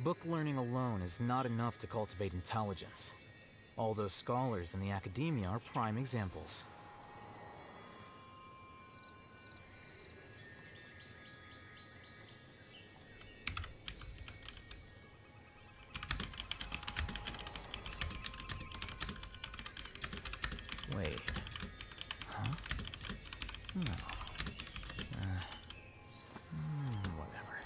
Book learning alone is not enough to cultivate intelligence. All those scholars in the academia are prime examples. Wait. Huh? No. Whatever.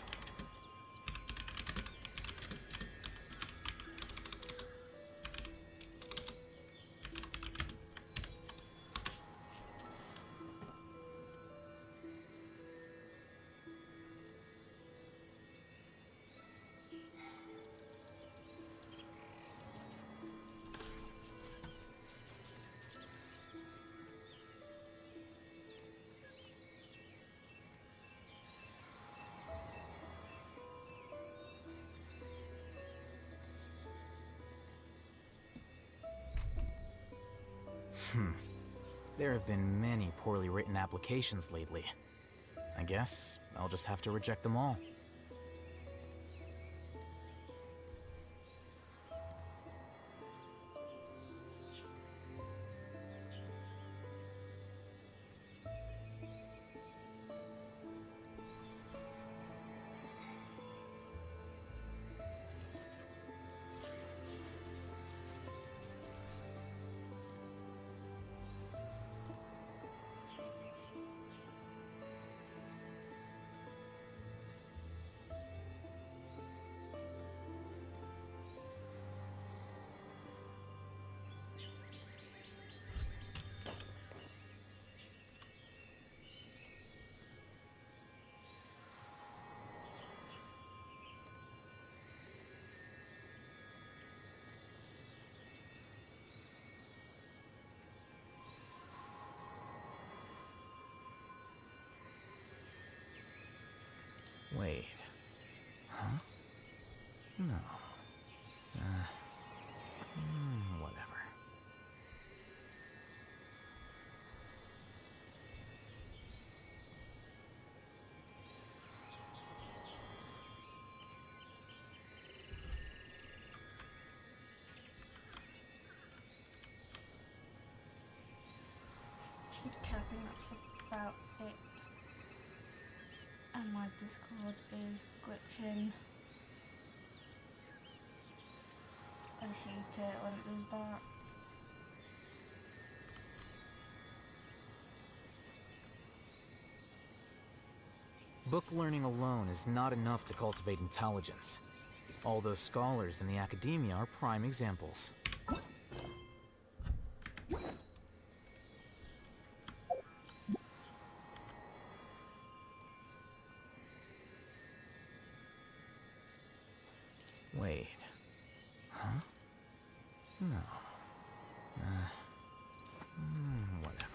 There have been many poorly written applications lately. I guess I'll just have to reject them all. Wait. Huh? No. Whatever. Okay, I think that's about it. And my Discord is glitching. I hate it when it does that. Book learning alone is not enough to cultivate intelligence. All those scholars in the academia are prime examples. Wait. Huh? No. Whatever.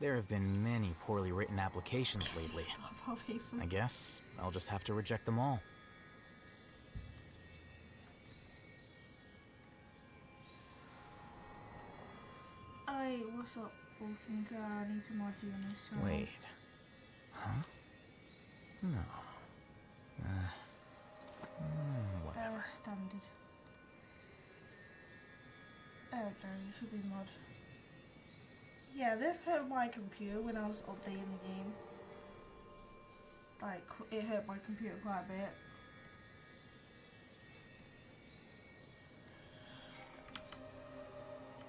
There have been many poorly written applications lately. I guess I'll just have to reject them all. Hey, what's up, walking guy? I need to mod you on this channel. Wait. Huh? No. Whatever. Standard. There we go, you should be mod. Yeah, this hurt my computer when I was updating the game. Like, it hurt my computer quite a bit.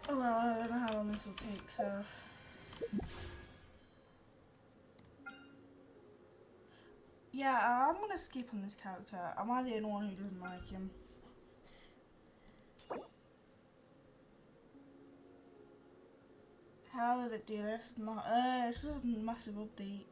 Oh well, I don't know how long this will take, so... Yeah, I'm gonna skip on this character. Am I the only one who doesn't like him? How did it do this? Not, it's just a massive update.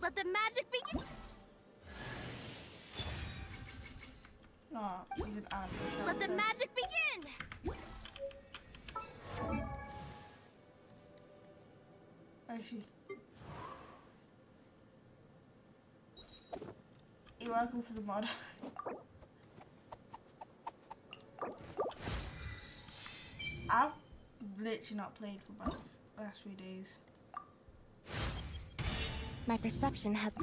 Let the magic begin. No, she's an anime Let the character. magic begin. Where is she? You're welcome for the mod. I've literally not played for about the last few days. My perception has.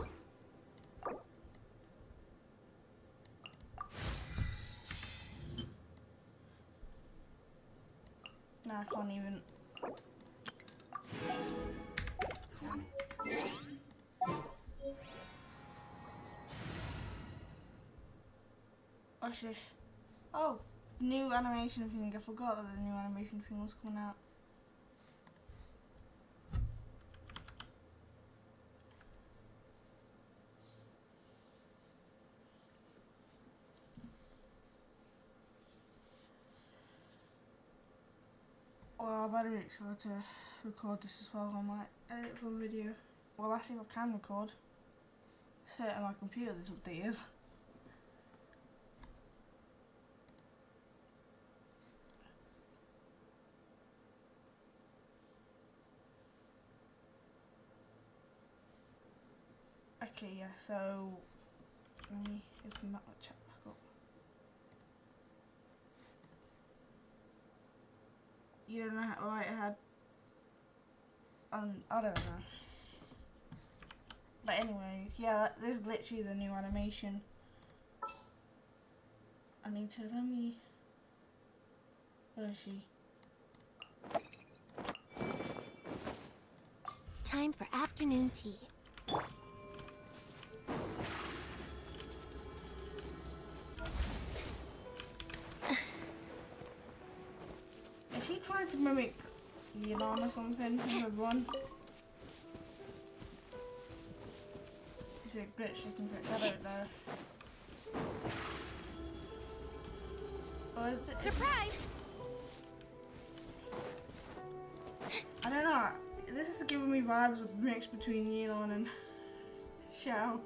No, I can't even. What's this? Oh, it's the new animation thing. I forgot that the new animation thing was coming out. Well, I better make sure to record this as well. I might edit for a video. Well, I see if I can record. Set it on my computer this update is. Okay, yeah, so let me open that chat back up. You don't know how right I had I don't know. But anyways, yeah, this is literally the new animation. I need to let me. Where is she? Time for afternoon tea. Is she trying to mimic Elon or something in the run? Is it glitch you can fix? I don't know. Or is it? Surprise! I don't know. This is giving me vibes of mix between Elon and Shao.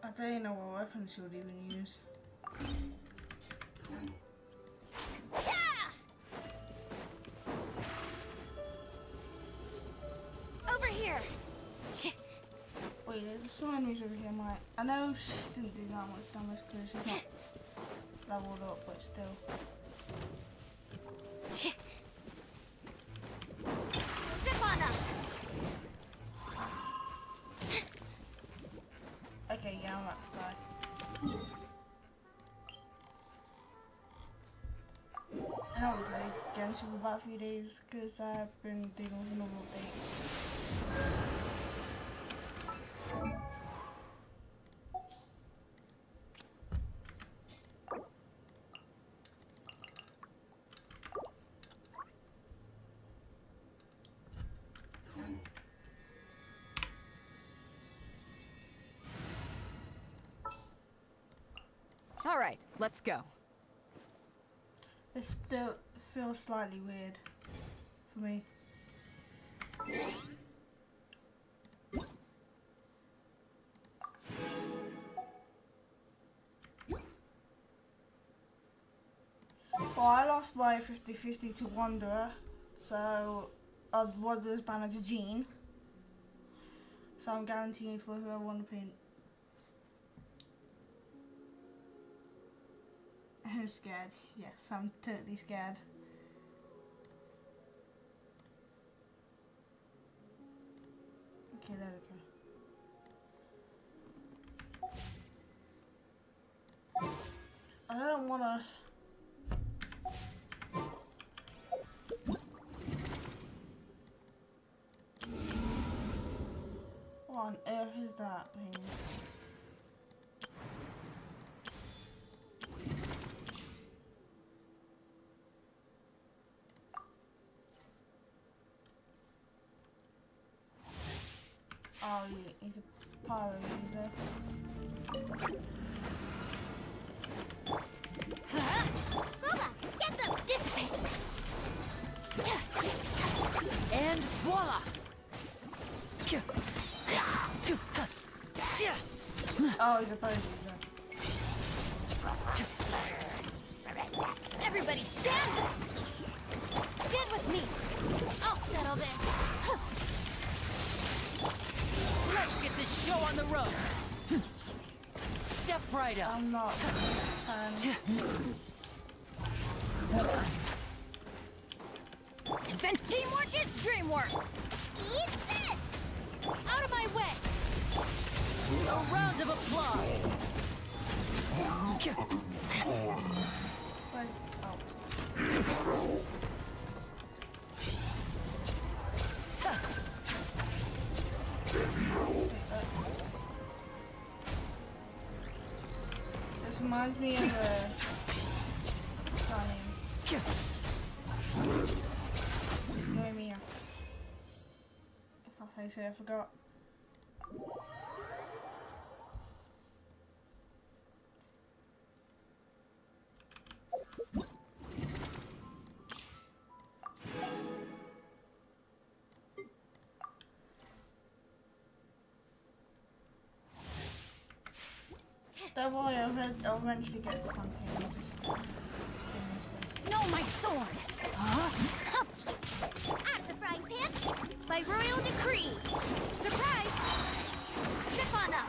I don't even know what weapon she would even use. Over here. Wait, there's some enemies over here. I know she didn't do that much damage because she's not leveled up, but still. Zip on up. Okay, yeah, I'm about to die. I haven't played Genshin for about a few days because I've been dealing with another update. All right, let's go. This still feels slightly weird for me. Well, I lost my 50-50 to Wanderer, so Wanderer's banner to Jean. So I'm guaranteeing for who I want to paint. I'm scared. Yes, I'm totally scared. Okay, there we go. I don't want to. What on earth is that thing? Oh, he's a pyro user. Booba, get them! Dissipate! And voila! Oh, he's a pyro user. Everybody stand back! Stand with me! I'll settle this! Let's get this show on the road. Step right up. I'm not a fan. Invent teamwork is dreamwork. Eat this! Out of my way! A round of applause. Where's, oh. This reminds me of a Noemia. If that's how you say it, I forgot. Don't worry, I'll eventually get to Fontaine. I'll just finish this. No, my sword! At the frying pan, by royal decree! Surprise! Ship on up!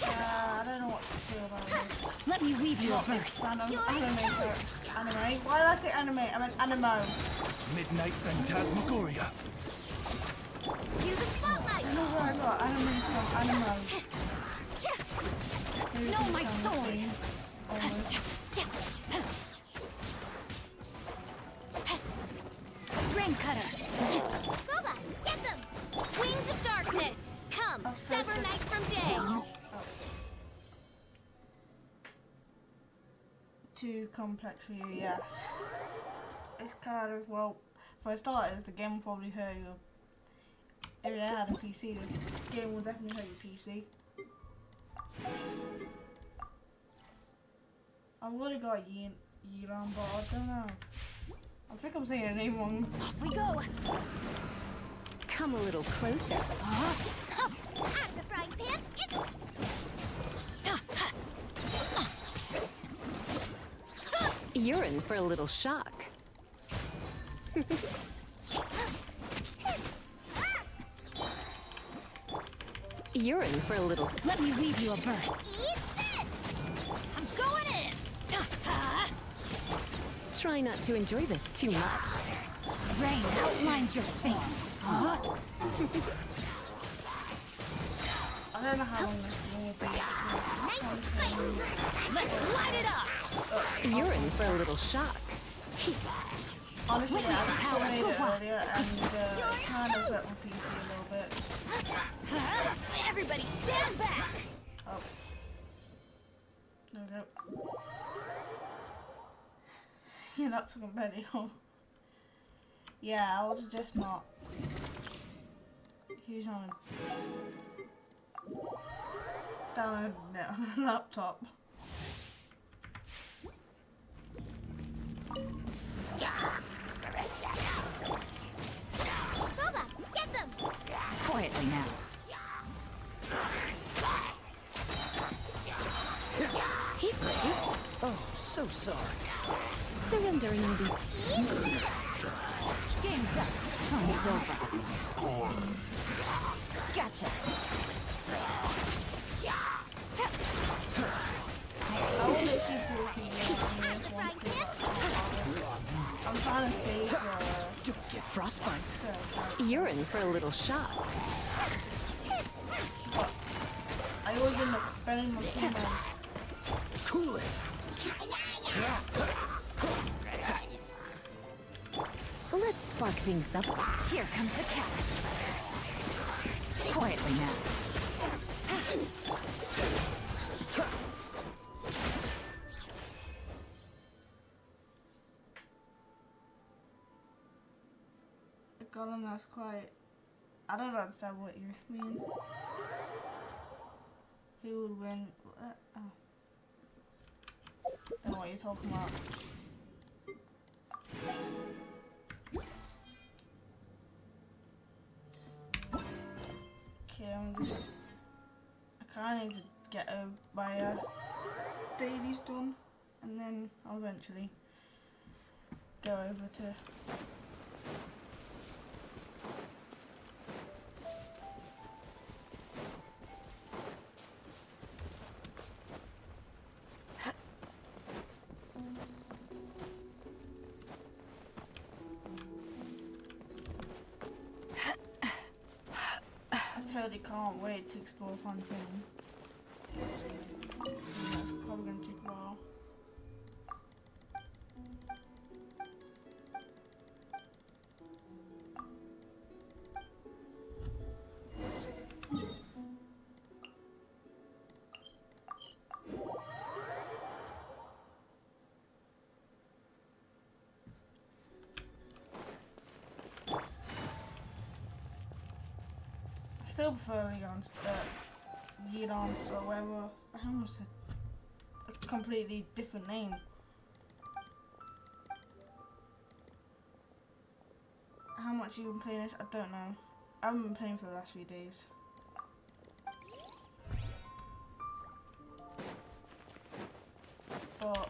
I don't know what to do about this. Let me weave you a verse. Anime. Why did I say anime? I meant animo. Midnight Phantasmagoria. Use the spotlight! I know where I got anime from. Animo. Maybe No, it's my on the sword! scene. Almost. Rain cutter! Booba, get them! Wings of darkness! Come, I was supposed sever to- night from day! Too complex for you, yeah. It's kind of, well, for starters, the game will probably hurt you. If you had a PC, this game will definitely hurt your PC. I've already got Yiran, but I don't know. I think I'm saying her name wrong. Off we go! Come a little closer. At the frying pan, it's... You're in for a little shock. You're in for a little... Let me weave you a verse. Eat this! I'm going in! Try not to enjoy this too much. Rain outlines your fate. I don't know how long this game will be. Nice and spicy! Let's light it up! You're in for a little shock. Honestly, I just played it earlier and kind of hurt my PC a little bit. Everybody stand back! Oh. Okay. You're not so competitive. Yeah, I would just not use on download it on a laptop. Booba, get them! Quietly now. Oh, so sorry. Surrendering will be... Game's up! Fun is over. Gotcha! I will literally see if you can I'm trying to save Don't get frostbite. You're in for a little shock. I always end up spending my keyboards. Cool it. Let's spark things up. Here comes the cash! Quietly now. The golem that's quite I don't understand what you mean. Who would win? Oh. Don't know what you're talking about. Okay, I kinda need to get my dailies done, and then I'll eventually go over to I totally can't wait to explore Fontaine. That's probably going to take a while. I still prefer Yidance or whatever. I almost said a completely different name. How much you been playing this? I don't know. I haven't been playing for the last few days. But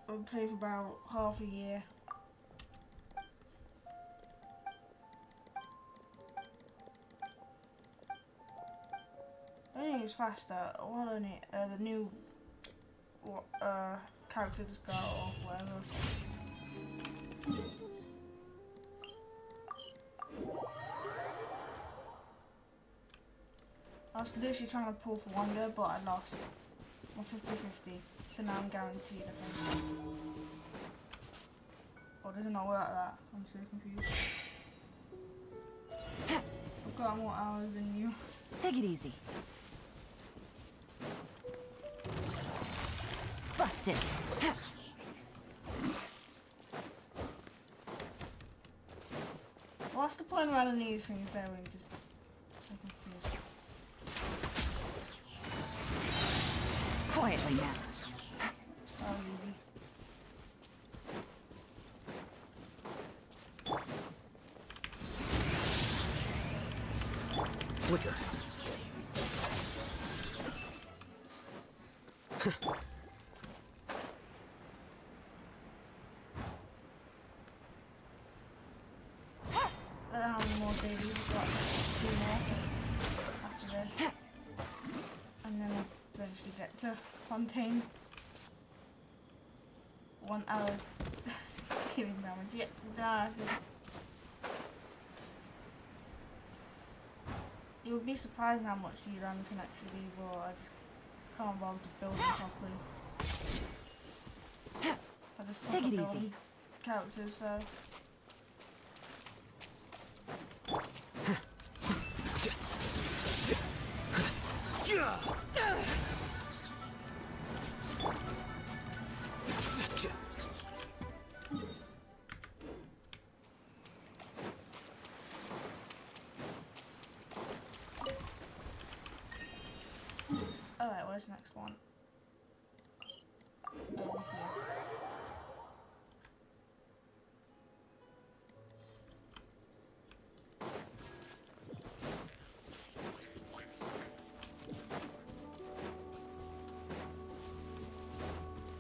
I've been playing for about half a year. I think it's faster. What on it? The new character just got or whatever. I was literally trying to pull for Wonder, but I lost. I'm 50-50, so now I'm guaranteed I think. Or does it not work like that? I'm so confused. I've got more hours than you. Take it easy. Busted. What's the point of adding these things there when you just so confused? Quietly now. Oh, easy. Flicker. I don't know how many more babies. I've got 2 more after this. And then I'll eventually get to Fontaine. 1 hour healing damage. Yeah, that's it. You would be surprised how much Yuran can actually do, but I just can't bother to build them properly. I just suck Take at it building easy. characters, so. Alright, where's the next one? Over here.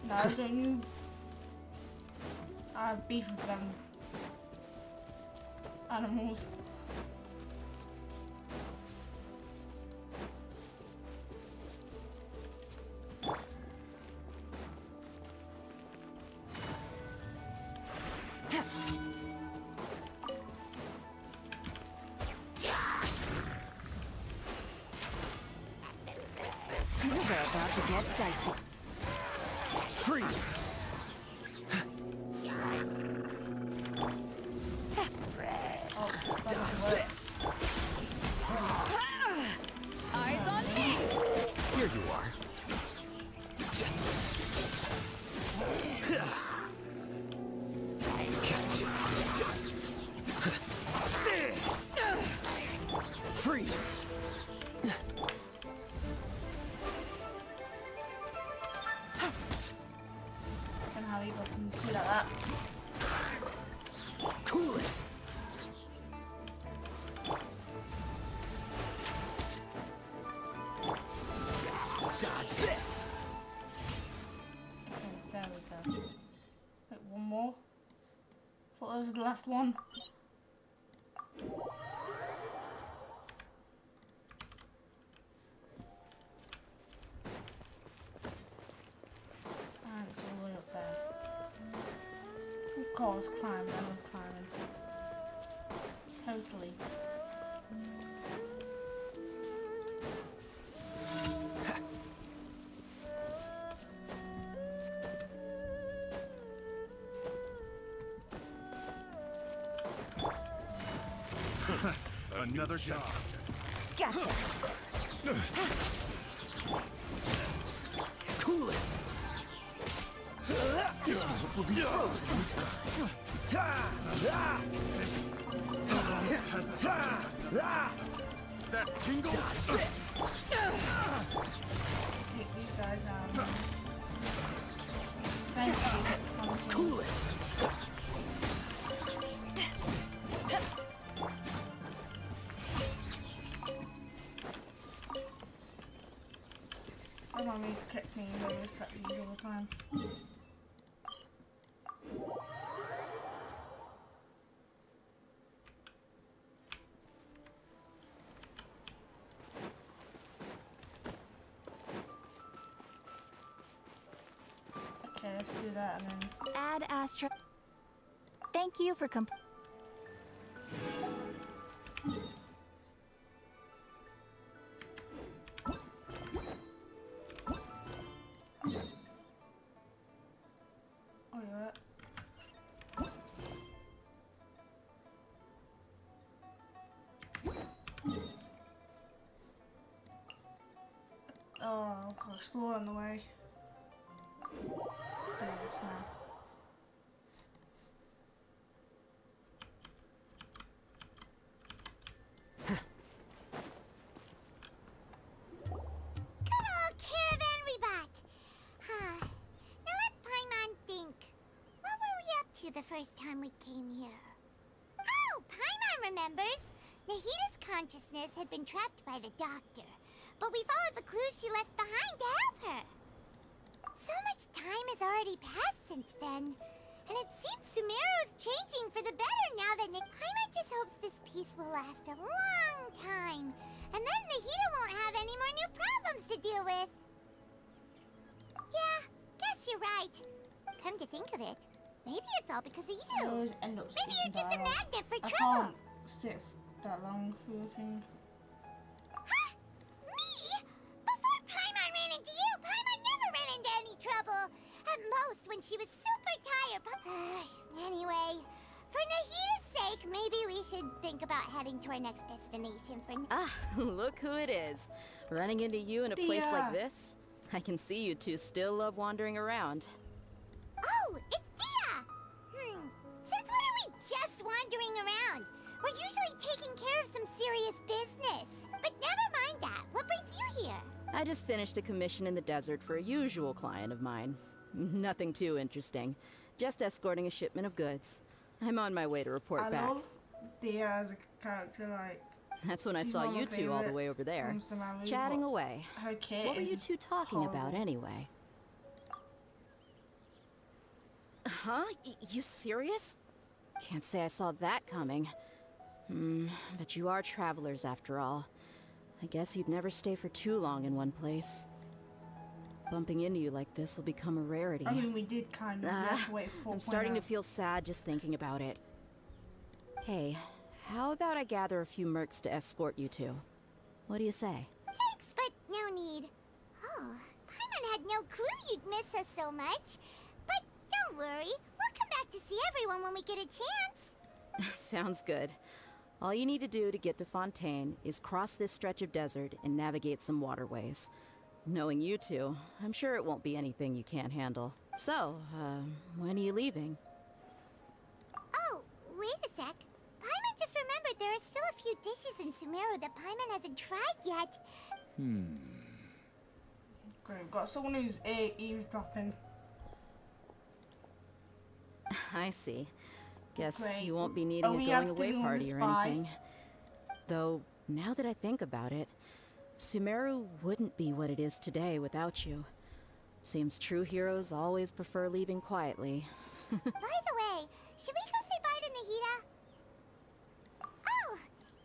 No, don't you? I have beef with them animals. Things are about to get dicey. Freeze! Oh, Does this? Eyes on me! Here you are. freeze. And how he got him to do like that. Cool it. Dodge this. Okay, there we go. Wait, one more. Thought that was the last one. And it's all the way up there. Of course, climb, I love climbing. Totally. Another job. Gotcha. Cool it. This one will be frozen in time. That tingle? Dodge this. Take these guys out. Eventually get to Fontaine. Cool it. My mommy kept me in those trapeze all the time. Okay, let's do that and then. Add Astra. Thank you for Oh, yeah. Oh, I've got a explore on the way. Let's do this now. Good old caravan rebot. Huh. Now let Paimon think. What were we up to the first time we came here? Oh, Paimon remembers. Nahita's consciousness had been trapped by the doctor, but we followed the clues she left behind to help her. So much time has already passed since then, and it seems Sumeru's changing for the better now that Paimon just hopes this peace will last a long time, and then Nahita won't have any more new problems to deal with. Yeah, guess you're right. Come to think of it, maybe it's all because of I you. always end up Maybe you're just a dialogue. magnet for I trouble. can't sit that long through a thing. Huh? Me? Before Paimon ran into you, Paimon never ran into any trouble. At most, when she was super tired. Anyway, for Nahita's sake, maybe we should think about heading to our next destination for Ah, look who it is. Running into you in a place like Dia. this? I can see you two still love wandering around. Oh, it's Dia! Since when are we just wandering around? We're usually taking care of some serious business. But never mind that. What brings you here? I just finished a commission in the desert for a usual client of mine. Nothing too interesting. Just escorting a shipment of goods. I'm on my way to report I back. love Dia as a character, like. That's when I she's saw one of my you two all the way favourites over there. from Samaru, Chatting but away. Her kit What were is you just two talking about horrible. anyway? Huh? You serious? Can't say I saw that coming. But you are travelers after all. I guess you'd never stay for too long in one place. Bumping into you like this will become a rarity. I mean, we did kind of. We have to wait for I'm starting to 4.0. feel sad just thinking about it. Hey, how about I gather a few mercs to escort you two? What do you say? Thanks, but no need. Oh, Paimon had no clue you'd miss us so much. But don't worry, we'll come back to see everyone when we get a chance. Sounds good. All you need to do to get to Fontaine is cross this stretch of desert and navigate some waterways. Knowing you two, I'm sure it won't be anything you can't handle. So, when are you leaving? Oh, wait a sec. Paimon just remembered there are still a few dishes in Sumeru that Paimon hasn't tried yet. Great, we've got someone who's eavesdropping. I see. Guess Great. you won't be needing Are a we going away dealing with party a or spy? anything. Though, now that I think about it, Sumeru wouldn't be what it is today without you. Seems true heroes always prefer leaving quietly. By the way, should we go say bye to Nahida? Oh,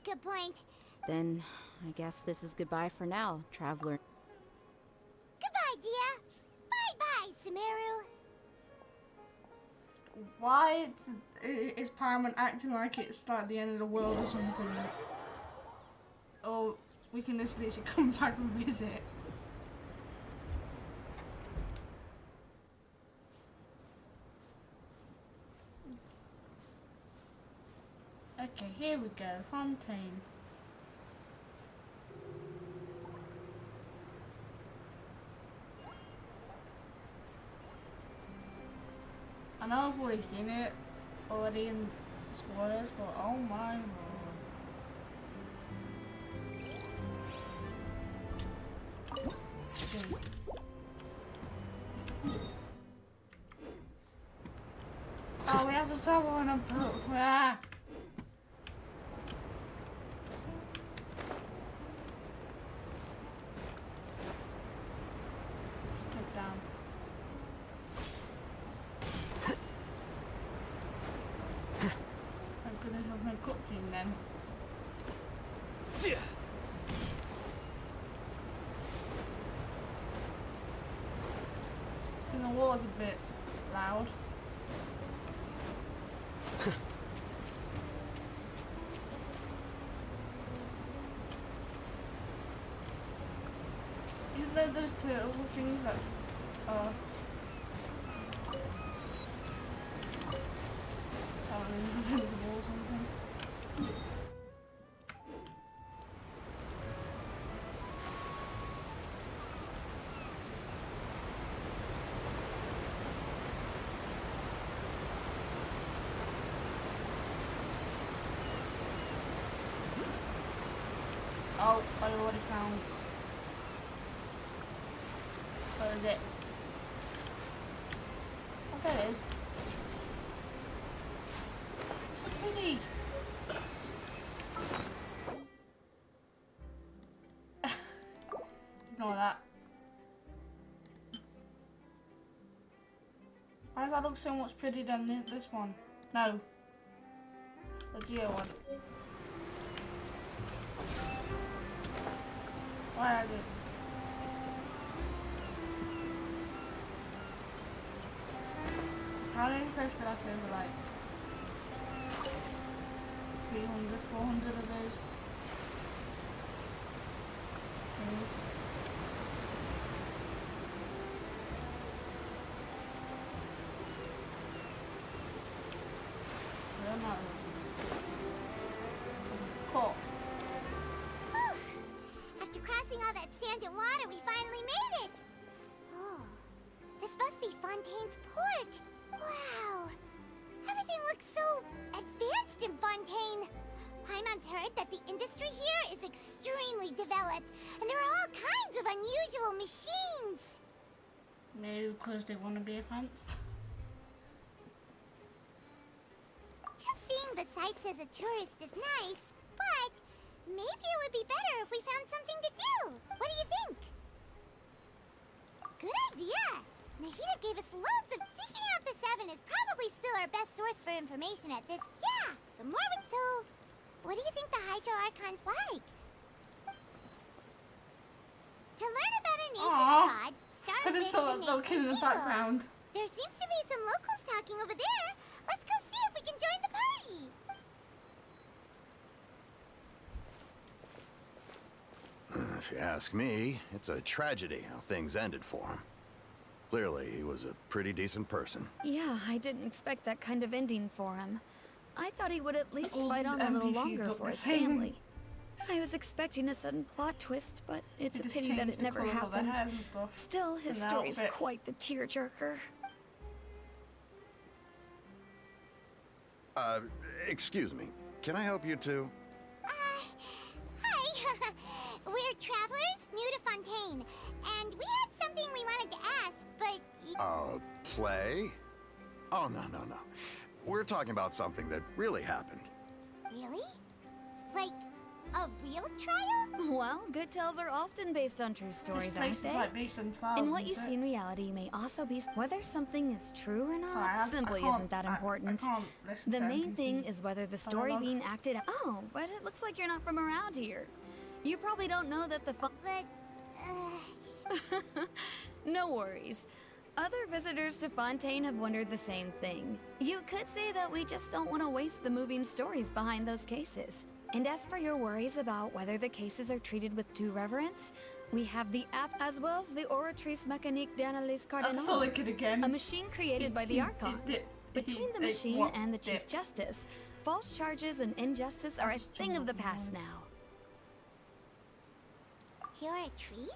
good point. Then, I guess this is goodbye for now, traveler. Goodbye, Dia. Bye-bye, Sumeru. Why is Paimon acting like it's like the end of the world or something? Or we can just literally come back and visit. Okay, here we go, Fontaine. I know I've already seen it in spoilers, but oh my lord. Okay. Oh, we have to travel on a boat. Ah. Step down. Thank goodness there's no cutscene then. I think the water's a bit loud. Isn't there those turtle things that is invincible or something? Oh, I already found. Where is it? Oh, there it is. It's so pretty. Ignore that. Why does that look so much prettier than this one? No. The Geo one. Why are they? How many supposed to be like over like 300, 400 of those things? They're not caught. After crossing all that sand and water, we finally made it! Oh, this must be Fontaine's port! Wow! Everything looks so advanced in Fontaine! Paimon's heard that the industry here is extremely developed, and there are all kinds of unusual machines! Maybe because they want to be advanced. Just seeing the sights as a tourist is nice, but maybe it would be better if we found something to do. What do you think? Good idea. Nahida gave us loads of... Seeking out the Seven is probably still our best source for information at this... Yeah, the more we... So, what do you think the Hydro Archon's like? To learn about a nation's god, start I just saw that little kid in the background. There seems to be some locals talking over there. Let's go see if we can join the party. If you ask me, it's a tragedy how things ended for him. Clearly, he was a pretty decent person. Yeah, I didn't expect that kind of ending for him. I thought he would at least All fight these on a little NPCs longer look for the his same. family. I was expecting a sudden plot twist, but it's They a just pity that changed it the never colours of their happened. hairs and stuff. Still, his and their story is outfits. quite the tearjerker. Excuse me. can I help you too? Hi. We're travelers new to Fontaine, and we had something we wanted to ask, but Play? Oh, no. We're talking about something that really happened. really? Like a real trial? Well, good tales are often based on true This stories, place aren't is they? like based on trials. And what you isn't see it? in reality may also be whether something is true or not. Sorry, I simply can't- isn't that important. I can't listen The to main thing NPCs. is whether the story Dialogue. being acted. Oh, but it looks like you're not from around here. You probably don't know that the. But, No worries. Other visitors to Fontaine have wondered the same thing. You could say that we just don't want to waste the moving stories behind those cases. And as for your worries about whether the cases are treated with due reverence, we have the app as well as the Oratrice Mécanique d'Analyse I saw the Cardinal, kid again. a machine created by the Archon. Between the machine and the Chief Justice, false charges and injustice are a thing of the past now. you're a trees?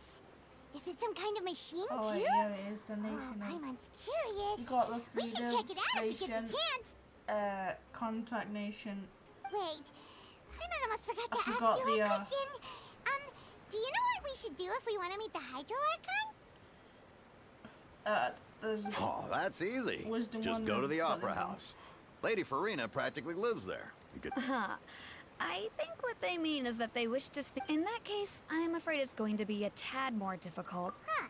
Is it some kind of machine Oh, too? wait, yeah, it is the Oh, nation. Paimon's curious. You got the We should Freedom check it out if we get the Nation, chance. Contact Nation. Wait, Paimon almost forgot to I ask forgot you the, a question. Do you know what we should do if we want to meet the Hydro Archon? There's Oh, that's easy. Wisdom Just one go to and the Opera Wisdom one. House. Lady Farina practically lives there. You could... I think what they mean is that they wish to speak. In that case, I am afraid it's going to be a tad more difficult. Huh.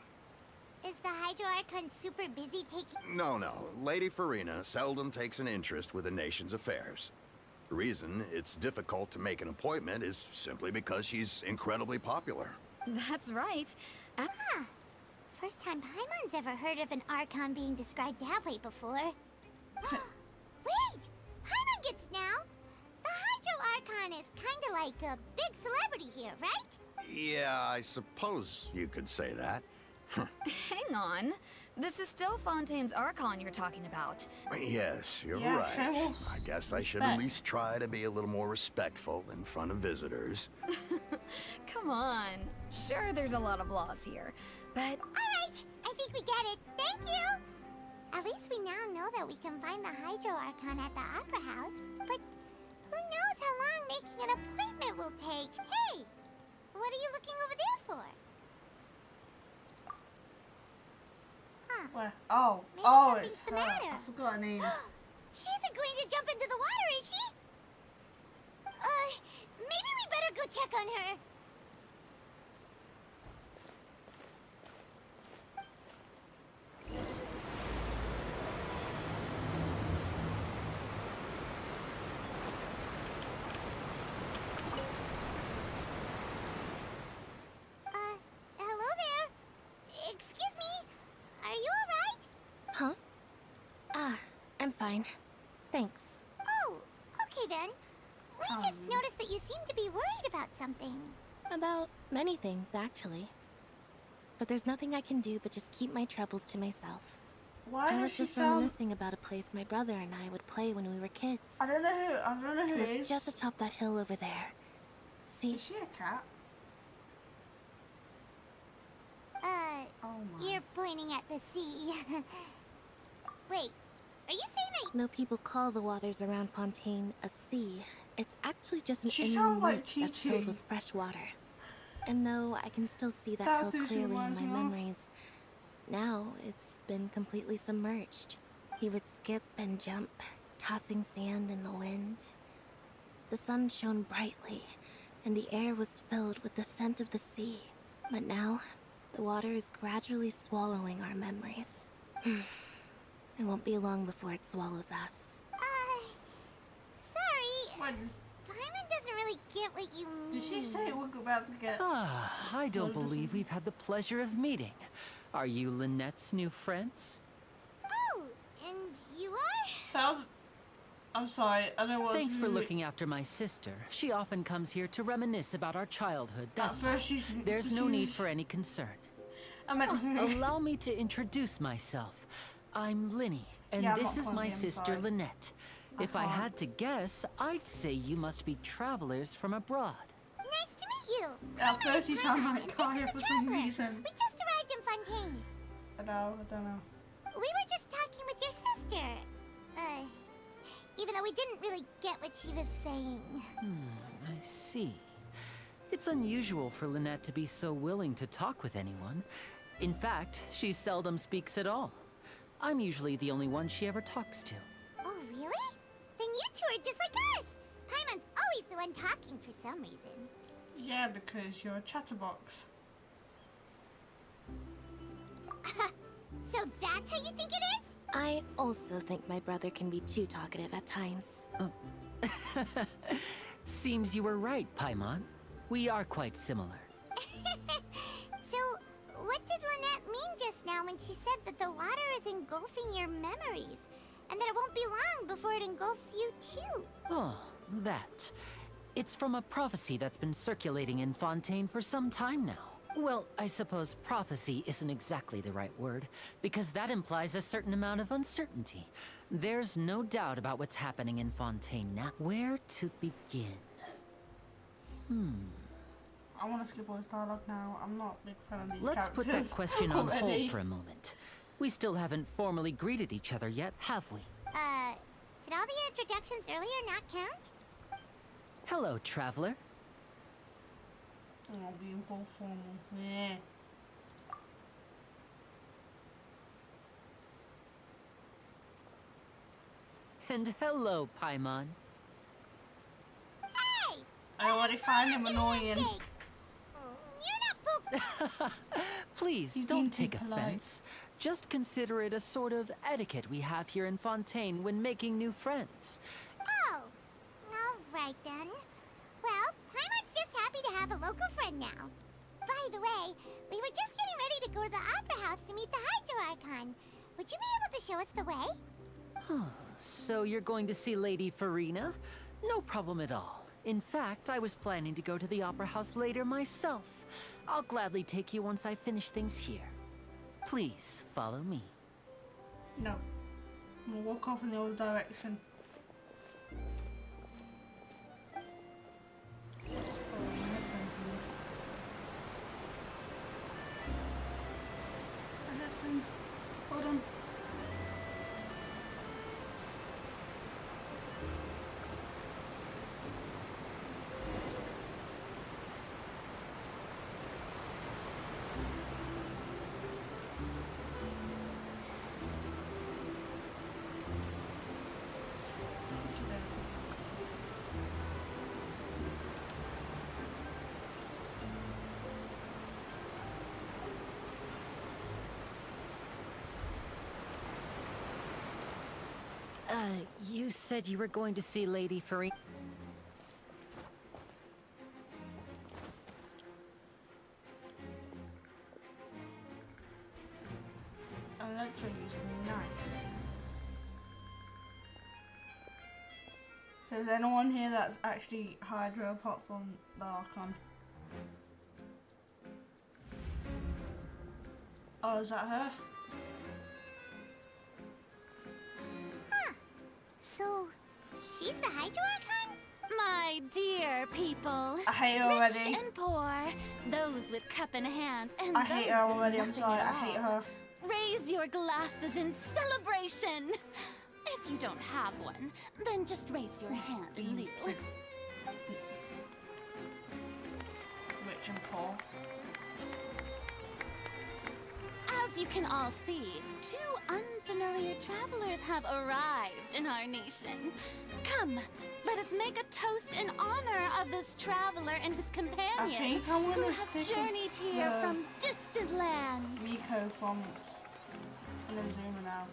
Is the Hydro Archon super busy taking... No. Lady Farina seldom takes an interest with the nation's affairs. The reason it's difficult to make an appointment is simply because she's incredibly popular. That's right. Huh. First time Paimon's ever heard of an Archon being described that way before. Wait! Paimon gets now! The Hydro Archon is kinda like a big celebrity here, right? Yeah, I suppose you could say that. Hang on. This is still Fontaine's Archon you're talking about. Yes, you're Yeah, right. show I guess I should at respect. least try to be a little more respectful in front of visitors. Come on. Sure, there's a lot of laws here, but Alright, I think we get it. Thank you! At least we now know that we can find the Hydro Archon at the Opera House. But who knows how long making an appointment will take? Hey! What are you looking over there for? Huh. Where? Oh, Maybe oh, something's it's the her. matter. I forgot her name. She isn't going to jump into the water, is she? Maybe we better go check on her. Hello there. Excuse me. Are you alright? Huh? I'm fine. Thanks. Oh, okay then. We just noticed that you seem to be worried about something. About many things, actually. But there's nothing I can do but just keep my troubles to myself. Why I does was she just sound? reminiscing about a place my brother and I would play when we were kids. I don't know who It it was is. just atop that hill over there. See? Is she a cat? Oh my. You're pointing at the sea. Wait, are you saying that No people call the waters around Fontaine a sea. It's actually just an She inland sounds like lake that's filled Chi-Chi. with fresh water. And though I can still see that That's hill who she clearly in reminds my me of. memories, now it's been completely submerged. He would skip and jump, tossing sand in the wind. The sun shone brightly, and the air was filled with the scent of the sea. But now, the water is gradually swallowing our memories. It won't be long before it swallows us. sorry. What, does, Paimon doesn't really get what you mean. did she say we're about to get? I don't Well, believe listen. we've had the pleasure of meeting. Are you Lynette's new friends? Oh, and you are? Sounds. I'm sorry. I don't want Thanks to. for looking after my sister. She often comes here to reminisce about our childhood. At That's all. first she's. There's no need for any concern. I meant. Allow me to introduce myself. I'm Linny, and Yeah, I'm this not is my clumsy, I'm sister sorry. Lynette. If I can't. had to guess, I'd say you must be travelers from abroad. Nice to meet you. At Paimon first is you sound Paimon, like and Kaya this for is a some traveler. reason. We just arrived in Fontaine. I don't know. We were just talking with your sister. even though we didn't really get what she was saying. I see. It's unusual for Lynette to be so willing to talk with anyone. In fact, she seldom speaks at all. I'm usually the only one she ever talks to. Oh, really? Then you two are just like us! Paimon's always the one talking for some reason. Yeah, because you're a chatterbox. So that's how you think it is? I also think my brother can be too talkative at times. Seems you were right, Paimon. We are quite similar. So, what did Lynette mean just now when she said that the water is engulfing your memories? And that it won't be long before it engulfs you too? Oh, that. It's from a prophecy that's been circulating in Fontaine for some time now. Well, I suppose prophecy isn't exactly the right word, because that implies a certain amount of uncertainty. There's no doubt about what's happening in Fontaine now. Where to begin? I want to skip all this dialogue now. I'm not a big fan of these Let's characters. put that question on already. hold for a moment. We still haven't formally greeted each other yet, have we? Did all the introductions earlier not count? Hello, traveler. Oh, being full formal. Yeah. And hello, Paimon. Hey! I already find him annoying. Handshake. You're not poop. Please, He's don't being too take polite. offense. Just consider it a sort of etiquette we have here in Fontaine when making new friends. Oh, alright then. Well, Paimon's just happy to have a local friend now. By the way, we were just getting ready to go to the Opera House to meet the Hydro Archon. Would you be able to show us the way? So you're going to see Lady Farina? No problem at all. In fact, I was planning to go to the Opera House later myself. I'll gladly take you once I finish things here. Please, follow me. No. I'm gonna walk off in the other direction. Hold on. You said you were going to see Lady Farina. Electro using a knife. Is there anyone here that's actually Hydro apart from the Archon? Oh, is that her? So, she's the Hydro Archon? My dear people, I hate her rich already. and poor, those with cup in hand and I those hate her with already, I'm nothing sorry, at I hate all. her. Raise your glasses in celebration. If you don't have one, then just raise your hand in lieu. Rich and poor. As you can all see, two unfamiliar travelers have arrived in our nation. Come, let us make a toast in honor of this traveler and his companion think I'm who gonna have stick journeyed with here the from distant lands. Miko from Inazuma now.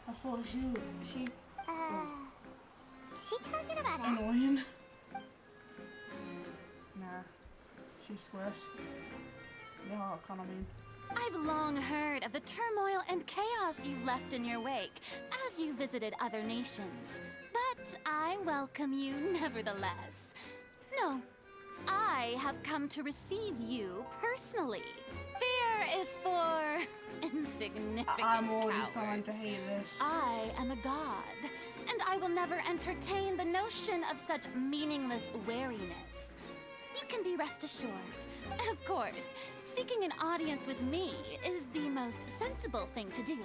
I thought she was Is she talking about us? annoying. Nah, she's worse. The Archon, I mean. I've long heard of the turmoil and chaos you've left in your wake as you visited other nations. But I welcome you nevertheless. No, I have come to receive you personally. Fear is for insignificant I'm always cowards. starting to hate this. I am a god, and I will never entertain the notion of such meaningless wariness. You can be rest assured. Of course, seeking an audience with me is the most sensible thing to do.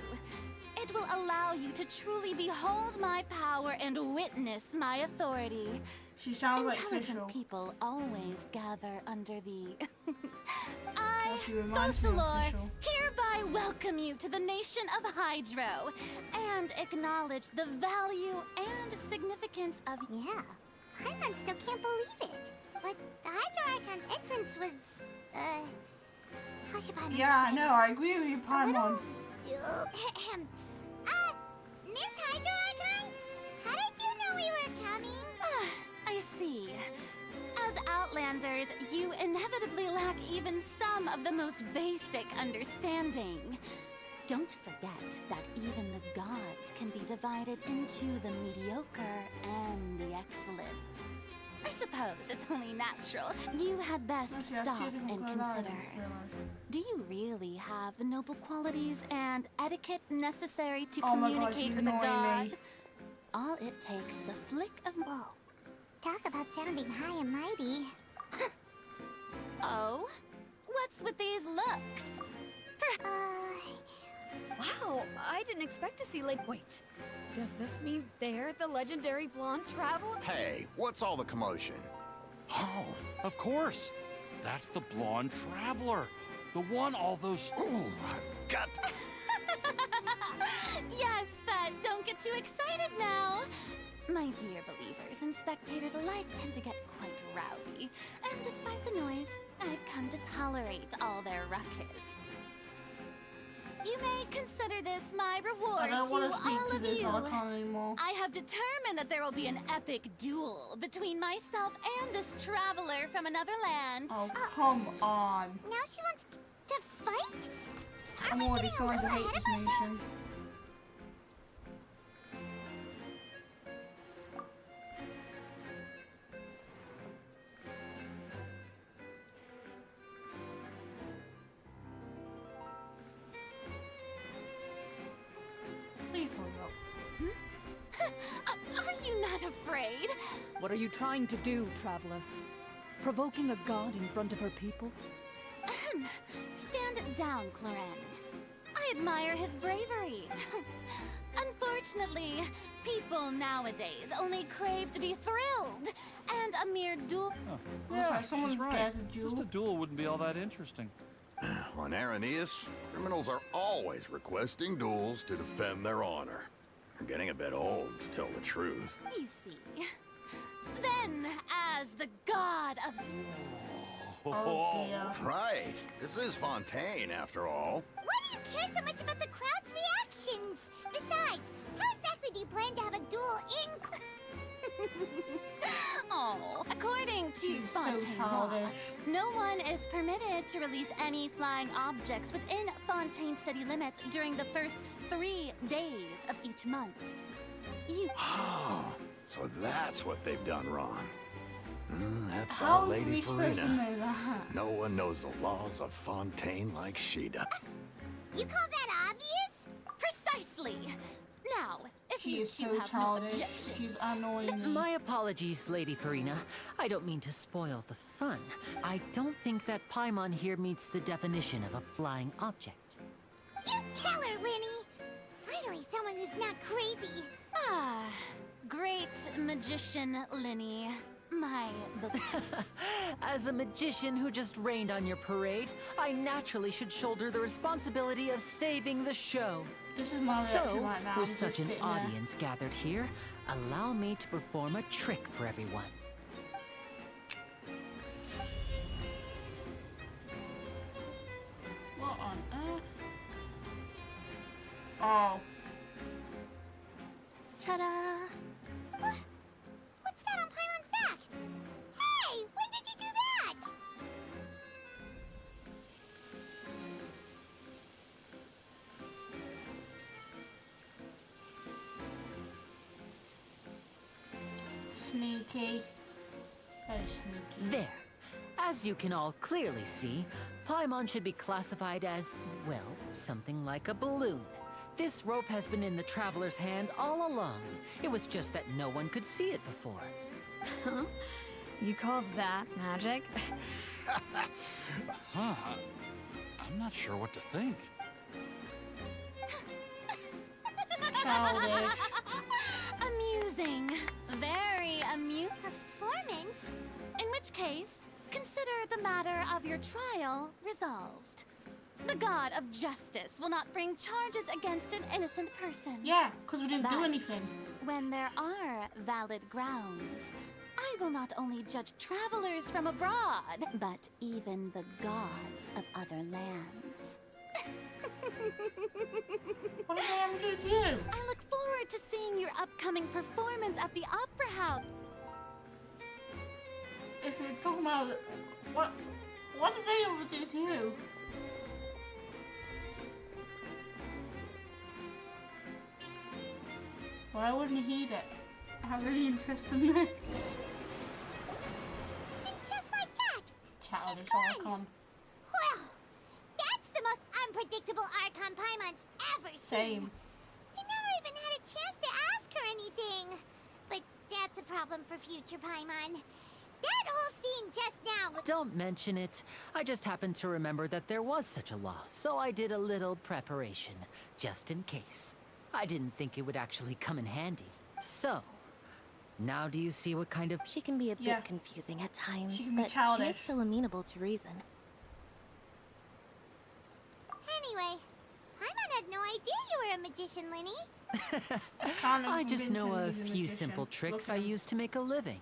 It will allow you to truly behold my power and witness my authority. She sounds like Intelligent official. people always gather under the... Well, she reminds me of Focalor, official. hereby welcome you to the nation of Hydro and acknowledge the value and significance of... Yeah, Paimon still can't believe it. But the Hydro Archon's entrance was, how should Paimon Yeah, I describe know. it? I agree with you, Paimon. Miss Hydro Archon? How did you know we were coming? I see. As Outlanders, you inevitably lack even some of the most basic understanding. Don't forget that even the gods can be divided into the mediocre and the excellent. I suppose it's only natural. You had best Actually, that's stop two different and Glen Islands, consider. I realised. Do you really have the noble qualities and etiquette necessary to Oh my gosh, communicate you with a annoy god? me. All it takes is a flick of... Whoa. Talk about sounding high and mighty. Oh? What's with these looks? Wow, I didn't expect to see Wait, does this mean they're the legendary blonde traveler? Hey, what's all the commotion? Oh, of course. That's the blonde traveler. The one all those... Ooh, I've got... Yes, but don't get too excited now. My dear believers and spectators alike tend to get quite rowdy, and despite the noise, I've come to tolerate all their ruckus. You may consider this my reward I don't want to to speak all to of this you. Archon anymore. I have determined that there will be an epic duel between myself and this traveler from another land. Oh, come on. Now she wants to fight? I'm already starting to hate this nation. Please hold up. Are you not afraid? What are you trying to do, Traveler? Provoking a god in front of her people? Stand down, Clorand. I admire his bravery. Unfortunately, people nowadays only crave to be thrilled, and a mere duel... Yeah, someone's she's right. scared to duel. Just a duel wouldn't be all that interesting. On Araneus, criminals are always requesting duels to defend their honor. They're getting a bit old, to tell the truth. You see. Then, as the god of... Oh dear. Right. This is Fontaine, after all. Why do you care so much about the crowd's reactions? Besides, how exactly do you plan to have a duel in... Oh, according to She's so Fontaine law, childish. no one is permitted to release any flying objects within Fontaine city limits during the first 3 days of each month. You... Oh, so that's what they've done wrong. That's How our are Lady we supposed to Farina. know that? No one knows the laws of Fontaine like she does. You call that obvious? Precisely! Now, if She you is two so have no childish. objections, She's annoying me. My apologies, Lady Farina. I don't mean to spoil the fun. I don't think that Paimon here meets the definition of a flying object. You tell her, Linny! Finally, someone who's not crazy. Ah, great magician Linny. My As a magician who just rained on your parade, I naturally should shoulder the responsibility of saving the show. This is my reaction So, right now. with I'm such just an sitting there. audience gathered here, allow me to perform a trick for everyone. What on earth? Oh. ta-da! What's that on Paimon's back? Hey, when did you do that? Sneaky. Very sneaky. There. As you can all clearly see, Paimon should be classified as, well, something like a balloon. This rope has been in the Traveler's hand all along. It was just that no one could see it before. Huh? You call that magic? Huh. I'm not sure what to think. childish. Amusing. Very amusing. Performance? In which case, consider the matter of your trial resolved. The god of justice will not bring charges against an innocent person. Yeah, because we didn't do But anything. when there are valid grounds, I will not only judge travelers from abroad, but even the gods of other lands. What did I ever do to you? I look forward to seeing your upcoming performance at the Opera House. If you're talking about what did they ever do to you? Why wouldn't he heed it? I have any interest in this. And just like that, Childish she's gone. Archon. Well, that's the most unpredictable Archon Paimon's ever Same. seen. He never even had a chance to ask her anything. But that's a problem for future Paimon. That whole scene just now was... Don't mention it. I just happened to remember that there was such a law, so I did a little preparation, just in case. I didn't think it would actually come in handy. So, now do you see what kind of... She can be a Yeah. bit confusing at times, She can be but she childish. is still amenable to reason. Anyway, Paimon had no idea you were a magician, Linny. I just know a convincing he's a few magician. simple tricks Look I at him. use to make a living.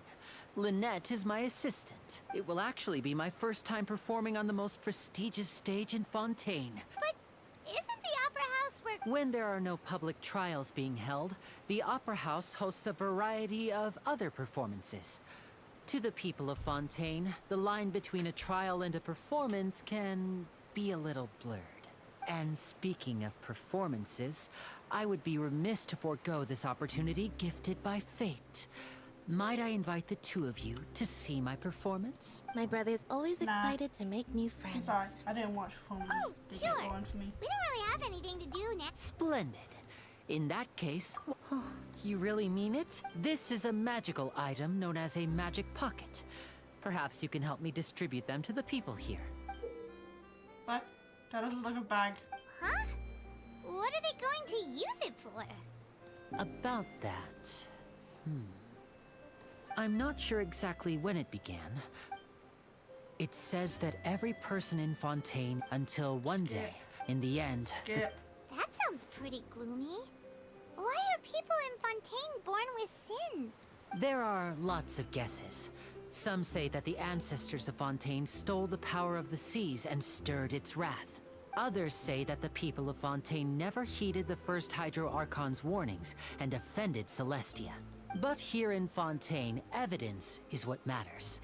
Lynette is my assistant. It will actually be my first time performing on the most prestigious stage in Fontaine. But isn't the Opera House where... When there are no public trials being held, the Opera House hosts a variety of other performances. To the people of Fontaine, the line between a trial and a performance can be a little blurred. And speaking of performances, I would be remiss to forego this opportunity gifted by fate. Might I invite the two of you to see my performance? My brother's always Nah. excited to make new I'm friends. sorry, I didn't watch performance. Oh, They sure. get boring for me. We don't really have anything to do now. Splendid. In that case, you really mean it? This is a magical item known as a magic pocket. Perhaps you can help me distribute them to the people here. What? That doesn't look like a bag. Huh? What are they going to use it for? About that, I'm not sure exactly when it began. It says that every person in Fontaine until one day, in the end, Skip. That sounds pretty gloomy. Why are people in Fontaine born with sin? there are lots of guesses. Some say that the ancestors of Fontaine stole the power of the seas and stirred its wrath. Others say that the people of Fontaine never heeded the first Hydro Archon's warnings and offended Celestia. But here in Fontaine, evidence is what matters.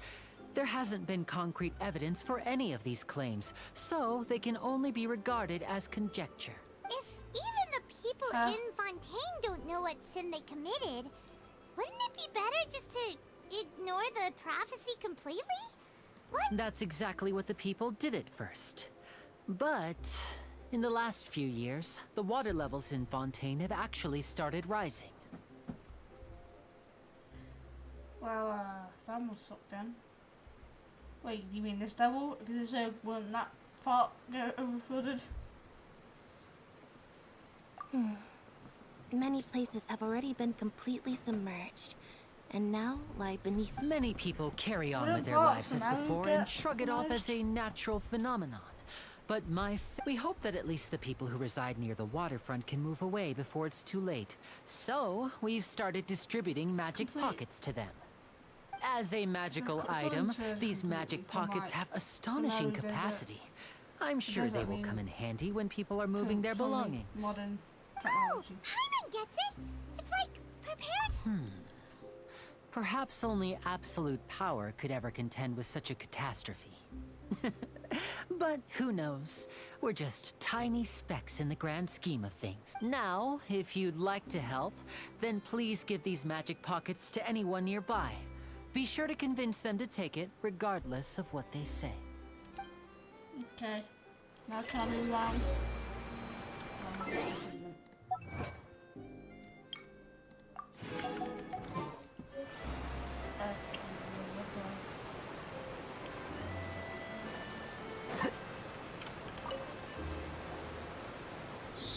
There hasn't been concrete evidence for any of these claims, so they can only be regarded as conjecture. If even the people Huh? in Fontaine don't know what sin they committed, wouldn't it be better just to ignore the prophecy completely? What? That's exactly what the people did at first. But in the last few years, the water levels in Fontaine have actually started rising. Well, that must suck then. Wait, do you mean this level? Because if so, wouldn't that part get overflooded? Many places have already been completely submerged, and now lie beneath. Many people carry on Wouldn't with their parts lives as of Ireland before get and shrug it off as submerged? a natural phenomenon. But we hope that at least the people who reside near the waterfront can move away before it's too late. So, we've started distributing magic Complete. pockets to them. As a magical So- so item, to these completely magic come pockets out. have So astonishing now there's a- capacity. I'm sure does they that will mean come in handy when people are moving To their some belongings. Modern Oh, technology. Paimon gets it. It's like prepared. Perhaps only absolute power could ever contend with such a catastrophe. But who knows? We're just tiny specks in the grand scheme of things. Now, if you'd like to help, then please give these magic pockets to anyone nearby. Be sure to convince them to take it, regardless of what they say. Okay. Now can I move around?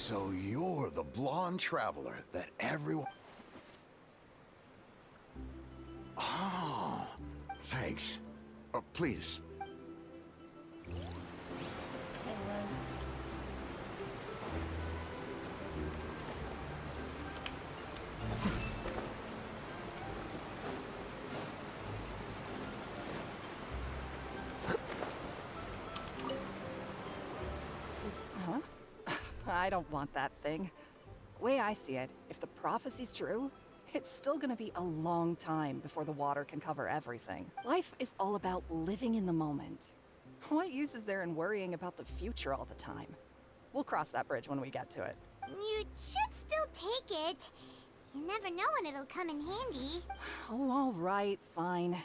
So you're the blonde traveler that everyone... Oh, thanks. Please. Huh? I don't want that thing. Way I see it, if the prophecy's true, it's still gonna be a long time before the water can cover everything. Life is all about living in the moment. What use is there in worrying about the future all the time? We'll cross that bridge when we get to it. You should still take it. You never know when it'll come in handy. Oh, all right, fine.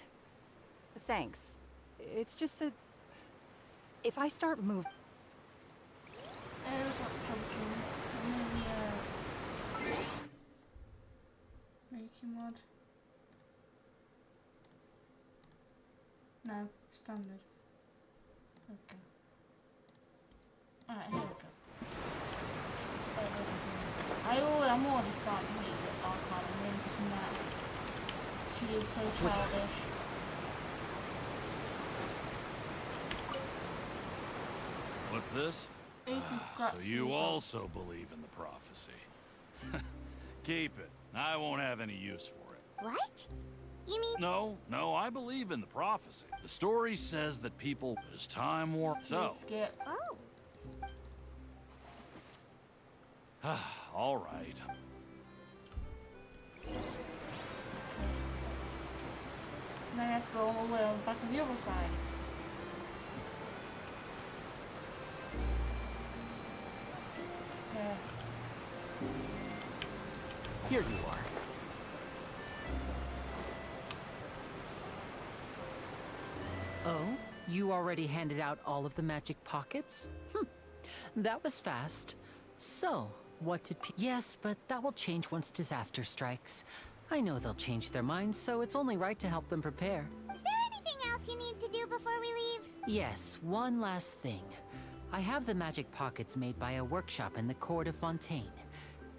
Thanks. It's just that if I start moving... It was like jumping. Maybe, making mod. No, standard. Okay. Alright, here we go. I'm already starting to hate the archive. I'm really just mad. She is so childish. What's this? So you also believe in the prophecy. Keep it. I won't have any use for it. What? You mean... No, I believe in the prophecy. The story says that people, as time warps so. Skip. Oh. All right. Then I have to go all the way on the back of the other side. Yeah. Here you are. Oh? You already handed out all of the magic pockets? That was fast. So, what did Yes, but that will change once disaster strikes. I know they'll change their minds, so it's only right to help them prepare. Is there anything else you need to do before we leave? Yes, one last thing. I have the magic pockets made by a workshop in the court of Fontaine.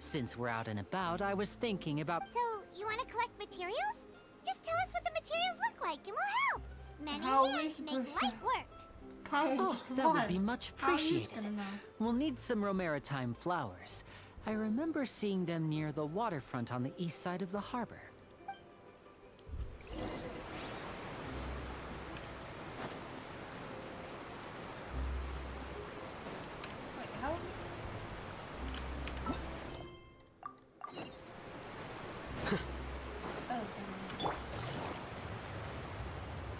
Since we're out and about, I was thinking about... So, you want to collect materials? Just tell us what the materials look like and we'll help. Many How are we hands make supposed to- light work. Oh, that would be much How are you appreciated. gonna know? We'll need some Romaritime flowers. I remember seeing them near the waterfront on the east side of the harbor. Wait, how?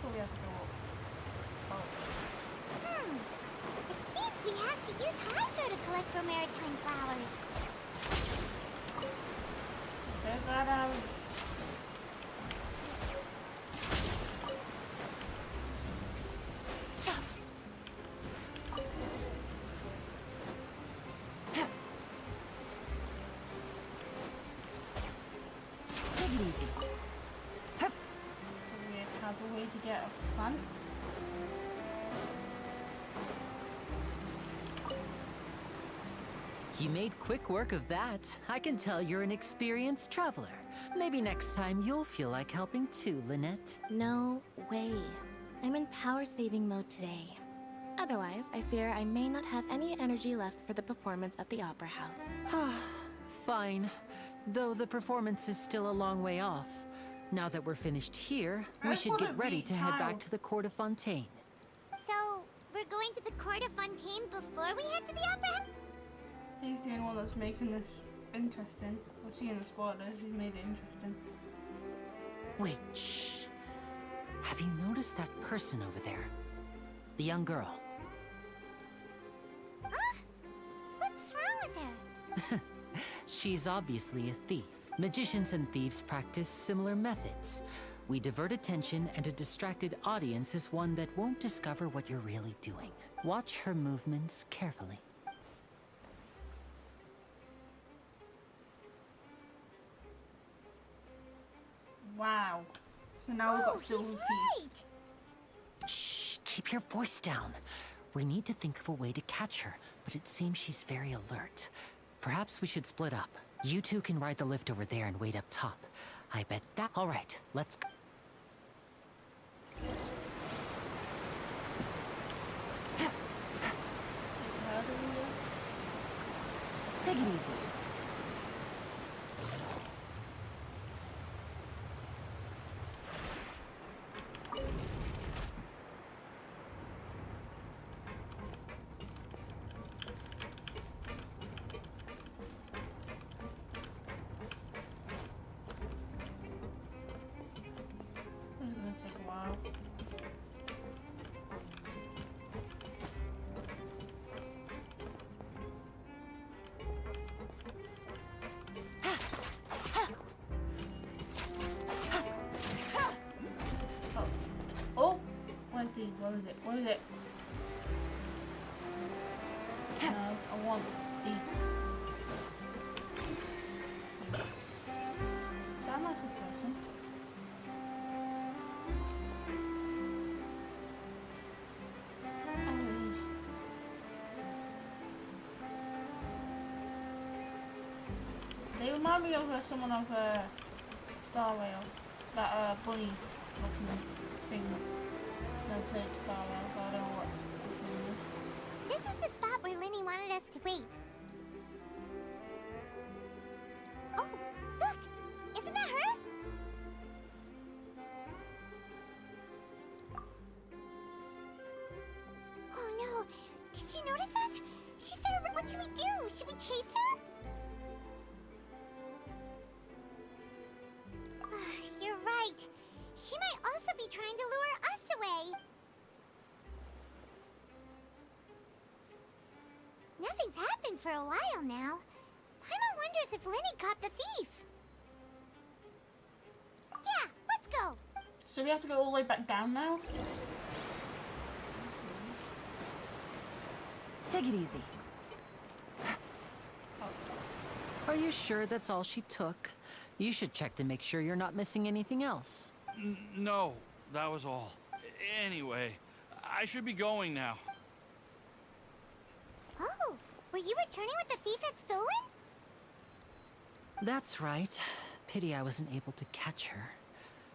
Oh, we have to go up. Oh. It seems we have to use Hydro to collect Romaritime flowers. Check that out. Take it easy. So we have a way to get a plant. You made quick work of that. I can tell you're an experienced traveler. Maybe next time you'll feel like helping too, Lynette. No way. I'm in power-saving mode today. Otherwise, I fear I may not have any energy left for the performance at the Opera House. Fine. Though the performance is still a long way off. Now that we're finished here, we I should wanna get ready be to head back child. to the court of Fontaine. So, we're going to the court of Fontaine before we head to the opera? He's the only one that's making this interesting. We're seeing the spoilers, he's made it interesting. Wait, shh. Have you noticed that person over there? The young girl. Huh? What's wrong with her? She's obviously a thief. Magicians and thieves practice similar methods. We divert attention, and a distracted audience is one that won't discover what you're really doing. Watch her movements carefully. Wow. So now we've got Silver he's Thief. right. Shh, keep your voice down. We need to think of a way to catch her, but it seems she's very alert. Perhaps we should split up. You two can ride the lift over there and wait up top. I bet that... All right, let's go. Take it easy. This is gonna take a while. Oh! Where's D? What is it? What is it? No, I want D. Is that a nice person? Oh, it is. They remind me of someone of Star Rail. That bunny looking thing. No played Star Rail, so I don't know what his name is. This is the spot where Lenny wanted us to wait. Oh, look! Isn't that her? Oh no! Did she notice us? She said, what should we do? Should we chase her? You're right. She might also be trying to lure us away. Nothing's happened for a while now. Paimon wonders if Lenny caught the thief. Yeah, let's go. So we have to go all the way back down now? Take it easy. Are you sure that's all she took? You should check to make sure you're not missing anything else. No, that was all. Anyway, I should be going now. Oh, were you returning what the thief had stolen? That's right. Pity I wasn't able to catch her.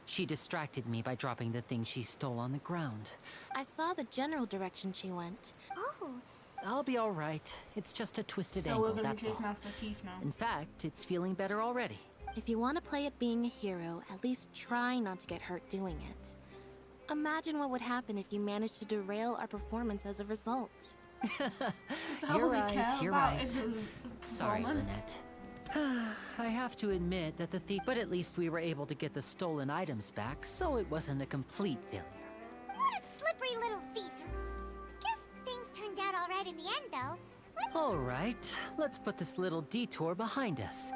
She distracted me by dropping the thing she stole on the ground. I saw the general direction she went. Oh, I'll be all right. It's just a twisted So we're ankle, gonna be that's chasing all. after Thief now. In fact, it's feeling better already. If you want to play at being a hero, at least try not to get hurt doing it. Imagine what would happen if you managed to derail our performance as a result. You're right. Sorry, Lynette. I have to admit that the thief... But at least we were able to get the stolen items back, so it wasn't a complete failure. what a slippery little thief. Guess things turned out all right in the end, though. All right, let's put this little detour behind us.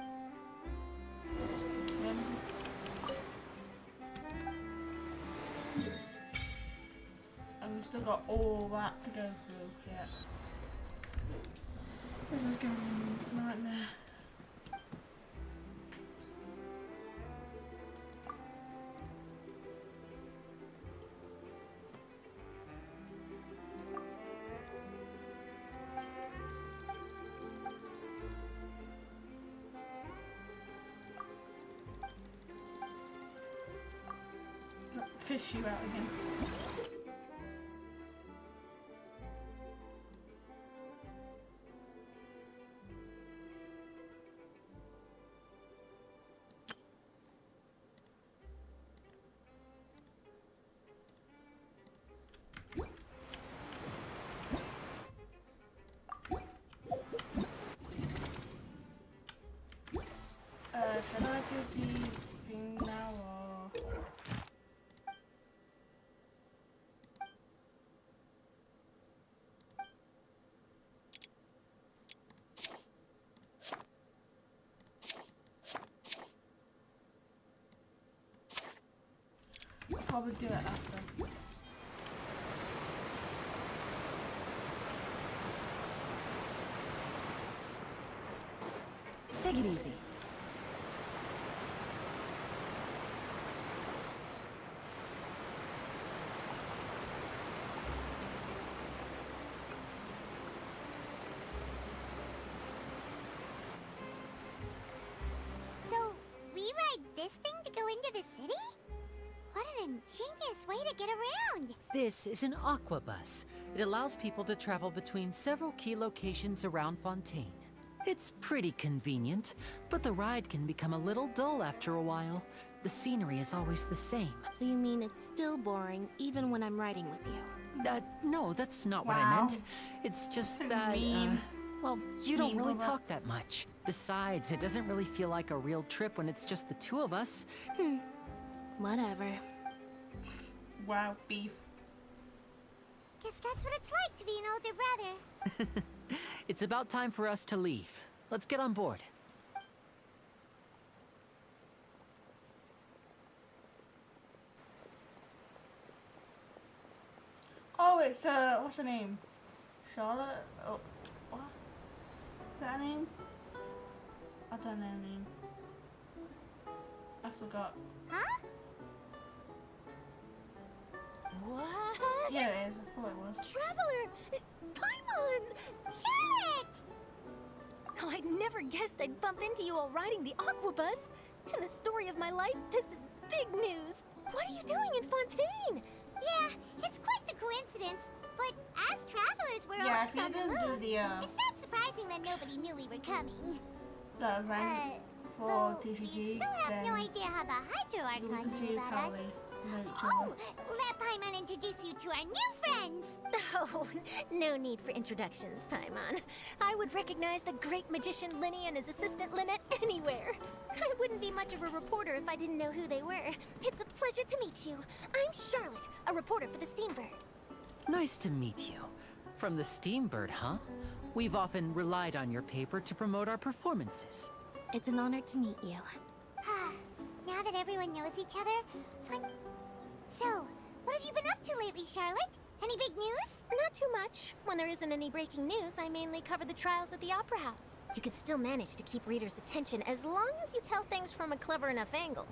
Let me just... And we've still got all that to go through yet. This is going to be a nightmare. Fish you out again. Should I do the thing now or? I'll probably do it after. Take it easy. this thing to go into the city? What an ingenious way to get around! This is an aqua bus. It allows people to travel between several key locations around Fontaine. It's pretty convenient, but the ride can become a little dull after a while. The scenery is always the same. So you mean it's still boring even when I'm riding with you? No, that's not what I meant. It's just that, well, you don't really talk that much. Besides, it doesn't really feel like a real trip when it's just the two of us. Whatever. Wow, beef. Guess that's what it's like to be an older brother. It's about time for us to leave. Let's get on board. Oh, it's, what's her name? Charlotte? Oh, what? Is that her name? I don't know her name. I forgot. Huh? What? Yeah, it is. I thought it was. Traveler! Paimon! Charlotte! Oh, I never guessed I'd bump into you while riding the aqua bus. In the story of my life, this is big news. What are you doing in Fontaine? Yeah, it's quite the coincidence. But as travelers, we're Yeah, always on the move. the, It's not surprising that nobody knew we were coming. the event for Though TCG, we still have then no idea how the Hydro you'll Archon knew confuse about how us. they know each Oh, other. let Paimon introduce you to our new friends. Oh, no need for introductions, Paimon. I would recognize the great magician Linny and his assistant Lynette anywhere. I wouldn't be much of a reporter if I didn't know who they were. It's a pleasure to meet you. I'm Charlotte, a reporter for the Steambird. Nice to meet you. From the Steambird, huh? We've often relied on your paper to promote our performances. It's an honor to meet you. Now that everyone knows each other, fun. So, what have you been up to lately, Charlotte? Any big news? Not too much. When there isn't any breaking news, I mainly cover the trials at the Opera House. You can still manage to keep readers' attention as long as you tell things from a clever enough angle.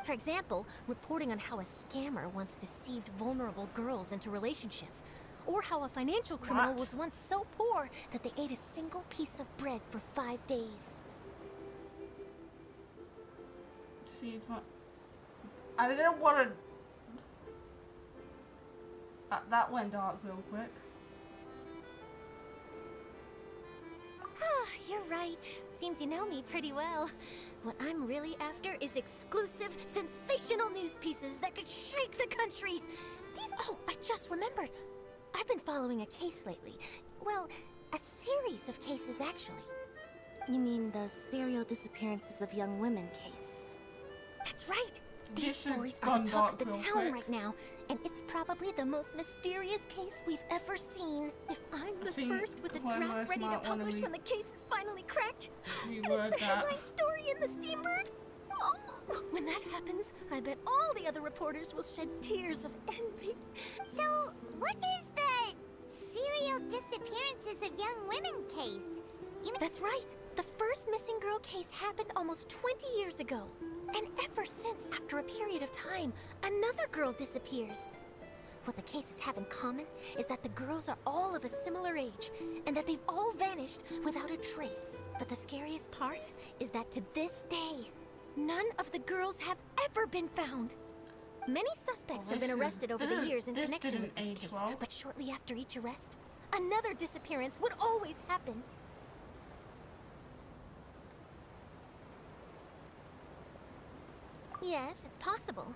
For example, reporting on how a scammer once deceived vulnerable girls into relationships, or how a financial criminal was once so poor that they ate a single piece of bread for 5 days. See, I didn't want to. That went dark real quick. Ah, you're right. Seems you know me pretty well. What I'm really after is exclusive, sensational news pieces that could shake the country. Oh, I just remembered. I've been following a case lately. Well, a series of cases, actually. You mean the serial disappearances of young women case? That's right. These This has stories are gone the talk of the dark real town quick. right now, and it's probably the most mysterious case we've ever seen. If I'm the think first with the Homer draft ready to might wanna publish when the case is finally cracked, and reword it's the that. headline story in the Steambird. Oh, when that happens, I bet all the other reporters will shed tears of envy. So, what is the serial disappearances of young women case? You mean That's right. The first missing girl case happened almost 20 years ago. And ever since, after a period of time, another girl disappears. What the cases have in common is that the girls are all of a similar age, and that they've all vanished without a trace. But the scariest part is that to this day, none of the girls have ever been found. Many suspects have been arrested over the years in this connection didn't with this age case, well. but shortly after each arrest, another disappearance would always happen. Yes, it's possible.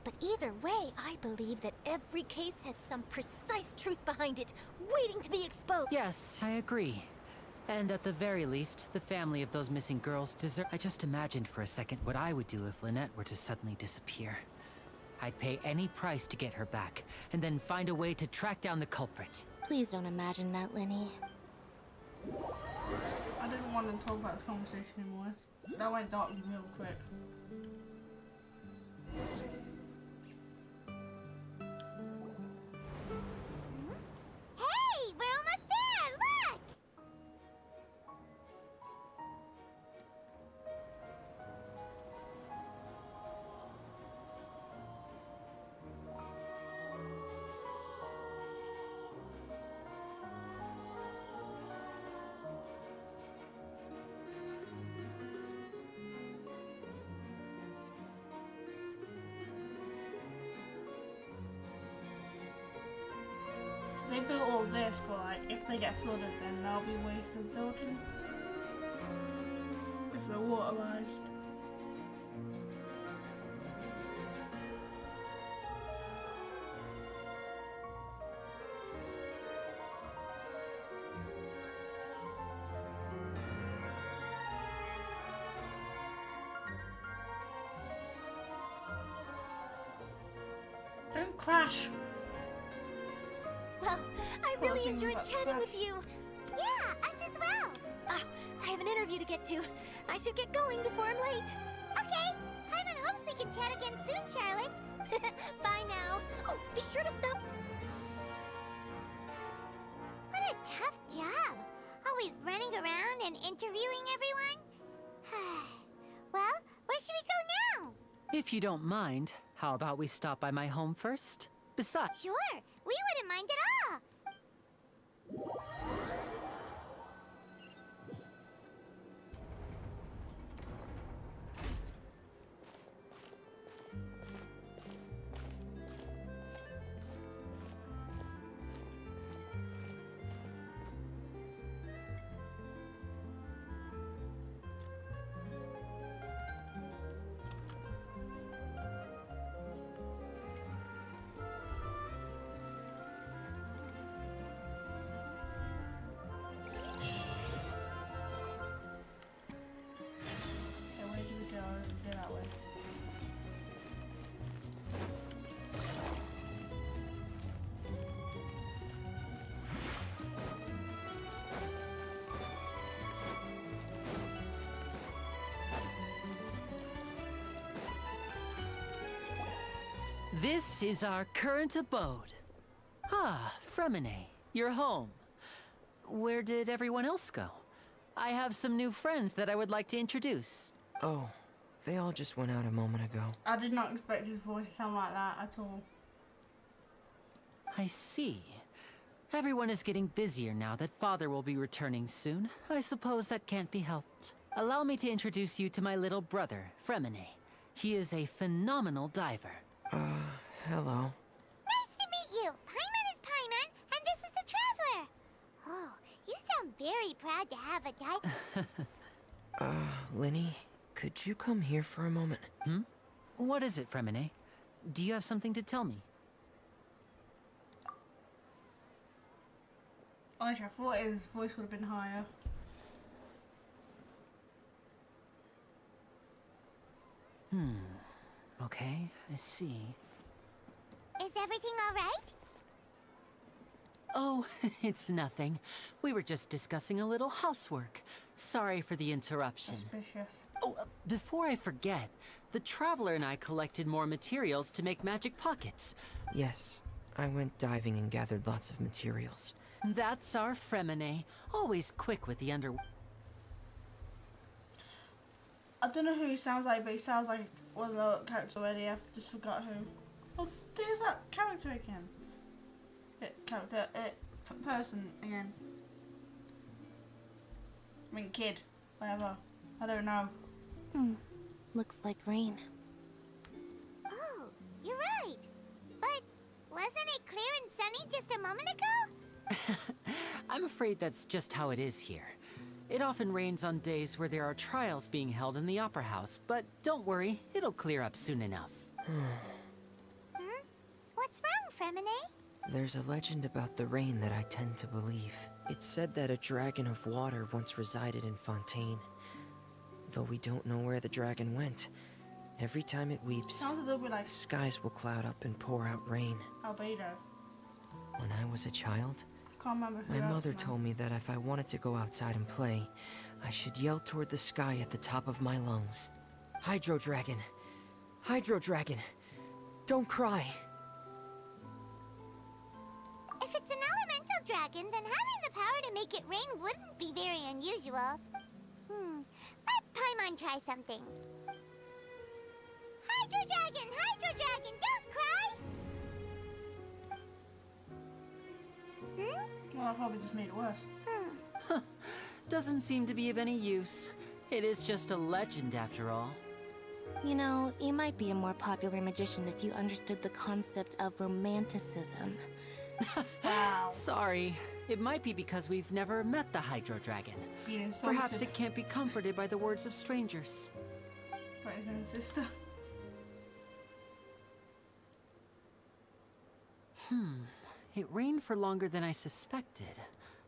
But either way, I believe that every case has some precise truth behind it, waiting to be exposed. Yes, I agree. And at the very least, the family of those missing girls deserve. I just imagined for a second what I would do if Lynette were to suddenly disappear. I'd pay any price to get her back, and then find a way to track down the culprit. Please don't imagine that, Linny. I didn't want to talk about this conversation anymore. That went dark real quick. Hey, we're almost there! Look! they built all this, but like if they get flooded, then they'll be wasted building. If they're waterized. Don't crash. Well, I really enjoyed chatting with you. Yeah, us as well. I have an interview to get to. I should get going before I'm late. Okay, Paimon hopes we can chat again soon, Charlotte. Bye now. Oh, be sure to stop. What a tough job. Always running around and interviewing everyone. Well, where should we go now? If you don't mind, how about we stop by my home first? Besides, Sure, we wouldn't mind at all. this is our current abode. Ah, Fremine, you're home. Where did everyone else go? I have some new friends that I would like to introduce. Oh, they all just went out a moment ago. I did not expect his voice to sound like that at all. I see. Everyone is getting busier now that Father will be returning soon. I suppose that can't be helped. Allow me to introduce you to my little brother, Fremine. He is a phenomenal diver. Hello. Nice to meet you. Paimon is Paimon, and this is the Traveler. Oh, you sound very proud to have a diver. Linny, could you come here for a moment? What is it, Fremine? Do you have something to tell me? Honestly, I thought his voice would have been higher. Okay, I see. Is everything all right? Oh, it's nothing. We were just discussing a little housework. Sorry for the interruption. Suspicious. Oh, before I forget, the Traveler and I collected more materials to make magic pockets. Yes, I went diving and gathered lots of materials. That's our Fremine, always quick with the I don't know who he sounds like, but he sounds like one of the characters already. I've just forgot who. Oh, there's that character again. Person again. I mean, kid. Whatever. I don't know. Looks like rain. Oh, you're right. But wasn't it clear and sunny just a moment ago? I'm afraid that's just how it is here. It often rains on days where there are trials being held in the Opera House, but don't worry, it'll clear up soon enough. What's wrong, Fremine? There's a legend about the rain that I tend to believe. It's said that a dragon of water once resided in Fontaine. Though we don't know where the dragon went, every time it weeps, Sounds a little bit like the skies will cloud up and pour out rain. Albedo. When I was a child, Can't remember who my else mother now. told me that if I wanted to go outside and play, I should yell toward the sky at the top of my lungs. Hydro Dragon! Hydro Dragon! Don't cry! If it's an elemental dragon, then having the power to make it rain wouldn't be very unusual. Let Paimon try something. Hydro Dragon, don't cry! Well, I probably just made it worse. Doesn't seem to be of any use. It is just a legend after all. You know, you might be a more popular magician if you understood the concept of romanticism. Wow. Sorry. It might be because we've never met the Hydro Dragon. Perhaps it can't be comforted by the words of strangers. But his own sister. It rained for longer than I suspected.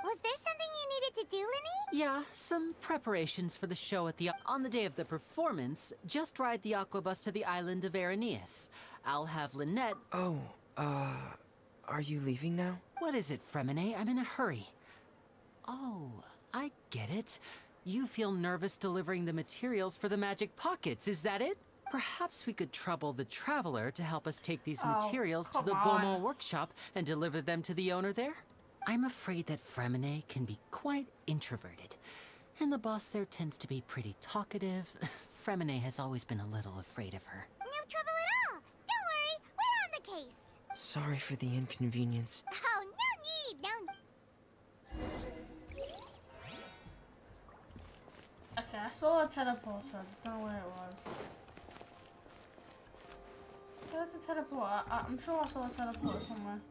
Was there something you needed to do, Linny? Yeah, some preparations for the show at the... On the day of the performance, just ride the aquabus to the island of Araneus. I'll have Lynette... Oh, are you leaving now? What is it, Fremine? I'm in a hurry. Oh, I get it. You feel nervous delivering the materials for the magic pockets, is that it? Perhaps we could trouble the Traveler to help us take these materials to the Beaumont workshop and deliver them to the owner there? I'm afraid that Fremine can be quite introverted, and the boss there tends to be pretty talkative. Fremine has always been a little afraid of her. No trouble at all. Don't worry, we're on the case. Sorry for the inconvenience. Oh, no need, no. Okay, I saw a teleporter. I just don't know where it was. There's a teleporter. I'm sure I saw a teleporter somewhere.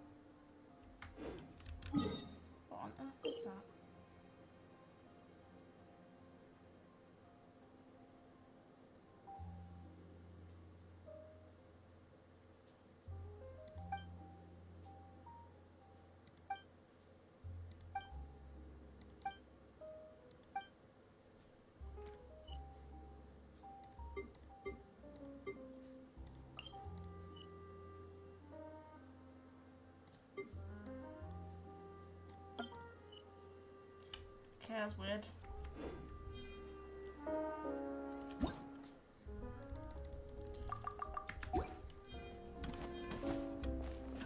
What on earth is that? Okay, that's weird.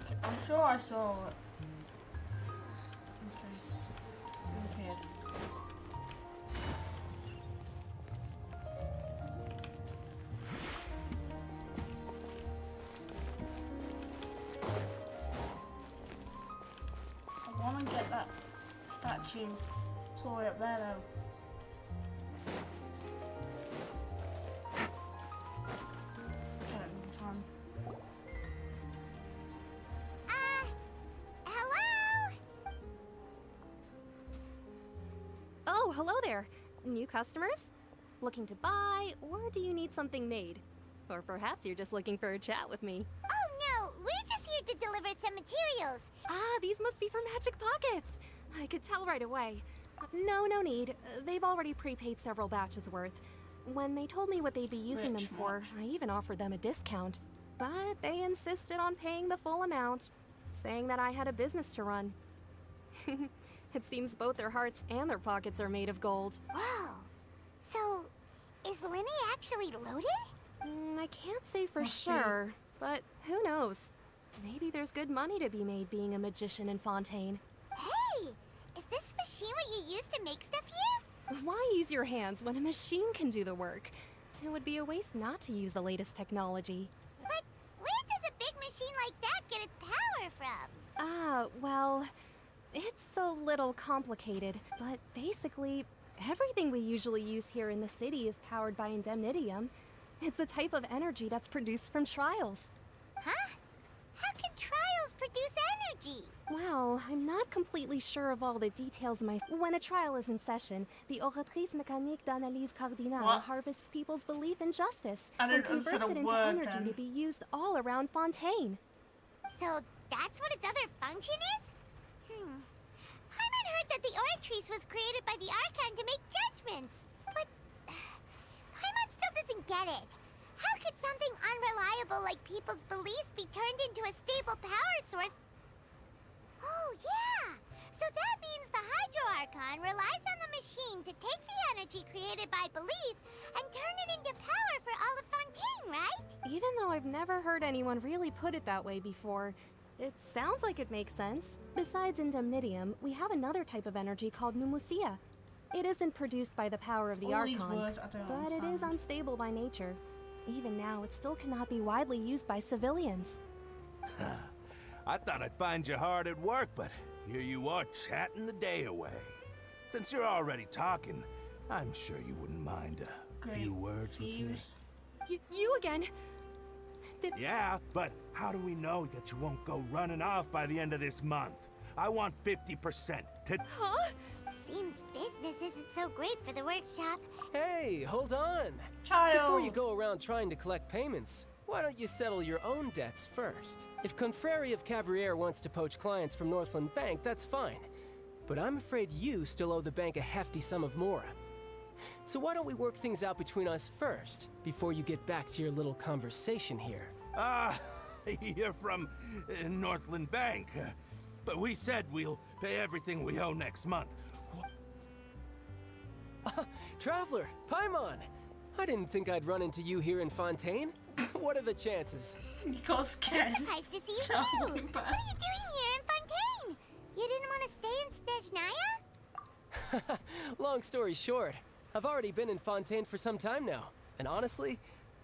Okay, I'm sure I saw it. Okay. Weird. I want to get that statue. It's all the way up there though. Hello? Oh, hello there. New customers? Looking to buy, or do you need something made? Or perhaps you're just looking for a chat with me. Oh no, we're just here to deliver some materials. Ah, these must be for Magic Pockets. I could tell right away. No need. They've already prepaid several batches worth. When they told me what they'd be using them for, I even offered them a discount. But they insisted on paying the full amount, saying that I had a business to run. It seems both their hearts and their pockets are made of gold. Whoa. So, is Linny actually loaded? I can't say for sure, but who knows? Maybe there's good money to be made being a magician in Fontaine. Hey! Is this machine what you use to make stuff here? Why use your hands when a machine can do the work? It would be a waste not to use the latest technology. But where does a big machine like that get its power from? Ah, well, it's a little complicated, but basically, everything we usually use here in the city is powered by indemnitium. It's a type of energy that's produced from trials. Huh? How can trials produce energy? Well, I'm not completely sure of all the details When a trial is in session, the Oratrice Mécanique d'Analyse Cardinale harvests people's belief in justice and converts it into energy to be used all around Fontaine. So that's what its other function is? Paimon heard that the Oratrice was created by the Archon to make judgments. But Paimon still doesn't get it. How could something unreliable like people's beliefs be turned into a stable power source? Oh, yeah! So that means the Hydro Archon relies on the machine to take the energy created by belief and turn it into power for all of Fontaine, right? Even though I've never heard anyone really put it that way before, it sounds like it makes sense. Besides indemnitium, we have another type of energy called pneumosia. It isn't produced by the power of the Archon, but it is unstable by nature. Even now, it still cannot be widely used by civilians. I thought I'd find you hard at work, but here you are chatting the day away. Since you're already talking, I'm sure you wouldn't mind a few words with me. You again? did... Yeah, but how do we know that you won't go running off by the end of this month? I want 50% to... Huh? Seems business isn't so great for the workshop. Hey, hold on. Child. Before you go around trying to collect payments, why don't you settle your own debts first? If Confrere of Cabriere wants to poach clients from Northland Bank, that's fine. But I'm afraid you still owe the bank a hefty sum of mora. So why don't we work things out between us first, before you get back to your little conversation here? You're from Northland Bank. But we said we'll pay everything we owe next month. Traveler, Paimon! I didn't think I'd run into you here in Fontaine. What are the chances? You got scared. Surprised to see you too. What are you doing here in Fontaine? You didn't want to stay in Snezhnaya? Long story short, I've already been in Fontaine for some time now, and honestly,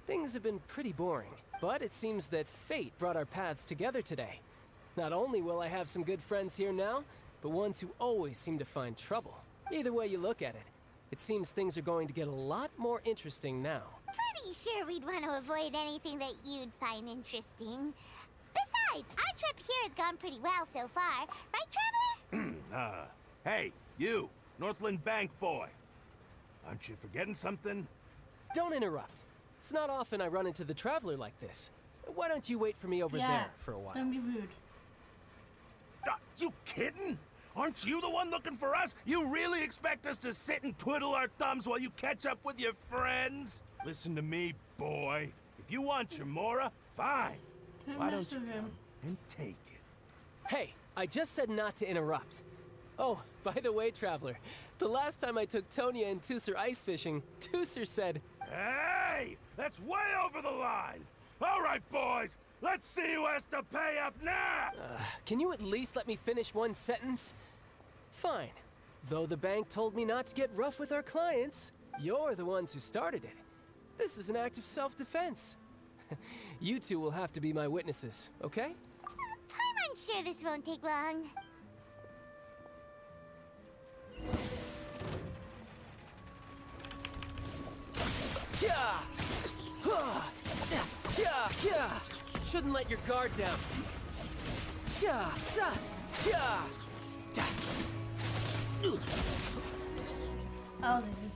things have been pretty boring. But it seems that fate brought our paths together today. Not only will I have some good friends here now, but ones who always seem to find trouble. Either way you look at it, it seems things are going to get a lot more interesting now. Pretty sure we'd want to avoid anything that you'd find interesting. Besides, our trip here has gone pretty well so far. Right, Traveler? Hey, you, Northland Bank boy. Aren't you forgetting something? Don't interrupt. It's not often I run into the Traveler like this. Why don't you wait for me over there for a while? Don't be rude. You kidding? Aren't you the one looking for us? You really expect us to sit and twiddle our thumbs while you catch up with your friends? Listen to me, boy. If you want your mora, fine. Why don't you come and take it? Hey, I just said not to interrupt. Oh, by the way, Traveler, the last time I took Tonya and Tusser ice fishing, Tusser said... Hey! That's way over the line! All right, boys! Let's see who has to pay up now! Can you at least let me finish one sentence? Fine. Though the bank told me not to get rough with our clients, you're the ones who started it. This is an act of self-defense. You two will have to be my witnesses, okay? I'm sure this won't take long. Yeah! Yeah! Yeah! Shouldn't let your guard down. Yeah! Yeah! That was easy.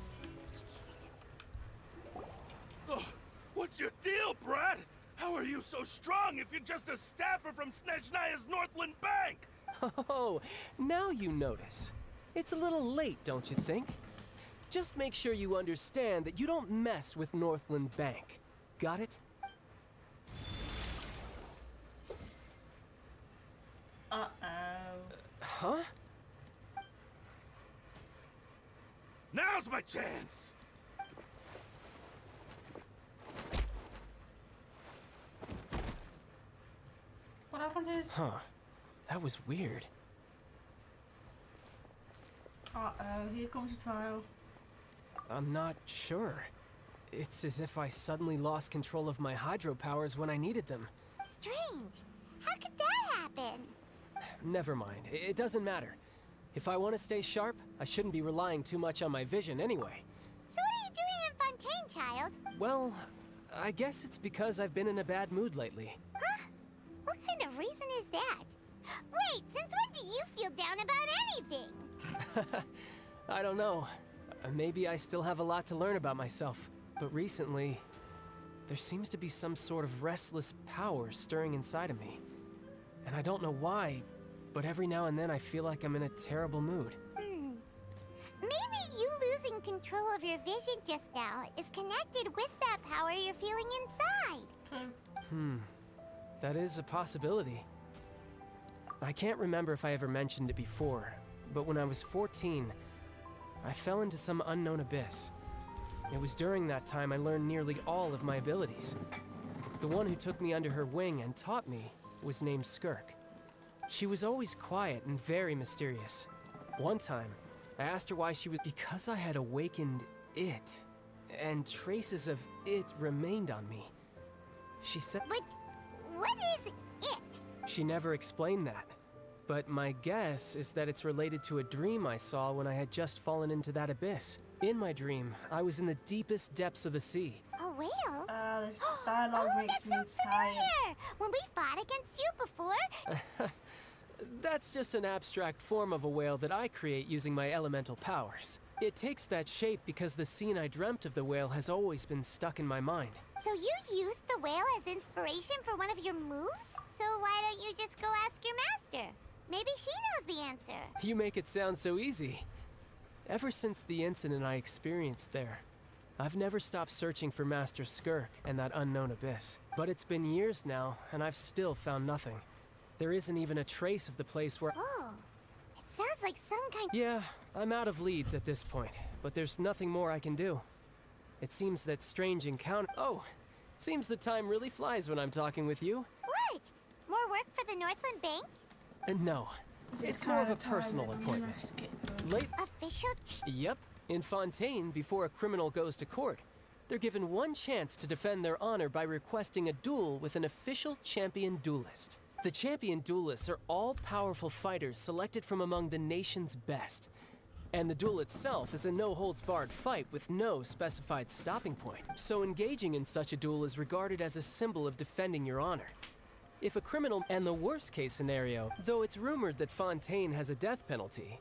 What's your deal, Brad? How are you so strong if you're just a staffer from Snezhnaya's Northland Bank? Oh, now you notice. It's a little late, don't you think? Just make sure you understand that you don't mess with Northland Bank. Got it? Huh? Now's my chance! What happened to his... Huh. That was weird. Here comes the trial. I'm not sure. It's as if I suddenly lost control of my hydropowers when I needed them. Strange. How could that happen? Never mind. It doesn't matter. If I want to stay sharp, I shouldn't be relying too much on my vision anyway. So what are you doing in Fontaine, child? Well, I guess it's because I've been in a bad mood lately. Huh? What kind of reason is that? Wait, since when do you feel down about anything? I don't know. Maybe I still have a lot to learn about myself. But recently, there seems to be some sort of restless power stirring inside of me. And I don't know why, but every now and then I feel like I'm in a terrible mood. Maybe you losing control of your vision just now is connected with that power you're feeling inside. That is a possibility. I can't remember if I ever mentioned it before, but when I was 14, I fell into some unknown abyss. It was during that time I learned nearly all of my abilities. The one who took me under her wing and taught me was named Skirk. She was always quiet and very mysterious. One time, I asked her why she was... Because I had awakened it, and traces of it remained on me. She said... But what is it? She never explained that. But my guess is that it's related to a dream I saw when I had just fallen into that abyss. In my dream, I was in the deepest depths of the sea. A whale? this dialogue makes that me sounds tired. familiar! When we fought against you before. That's just an abstract form of a whale that I create using my elemental powers. It takes that shape because the scene I dreamt of the whale has always been stuck in my mind. So you used the whale as inspiration for one of your moves? So why don't you just go ask your master? Maybe she knows the answer. You make it sound so easy. Ever since the incident I experienced there, I've never stopped searching for Master Skirk and that unknown abyss. But it's been years now, and I've still found nothing. There isn't even a trace of the place where— Oh, it sounds like some kind— Yeah, I'm out of leads at this point, but there's nothing more I can do. It seems that strange encounter— Oh, seems the time really flies when I'm talking with you. What? More work for the Northland Bank? No, it's more of a personal appointment. Late— Official— Yep, in Fontaine, before a criminal goes to court, they're given one chance to defend their honor by requesting a duel with an official champion duelist. The champion duelists are all powerful fighters selected from among the nation's best. And the duel itself is a no-holds-barred fight with no specified stopping point. So engaging in such a duel is regarded as a symbol of defending your honor. If a criminal— And the worst-case scenario, though it's rumored that Fontaine has a death penalty,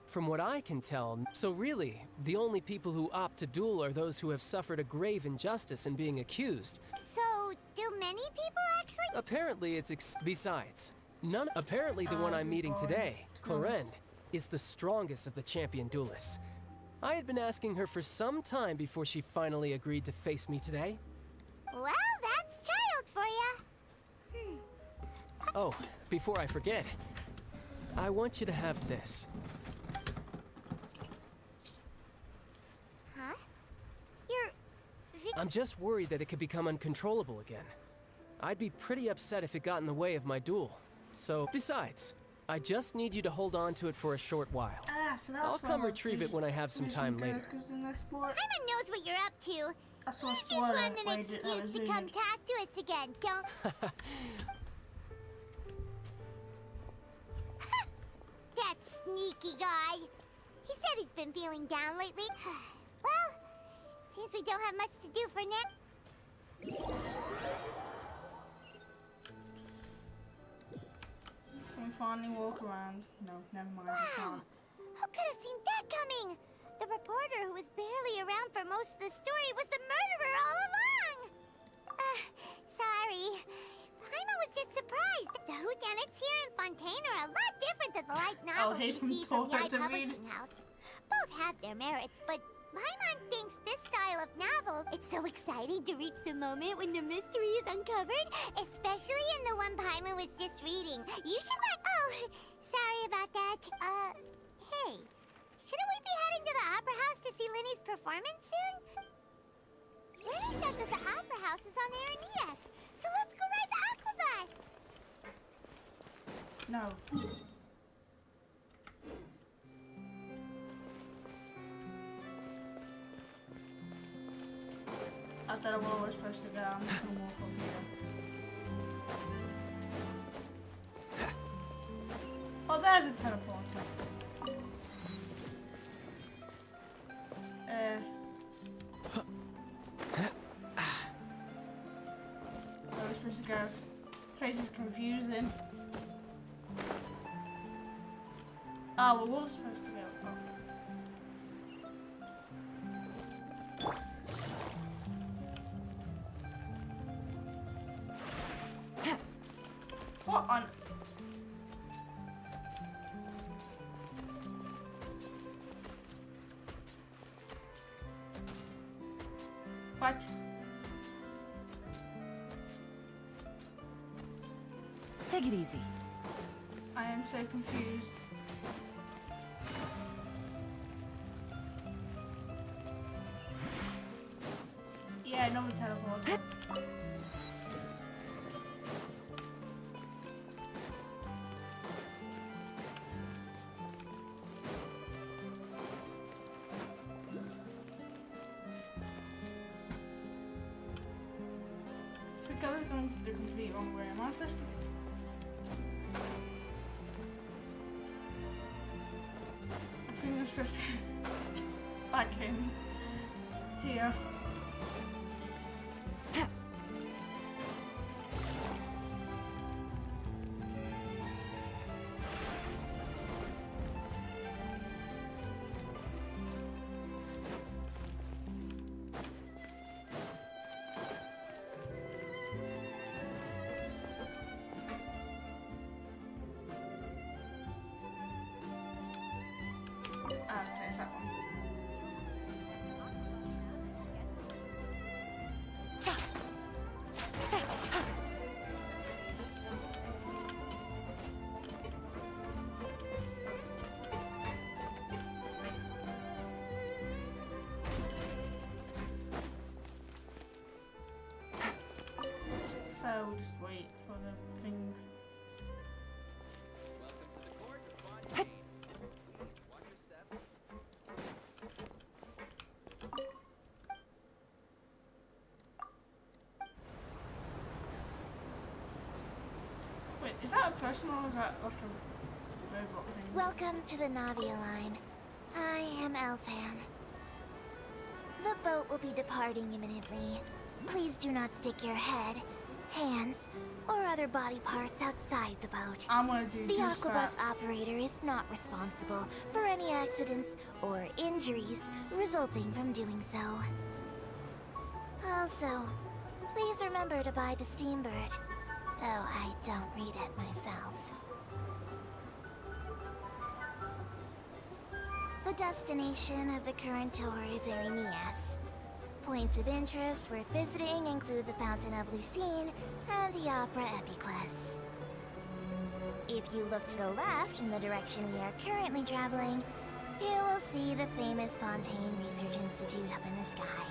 from what I can tell— So really, the only people who opt to duel are those who have suffered a grave injustice in being accused. So, do many people actually— Apparently it's besides, apparently the one I'm meeting today, Clorend, is the strongest of the champion duelists. I had been asking her for some time before she finally agreed to face me today. Well, that's child for ya. Oh, before I forget, I want you to have this. Huh? I'm just worried that it could become uncontrollable again. I'd be pretty upset if it got in the way of my duel. So, besides, I just need you to hold on to it for a short while. So that's I'll come retrieve it when I have some time later. Paimon knows what you're up to. You just want an excuse to come talk to us again, don't— That sneaky guy. He said he's been feeling down lately. Well, seems we don't have much to do for now. Can we finally walk around? No, never mind, we can't. Who could have seen that coming? The reporter who was barely around for most of the story was the murderer all along! Sorry. Paimon was just surprised. The whodunits here in Fontaine are a lot different than the light novels you see from Yai Publishing House. Both have their merits, but Paimon thinks this style of novel— It's so exciting to reach the moment when the mystery is uncovered, especially in the one Paimon was just reading. You should Oh, sorry about that. Hey, shouldn't we be heading to the Opera House to see Linny's performance soon? Linny said that the Opera House is on Araneas, so let's go ride the Aquabus! No. I don't know where we're supposed to go. I'm just gonna walk over here. Oh, there's a teleporter. Where are we supposed to go? Place is confusing. Oh, we were supposed to go. What on? What? Take it easy. I am so confused. Yeah, no teleporter. I think I was going the complete wrong way. Am I supposed to? I think I'm supposed to back in here. we'll just wait for the thing. Wait, is that a person or is that like a robot thing? Welcome to the Navia line. I am Elfan. The boat will be departing imminently. Please do not stick your head, hands, or other body parts outside the boat. I'm gonna do the just Aquabus that. operator is not responsible for any accidents or injuries resulting from doing so. Also, please remember to buy the Steambird, though I don't read it myself. The destination of the current tour is Erinias. Points of interest worth visiting include the Fountain of Lucine and the Opera Epiclese. If you look to the left in the direction we are currently traveling, you will see the famous Fontaine Research Institute up in the sky.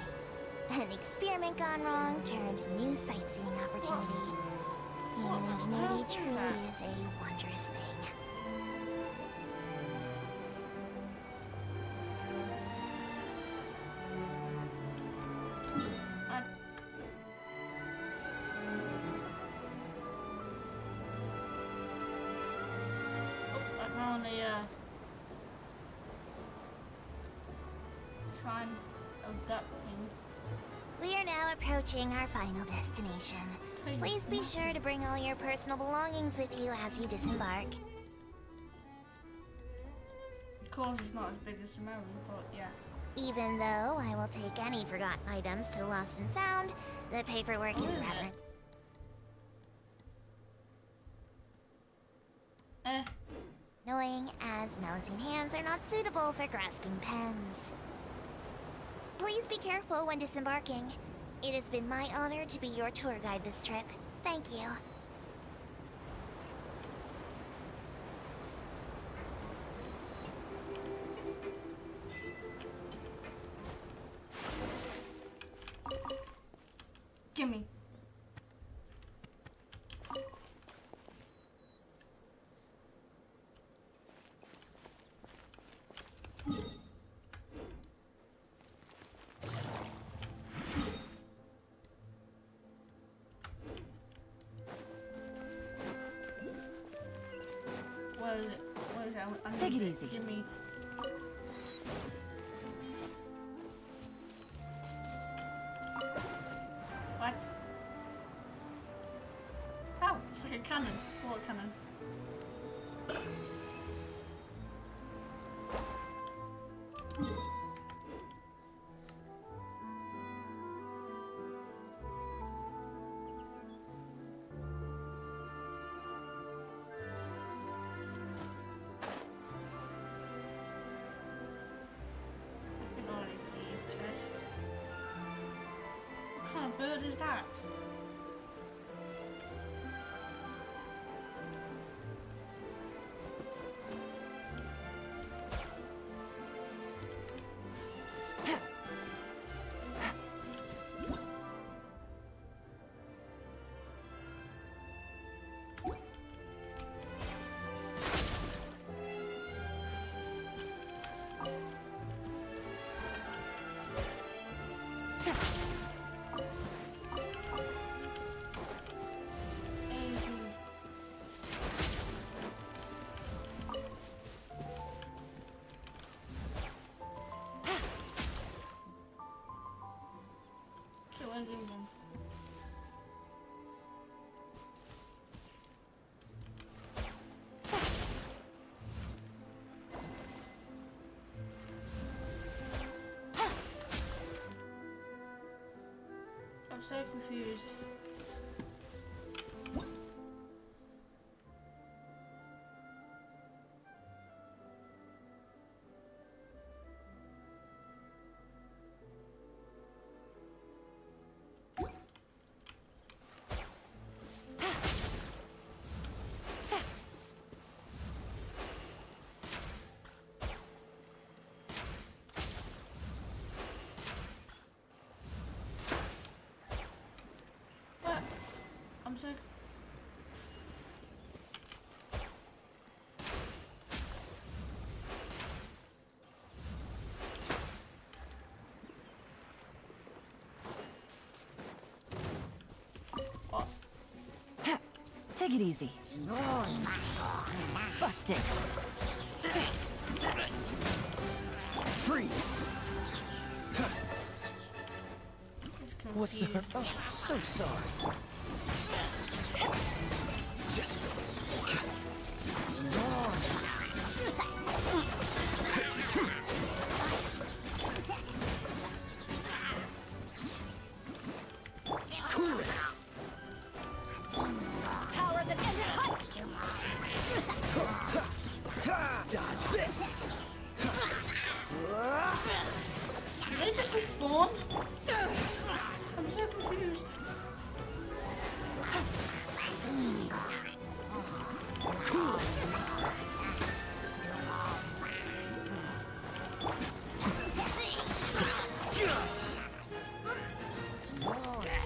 An experiment gone wrong turned new sightseeing opportunity. Human ingenuity truly is a wondrous thing. Shrine of that thing. We are now approaching our final destination. Please be sure to bring all your personal belongings with you as you disembark. Of course, it's not as big as Samara, but yeah. Even though I will take any forgotten items to the Lost and Found, the paperwork is rather... annoying, as Melusine hands are not suitable for grasping pens. Please be careful when disembarking. It has been my honor to be your tour guide this trip. Thank you. Gimme. What is it? What is that? Take it easy. Give me. What? Oh, it's like a cannon. Water cannon. What kind of bird is that? I'm so confused. I'm so... Take it easy. Busted. Freeze! What's the hurt? Oh, so sorry. Cool it! Power the engine! Dodge this! Did they just respawn? I'm so confused. Cool it!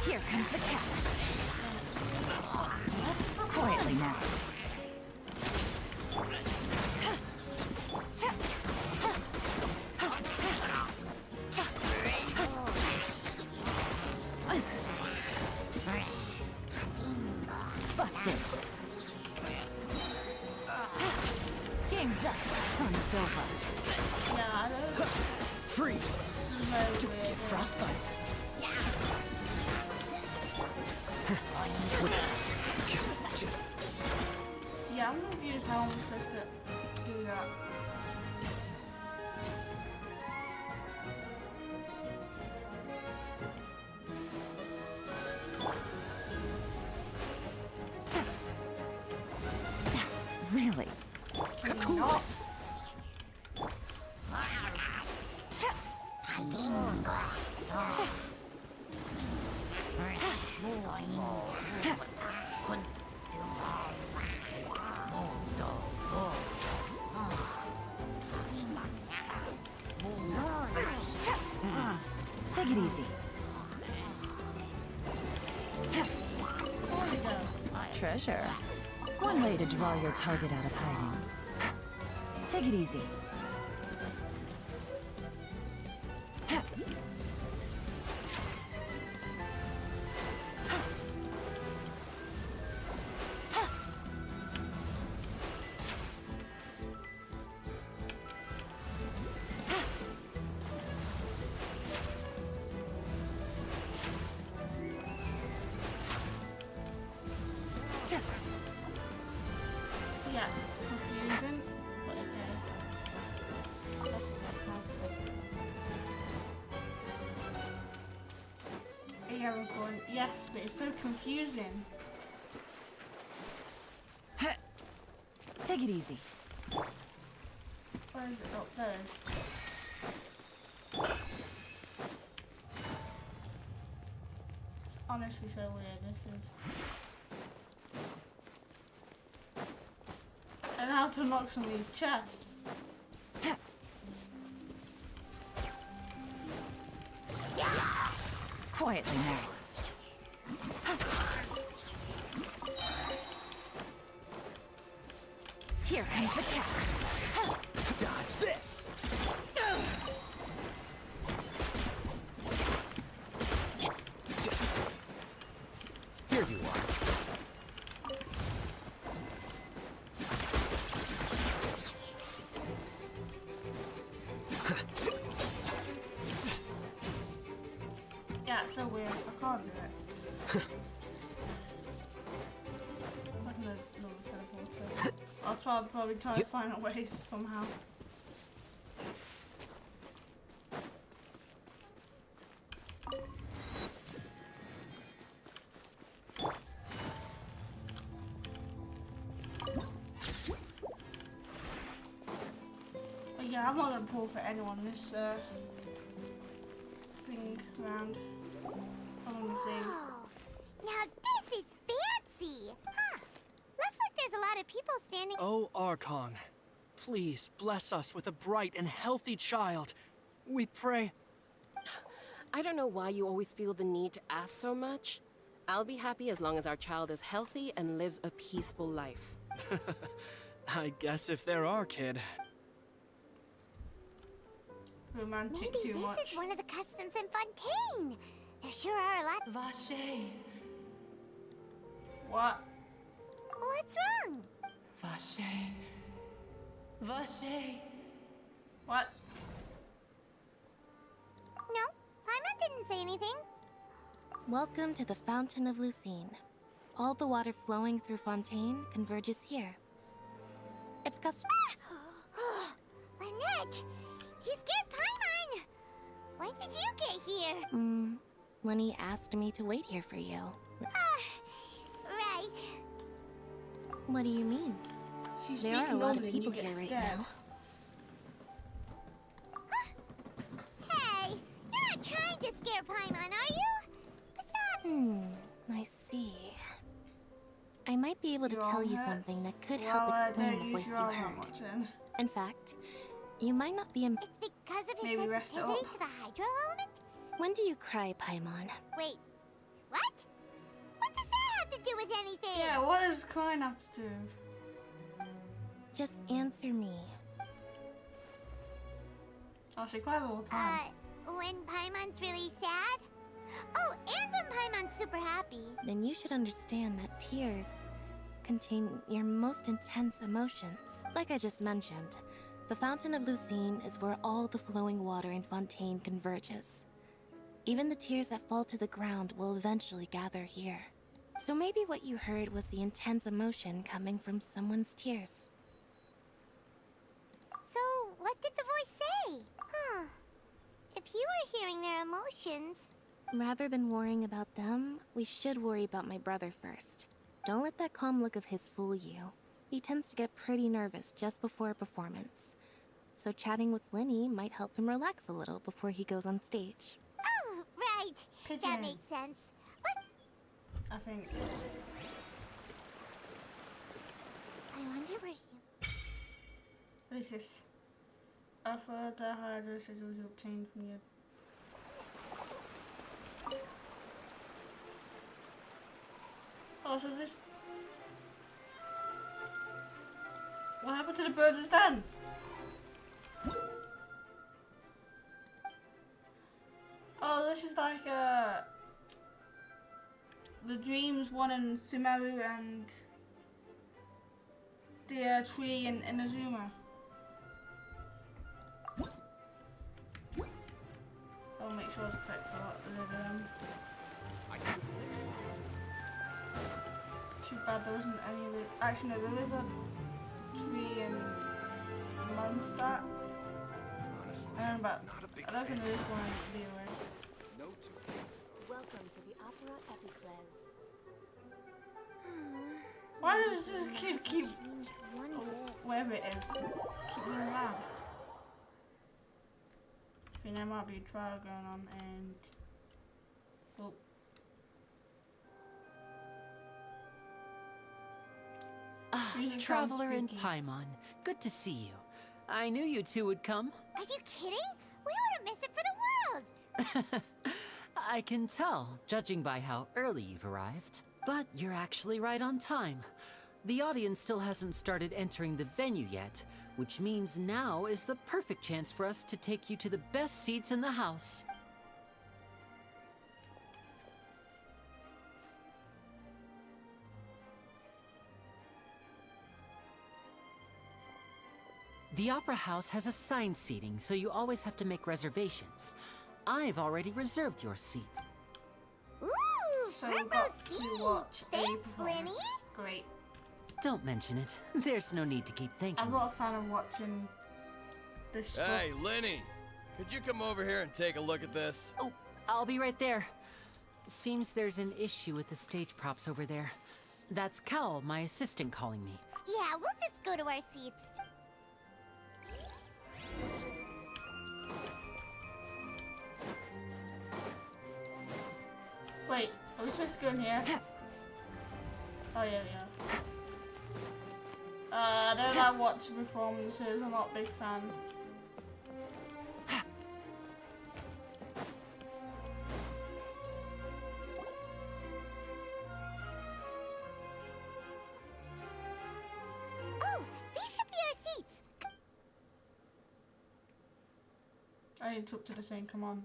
Here comes the catch. Quietly now. Busted. Game's up. Fun's over. Yeah, I know. Freeze! Don't get frostbite. Yeah, I'm confused how I'm supposed to do that. Really? Not. Take it easy. There we go. Treasure. One way to draw your target out of hiding. Take it easy. Yeah, confusing, but okay. That's Are you having fun? Yes, but it's so confusing. Take it easy. Where is it? Oh, there it is. It's honestly so weird, this is. And how to unlock some of these chests. Quietly now. Here comes the catch. Dodge this! Here you are. Yeah, it's so weird. I can't do it. Where's another teleporter? I'll probably try to find a way somehow. But yeah, I'm not gonna pull for anyone this thing round. I want to see. Now this is fancy! Huh. Looks like there's a lot of people standing. Oh, Archon, please bless us with a bright and healthy child. We pray. I don't know why you always feel the need to ask so much. I'll be happy as long as our child is healthy and lives a peaceful life. I guess if there are, kid. Romantic Maybe too this much. is one of the customs in Fontaine. There sure are a lot. Vache. What? What's wrong? Vache. Vache. What? No, Paimon didn't say anything. Welcome to the Fountain of Lucine. All the water flowing through Fontaine converges here. It's custom. Lynette, you scared Paimon. When did you get here? Lenny asked me to wait here for you. Right. What do you mean? She's there are a speaking lot of normally and you people get here right scared. now. Hey, you're not trying to scare Paimon, are you? I see. I might be able to tell you something that could help explain the voice you heard. In fact, you might not be It's because of his Maybe rest it sensitivity up. to the hydro element? When do you cry, Paimon? Wait, what? What does that have to do with anything? Yeah, what does crying have to do? Just answer me. Oh, she cries all the time. When Paimon's really sad? Oh, and when Paimon's super happy. Then you should understand that tears contain your most intense emotions. Like I just mentioned, the Fountain of Lucine is where all the flowing water in Fontaine converges. Even the tears that fall to the ground will eventually gather here. So maybe what you heard was the intense emotion coming from someone's tears. So, what did the voice say? Huh. If you were hearing their emotions... Rather than worrying about them, we should worry about my brother first. Don't let that calm look of his fool you. He tends to get pretty nervous just before a performance. So chatting with Lenny might help him relax a little before he goes on stage. Oh, right. That Pigeon. makes sense. What? I think. I wonder where he... What is this? A further hydro sigils you obtained from your... Oh, so this... What happened to the birds is done? Oh, this is like the dreams one in Sumeru and the tree in Inazuma. I'll make sure it's correct for them. Too bad there isn't any of the... Actually, no, there is a tree in Mondstadt. I don't know about... I don't think there is one in Leeway. Welcome to the Opera Epicles. Why does this kid keep... wherever it is, keep moving around? I think there might be a trial going on and... Oh. Music sounds Traveler and spooky. Paimon, good to see you. I knew you two would come. Are you kidding? We wouldn't miss it for the world. I can tell, judging by how early you've arrived. But you're actually right on time. The audience still hasn't started entering the venue yet, which means now is the perfect chance for us to take you to the best seats in the house. The Opera House has assigned seating, so you always have to make reservations. I've already reserved your seat. Ooh, So front we've row got to seat. watch a Thanks, performance. Lenny. Great. Don't mention it. There's no need to keep thanking I'm me. not a fan of watching this stuff. Hey, Lenny! Could you come over here and take a look at this? Oh, I'll be right there. Seems there's an issue with the stage props over there. That's Cal, my assistant, calling me. Yeah, we'll just go to our seats. Wait, are we supposed to go in here? Oh yeah, yeah. I don't like watching performances. I'm not a big fan. I interrupted the scene, come on.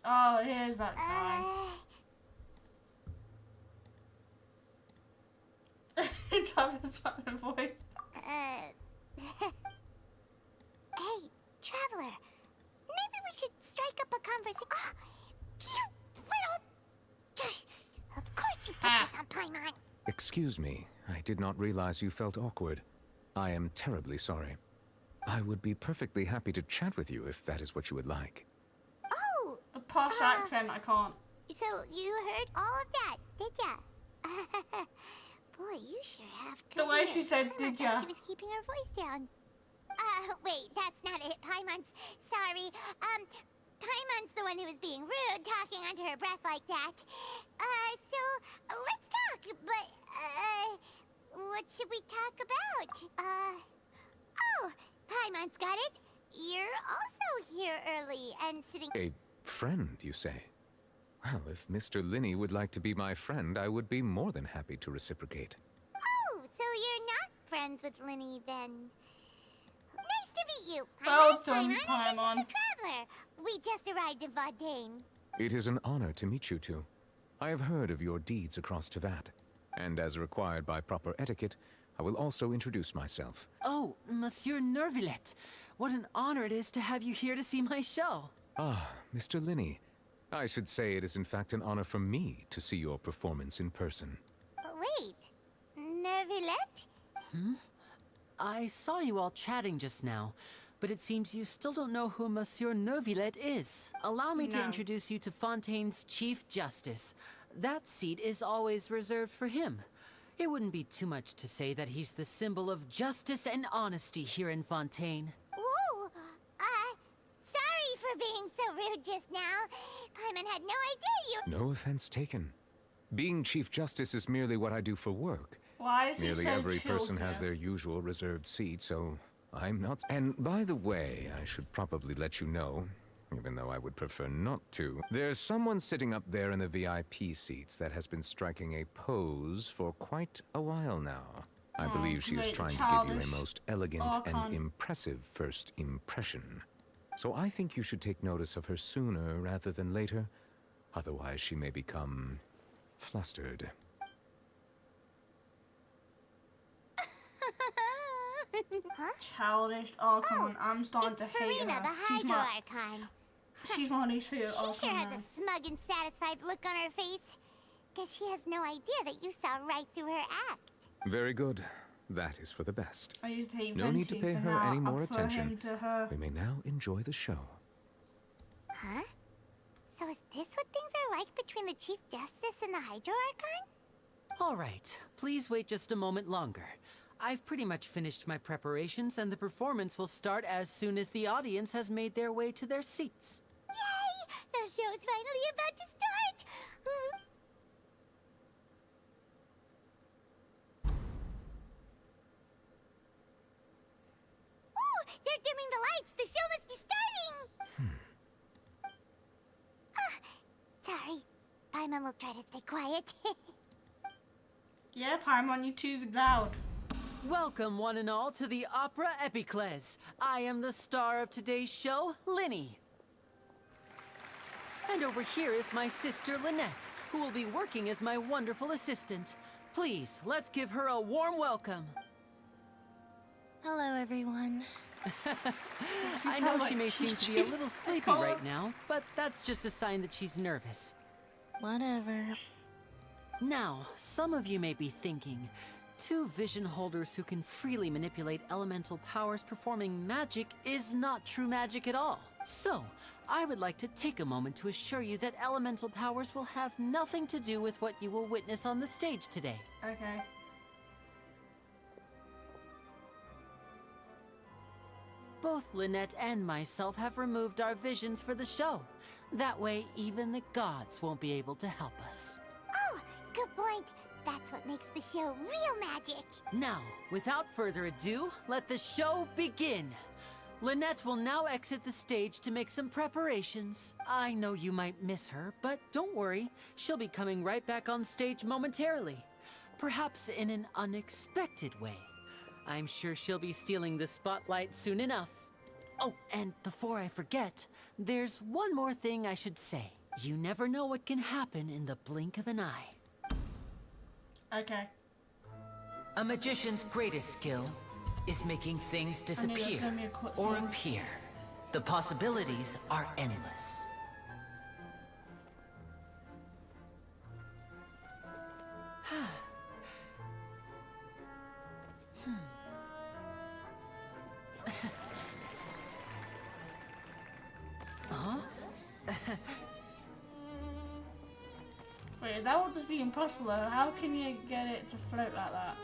Oh, here's that guy. Travis trying to avoid. Hey, Traveler. Maybe we should strike up a conversation. Oh, you little... Of course you put this on Paimon. Excuse me, I did not realize you felt awkward. I am terribly sorry. I would be perfectly happy to chat with you if that is what you would like. Oh! The posh accent, I can't. So you heard all of that, did ya? Boy, you sure have good The way ears. she said, I did thought ya? She was keeping her voice down. Wait, that's not it, Paimon's. Sorry. Paimon's the one who was being rude, talking under her breath like that. So, let's talk, but, what should we talk about? Oh, Paimon's got it. You're also here early and sitting... A friend, you say? Well, if Mr. Linney would like to be my friend, I would be more than happy to reciprocate. Oh, so you're not friends with Linney, then? Nice to meet you. Well done, Paimon, and this is Paimon. the Traveler. We just arrived in Fontaine. It is an honor to meet you two. I have heard of your deeds across Tevat, and as required by proper etiquette, I will also introduce myself. Oh, Monsieur Nervillet. What an honor it is to have you here to see my show. Ah, Mr. Linney. I should say it is in fact an honor for me to see your performance in person. Wait, Nervillet? Hmm? I saw you all chatting just now, but it seems you still don't know who Monsieur Nervillet is. Allow me to No. introduce you to Fontaine's Chief Justice. That seat is always reserved for him. It wouldn't be too much to say that he's the symbol of justice and honesty here in Fontaine. Whoa! Sorry for being so rude just now. Paimon had no idea you... No offense taken. Being Chief Justice is merely what I do for work. Why is he Nearly so every chill person has here? their usual reserved seat, so I'm not... And by the way, I should probably let you know, even though I would prefer not to, there's someone sitting up there in the VIP seats that has been striking a pose for quite a while now. I believe she is completely trying to give you childish. a most elegant Oh, and con- impressive first impression. So I think you should take notice of her sooner rather than later. Otherwise, she may become flustered. Huh? Childish. Oh, come on. I'm starting It's to hate Farina, her. the She's Hydro my, Archon. she's my least favorite. She Oh, sure come has on. a smug and satisfied look on her face. Guess she has no idea that you saw right through her act. Very good. That is for the best. I used to hate No need to Venti, pay but her now any I more prefer attention. him to her. We may now enjoy the show. Huh? So is this what things are like between the Chief Justice and the Hydro Archon? All right, please wait just a moment longer. I've pretty much finished my preparations, and the performance will start as soon as the audience has made their way to their seats. Yay! The show's finally about to start! Ooh, they're dimming the lights! The show must be starting! Sorry. Paimon will try to stay quiet. Yeah, Paimon, you too loud. Welcome, one and all, to the Opera Epiclese. I am the star of today's show, Linny. And over here is my sister, Lynette, who will be working as my wonderful assistant. Please, let's give her a warm welcome. Hello, everyone. I know she may seem to be a little sleepy right now, but that's just a sign that she's nervous. Whatever. Now, some of you may be thinking, two vision holders who can freely manipulate elemental powers performing magic is not true magic at all. So, I would like to take a moment to assure you that elemental powers will have nothing to do with what you will witness on the stage today. Okay. Both Lynette and myself have removed our visions for the show. That way, even the gods won't be able to help us. Oh, good point. That's what makes the show real magic. Now, without further ado, let the show begin. Lynette will now exit the stage to make some preparations. I know you might miss her, but don't worry. She'll be coming right back on stage momentarily. Perhaps in an unexpected way. I'm sure she'll be stealing the spotlight soon enough. Oh, and before I forget, there's one more thing I should say. You never know what can happen in the blink of an eye. Okay. A magician's greatest skill is making things disappear or appear. The possibilities are endless. Huh? Wait, that would just be impossible though. How can you get it to float like that?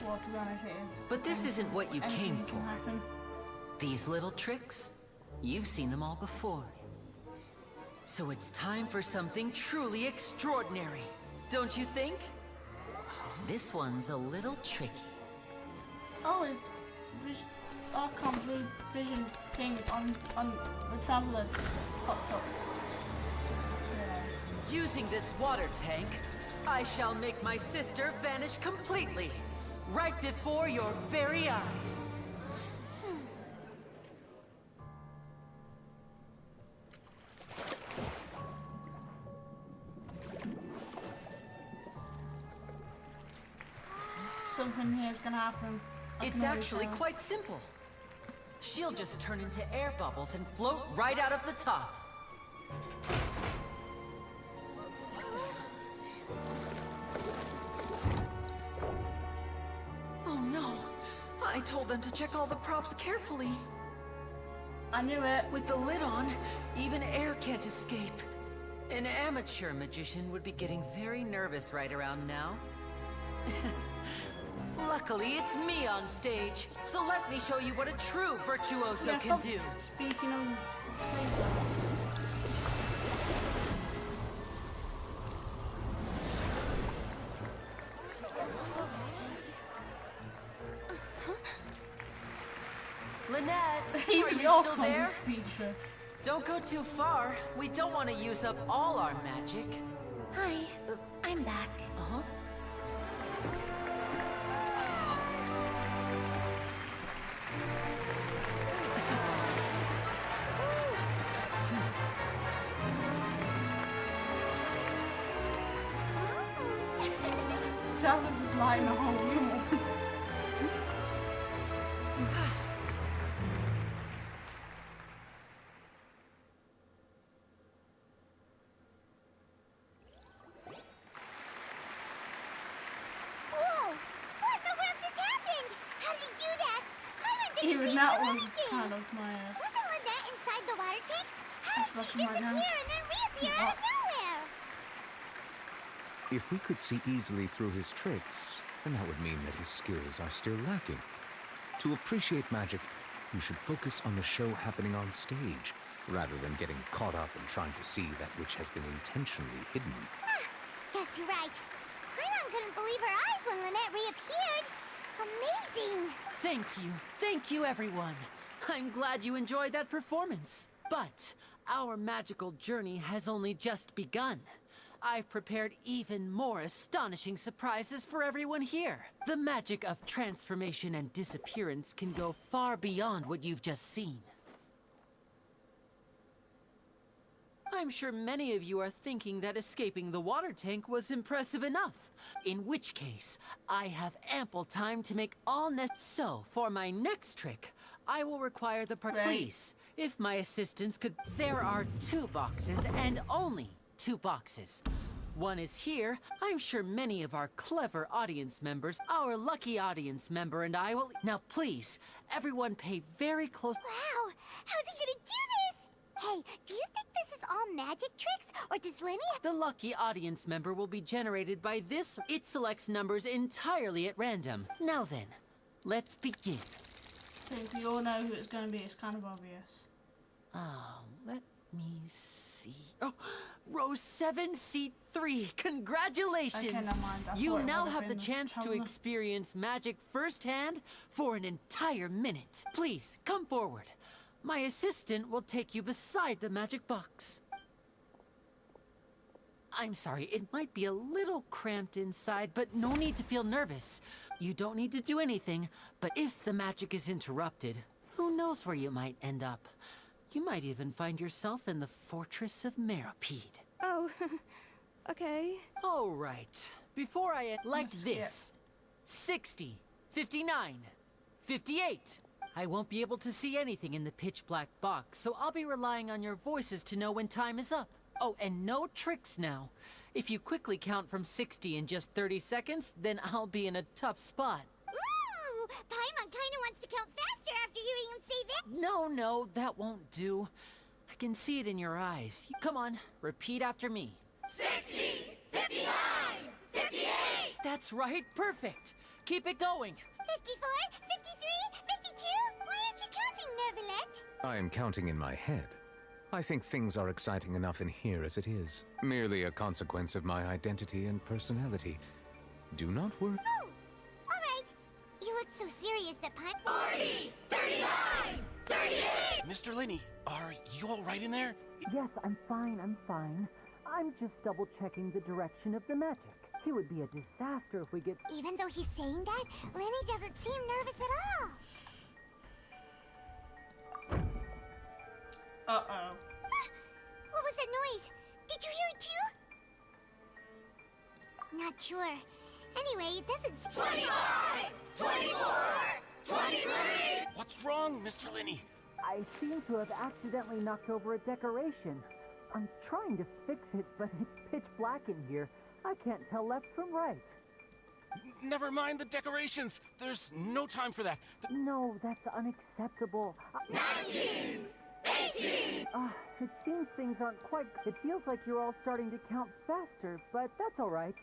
Well, to be honest, it is. But this isn't what you came Anything for. can happen. These little tricks, you've seen them all before. So it's time for something truly extraordinary, don't you think? This one's a little tricky. Oh, it's Archon Blue Vision thing on the Traveler popped up. Using this water tank, I shall make my sister vanish completely, right before your very eyes. Something here is gonna happen. It's actually quite simple. She'll just turn into air bubbles and float right out of the top. Oh no! I told them to check all the props carefully. I knew it. With the lid on, even air can't escape. An amateur magician would be getting very nervous right around now. Luckily, it's me on stage, so let me show you what a true virtuoso can do. Speaking of Lynette, are even you your still call there? is speechless. Don't go too far. We don't want to use up all our magic. Hi, I'm back. Uh-huh. Travis is lying a whole room. Even that was kind of my. Wasn't Lynette inside the water tank? How did she Russian right disappear now. and then reappear out of nowhere? If we could see easily through his tricks, then that would mean that his skills are still lacking. To appreciate magic, you should focus on the show happening on stage, rather than getting caught up in trying to see that which has been intentionally hidden. Guess you're right. Paimon couldn't believe her eyes when Lynette reappeared. Amazing! Thank you everyone. I'm glad you enjoyed that performance. But our magical journey has only just begun. I've prepared even more astonishing surprises for everyone here. The magic of transformation and disappearance can go far beyond what you've just seen. I'm sure many of you are thinking that escaping the water tank was impressive enough. In which case, I have ample time to make all So, for my next trick, I will require the Please, if my assistants could... There are 2 boxes, and only 2 boxes. One is here. I'm sure many of our clever audience members, our lucky audience member and I will... Now please, everyone pay very close... Wow! How's he gonna do this? Hey, do you think this is all magic tricks, or does Lenny... The lucky audience member will be generated by this. It selects numbers entirely at random. Now then, let's begin. I think we all know who it's going to be. It's kind of obvious. Oh, let me see. Oh, row 7, seat 3. Congratulations! Okay, never mind. I You thought it now would have have the been chance to Traveler. experience magic firsthand for an entire minute. Please, come forward. My assistant will take you beside the magic box. I'm sorry, it might be a little cramped inside, but no need to feel nervous. You don't need to do anything, but if the magic is interrupted, who knows where you might end up? You might even find yourself in the Fortress of Meripede. Oh, okay. All right. Before I end, like this. 60, 59, 58. I won't be able to see anything in the pitch black box, so I'll be relying on your voices to know when time is up. Oh, and no tricks now. If you quickly count from 60 in just 30 seconds, then I'll be in a tough spot. Ooh! Paimon kinda wants to count faster after hearing him say that. No, that won't do. I can see it in your eyes. Come on, repeat after me. 60, 59, 58. That's right, perfect. Keep it going. 54, 53, 52. Why aren't you counting, Nervalet? I am counting in my head. I think things are exciting enough in here as it is. Merely a consequence of my identity and personality. Do not worry. Oh, all right. You look so serious that Paimon... 40, 39, 38. Mr. Linney, are you all right in there? Yes, I'm fine. I'm just double-checking the direction of the magic. It would be a disaster if we get... Even though he's saying that, Lenny doesn't seem nervous at all. Uh-oh. What was that noise? Did you hear it too? Not sure. Anyway, it doesn't... 25! 24! 23! What's wrong, Mr. Linney? I seem to have accidentally knocked over a decoration. I'm trying to fix it, but it's pitch black in here. I can't tell left from right. Never mind the decorations. There's no time for that. No, that's unacceptable. 19! 18! It seems things aren't quite... It feels like you're all starting to count faster, but that's all right.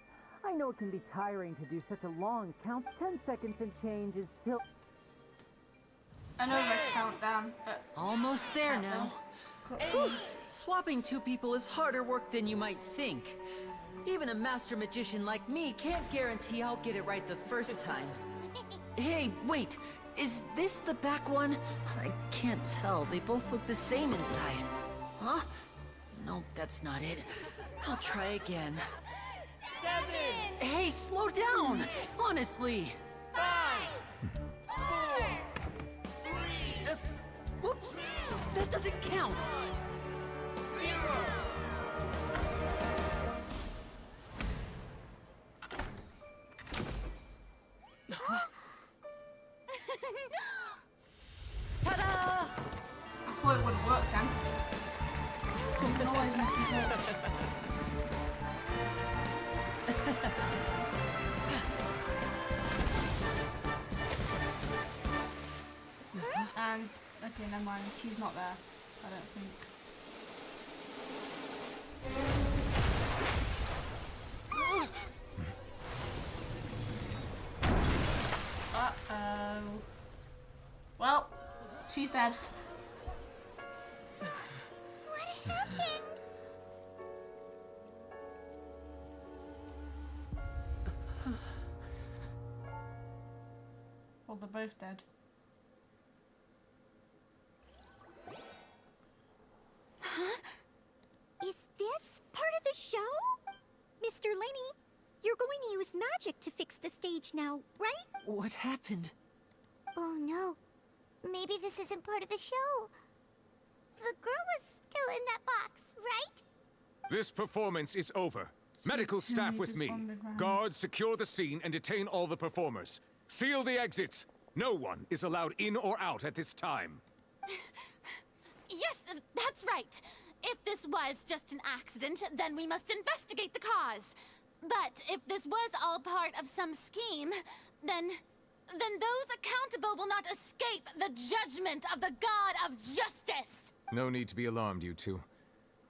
I know it can be tiring to do such a long count. 10 seconds and change is still... Another countdown. Almost there now. Swapping two people is harder work than you might think. Even a master magician like me can't guarantee I'll get it right the first time. Hey, wait! Is this the back one? I can't tell. They both look the same inside. Huh? No, that's not it. I'll try again. 7! Hey, slow down! Honestly! 5! 4! 3! Whoops! That doesn't count! 0! Ta-da! I thought it would have worked then. Some noise messes up. And, okay, never mind. She's not there, I don't think. Uh-oh. Well, she's dead. What happened? Well, they're both dead. Huh? Is this part of the show? Mr. Linney, you're going to use magic to fix the stage now, right? What happened? Oh no. Maybe this isn't part of the show. The girl was still in that box, right? This performance is over. Medical staff with me. Guards, secure the scene and detain all the performers. Seal the exits. No one is allowed in or out at this time. Yes, that's right. If this was just an accident, then we must investigate the cause. But if this was all part of some scheme, then those accountable will not escape the judgment of the God of Justice. No need to be alarmed, you two.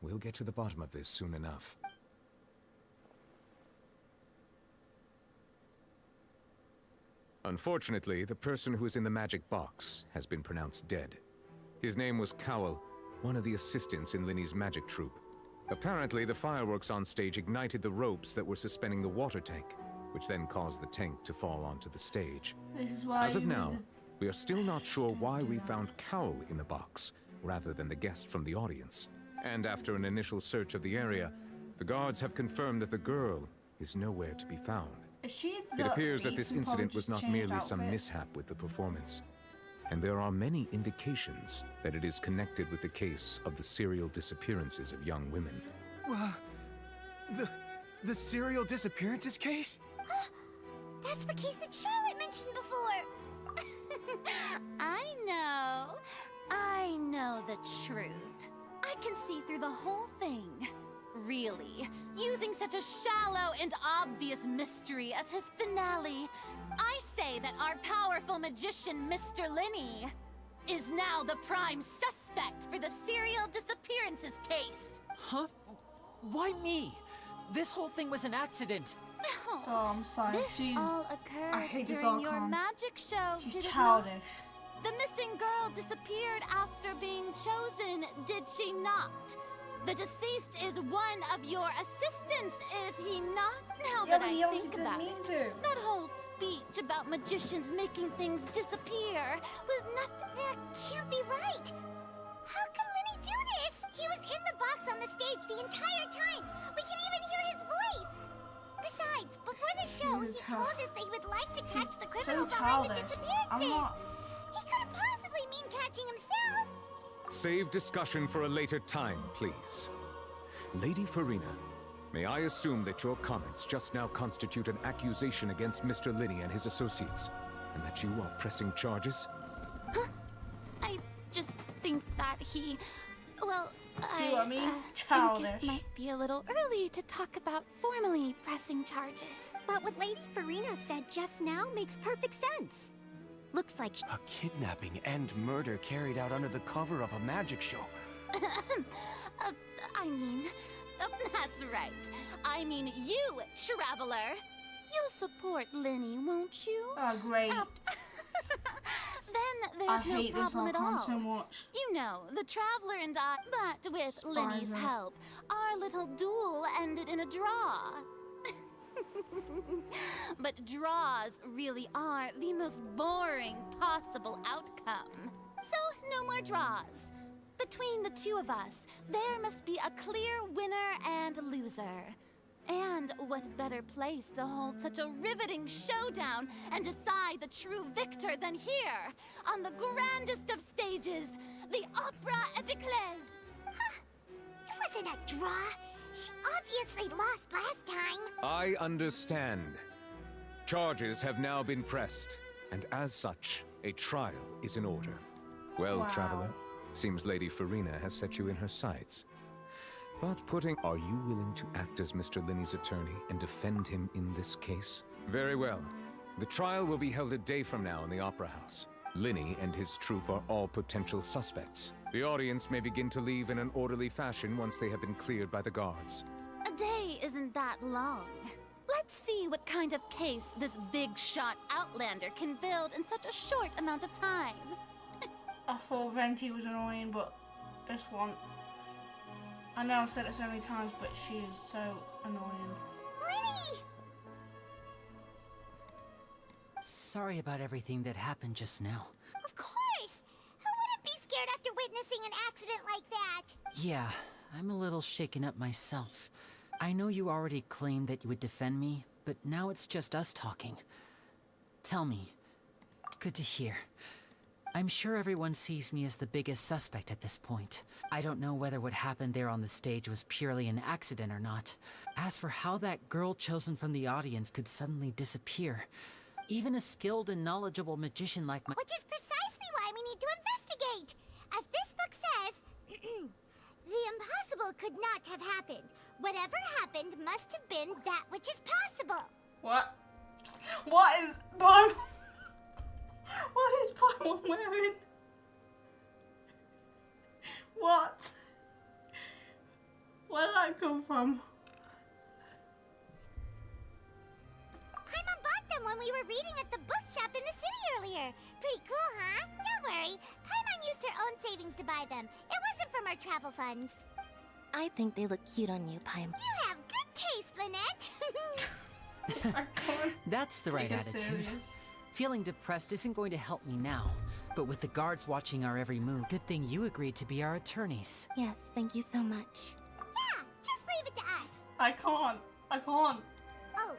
We'll get to the bottom of this soon enough. Unfortunately, the person who is in the magic box has been pronounced dead. His name was Cowell, one of the assistants in Linney's magic troupe. Apparently, the fireworks on stage ignited the ropes that were suspending the water tank, which then caused the tank to fall onto the stage. This is why As of now, we are still not sure why we found Cowell in the box, rather than the guest from the audience. And after an initial search of the area, The guards have confirmed that the girl is nowhere to be found. Is she It appears that this thief who probably incident was just not changed merely some outfits? mishap with the performance. And there are many indications that it is connected with the case of the serial disappearances of young women. The serial disappearances case? That's the case that Charlotte mentioned before. I know the truth. I can see through the whole thing. Really, using such a shallow and obvious mystery as his finale, I say that our powerful magician, Mr. Linney, is now the prime suspect for the serial disappearances case. Huh? Why me? This whole thing was an accident. Oh, I'm sorry. This all occurred I hate this during your outcome. magic show. She's did it childish. not? The missing girl disappeared after being chosen, did she not? The deceased is one of your assistants, is he not? Now Yeah, that but he I obviously think didn't about mean it, to. that whole speech about magicians making things disappear was nothing. That can't be right. How can Linny do this? He was in the box on the stage the entire time. We can even hear his voice. Besides, before the show, he told us that he would like to catch the criminal behind the disappearances. He couldn't possibly mean catching himself. Save discussion for a later time, please. Lady Farina, may I assume that your comments just now constitute an accusation against Mr. Linney and his associates, and that you are pressing charges? I just think that he... Well, See what I mean? think Childish. it might be a little early to talk about formally pressing charges. But what Lady Farina said just now makes perfect sense. Looks like A kidnapping and murder carried out under the cover of a magic show. That's right. I mean you, Traveler. You'll support Linny, won't you? Oh, great. Then there's I no hate this problem at icon all. so much. You know, the Traveler and I, but with Linny's Spider. help, our little duel ended in a draw. But draws really are the most boring possible outcome. So, no more draws. Between the two of us, there must be a clear winner and loser. And what better place to hold such a riveting showdown and decide the true victor than here, on the grandest of stages, the Opera Epiclese. It wasn't a draw. She obviously lost last time. I understand. Charges have now been pressed, and as such, a trial is in order. Well, Wow. Traveler, seems Lady Farina has set you in her sights. But are you willing to act as Mr. Linney's attorney and defend him in this case? Very well. The trial will be held a day from now in the Opera House. Linney and his troupe are all potential suspects. The audience may begin to leave in an orderly fashion once they have been cleared by the guards. A day isn't that long. Let's see what kind of case this big shot Outlander can build in such a short amount of time. I thought Venti was annoying, but this one... I know I've said it so many times, but she is so annoying. Linny! Sorry about everything that happened just now. Of course! Who wouldn't be scared after witnessing an accident like that? Yeah, I'm a little shaken up myself. I know you already claimed that you would defend me, but now it's just us talking. Tell me. It's good to hear. I'm sure everyone sees me as the biggest suspect at this point. I don't know whether what happened there on the stage was purely an accident or not. As for how that girl chosen from the audience could suddenly disappear, even a skilled and knowledgeable magician like Which is precisely why we need to investigate. As this book says, the impossible could not have happened. Whatever happened must have been that which is possible. What? What is Paimon? What is Paimon wearing? What? Where did that come from? Paimon bought them when we were reading at the bookshop in the city earlier. Pretty cool, huh? Don't worry. Paimon used her own savings to buy them. It wasn't from our travel funds. I think they look cute on you, Paim. You have good taste, Lynette. That's the right Take it attitude. serious. Feeling depressed isn't going to help me now. But with the guards watching our every move, good thing you agreed to be our attorneys. Yes, thank you so much. Yeah, just leave it to us. I can't. Oh,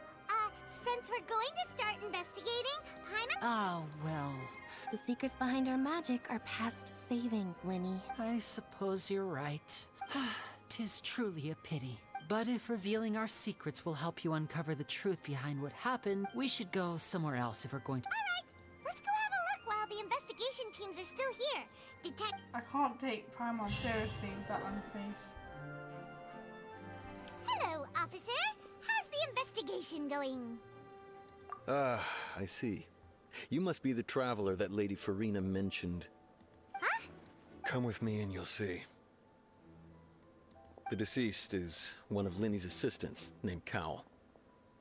since we're going to start investigating, Paimon... Oh, well. The secrets behind our magic are past saving, Linny. I suppose you're right. 'Tis truly a pity. But if revealing our secrets will help you uncover the truth behind what happened, we should go somewhere else if we're going to... Alright, let's go have a look while the investigation teams are still here. I can't take Paimon seriously with that on face. Hello, officer. How's the investigation going? Ah, I see. You must be the traveler that Lady Farina mentioned. Huh? Come with me and you'll see. The deceased is one of Linny's assistants, named Cal.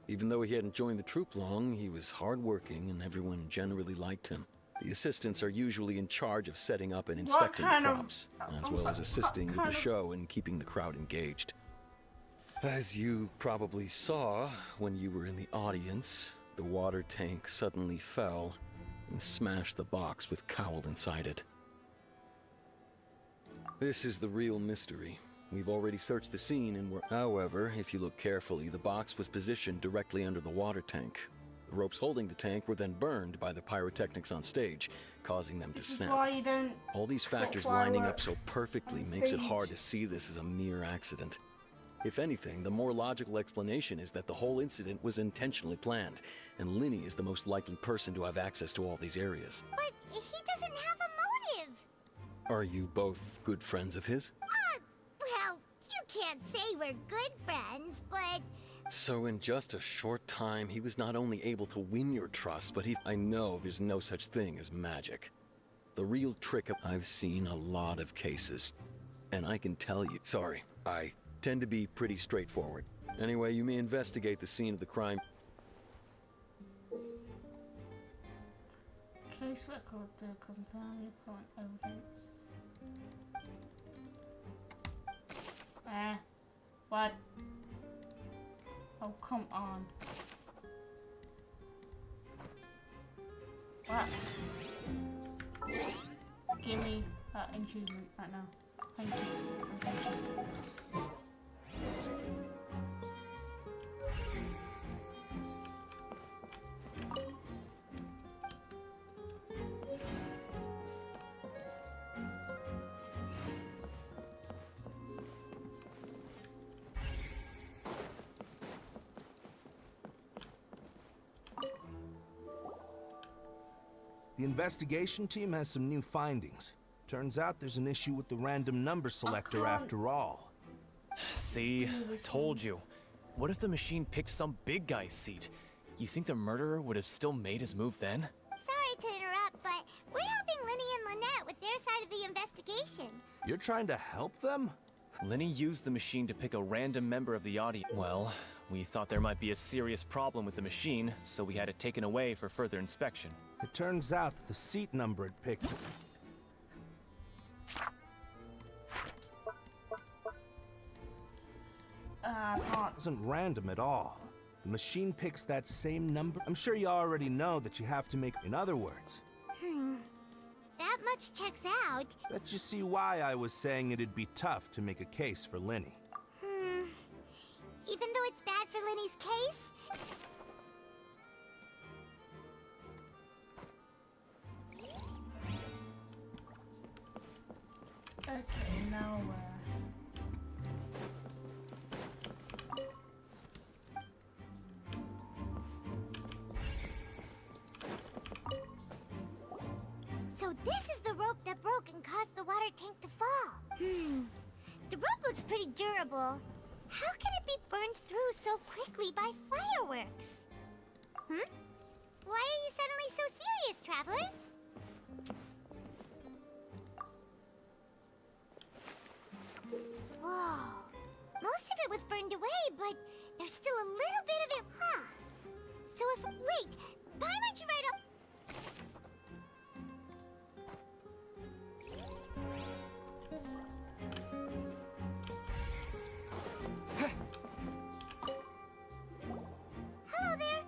Even though he hadn't joined the troop long, he was hardworking and everyone generally liked him. The assistants are usually in charge of setting up and inspecting the props, as well as assisting with the show and keeping the crowd engaged. As you probably saw when you were in the audience, the water tank suddenly fell and smashed the box with Cowl inside it. This is the real mystery. We've already searched the scene and However, if you look carefully, the box was positioned directly under the water tank. The ropes holding the tank were then burned by the pyrotechnics on stage, causing them to snap. Why you don't All these factors put lining up so fireworks perfectly on makes it stage? hard to see this as a mere accident. If anything, the more logical explanation is that the whole incident was intentionally planned, and Linny is the most likely person to have access to all these areas. But he doesn't have a motive. Are you both good friends of his? Well, you can't say we're good friends, but... So in just a short time, he was not only able to win your trust, but I know there's no such thing as magic. The real trick I've seen a lot of cases, and I can tell you... Sorry, I tend to be pretty straightforward. Anyway, you may investigate the scene of the crime. Case record to confirm your current evidence. What? Oh, come on. What? Give me that achievement right now. Thank you. Thank you. The investigation team has some new findings. Turns out there's an issue with the random number selector after all. See? I told you. What if the machine picked some big guy's seat? You think the murderer would have still made his move then? Sorry to interrupt, but we're helping Linny and Lynette with their side of the investigation. You're trying to help them? Linny used the machine to pick a random member of the audience. Well, we thought there might be a serious problem with the machine, so we had it taken away for further inspection. It turns out that the seat number it picked... wasn't random at all. The machine picks that same number. I'm sure you already know that you have to make... In other words... That much checks out. Bet you see why I was saying it'd be tough to make a case for Linny. Even though it's bad for Linny's case? Okay, now So this is the rope that broke and caused the water tank to fall. The rope looks pretty durable. How can it be burned through so quickly by fireworks? Why are you suddenly so serious, traveler? Whoa. Most of it was burned away, but there's still a little bit of it, So if... Wait! Why might you write up... Hello there!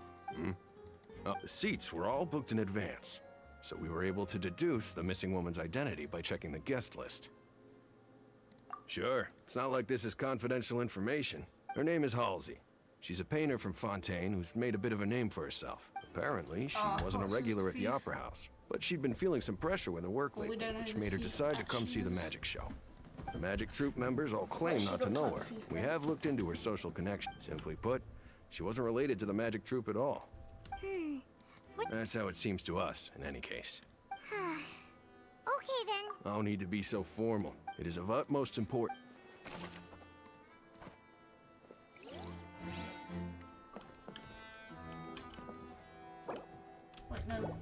The seats were all booked in advance, so we were able to deduce the missing woman's identity by checking the guest list. Sure, it's not like this is confidential information. Her name is Halsey. She's a painter from Fontaine who's made a bit of a name for herself. Apparently, she wasn't a regular at the Opera House, but she'd been feeling some pressure with her work lately, which made her decide to come see the magic show. The magic troupe members all claim not to know her. We have looked into her social connection. Simply put, she wasn't related to the magic troupe at all. That's how it seems to us, in any case. Okay then. No need to be so formal. It is of utmost importance. Wait, no.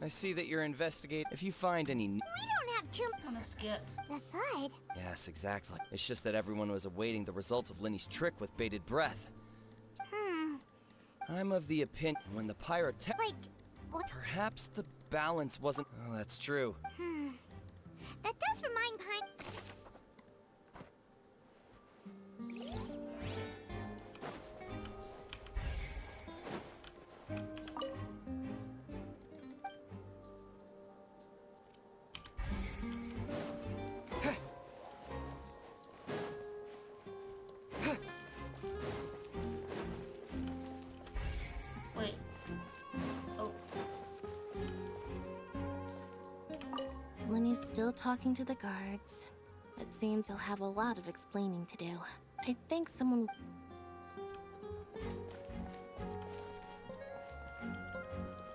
I see that you're investigating. If you find any... We don't have too... Gonna skip. The FUD? Yes, exactly. It's just that everyone was awaiting the results of Lenny's trick with bated breath. I'm of the opinion when the pyrotech... Wait, what? Perhaps the balance wasn't... Oh, that's true. That does remind Pine... Wait. Oh. Lenny's still talking to the guards. It seems he'll have a lot of explaining to do. I think someone...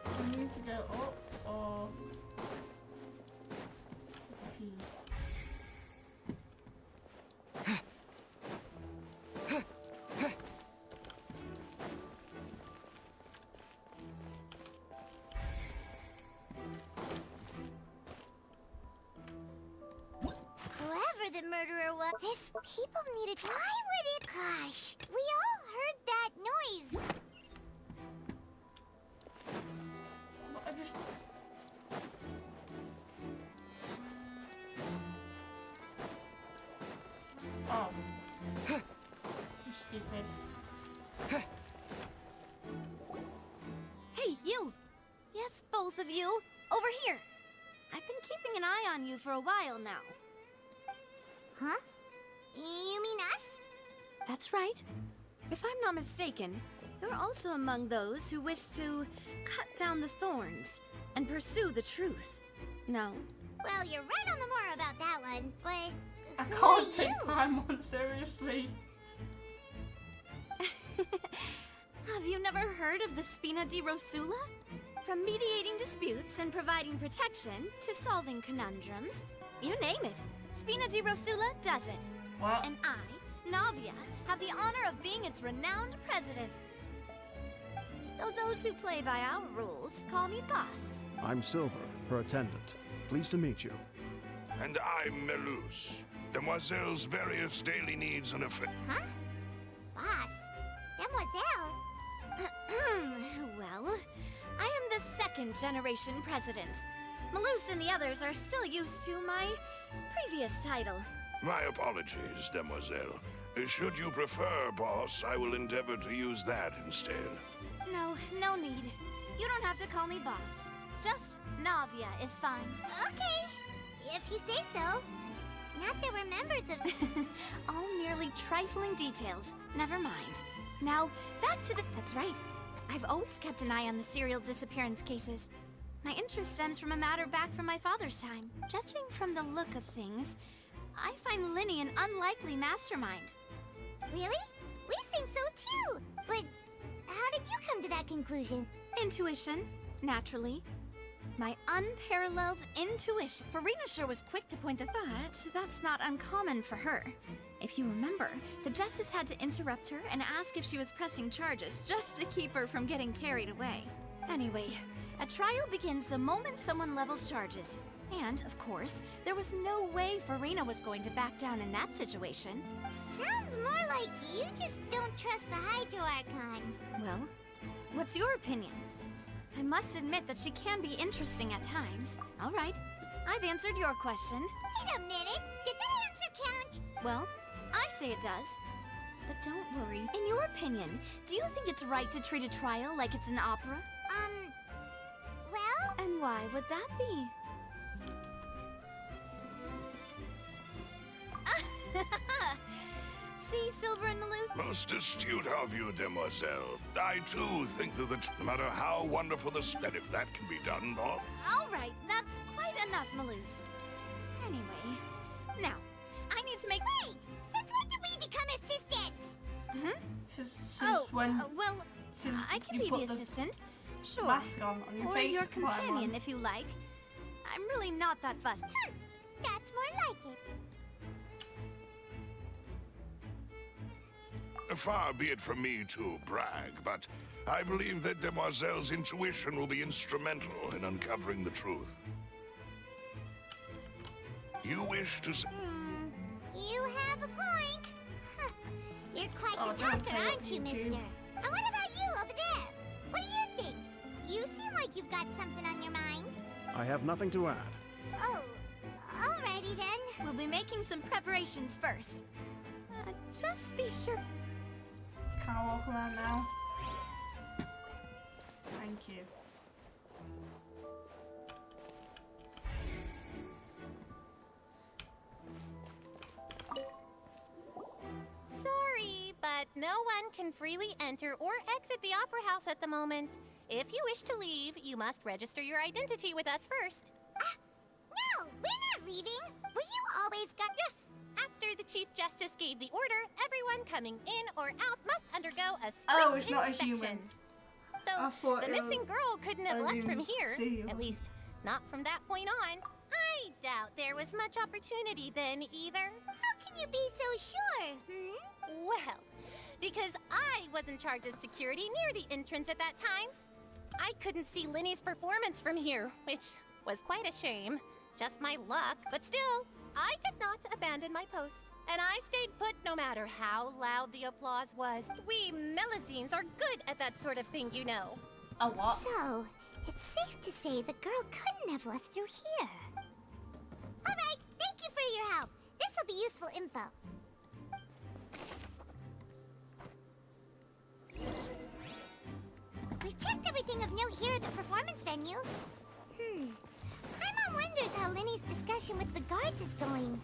I need to go up or... confused. Whoever the murderer was, this people needed... Why would it... Gosh, we all heard that noise. But I just... Oh. I'm stupid. Hey, you! Yes, both of you! Over here! I've been keeping an eye on you for a while now. Huh? You mean us? That's right. If I'm not mistaken, you're also among those who wish to cut down the thorns and pursue the truth. No? Well, you're right on the more about that one, but... I who can't are take you? Paimon seriously. Have you never heard of the Spina di Rosula? From mediating disputes and providing protection to solving conundrums, you name it, Spina di Rosula does it. What? And I, Navia, have the honor of being its renowned president. Though those who play by our rules call me boss. I'm Silver, her attendant. Pleased to meet you. And I'm Melus, Demoiselle's various daily needs and affairs. Huh? Boss? Demoiselle? Well, I am the second generation president. Malus and the others are still used to my previous title. My apologies, Demoiselle. Should you prefer, boss, I will endeavor to use that instead. No need. You don't have to call me boss. Just Navia is fine. Okay, if you say so. Not that we're members of... All merely trifling details. Never mind. Now, back to the... That's right. I've always kept an eye on the serial disappearance cases. My interest stems from a matter back from my father's time. Judging from the look of things, I find Lenny an unlikely mastermind. Really? We think so too! But how did you come to that conclusion? Intuition, naturally. My unparalleled intuition. Farina sure was quick to point the... But that's not uncommon for her. If you remember, the Justice had to interrupt her and ask if she was pressing charges just to keep her from getting carried away. Anyway, a trial begins the moment someone levels charges. And, of course, there was no way Farina was going to back down in that situation. Sounds more like you just don't trust the Hydro Archon. Well, what's your opinion? I must admit that she can be interesting at times. All right, I've answered your question. Wait a minute, did that answer count? Well, I say it does. But don't worry. In your opinion, do you think it's right to treat a trial like it's an opera? Well? And why would that be? See, Silver and Malus? Most astute of you, demoiselle. I too think that no matter how wonderful that if that can be done, All right, that's quite enough, Malus. Anyway, now, I need to make... Wait! Since when did we become assistants? Since well, since I can you be put the assistant. Sure. mask on your or face, your put 'em on. companion, if you like. I'm really not that fussed. That's more like it. Far be it from me to brag, but I believe that Demoiselle's intuition will be instrumental in uncovering the truth. You wish to say... You have a point. Huh. You're quite Oh, the don't talker, play it, aren't you, YouTube. mister? And what about you over there? What do you think? You seem like you've got something on your mind. I have nothing to add. Oh, alrighty then. We'll be making some preparations first. Just be sure... Can I walk around now? Thank you. Sorry, but no one can freely enter or exit the Opera House at the moment. If you wish to leave, you must register your identity with us first. No, we're not leaving. Were you always got... Yes. After the Chief Justice gave the order, everyone coming in or out must undergo a strict it's not a inspection. human. I So, thought the it missing was girl couldn't have a left from human here. seal. At least, not from that point on. I doubt there was much opportunity then, either. How can you be so sure, Well, because I was in charge of security near the entrance at that time. I couldn't see Linny's performance from here, which was quite a shame. Just my luck, but still, I did not abandon my post. And I stayed put no matter how loud the applause was. We Melusines are good at that sort of thing, you know. A what? So, it's safe to say the girl couldn't have left through here. Alright, thank you for your help. This'll be useful info. We've checked everything of note here at the performance venue. Paimon wonders how Linny's discussion with the guards is going.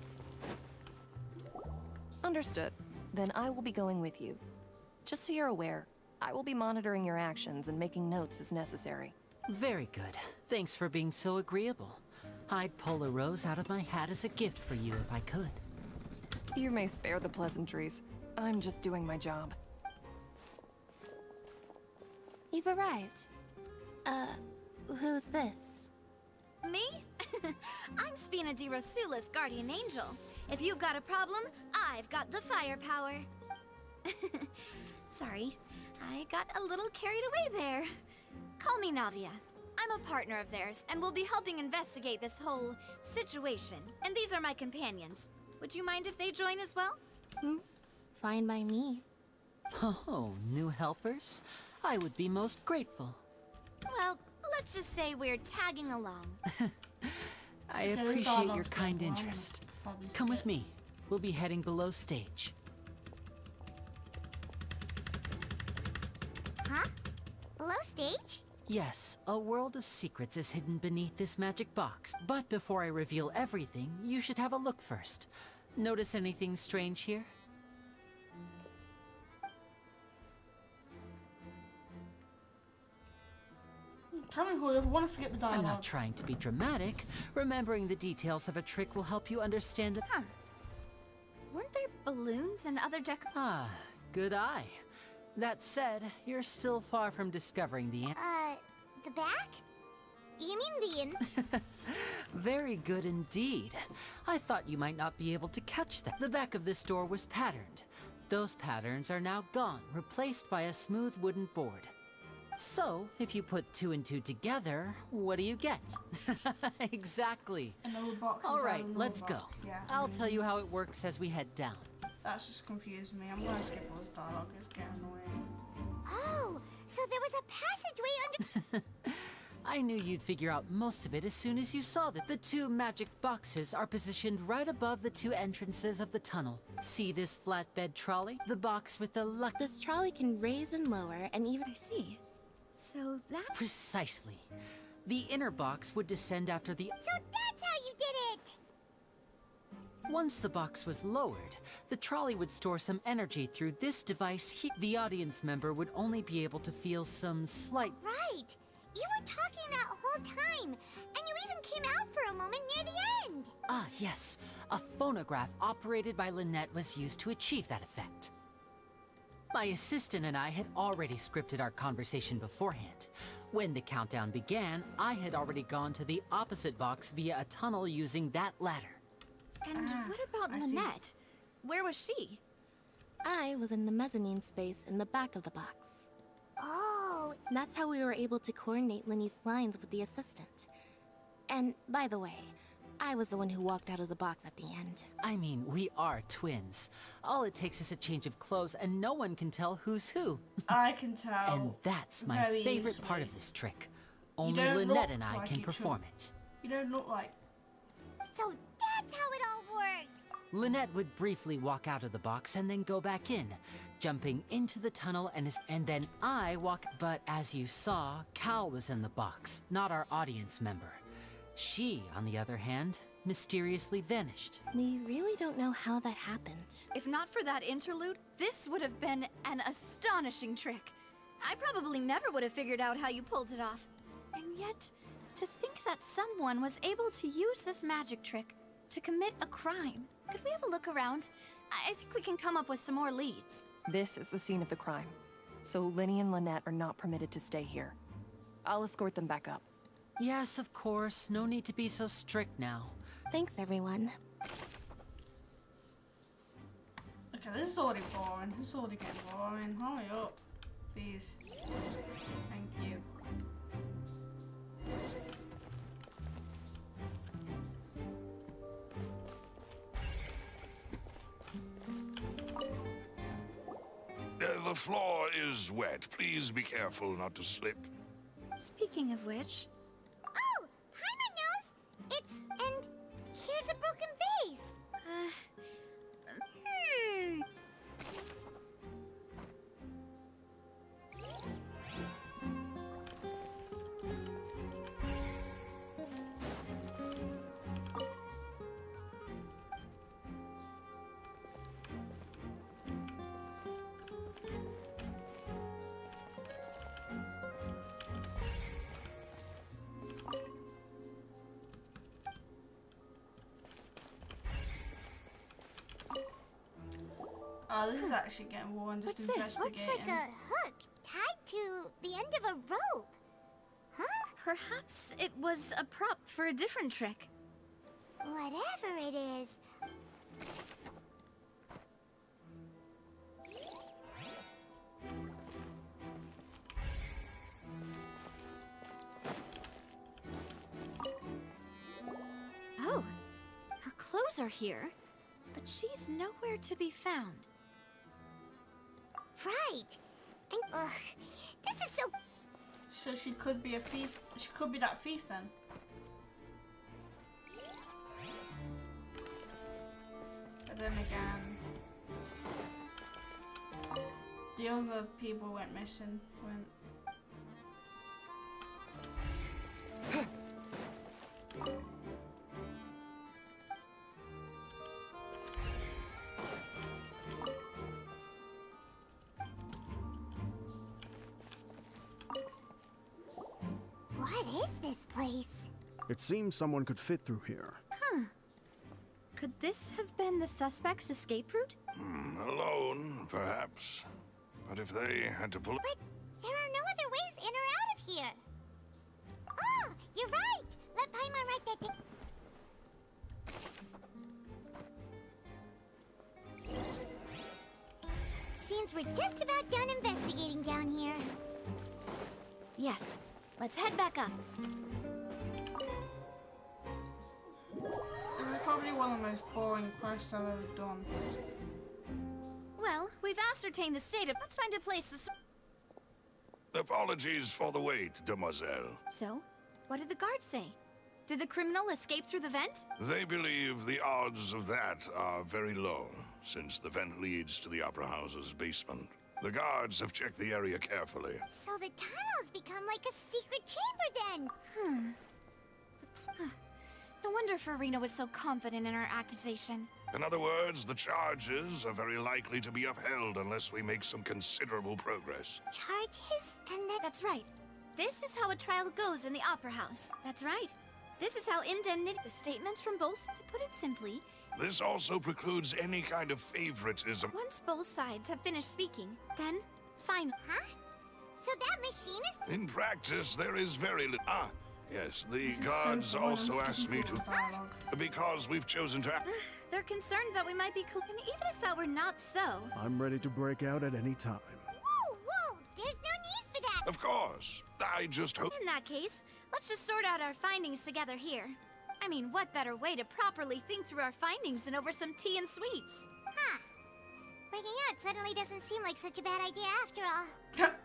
Understood. Then I will be going with you. Just so you're aware, I will be monitoring your actions and making notes as necessary. Very good. Thanks for being so agreeable. I'd pull a rose out of my hat as a gift for you if I could. You may spare the pleasantries. I'm just doing my job. You've arrived. Who's this? Me? I'm Spina di Rosula's guardian angel. If you've got a problem, I've got the firepower. Sorry, I got a little carried away there. Call me Navia. I'm a partner of theirs, and we'll be helping investigate this whole situation. And these are my companions. Would you mind if they join as well? Fine by me. Oh, new helpers? I would be most grateful. Well, let's just say we're tagging along. I appreciate your kind interest. Come with me. We'll be heading below stage. Huh? Below stage? Yes, a world of secrets is hidden beneath this magic box. But before I reveal everything, you should have a look first. Notice anything strange here? Tell me who you want to skip the dialogue. I'm not trying to be dramatic. Remembering the details of a trick will help you understand it. Huh. Weren't there balloons and other Good eye. That said, you're still far from discovering the The back? You mean the in... Very good indeed. I thought you might not be able to catch that. The back of this door was patterned. Those patterns are now gone, replaced by a smooth wooden board. So, if you put 2 and 2 together, what do you get? Exactly. Another box. All right, let's go. Yeah, I'll tell you how it works as we head down. That's just confusing me. I'm gonna skip all this dialogue. It's getting annoying. Oh, so there was a passageway under. I knew you'd figure out most of it as soon as you saw that the 2 magic boxes are positioned right above the 2 entrances of the tunnel. See this flatbed trolley? The box with the luck. This trolley can raise and lower and even... I see. So that... Precisely. The inner box would descend after the... So that's how you did it! Once the box was lowered, the trolley would store some energy through this device here. The audience member would only be able to feel some slight... Right! You were talking that whole time, and you even came out for a moment near the end! Ah, yes. A phonograph operated by Lynette was used to achieve that effect. My assistant and I had already scripted our conversation beforehand. When the countdown began, I had already gone to the opposite box via a tunnel using that ladder. And what about Lynette? Where was she? I was in the mezzanine space in the back of the box. Oh! That's how we were able to coordinate Linny's lines with the assistant. And, by the way, I was the one who walked out of the box at the end. I mean, we are twins. All it takes is a change of clothes and no one can tell who's who. I can tell. And that's my very favorite easily. part of this trick. You Only don't Lynette look and I like can each perform other. it. You don't look like. So that's how it all worked! Lynette would briefly walk out of the box and then go back in, jumping into the tunnel and then I walk. But as you saw, Cal was in the box, not our audience member. She, on the other hand, mysteriously vanished. We really don't know how that happened. If not for that interlude, this would have been an astonishing trick. I probably never would have figured out how you pulled it off. And yet, to think that someone was able to use this magic trick to commit a crime. Could we have a look around? I think we can come up with some more leads. This is the scene of the crime. So Linny and Lynette are not permitted to stay here. I'll escort them back up. Yes, of course. No need to be so strict now. Thanks, everyone. Okay, this is already boring. This is already getting boring. Hurry up. Please. Thank you. The floor is wet. Please be careful not to slip. Speaking of which... Oh! Paimon knows! It's... and here's a broken vase! Oh, this is actually getting boring. Just What's this? investigating. Looks like a hook tied to the end of a rope. Huh? Perhaps it was a prop for a different trick. Whatever it is. Oh, her clothes are here, but she's nowhere to be found. Right. And ugh, this is so... So she could be a thief. She could be that thief then. But then again, the other people went missing. What is this place? It seems someone could fit through here. Huh. Could this have been the suspect's escape route? Alone, perhaps. But if they had to pull... But there are no other ways in or out of here. Oh, you're right. Let Paimon write that down. Seems we're just about done investigating down here. Yes. Let's head back up. This is probably one of the most boring quests I've ever done. Well, we've ascertained the state of... Let's find a place to... Apologies for the wait, demoiselle. So, what did the guards say? Did the criminal escape through the vent? They believe the odds of that are very low, since the vent leads to the Opera House's basement. The guards have checked the area carefully. So the tunnels become like a secret chamber then. No wonder Farina was so confident in her accusation. In other words, the charges are very likely to be upheld unless we make some considerable progress. Charges? And then... That's right. This is how a trial goes in the Opera House. That's right. This is how indemnity... The statements from both... To put it simply... This also precludes any kind of favoritism. Once both sides have finished speaking, then... Fine. Huh? So that machine is... In practice, there is very little... Yes, the guards also asked me to... Because we've chosen to... They're concerned that we might be... And even if that were not so... I'm ready to break out at any time. Whoa! There's no need for that! Of course. I just hope... In that case, let's just sort out our findings together here. I mean, what better way to properly think through our findings than over some tea and sweets? Huh. Breaking out suddenly doesn't seem like such a bad idea after all.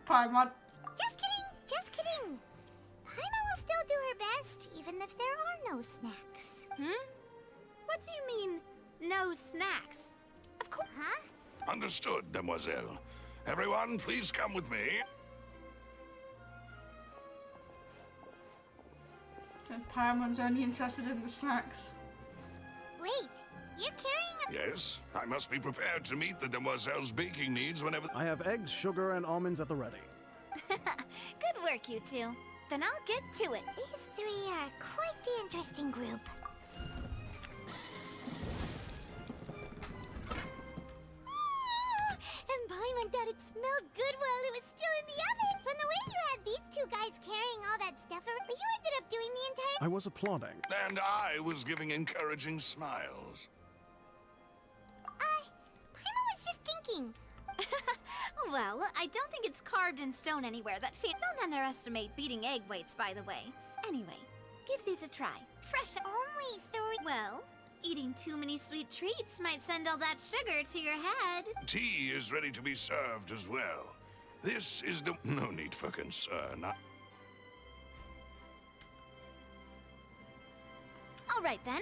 Paimon. Just kidding! Paimon will still do her best, even if there are no snacks. What do you mean, no snacks? Of course. Huh? Understood, demoiselle. Everyone, please come with me. And Paimon's only interested in the snacks. Wait, you're carrying a... Yes, I must be prepared to meet the demoiselle's baking needs whenever... I have eggs, sugar, and almonds at the ready. Good work, you two. Then I'll get to it. These three are quite the interesting group. And Paimon thought it smelled good while it was still in the oven. From the way you had these two guys carrying all that stuff, but you ended up doing the entire... I was applauding. And I was giving encouraging smiles. Paimon was just thinking. Well, I don't think it's carved in stone anywhere that Don't underestimate beating egg weights, by the way. Anyway, give these a try. Fresh. Only 3... Well, eating too many sweet treats might send all that sugar to your head. Tea is ready to be served as well. This is the... No need for concern. All right, then.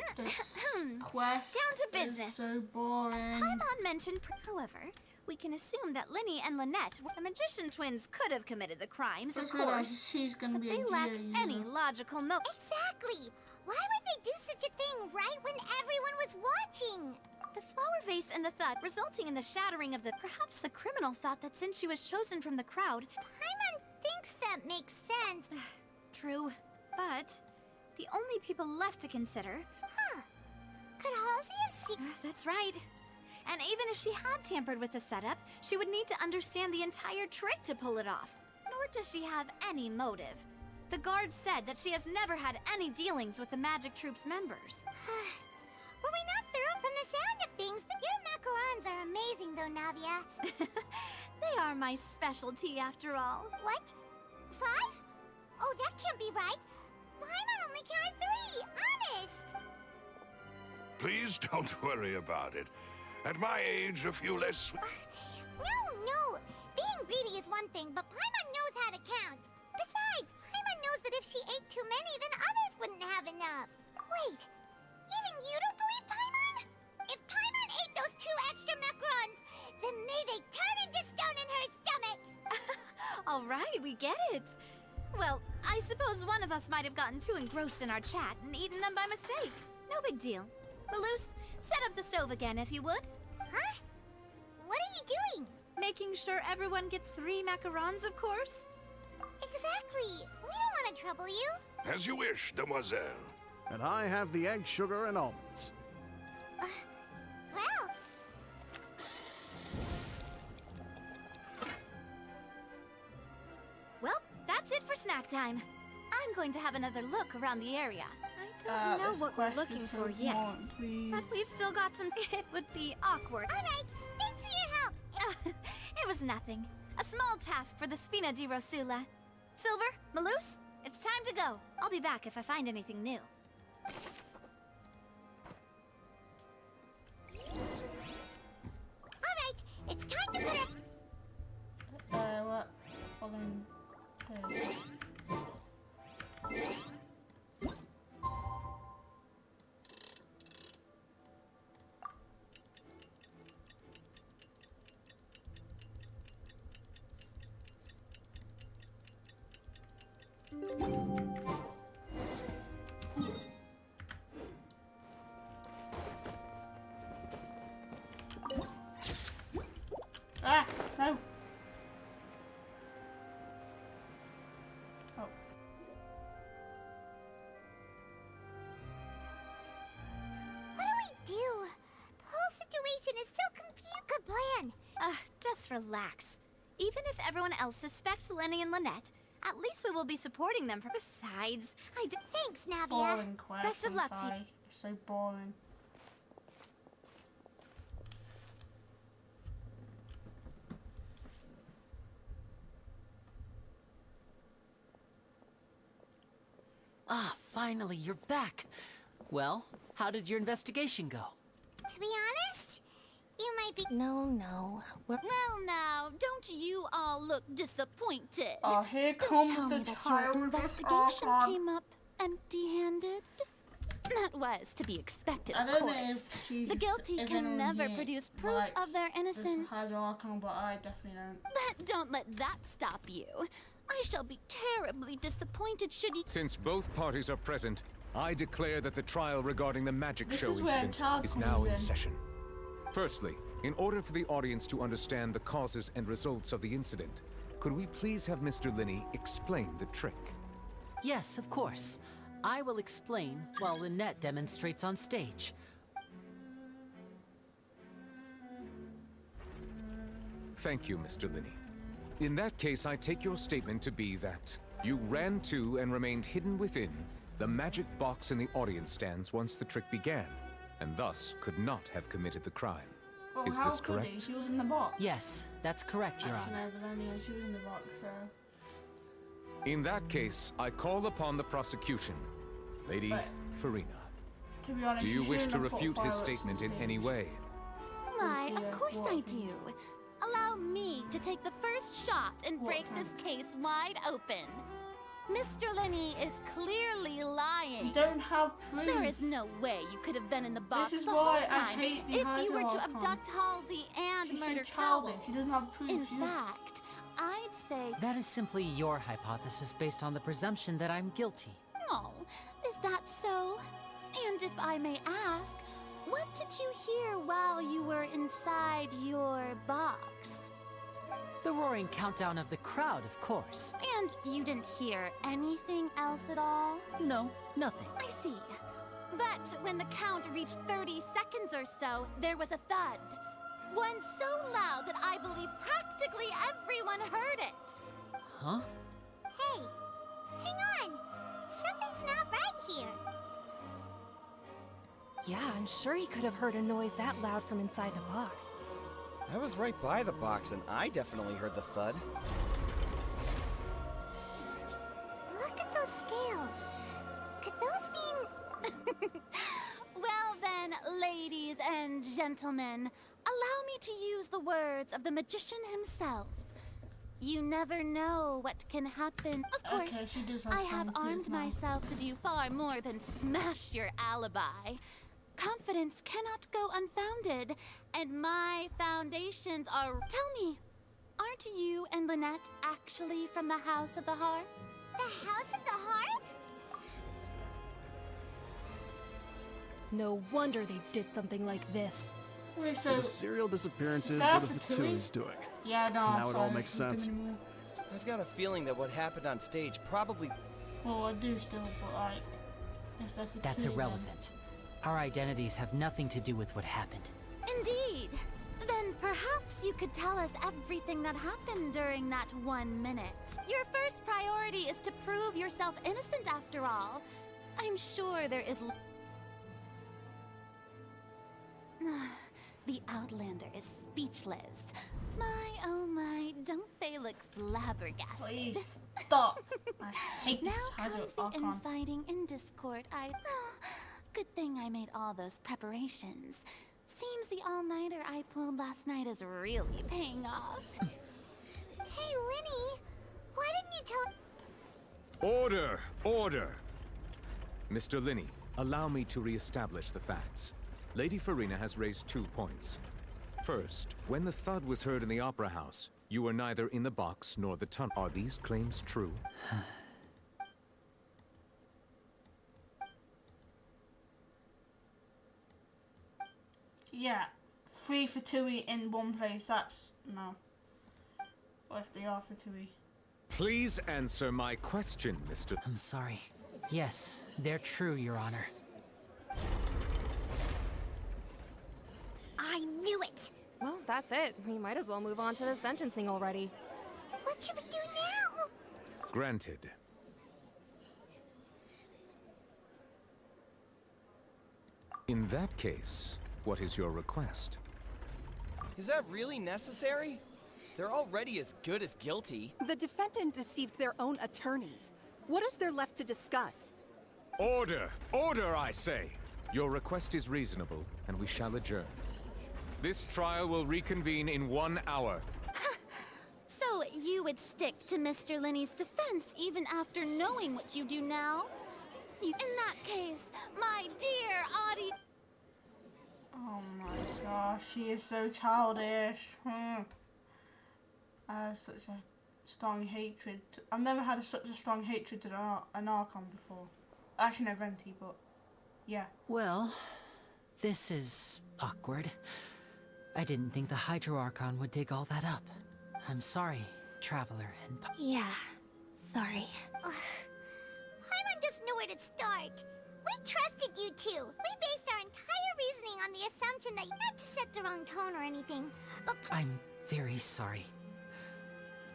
Quest Down to business. Is so boring. As Paimon mentioned, however, we can assume that Linny and Lynette, the magician twins, could have committed the crimes, of course. She's gonna be they lack any logical motive. Exactly! Why would they do such a thing right when everyone was watching? The flower vase and the thud resulting in the shattering of the... Perhaps the criminal thought that since she was chosen from the crowd... Paimon thinks that makes sense. True, but the only people left to consider... Huh. Could Halsey have seen... That's right. And even if she had tampered with the setup, she would need to understand the entire trick to pull it off. Nor does she have any motive. The guards said that she has never had any dealings with the Magic Troop's members. Were we not through from the sound of things? Your macarons are amazing though, Navia. They are my specialty after all. What? 5? Oh, that can't be right. Paimon only counted 3, honest. Please don't worry about it. At my age, a few less... No. Being greedy is one thing, but Paimon knows how to count. Besides, Paimon knows that if she ate too many, then others wouldn't have enough. Wait, even you don't believe Paimon? If Paimon ate those 2 extra macarons, then may they turn into stone in her stomach! All right, we get it. Well, I suppose one of us might have gotten too engrossed in our chat and eaten them by mistake. No big deal. Lelouch, set up the stove again, if you would. Huh? What are you doing? Making sure everyone gets 3 macarons, of course. Exactly. We don't want to trouble you. As you wish, demoiselle. And I have the egg, sugar, and almonds. Well... Well, that's it for snack time. I'm going to have another look around the area. I don't know what we're looking for yet. But we've still got some... It would be awkward. All right. Thanks for your help. It was nothing. A small task for the Spina di Rosula. Silver, Maloose, it's time to go. I'll be back if I find anything new. Alright, it's time to put it. What? Following two. Ah, no. Oh. What do we do? The whole situation is so confused. Good plan. Just relax. Even if everyone else suspects Lenny and Lynette, at least we will be supporting them. Besides, Thanks, Navia. Boring quest. Best of luck to you. It's so boring. Ah, finally, you're back. Well, how did your investigation go? To be honest, you might be. No. Well, now, don't you all look disappointed? Oh, here Don't comes tell the me that child your with this investigation arm. came up empty-handed. That was to be expected, I of don't know course. if she's. The guilty if can anyone never here produce proof likes of their innocence. This has Arkham, but I definitely don't. But don't let that stop you. I shall be terribly disappointed should you... Since both parties are present, I declare that the trial regarding the magic This show is where incident Todd is now comes in in. session. Firstly, in order for the audience to understand the causes and results of the incident, could we please have Mr. Linney explain the trick? Yes, of course. I will explain while Lynette demonstrates on stage. Thank you, Mr. Linney. In that case, I take your statement to be that you ran to and remained hidden within the magic box in the audience stands once the trick began, and thus could not have committed the crime. Well, Is how this could he? correct? She was in the box. Yes, that's correct, Your Actually, Honor. no, but then yeah, she was in the box, so. In that case, I call upon the prosecution, Lady But- Farina. To be honest, Do you she wish to shouldn't have put refute his fireworks on statement in any stage. way? Why, dear, of course what I have do. you- Allow me to take the first shot and What break time? this case wide open. Mr. Linney is clearly lying. You don't have proof. There is no way you could have been in the box is the why whole I time hate the if you were to hierarchy. abduct Halsey and She's so murder childish. Cowell. She doesn't have proof. In She- fact, I'd say... That is simply your hypothesis based on the presumption that I'm guilty. Oh, is that so? And if I may ask, what did you hear while you were inside your box? The roaring countdown of the crowd, of course. And you didn't hear anything else at all? No, nothing. I see. But when the count reached 30 seconds or so, there was a thud. One so loud that I believe practically everyone heard it. Huh? Hey, hang on. Something's not right here. Yeah, I'm sure he could have heard a noise that loud from inside the box. I was right by the box, and I definitely heard the thud. Look at those scales. Could those mean... Well then, ladies and gentlemen, allow me to use the words of the magician himself. You never know what can happen. Of course, Okay, she does have I have some proof armed now. myself to do far more than smash your alibi. Confidence cannot go unfounded, and my foundations are... Tell me, aren't you and Lynette actually from the House of the Hearth? The House of the Hearth? No wonder they did something like this. Wait, So so... the serial disappearances That were the for Tui? Fatsui's doing. Yeah, no, Now I'm it sorry. all makes she's doing sense. more. I've got a feeling that what happened on stage probably... Well, I do still, but like... If they're for That's Tui, then- irrelevant. Our identities have nothing to do with what happened. Indeed. Then perhaps you could tell us everything that happened during that 1 minute. Your first priority is to prove yourself innocent after all. I'm sure there is... The Outlander is speechless. My, oh my, don't they look flabbergasted? Please stop. I hate this Now Hydro comes the Archon. infighting and discord. Good thing I made all those preparations. Seems the all-nighter I pulled last night is really paying off. Hey, Linny, why didn't you tell... Order! Order! Mr. Linney, allow me to re-establish the facts. Lady Farina has raised 2 points. First, when the thud was heard in the Opera House, you were neither in the box nor the tunnel. Are these claims true? Yeah, 3 for Tui in one place, that's... no. Or if they are for Tui. Please answer my question, Mr. I'm sorry. Yes, they're true, Your Honor. I knew it! Well, that's it. We might as well move on to the sentencing already. What should we do now? Granted. In that case, what is your request? Is that really necessary? They're already as good as guilty. The defendant deceived their own attorneys. What is there left to discuss? Order! Order, I say! Your request is reasonable, and we shall adjourn. This trial will reconvene in 1 hour. So you would stick to Mr. Linney's defense even after knowing what you do now? In that case, my dear Audie... Oh my gosh, she is so childish. I have such a strong hatred. I've never had such a strong hatred to an Archon before. Actually, no, Venti, but yeah. Well, this is awkward. I didn't think the Hydro Archon would dig all that up. I'm sorry, Traveler and... Yeah, sorry. Paimon doesn't know where to start. We trusted you two. We based our entire reasoning on the assumption that not to set the wrong tone or anything, but... I'm very sorry.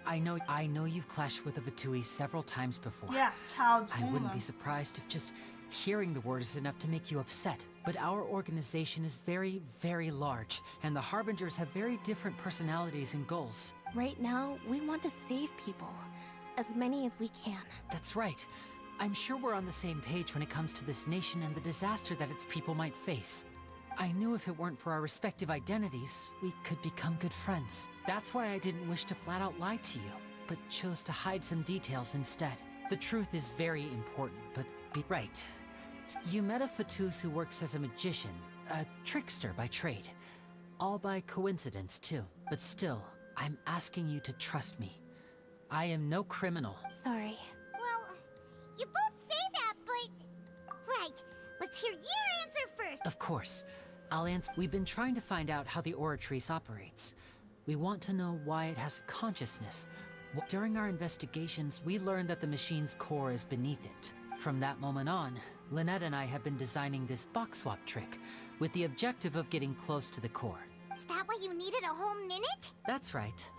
I know you've clashed with the Vatui several times before. Yeah, child I wouldn't trauma. be surprised if just hearing the word is enough to make you upset. But our organization is very, very large, and the Harbingers have very different personalities and goals. Right now, we want to save people. As many as we can. That's right. I'm sure we're on the same page when it comes to this nation and the disaster that its people might face. I knew if it weren't for our respective identities, we could become good friends. That's why I didn't wish to flat out lie to you, but chose to hide some details instead. The truth is very important, but be right. You met a Fatus who works as a magician, a trickster by trade. All by coincidence, too. But still, I'm asking you to trust me. I am no criminal. Sorry. Well, you both say that, but... Right. Let's hear your answer first. Of course. I'll answer. We've been trying to find out how the Oratrice operates. We want to know why it has a consciousness. During our investigations, we learned that the machine's core is beneath it. From that moment on, Lynette and I have been designing this box swap trick, with the objective of getting close to the core. Is that why you needed a whole minute? That's right.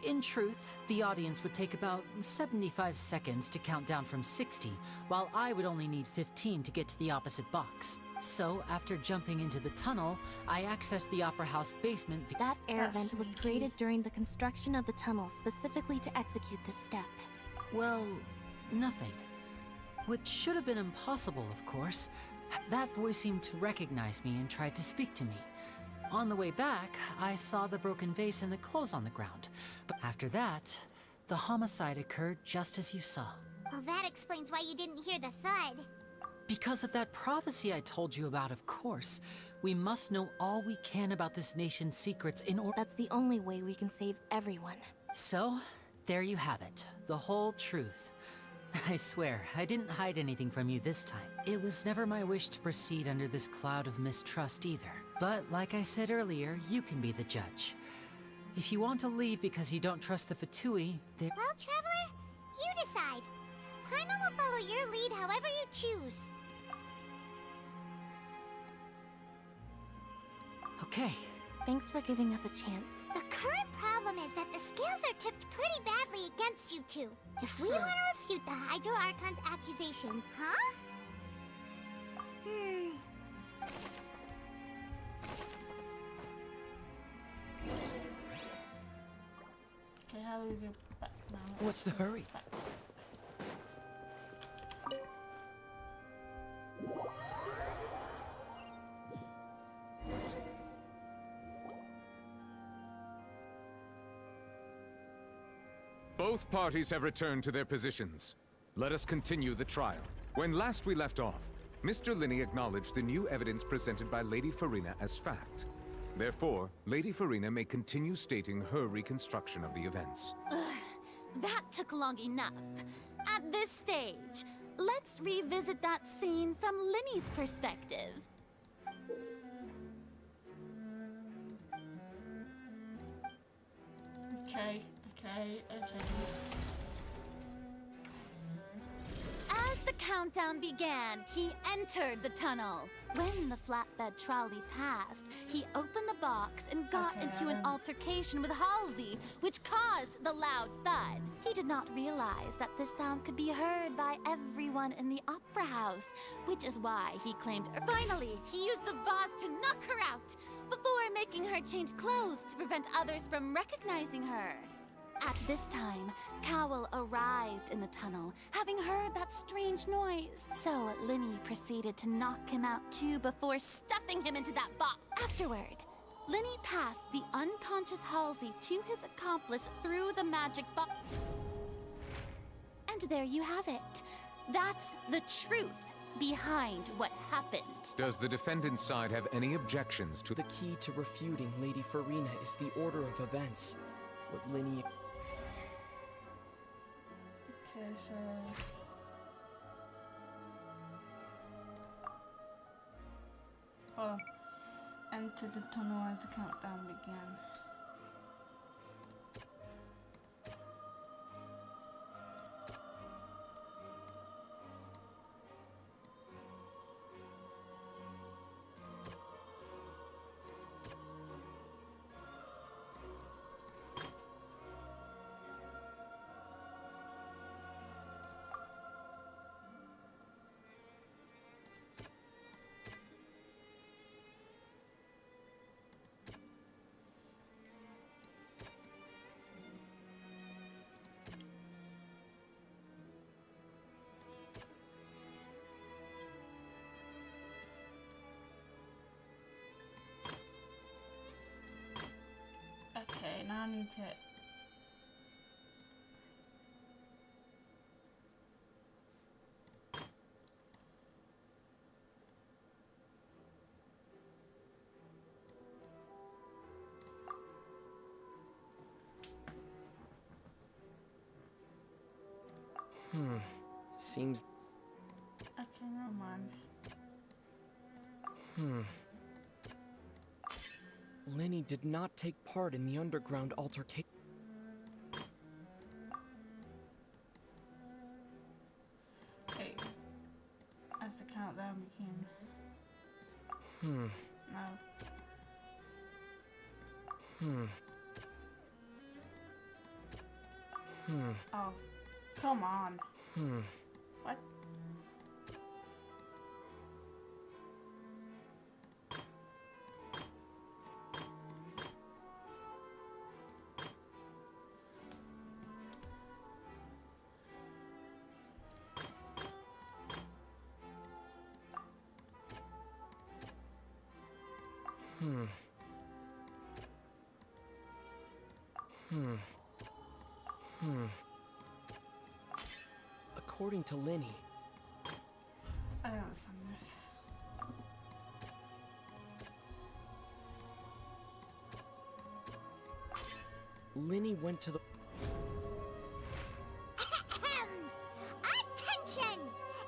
In truth, the audience would take about 75 seconds to count down from 60, while I would only need 15 to get to the opposite box. So, after jumping into the tunnel, I accessed the Opera House basement. That air vent was created during the construction of the tunnel specifically to execute this step. Well, nothing. Which should have been impossible, of course. That voice seemed to recognize me and tried to speak to me. On the way back, I saw the broken vase and the clothes on the ground. But after that, the homicide occurred just as you saw. Well, that explains why you didn't hear the thud. Because of that prophecy I told you about, of course. We must know all we can about this nation's secrets in order... That's the only way we can save everyone. So, there you have it. The whole truth. I swear, I didn't hide anything from you this time. It was never my wish to proceed under this cloud of mistrust either. But like I said earlier, you can be the judge. If you want to leave because you don't trust the Fatui, they... Well, Traveler, you decide. Paimon will follow your lead however you choose. Okay. Thanks for giving us a chance. The current problem is that the scales are tipped pretty badly against you two. If we want to refute the Hydro Archon's accusation, huh? how do we go back now? What's the hurry? Back. Both parties have returned to their positions. Let us continue the trial. When last we left off, Mr. Linney acknowledged the new evidence presented by Lady Farina as fact. Therefore, Lady Farina may continue stating her reconstruction of the events. Ugh, that took long enough. At this stage, let's revisit that scene from Linney's perspective. Okay. As the countdown began, he entered the tunnel. When the flatbed trolley passed, he opened the box and got into an altercation with Halsey, which caused the loud thud. He did not realize that this sound could be heard by everyone in the opera house, which is why he claimed. Finally, he used the vase to knock her out, before making her change clothes to prevent others from recognizing her. At this time, Cowell arrived in the tunnel, having heard that strange noise. So Linney proceeded to knock him out too before stuffing him into that box. Afterward, Linney passed the unconscious Halsey to his accomplice through the magic box. And there you have it. That's the truth behind what happened. Does the defendant's side have any objections to The key to refuting Lady Farina is the order of events. What Linney... Okay, so... Hold on. Enter the tunnel as the countdown began. Okay, now I need to... Seems... Okay, never mind. Linney did not take part in the underground altercation. Okay. As the countdown began. No. Oh, come on. What? According to Linney, I don't understand this. Linney went to the... Attention!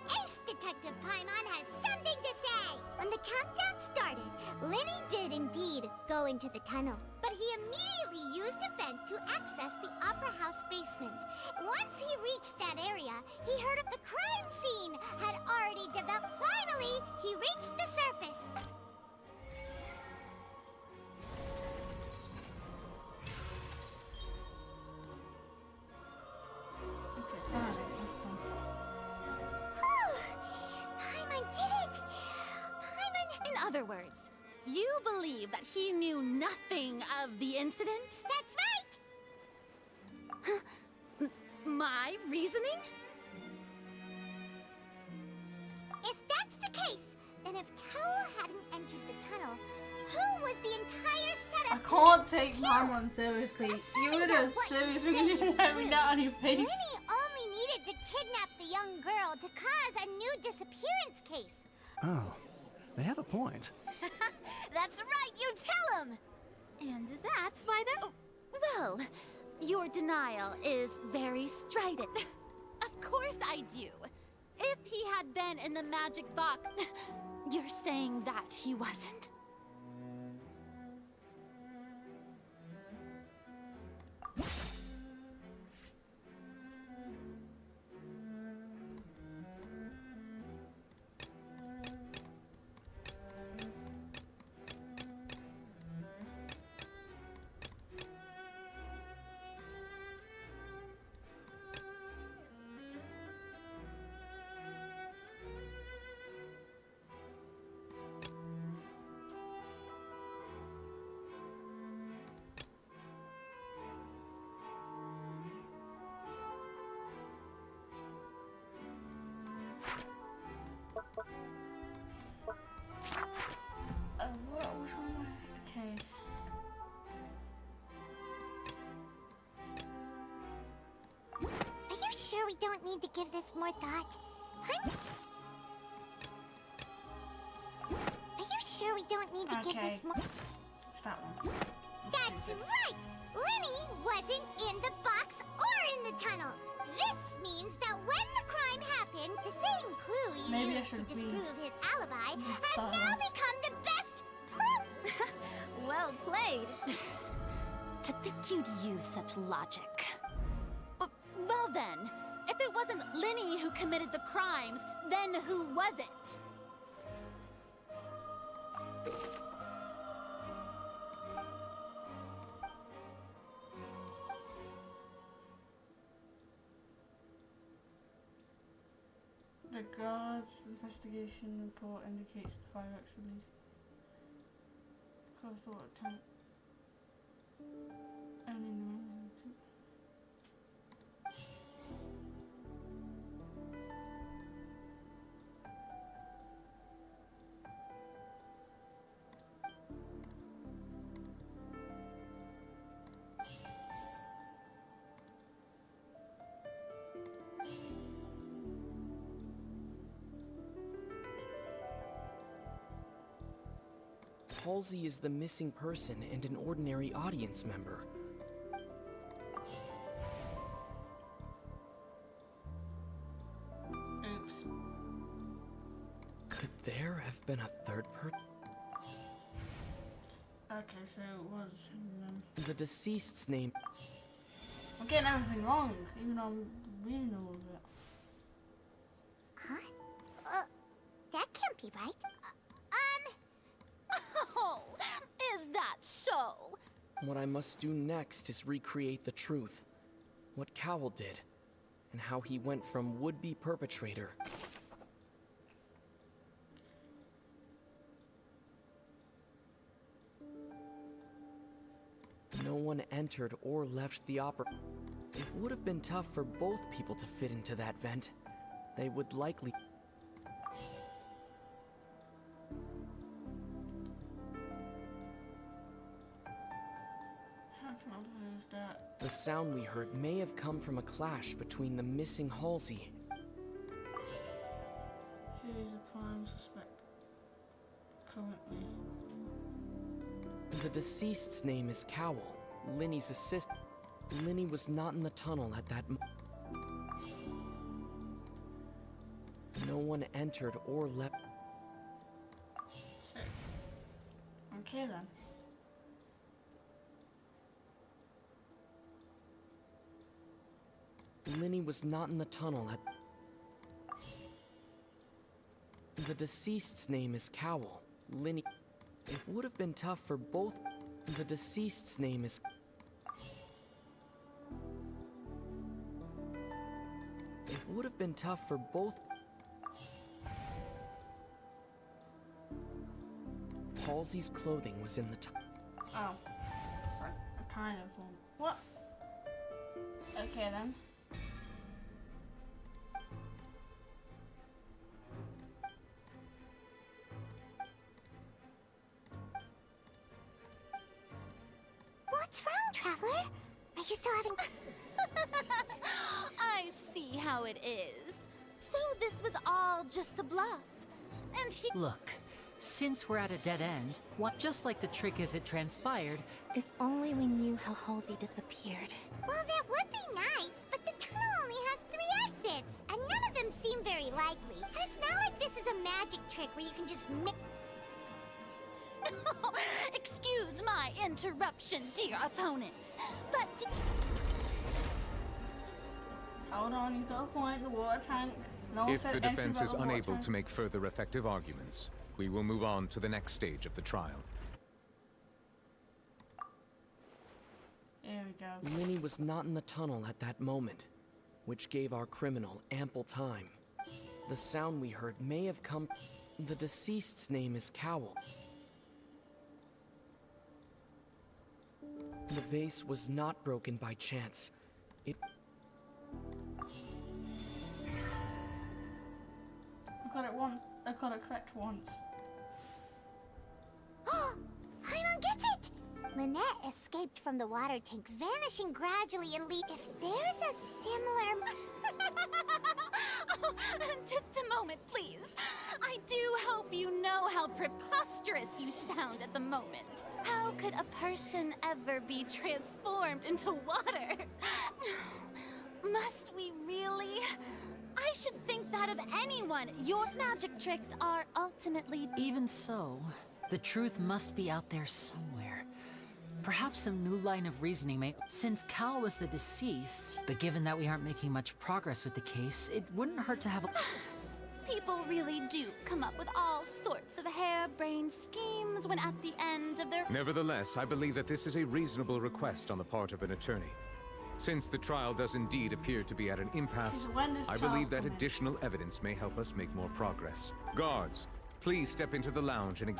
Ace Detective Paimon has something to say! When the countdown started, Linney did indeed go into the tunnel, but he immediately used a vent to access the Opera House basement. Once he reached that area, he heard the crime scene had already developed. Finally, he reached the surface. Okay, finally, it's done. Paimon did it! Paimon... In other words, you believe that he knew nothing of the incident? That's right! My reasoning? If that's the case, then if Cowell hadn't entered the tunnel, who was the entire I setup? can't take Paimon seriously. You would have seriously let me down on your face. Lenny only needed to kidnap the young girl to cause a new disappearance case. Oh, they have a point. That's right, you tell him! And that's why they're... Well, your denial is very strident. Of course I do. If he had been in the magic box... You're saying that he wasn't? What was wrong? Okay. Are you sure we don't need to give this more thought? Huh? Are you sure we don't need to give this more... It's that one. That's right! Lenny wasn't in the box or in the tunnel. This means that when the crime happened, the same clue he Maybe I used to should disprove read. his alibi has now become the best proof. Well played. To think you'd use such logic. Well then, if it wasn't Linny who committed the crimes, then who was it? The guard's investigation report indicates the fireworks release caused the water tank. And in the Halsey is the missing person and an ordinary audience member. Oops. Could there have been a third person? Okay, so it was him. The deceased's name... I'm getting everything wrong, even though I'm reading all of it. Huh? That can't be right. Oh, is that so? What I must do next is recreate the truth. What Cowell did, and how he went from would-be perpetrator No one entered or left the opera. It would have been tough for both people to fit into that vent. They would likely... How can I lose that? The sound we heard may have come from a clash between the missing Halsey. Who is the prime suspect currently? The deceased's name is Cowell, Linny's assistant. Linny was not in the tunnel at that moment. No one entered or left. Okay then. Linny was not in the tunnel at... The deceased's name is Cowell, Linny... It would have been tough for both... The deceased's name is... It would have been tough for both... Halsey's clothing was in the... Oh. It's like, I kind of thought... What? Okay then. What's wrong, Traveler? Are you still having... I see how it is. So this was all just a bluff. And he— Look, since we're at a dead end, what just like the trick as it transpired, If only we knew how Halsey disappeared. Well, that would be nice, but the tunnel only has 3 exits, and none of them seem very likely. And it's not like this is a magic trick where you can just Excuse my interruption, dear opponents, but hold on, you got a point. The water tank. No one If said the anything defense about is the water unable tank. to make further effective arguments, we will move on to the next stage of the trial. Here we go. Linny was not in the tunnel at that moment, which gave our criminal ample time. The sound we heard may have come... The deceased's name is Cowl. The vase was not broken by chance. It... I got it once. I got it correct once. Paimon gets it! Lynette escaped from the water tank, vanishing gradually and leave. If there's a similar... Oh, just a moment, please. I do hope you know how preposterous you sound at the moment. How could a person ever be transformed into water? Must we really? I should think that of anyone. Your magic tricks are ultimately... even so, the truth must be out there somewhere. Perhaps some new line of reasoning may... Since Cal was the deceased, but given that we aren't making much progress with the case, it wouldn't hurt to have a... People really do come up with all sorts of harebrained schemes when at the end of their... Nevertheless, I believe that this is a reasonable request on the part of an attorney. Since the trial does indeed appear to be at an impasse, I believe that additional evidence may help us make more progress. Guards, please step into the lounge and...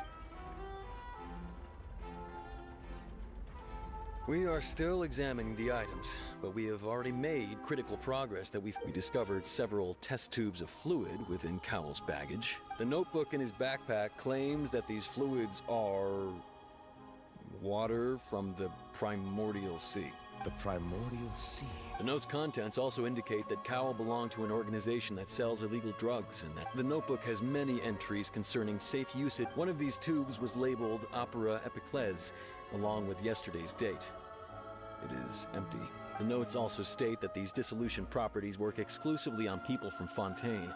We are still examining the items, but we have already made critical progress that we discovered several test tubes of fluid within Cowell's baggage. The notebook in his backpack claims that these fluids are... water from the primordial sea. The primordial sea? The note's contents also indicate that Cowell belonged to an organization that sells illegal drugs, and that the notebook has many entries concerning safe usage. One of these tubes was labeled Opera Epiclese, along with yesterday's date. It is empty. The notes also state that these dissolution properties work exclusively on people from Fontaine.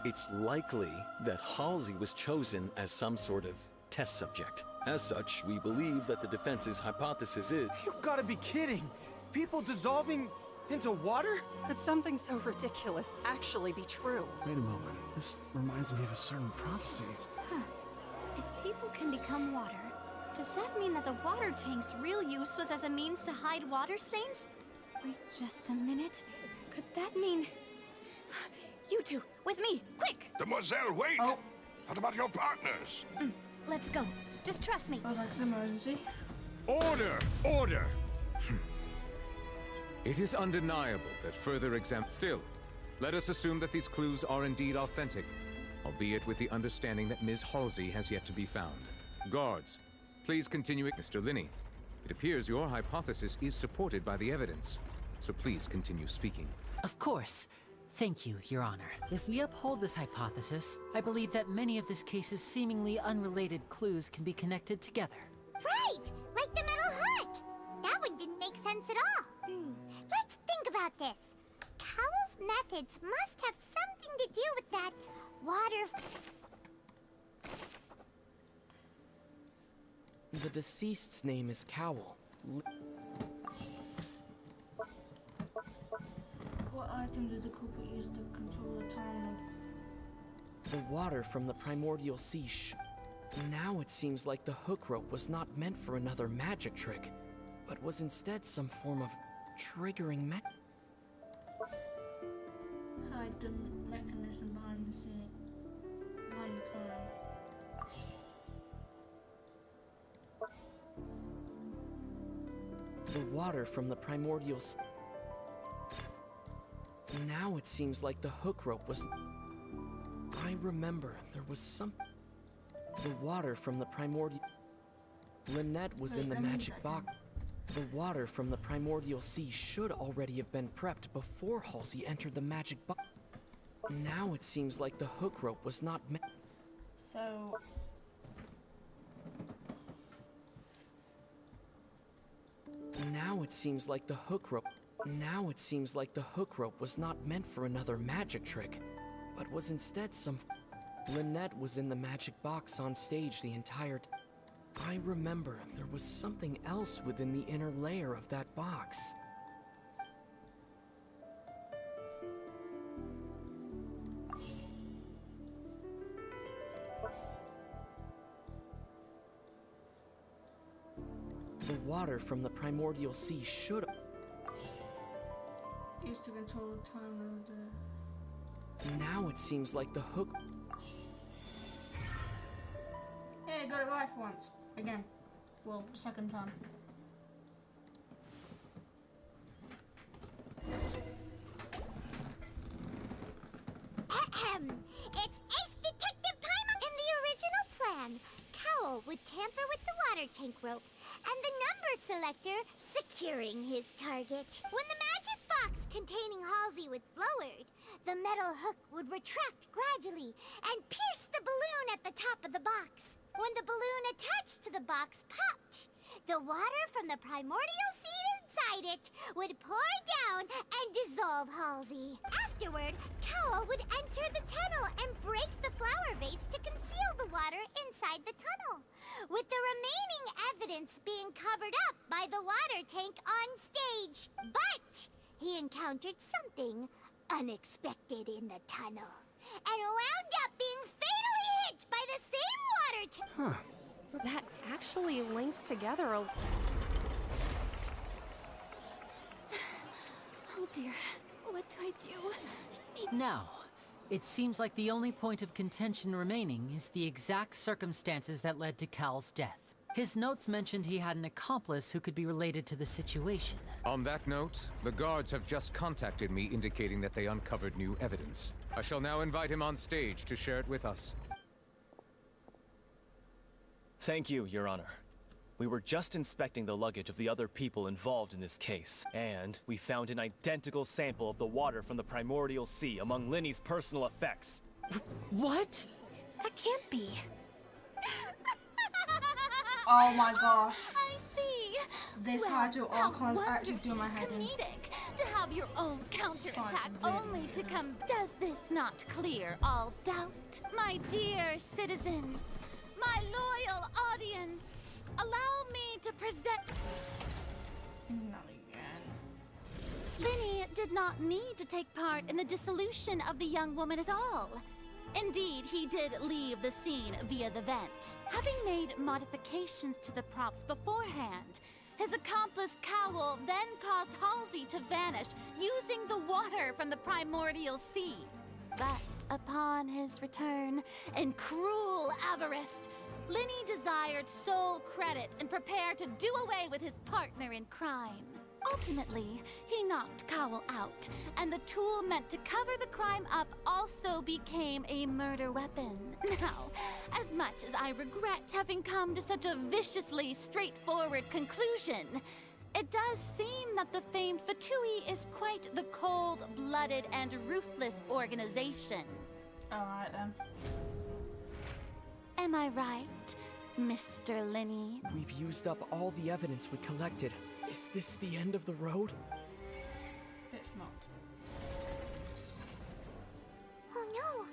It's likely that Halsey was chosen as some sort of test subject. As such, we believe that the defense's hypothesis is... You've got to be kidding! People dissolving into water? Could something so ridiculous actually be true? Wait a moment. This reminds me of a certain prophecy. Huh. If people can become water, does that mean that the water tank's real use was as a means to hide water stains? Wait just a minute. Could that mean... You two, with me, quick! Demoiselle, wait! Oh. What about your partners? Let's go. Just trust me. I was like, it's an emergency. Order! Order! It is undeniable that further Still, let us assume that these clues are indeed authentic, albeit with the understanding that Ms. Halsey has yet to be found. Guards, please continue. Mr. Linney, it appears your hypothesis is supported by the evidence, so please continue speaking. Of course. Thank you, Your Honor. If we uphold this hypothesis, I believe that many of this case's seemingly unrelated clues can be connected together. Right! Like the metal hook! That one didn't make sense at all. Let's think about this. Cowell's methods must have something to do with that water... The deceased's name is Cowell. What item did the culprit use to control the time? The water from the primordial sea Now it seems like the hook rope was not meant for another magic trick, but was instead some form of triggering Hide the mechanism behind the scene. Behind the crime. The water from the primordial sea. Now it seems like the hook rope was... I remember there was some... The water from the primordial... Lynette was in the magic box. The water from the primordial sea should already have been prepped before Halsey entered the magic box. Now it seems like the hook rope was not meant... So... Now it seems like the hook rope... Now it seems like the hook rope was not meant for another magic trick, but was instead some... Lynette was in the magic box on stage the entire time. I remember there was something else within the inner layer of that box. The water from the primordial sea should... Used to control the time of the... Now it seems like the hook... Hey, I got it right for once. Again. Well, second time. Ahem. It's Ace Detective Paimon! In the original plan, Cowell would tamper with the water tank rope and the number selector securing his target. When the magic box containing Halsey was lowered, the metal hook would retract gradually and pierce the balloon at the top of the box. When the balloon attached to the box popped, the water from the primordial seed inside it would pour down and dissolve Halsey. Afterward, Cowell would enter the tunnel and break the flower vase to conceal the water inside the tunnel, with the remaining evidence being covered up by the water tank on stage. But he encountered something unexpected in the tunnel and wound up being fatally hit by the same water tank. Huh. That actually links together a... Oh dear, what do I do? Now, it seems like the only point of contention remaining is the exact circumstances that led to Cal's death. His notes mentioned he had an accomplice who could be related to the situation. On that note, the guards have just contacted me indicating that they uncovered new evidence. I shall now invite him on stage to share it with us. Thank you, Your Honor. We were just inspecting the luggage of the other people involved in this case, and we found an identical sample of the water from the primordial sea among Linny's personal effects. What? That can't be. Oh my gosh. I see. This well, Hydro Archon's actually doing my head in. Comedic to have your own counterattack only to come. Does this not clear all doubt? My dear citizens, my loyal audience, allow me to present... Not again. Linny did not need to take part in the dissolution of the young woman at all. Indeed, he did leave the scene via the vent. Having made modifications to the props beforehand, his accomplice Cowell then caused Halsey to vanish using the water from the primordial sea. But upon his return, in cruel avarice, Linny desired sole credit and prepared to do away with his partner in crime. Ultimately, he knocked Cowell out, and the tool meant to cover the crime up also became a murder weapon. Now, as much as I regret having come to such a viciously straightforward conclusion, it does seem that the famed Fatui is quite the cold-blooded and ruthless organization. Alright then. Am I right, Mr. Linny? We've used up all the evidence we collected. Is this the end of the road? It's not. Oh no.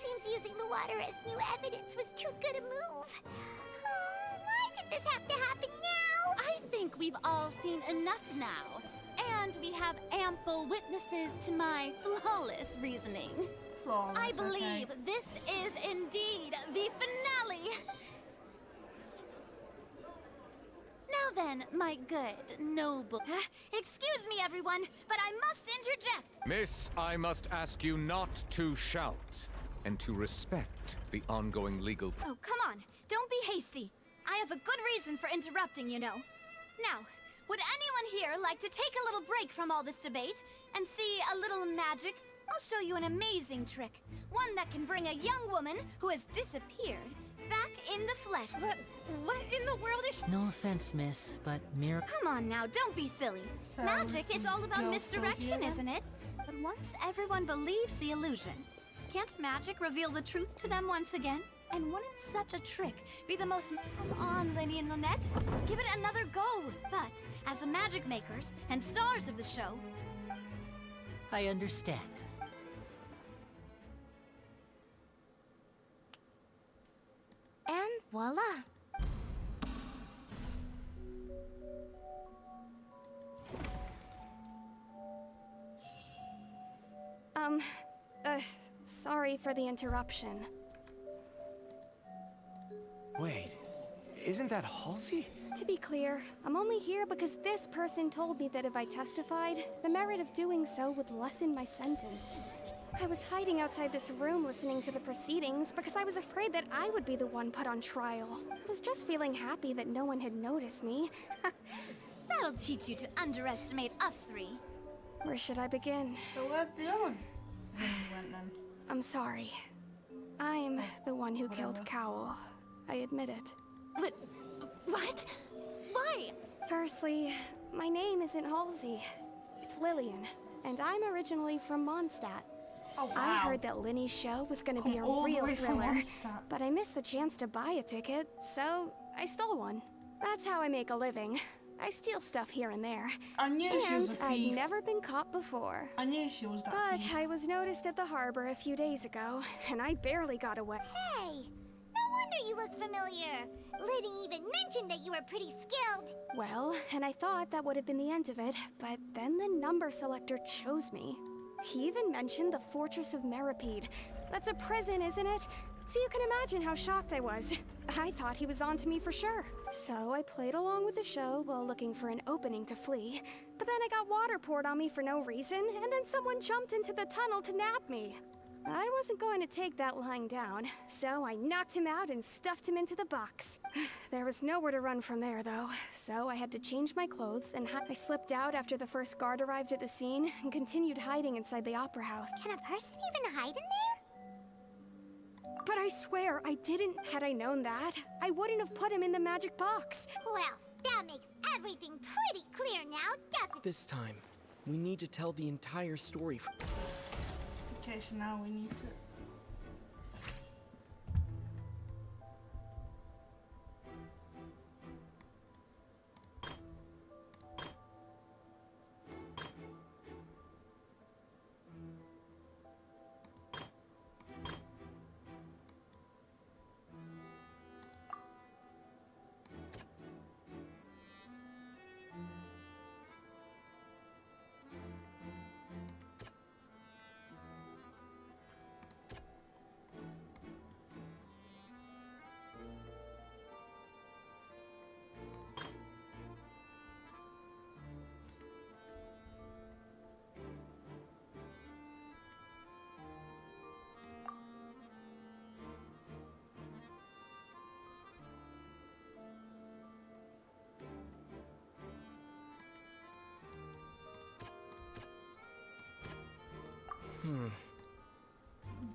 Seems using the water as new evidence was too good a move. Why did this have to happen now? I think we've all seen enough now. And we have ample witnesses to my flawless reasoning. Flawless, I believe this is indeed the finale. Now then, my good, noble... Excuse me, everyone, but I must interject. Miss, I must ask you not to shout, and to respect the ongoing legal... Oh, come on. Don't be hasty. I have a good reason for interrupting, you know. Now, Would anyone here like to take a little break from all this debate and see a little magic? I'll show you an amazing trick. One that can bring a young woman who has disappeared back in the flesh. What in the world is... No offense, miss, but Come on now, don't be silly. Magic is all about misdirection, isn't it? But once everyone believes the illusion, can't magic reveal the truth to them once again? And wouldn't such a trick be the most... Come on, Lenny and Lynette. Give it another go. But, as the magic makers and stars of the show... I understand. And voila. Sorry for the interruption. Wait, isn't that Halsey? To be clear, I'm only here because this person told me that if I testified, the merit of doing so would lessen my sentence. I was hiding outside this room listening to the proceedings because I was afraid that I would be the one put on trial. I was just feeling happy that no one had noticed me. That'll teach you to underestimate us three. Where should I begin? So where'd the other one went then? I'm sorry. I'm the one who killed Cowell. I admit it. What? Why? Firstly, my name isn't Halsey. It's Lillian, and I'm originally from Mondstadt. Oh, wow. I heard that Linny's show was gonna be a real thriller, but I missed the chance to buy a ticket, so I stole one. That's how I make a living. I steal stuff here and there. I knew she was a And thief. I'd never been caught before. I knew she was that But thief. I was noticed at the harbor a few days ago, and I barely got away. Hey, no wonder you look familiar. Liddy even mentioned that you were pretty skilled. Well, and I thought that would have been the end of it, but then the number selector chose me. He even mentioned the Fortress of Meripede. That's a prison, isn't it? So you can imagine how shocked I was. I thought he was onto me for sure. So I played along with the show while looking for an opening to flee. But then I got water poured on me for no reason, and then someone jumped into the tunnel to nab me. I wasn't going to take that lying down, so I knocked him out and stuffed him into the box. There was nowhere to run from there, though, so I had to change my clothes and I slipped out after the first guard arrived at the scene and continued hiding inside the opera house. Can a person even hide in there? But I swear, I didn't. Had I known that, I wouldn't have put him in the magic box. Well, that makes everything pretty clear now, doesn't it? This time, we need to tell the entire story. Okay, so now we need to...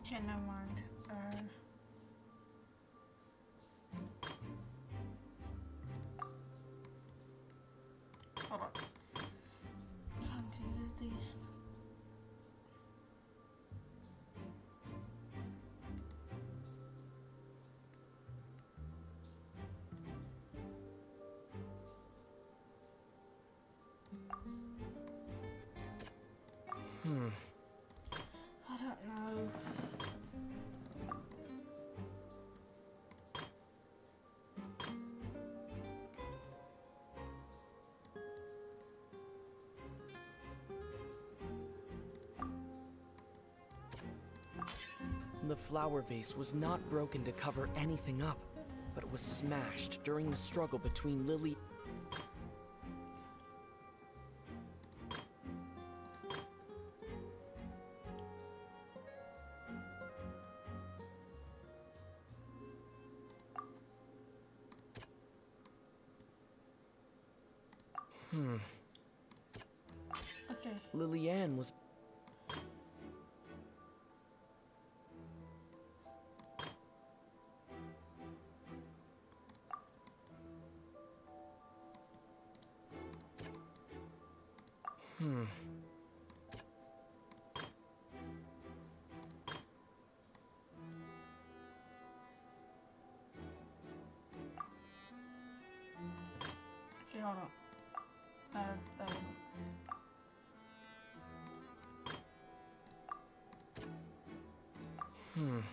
Okay, never mind. Hold on. Can't use the... I don't know. The flower vase was not broken to cover anything up, but it was smashed during the struggle between Lily... Okay. Lillian was... Okay, hold on. That one.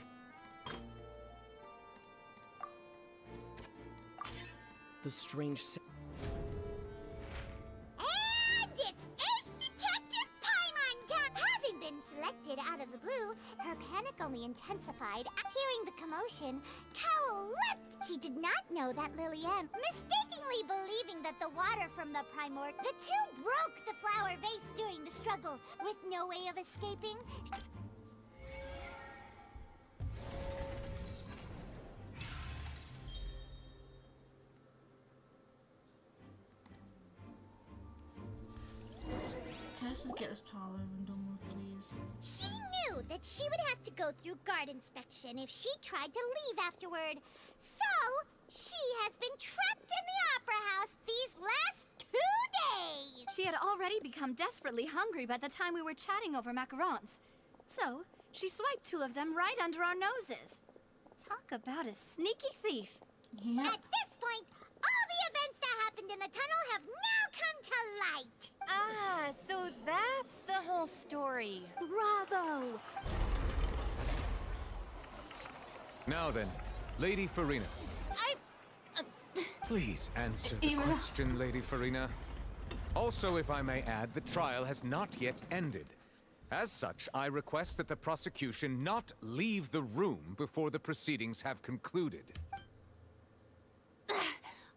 The strange... And it's Ace Detective Paimon time! Having been selected out of the blue, her panic only intensified. Hearing the commotion, Cowl leapt. He did not know that Lillian, mistakenly believing that the water from the the two broke the flower vase during the struggle, with no way of escaping. Can I just get this trial over and done with, please? She knew that she would have to go through guard inspection if she tried to leave afterward. So, she has been trapped in the Opera House these last 2 days! She had already become desperately hungry by the time we were chatting over macarons. So, she swiped 2 of them right under our noses. Talk about a sneaky thief. At this point, all the events that happened in the tunnel have now come to light! Ah, so that's the whole story. Bravo! Now then, Lady Farina. Please answer the question, Lady Farina. Also, if I may add, the trial has not yet ended. As such, I request that the prosecution not leave the room before the proceedings have concluded.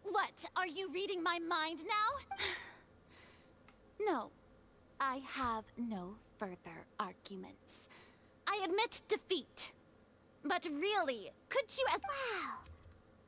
What? Are you reading my mind now? No, I have no further arguments. I admit defeat. But really, could you have... Wow!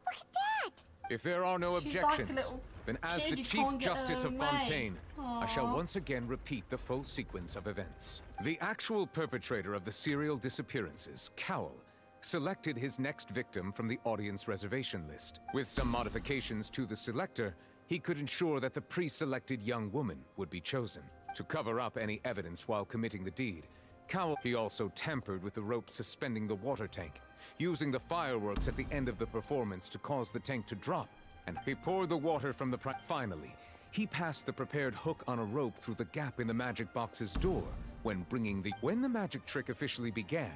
Look at that! If there are no She's like a objections, little then as kid, the you Chief can't get her Justice of own way. Fontaine, I shall Aw. once again repeat the full sequence of events. The actual perpetrator of the serial disappearances, Cowl, selected his next victim from the audience reservation list. With some modifications to the selector, he could ensure that the pre-selected young woman would be chosen. To cover up any evidence while committing the deed, he also tampered with the rope suspending the water tank, using the fireworks at the end of the performance to cause the tank to drop, and he poured the water from the Finally, he passed the prepared hook on a rope through the gap in the magic box's door when When the magic trick officially began,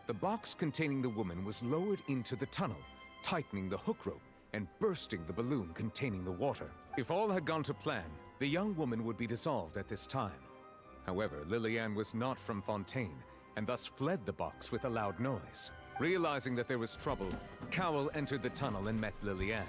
the box containing the woman was lowered into the tunnel, tightening the hook rope and bursting the balloon containing the water. If all had gone to plan, the young woman would be dissolved at this time. However, Lillian was not from Fontaine, and thus fled the box with a loud noise. Realizing that there was trouble, Cowl entered the tunnel and met Lillian,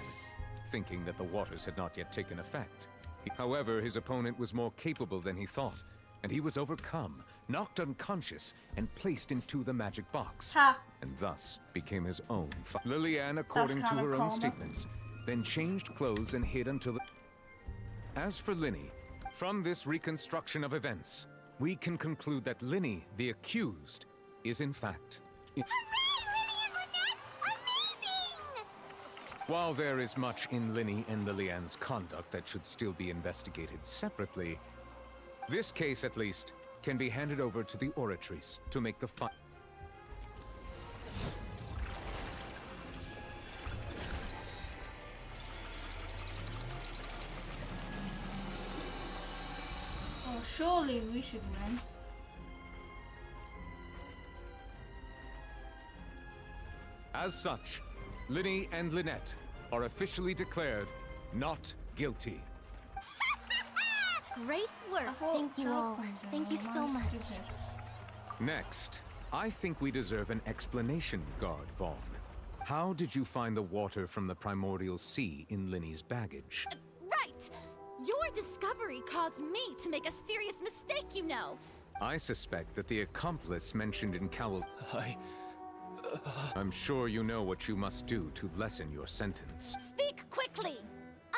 thinking that the waters had not yet taken effect. However, his opponent was more capable than he thought, and he was overcome, knocked unconscious, and placed into the magic box, and thus became his own Lillian, according to her own statements, then changed clothes and hid until the... As for Linny, from this reconstruction of events, we can conclude that Linny, the accused, is in fact... While there is much in Linny and Lillian's conduct that should still be investigated separately, this case, at least, can be handed over to the Oratrice to make the Oh, surely we should win. As such, Linny and Lynette are officially declared not guilty. Great work. Thank you all. Thank you so much. Next, I think we deserve an explanation, Guard Vaughn. How did you find the water from the primordial sea in Linny's baggage? Right! Your discovery caused me to make a serious mistake, you know. I suspect that the accomplice mentioned in Cowell's... I'm sure you know what you must do to lessen your sentence. Speak quickly!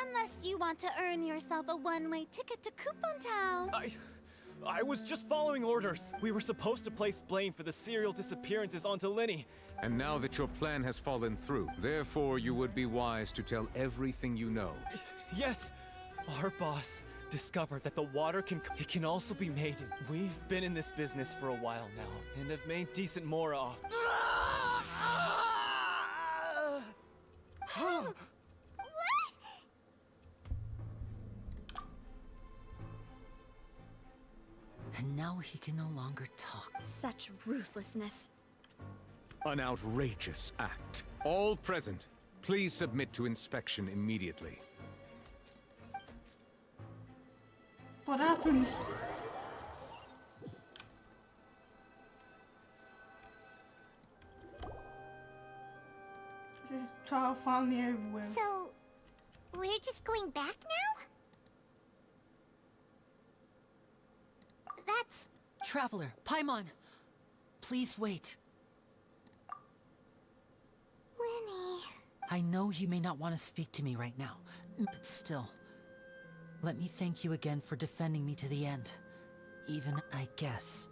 Unless you you want to earn yourself a one-way ticket to Coupon Town. I was just following orders. We were supposed to place blame for the serial disappearances onto Linny. And now that your plan has fallen through, therefore you would be wise to tell everything you know. Yes, our boss discovered that the water can also be made. We've been in this business for a while now, and have made decent mora off. And now he can no longer talk. Such ruthlessness. An outrageous act. All present, please submit to inspection immediately. What happened? This trial finally over with. So, we're just going back now? That's... Traveler, Paimon! Please wait. Winnie... I know you may not want to speak to me right now, but still. Let me thank you again for defending me to the end. Even, I guess,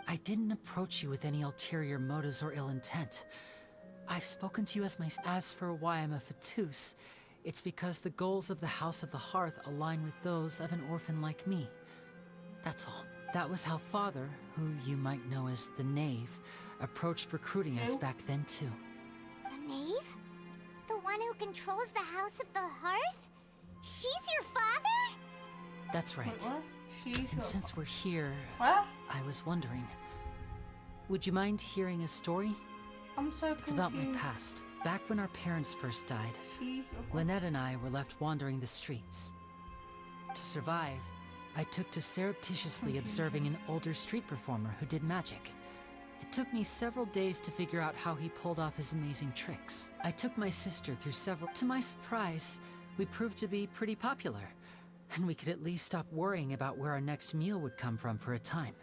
I didn't approach you with any ulterior motives or ill intent. I've spoken to you as for why I'm a Fatus, it's because the goals of the House of the Hearth align with those of an orphan like me. That's all. That was how Father, who you might know as the Knave, approached recruiting us back then too. The Knave? The one who controls the House of the Hearth? She's your father? That's right. Wait, what? And since we're here, what? I was wondering, would you mind hearing a story? I'm so confused. It's about my past. Back when our parents first died, Lynette and I were left wandering the streets. To survive, I took to surreptitiously observing an older street performer who did magic. It took me several days to figure out how he pulled off his amazing tricks. I took my sister through several... To my surprise, we proved to be pretty popular, and we could at least stop worrying about where our next meal would come from for a time.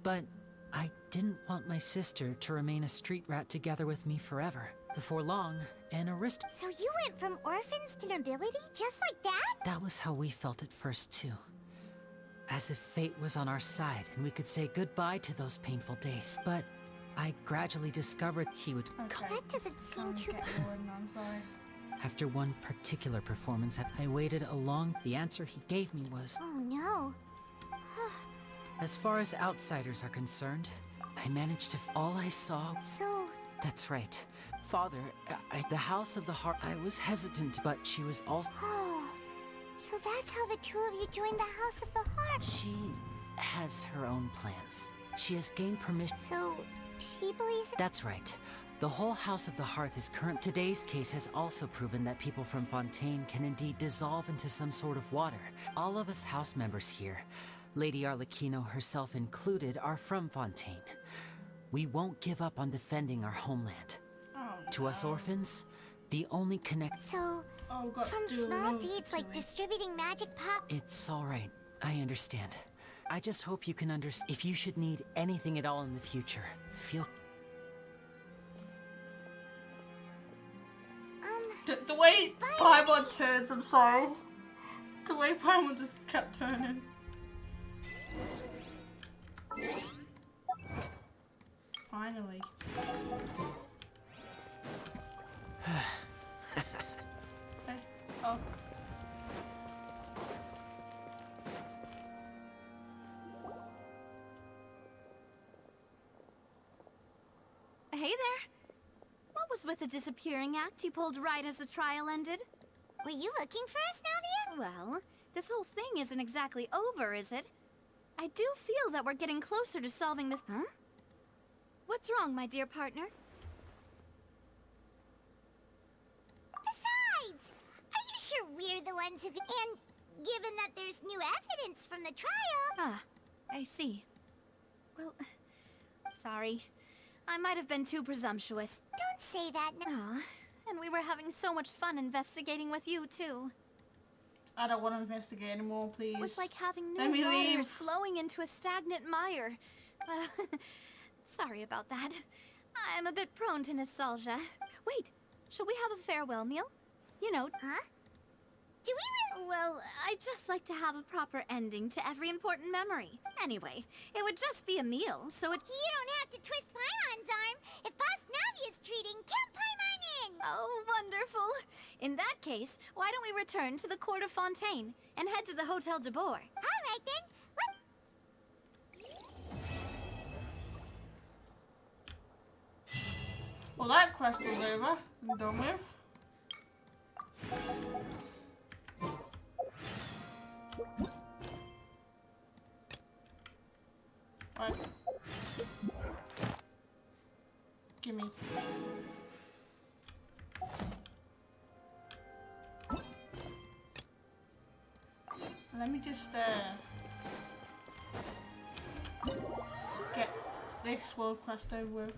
But I didn't want my sister to remain a street rat together with me forever. Before long, an aristocrat... So you went from orphans to nobility just like that? That was how we felt at first, too. As if fate was on our side and we could say goodbye to those painful days. But I gradually discovered he would come. That doesn't seem too... I'm sorry. After one particular performance, I waited a long... The answer he gave me was... Oh no. As far as outsiders are concerned, I managed to... All I saw... So... That's right. Father, the House of the Heart... I was hesitant, but she was also... Oh... So that's how the two of you joined the House of the Heart. She has her own plans. She has gained permission... So, she believes... That's right. The whole House of the Hearth is current. Today's case has also proven that people from Fontaine can indeed dissolve into some sort of water. All of us house members here, Lady Arlecchino herself included, are from Fontaine. We won't give up on defending our homeland. To us orphans, the only So, from small deeds like distributing magic pop... It's all right. I understand. I just hope you can understand. If you should need anything at all in the future, feel... The way Paimon turns, I'm sorry. The way Paimon just kept turning. Finally. Hey, oh. Hey there. What was with the disappearing act you pulled right as the trial ended? Were you looking for us, Navia? Well, this whole thing isn't exactly over, is it? I do feel that we're getting closer to solving this... Huh? What's wrong, my dear partner? Besides, are you sure we're the ones who... And given that there's new evidence from the trial... Ah, I see. Well, sorry. I might have been too presumptuous. Don't say that now. And we were having so much fun investigating with you, too. I don't want to investigate anymore, please. It was like having Let new me waters leave. flowing into a stagnant mire. Well, sorry about that. I'm a bit prone to nostalgia. Wait, shall we have a farewell meal? You know... Huh? Do we really? Well, I'd just like to have a proper ending to every important memory. Anyway, it would just be a meal, so it... You don't have to twist Paimon's arm. If Boss Navia's treating, count Paimon in! Oh, wonderful. In that case, why don't we return to the court of Fontaine and head to the Hotel de Boer? All right then. Well, that quest is over and done with. Right. Gimme. Let me just get this world quest over with.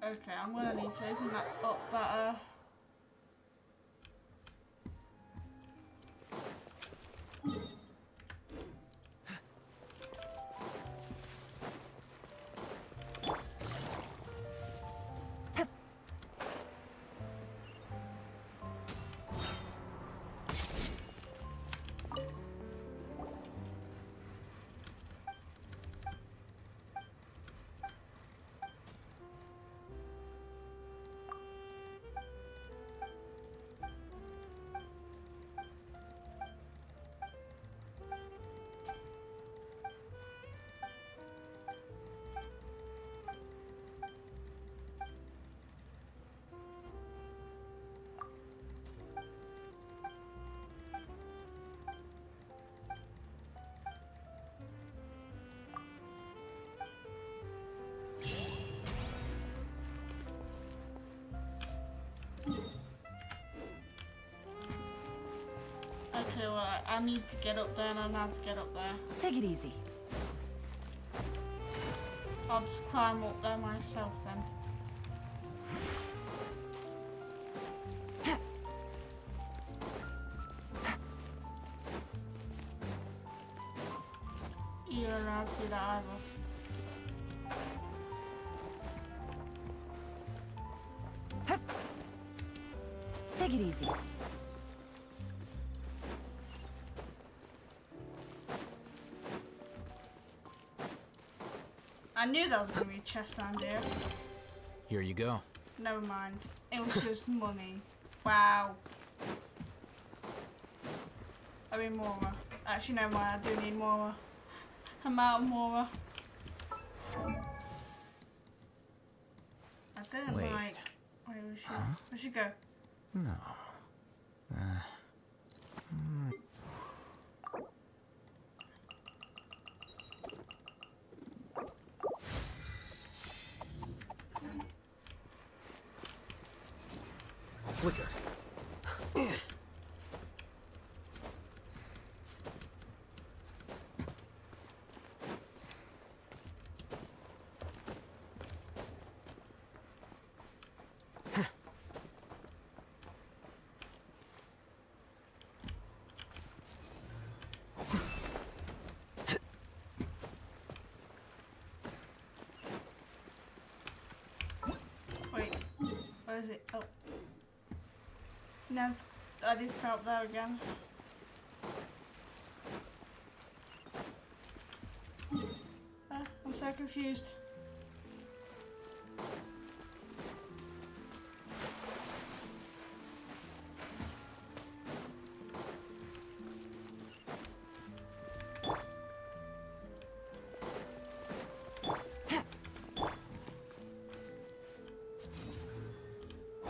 Okay, I'm gonna need to open that up, that okay, well, I need to get up there and I know how to get up there. Take it easy. I'll just climb up there myself then. You don't know how to do that either. Take it easy. I knew there was going to be a chest down here. Here you go. Never mind. It was just money. Wow. I mean Mora. Actually, never mind. I do need Mora. I'm out of Mora. I don't Wait. like... Wait, we should, we should go. No. Flicker. Wait, where is it? Oh. Now I just come up there again. I'm so confused.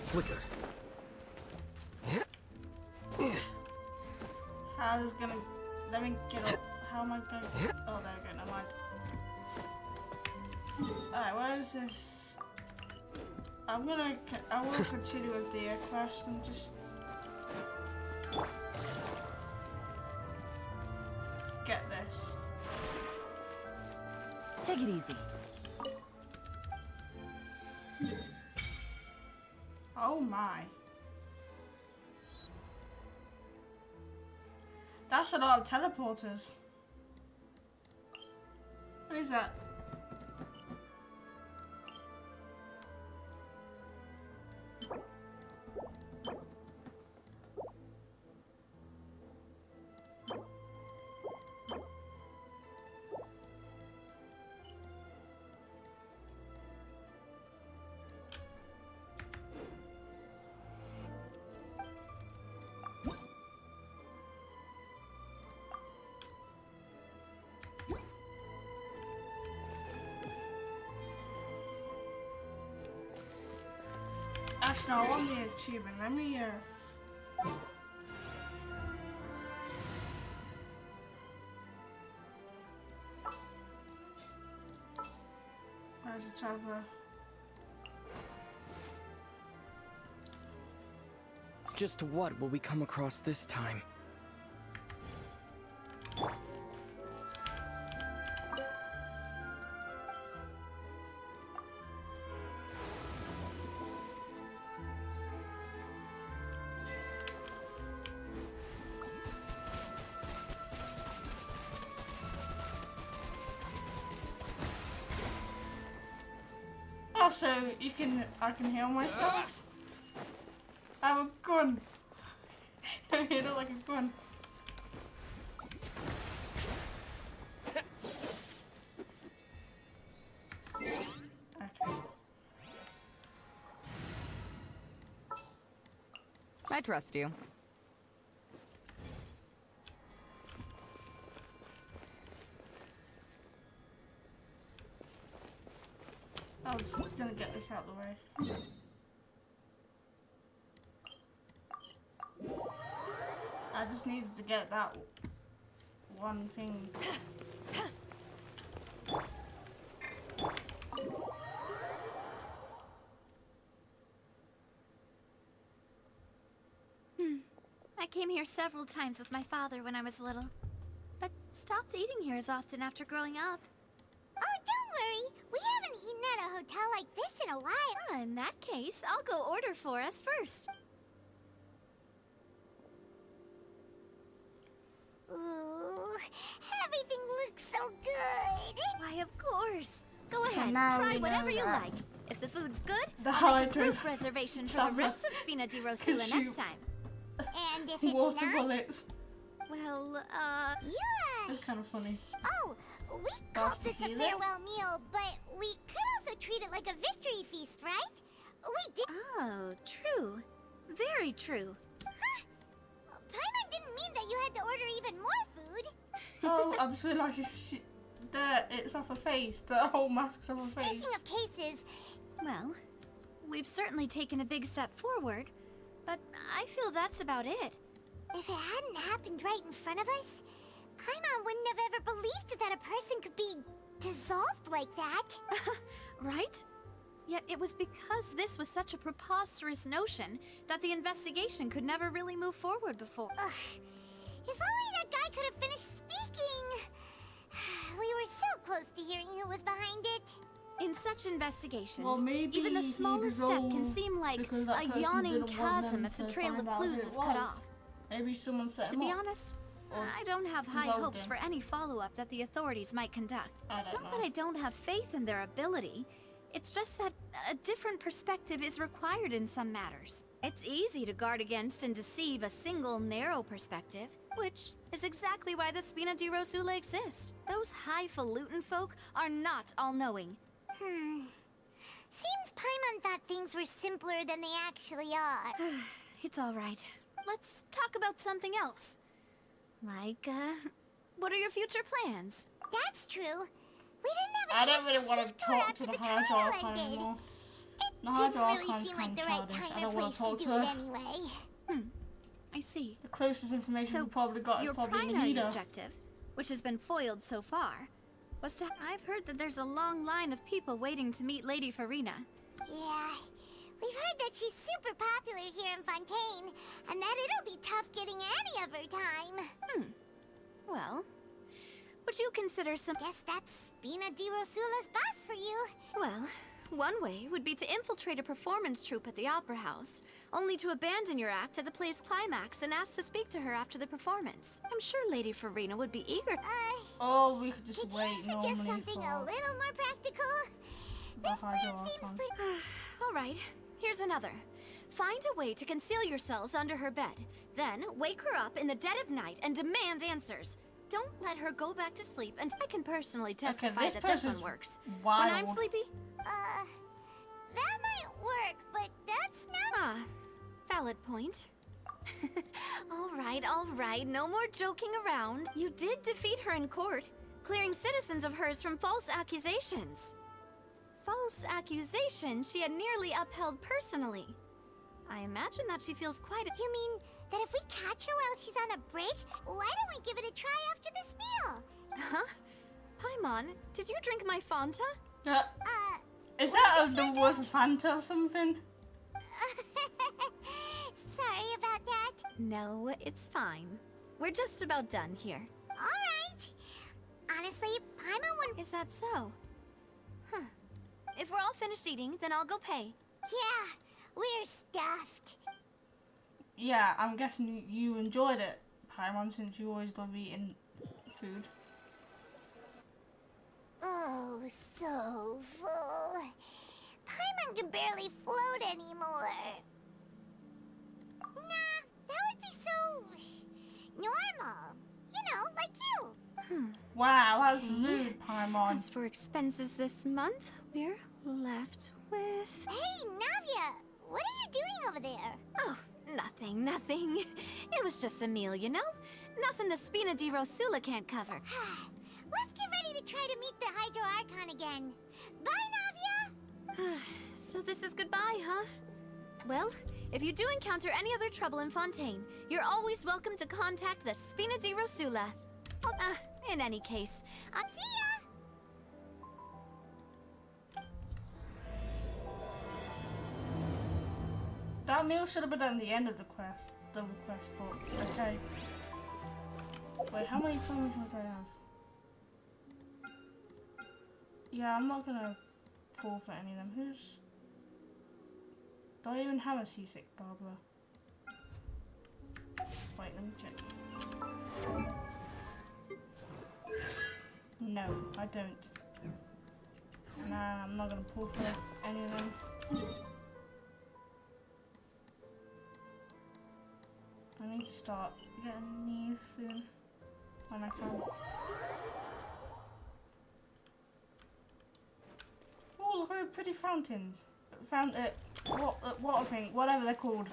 Flicker. How is gonna... Let me get up. How am I gonna... Oh, there we go. Never mind. Alright, where is this? I will continue with the quest and just... get this. Take it easy. Oh my. That's a lot of teleporters. What is that? Actually, no, I want the achievement. Let me Where's the traveler? Just what will we come across this time? Oh, so I can heal myself? I have a gun. Don't hit it like a gun. Okay. I trust you. I was gonna get this out of the way. I just needed to get that one thing. I came here several times with my father when I was little, but stopped eating here as often after growing up. Oh, don't worry. We haven't eaten at a hotel like this in a while. In that case, I'll go order for us first. Ooh, everything looks so good. Why, of course. Go So ahead, now try we whatever know you that like. If the food's good, The I'll make a hydrate- group reservation for the rest of Spina di Rosula Could you- next time. And if it's Water not, bullets. Well, yeah. It's kind of funny. Oh, we called Lost this a healer? farewell meal, but we could also treat it like a victory feast, right? We did. Oh, true. Very true. Paimon didn't mean that you had to order even more food. Oh, I just realised it's off her face. The whole mask's off her face. Speaking of cases, Well, we've certainly taken a big step forward, but I feel that's about it. if it hadn't happened right in front of us, Paimon wouldn't have ever believed that a person could be dissolved like that. Right? Yet it was because this was such a preposterous notion that the investigation could never really move forward before. Ugh. If only that guy could have finished speaking. We were so close to hearing who was behind it. In such investigations, Well, maybe even the he smallest step can dissolved seem like because that a person yawning didn't want chasm them if the to trail of find out clues who it is cut was. off. Maybe someone set To him be up. honest, Or I don't have high dissolved hopes him. for any follow-up that the authorities might conduct. I It's don't not know. that I don't have faith in their ability. It's just that a different perspective is required in some matters. It's easy to guard against and deceive a single narrow perspective, which is exactly why the Spina di Rosula exist. Those highfalutin folk are not all-knowing. Seems Paimon thought things were simpler than they actually are. It's all right. Let's talk about something else. Like, what are your future plans? That's true. We didn't have a I don't chance really want to speak to her talk after to the the Hajj trial Archon ended. anymore. The Didn't Hajj really Archon's seem kind like of the right childish. time I and don't want place to talk to to do it her. anyway. I see. The closest information So, we probably got is your probably in the primary heater. objective, which has been foiled so far, was to... I've heard that there's a long line of people waiting to meet Lady Farina. Yeah. We've heard that she's super popular here in Fontaine, and that it'll be tough getting any of her time. Well, would you consider some... Guess that's Spina di Rosula's boss for you. Well, One way would be to infiltrate a performance troupe at the Opera House, only to abandon your act at the play's climax and ask to speak to her after the performance. I'm sure Lady Farina would be eager. Oh, we could just Could wait you suggest normally something for a little more practical? This plan seems pretty... All right, here's another. Find a way to conceal yourselves under her bed. Then wake her up in the dead of night and demand answers. Don't let her go back to sleep, and I can personally testify that this one works. Wild. When I'm sleepy? That might work, but that's not... Ah, valid point. All right, no more joking around. You did defeat her in court, clearing citizens of hers from false accusations. False accusations she had nearly upheld personally. I imagine that she feels quite... You mean that if we catch her while she's on a break, why don't we give it a try after this meal? Huh? Paimon, did you drink my Fanta? Is that the worth of Fanta or something? Sorry about that. No, it's fine. We're just about done here. Alright. Honestly, Paimon would... Is that so? Huh. If we're all finished eating, then I'll go pay. Yeah, we're stuffed. Yeah, I'm guessing you enjoyed it, Paimon, since you always love eating food. Oh, so full. Paimon can barely float anymore. Nah, that would be so... normal. You know, like you. Wow, that's rude, Paimon. As for expenses this month, we're left with... Hey, Navia! What are you doing over there? Oh, nothing. It was just a meal, you know? Nothing the Spina di Rosula can't cover. Let's get ready to try to meet the Hydro Archon again. Bye, Navia! So this is goodbye, huh? Well, if you do encounter any other trouble in Fontaine, you're always welcome to contact the Spina di Rosula. In any case, see ya! That meal should have been at the end of the quest, double quest, but okay. Wait, how many comments must I have? Yeah, I'm not gonna pull for any of them. Who's... Do I even have a seasick Barbara? Wait, let me check. No, I don't. Nah, I'm not gonna pull for any of them. I need to start getting these soon, when I can. Oh, look at the pretty fountains. Water thing, whatever they're called.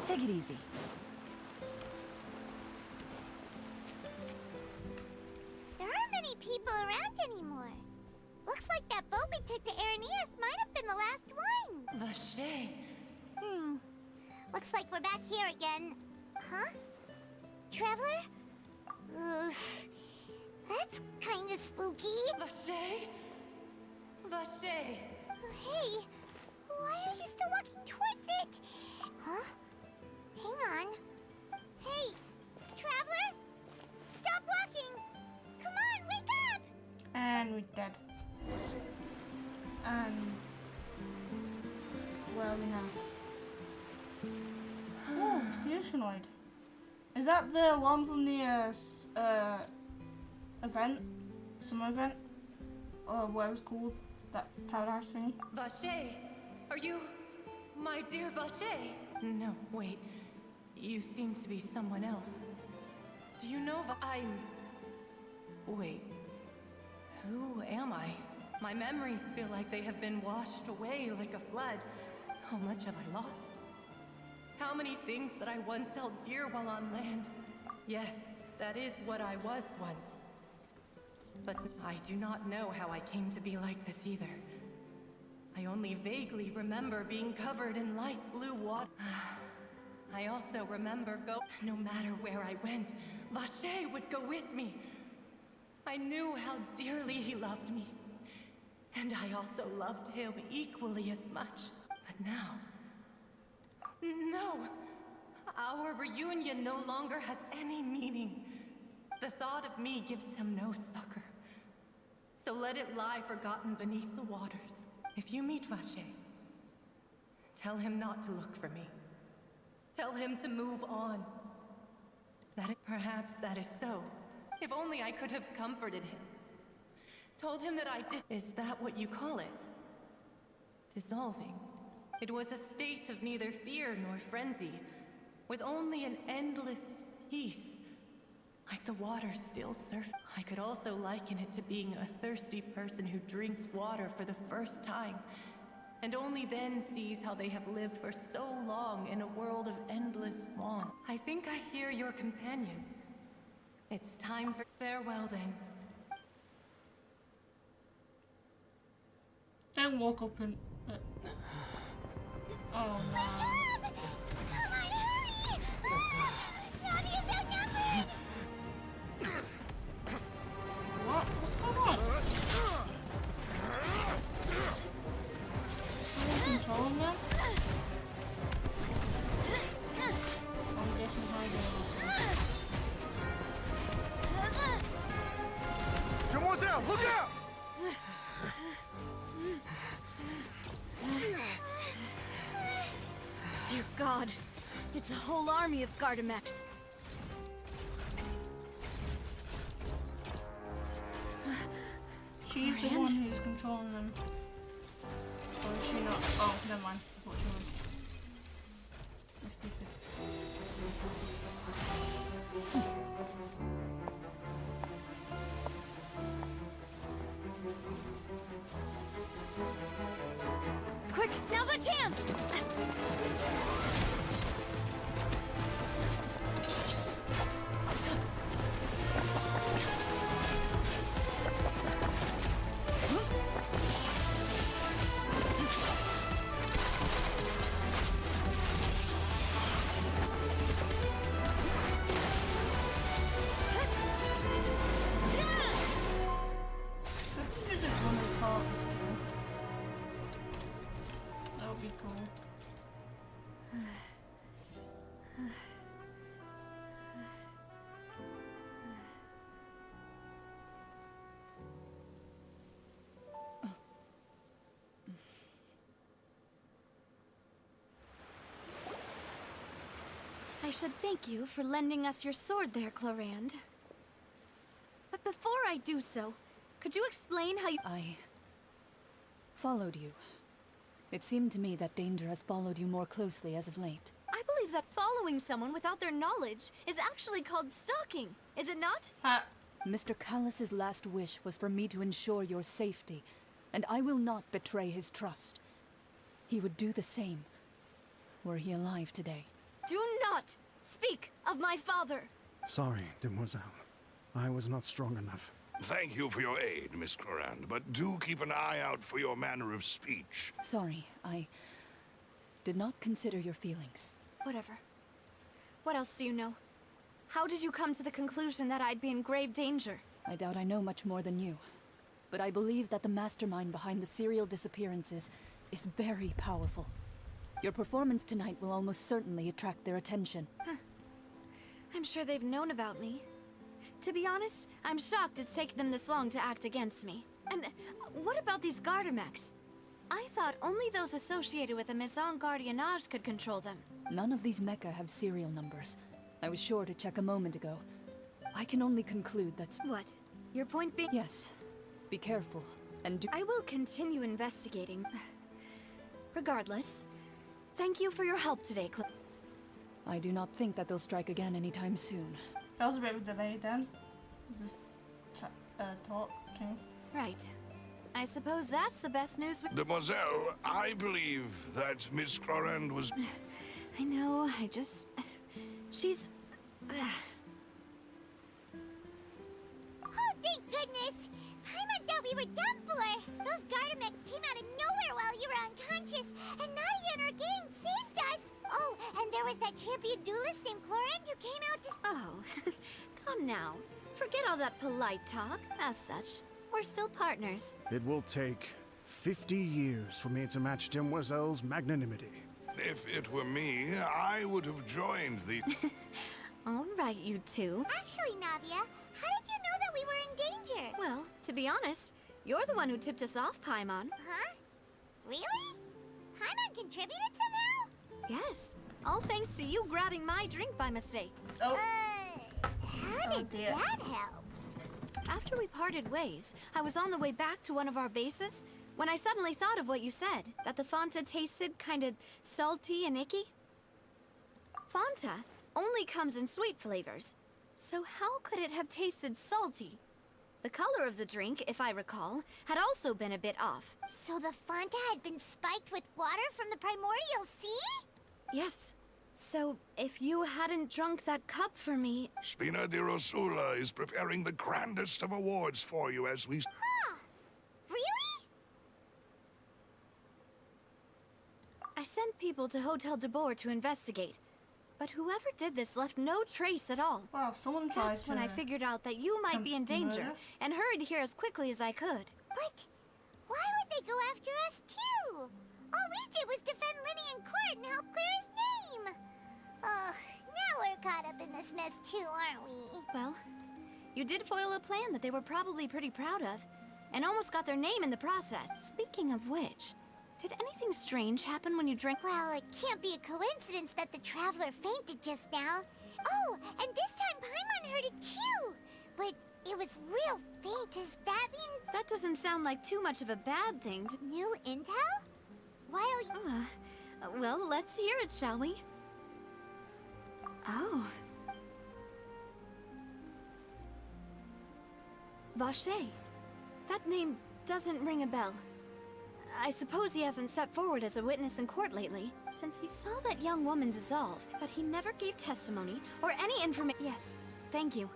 Take it easy. There aren't many people around anymore. Looks like that boat we took to Araneas might have been the last one. Vache. Looks like we're back here again. Huh? Traveler? That's kinda spooky. Vache? Vache. Hey, why are you still walking towards it? Huh? Hang on. Hey, Traveler? Stop walking! Come on, wake up! And we're dead. And... well, we have... Oh, it's the Oceanoid. Is that the one from the event? Summer event? Or what it was called? That paradise thingy? Vache, are you my dear Vache? No, wait. You seem to be someone else. Do you know wait. Who am I? My memories feel like they have been washed away like a flood. How much have I lost? How many things that I once held dear while on land? Yes, that is what I was once. But I do not know how I came to be like this either. I only vaguely remember being covered in light blue water. I also remember no matter where I went, Vache would go with me. I knew how dearly he loved me. And I also loved him equally as much. But now... no! Our reunion no longer has any meaning. The thought of me gives him no succor. So let it lie forgotten beneath the waters. If you meet Vache, tell him not to look for me. Tell him to move on. Perhaps that is so. If only I could have comforted him. Told him that I did. Is that what you call it? Dissolving. It was a state of neither fear nor frenzy, with only an endless peace. Like the water still surf. I could also liken it to being a thirsty person who drinks water for the first time, and only then sees how they have lived for so long in a world of endless want. I think I hear your companion. It's time for farewell then. Don't walk up and... Oh no. Come on, hurry! Navia's outnumbered! What? What's going on? Someone controlling them? I'm guessing hiding. Demoiselle, look out! Dear God, it's a whole army of Gardamex. She's the one who's controlling them. Or is she not? Oh, never mind. I thought she was. I'm stupid. Quick, now's our chance! That would be cool. I should thank you for lending us your sword there, Clorand. But before I do so, could you explain how you— I followed you. It seemed to me that danger has followed you more closely as of late. I believe that following someone without their knowledge is actually called stalking, is it not? Mr. Callus's last wish was for me to ensure your safety, and I will not betray his trust. He would do the same, were he alive today. Do not speak of my father! Sorry, Demoiselle. I was not strong enough. Thank you for your aid, Miss Clorand, but do keep an eye out for your manner of speech. Sorry, I did not consider your feelings. Whatever. What else do you know? How did you come to the conclusion that I'd be in grave danger? I doubt I know much more than you, but I believe that the mastermind behind the serial disappearances is very powerful. Your performance tonight will almost certainly attract their attention. I'm sure they've known about me. To be honest, I'm shocked it's taken them this long to act against me. And what about these Gardamex? I thought only those associated with a Maison Gardiennage could control them. None of these mecha have serial numbers. I was sure to check a moment ago. I can only conclude that's— What? Your point being— Yes. Be careful, and do— I will continue investigating. Regardless, thank you for your help today, I do not think that they'll strike again anytime soon. That was a bit of a delay then. Just talk, okay? Right. I suppose that's the best news we— Demoiselle, I believe that Miss Clorand was... I know, I just... She's... Oh, thank goodness! Paimon thought we were done for! Those Gardamex came out of nowhere while you were unconscious, and Nadia and her gang saved us! Oh, and there was that champion duelist named Clorand who came out to— Oh, come now. Forget all that polite talk. As such, we're still partners. It will take 50 years for me to match Demoiselle's magnanimity. If it were me, I would have joined the... All right, you two. Actually, Navia, in danger. Well, to be honest, you're the one who tipped us off, Paimon. Huh? Really? Paimon contributed somehow? Yes. All thanks to you grabbing my drink by mistake. Oh. How did that help? After we parted ways, I was on the way back to one of our bases when I suddenly thought of what you said, that the Fanta tasted kind of salty and icky. Fanta only comes in sweet flavors, so how could it have tasted salty? The color of the drink, if I recall, had also been a bit off. So the Fanta had been spiked with water from the primordial sea? Yes. So, if you hadn't drunk that cup for me... Spina di Rosula is preparing the grandest of awards for you as we... Huh. Really? I sent people to Hotel de Boer to investigate, but whoever did this left no trace at all. Wow, someone tried That's when I figured out that you might be in danger, and hurried here as quickly as I could. But why would they go after us too? All we did was defend Linny in court and help clear his name. Ugh, now we're caught up in this mess too, aren't we? Well, you did foil a plan that they were probably pretty proud of, and almost got their name in the process. Speaking of which, did anything strange happen when you drank? Well, it can't be a coincidence that the traveler fainted just now. Oh, and this time Paimon heard it too. But it was real faint. Does that mean... That doesn't sound like too much of a bad thing. New intel? While well, let's hear it, shall we? Oh. Vache. That name doesn't ring a bell. I suppose he hasn't stepped forward as a witness in court lately, since he saw that young woman dissolve, but he never gave testimony or any information. Yes, thank you.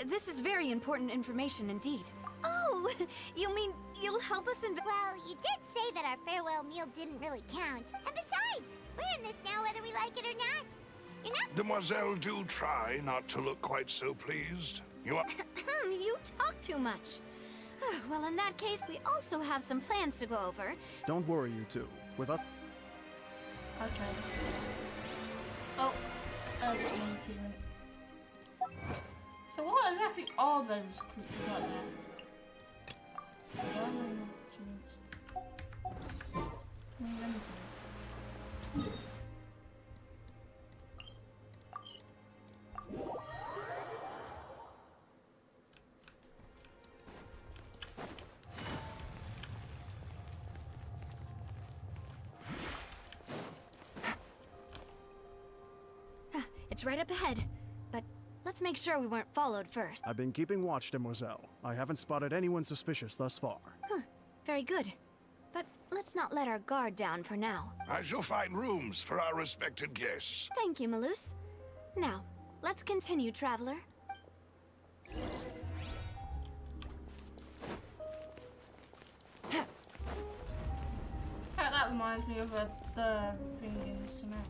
This is very important information indeed. Oh, you mean you'll help us Well, you did say that our farewell meal didn't really count. And besides, we're in this now whether we like it or not. You're not... Demoiselle, do try not to look quite so pleased. You are... You talk too much. Well, in that case, we also have some plans to go over. Don't worry, you two. With us... Okay. Oh, so what exactly are those creatures like that? It's right up ahead, but let's make sure we weren't followed first. I've been keeping watch, Demoiselle. I haven't spotted anyone suspicious thus far. Very good. But let's not let our guard down for now. I shall find rooms for our respected guests. Thank you, Malus. Now, let's continue, traveler. That reminds me of the thing in cement.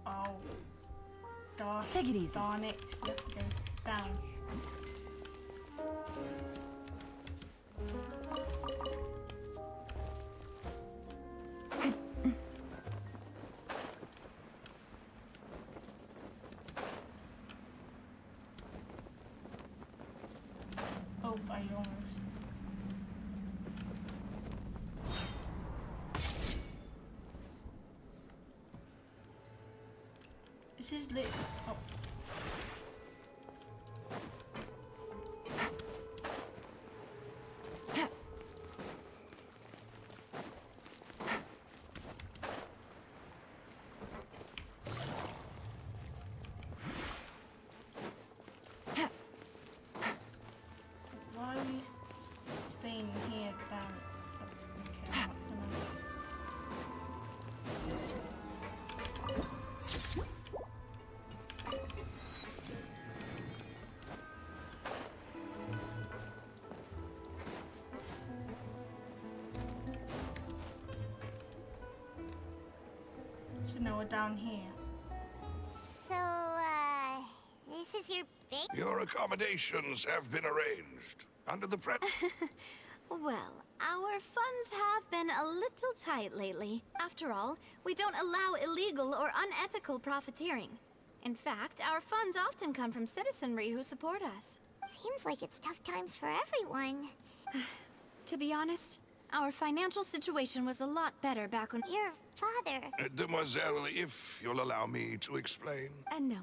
Oh. Take it easy. Darn it. We have to go down. Oh, I almost. This is lit. Oh. Why are we staying here down? Okay, I'm not gonna... So now we're down here. So, this is your big... Your accommodations have been arranged. Under the Well, our funds have been a little tight lately. After all, we don't allow illegal or unethical profiteering. In fact, our funds often come from citizenry who support us. Seems like it's tough times for everyone. To be honest, our financial situation was a lot better back when— Your father... Demoiselle, if you'll allow me to explain. No.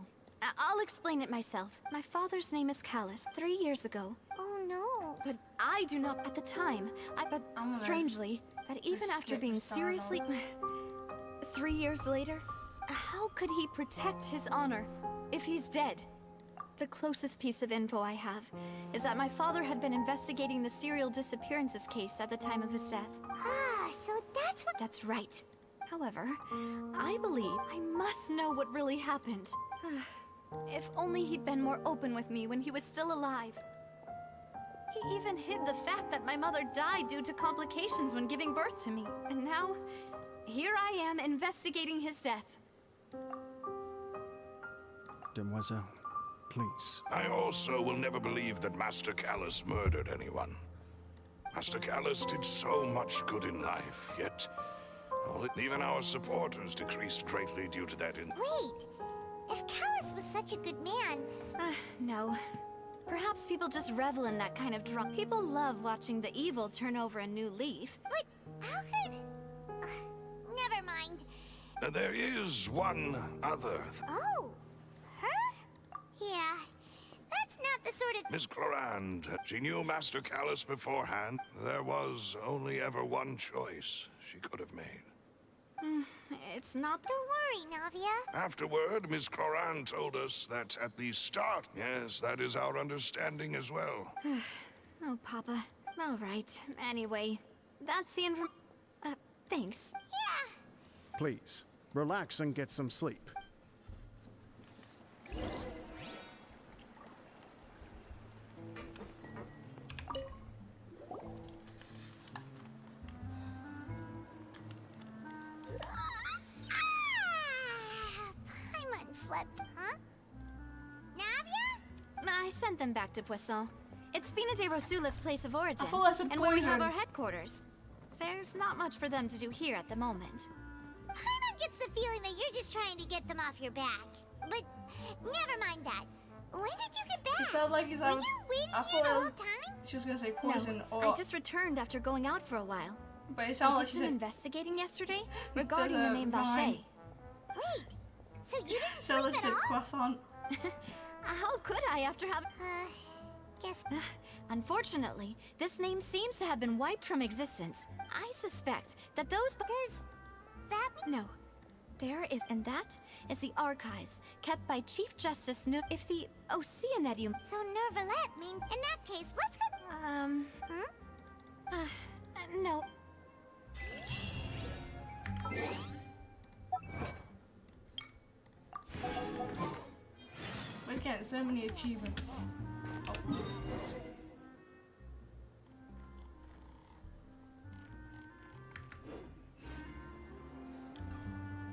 I'll explain it myself. My father's name is Callus. 3 years ago. Oh no. But I do not at the time. But strangely, that even after being seriously... 3 years later, how could he protect his honor if he's dead? The closest piece of info I have is that my father had been investigating the serial disappearances case at the time of his death. Ah, so that's what... That's right. However, I believe I must know what really happened. If only he'd been more open with me when he was still alive. He even hid the fact that my mother died due to complications when giving birth to me. And now, here I am investigating his death. Demoiselle, please. I also will never believe that Master Callus murdered anyone. Master Callus did so much good in life, yet even our supporters decreased greatly due to that. Wait! If Callus was such a good man... No. Perhaps people just revel in that kind of drama. People love watching the evil turn over a new leaf. But how could... never mind. There is one other. Oh! Her? Yeah. That's not the sort of... Miss Clorand. She knew Master Callus beforehand. There was only ever one choice she could have made. It's not... Don't worry, Navia. Afterward, Miss Clorand told us that at the start... Yes, that is our understanding as well. Oh, Papa. All right. Anyway, that's the thanks. Yeah. Please, relax and get some sleep. Slept, huh? Navia? I sent them back to Poisson. It's Spina de Rosula's place of origin, and where we have our headquarters. There's not much for them to do here at the moment. Paimon gets the feeling that you're just trying to get them off your back. But never mind that. When did you get back? He sounds like he's Were you waiting here the whole time? She was gonna say poison no, or... I just returned after going out for a while. But it sounds like I did she some said... investigating yesterday regarding the name Vacher. Wait, so you didn't Sounds sleep like at all? croissant. How could I after having... guess... Unfortunately, this name seems to have been wiped from existence. I suspect that those... Does that mean... No. There is... And that is the archives kept by Chief Justice if the Oceanedium... So Nervalette mean... In that case, let's go... No. We're getting so many achievements. Oh.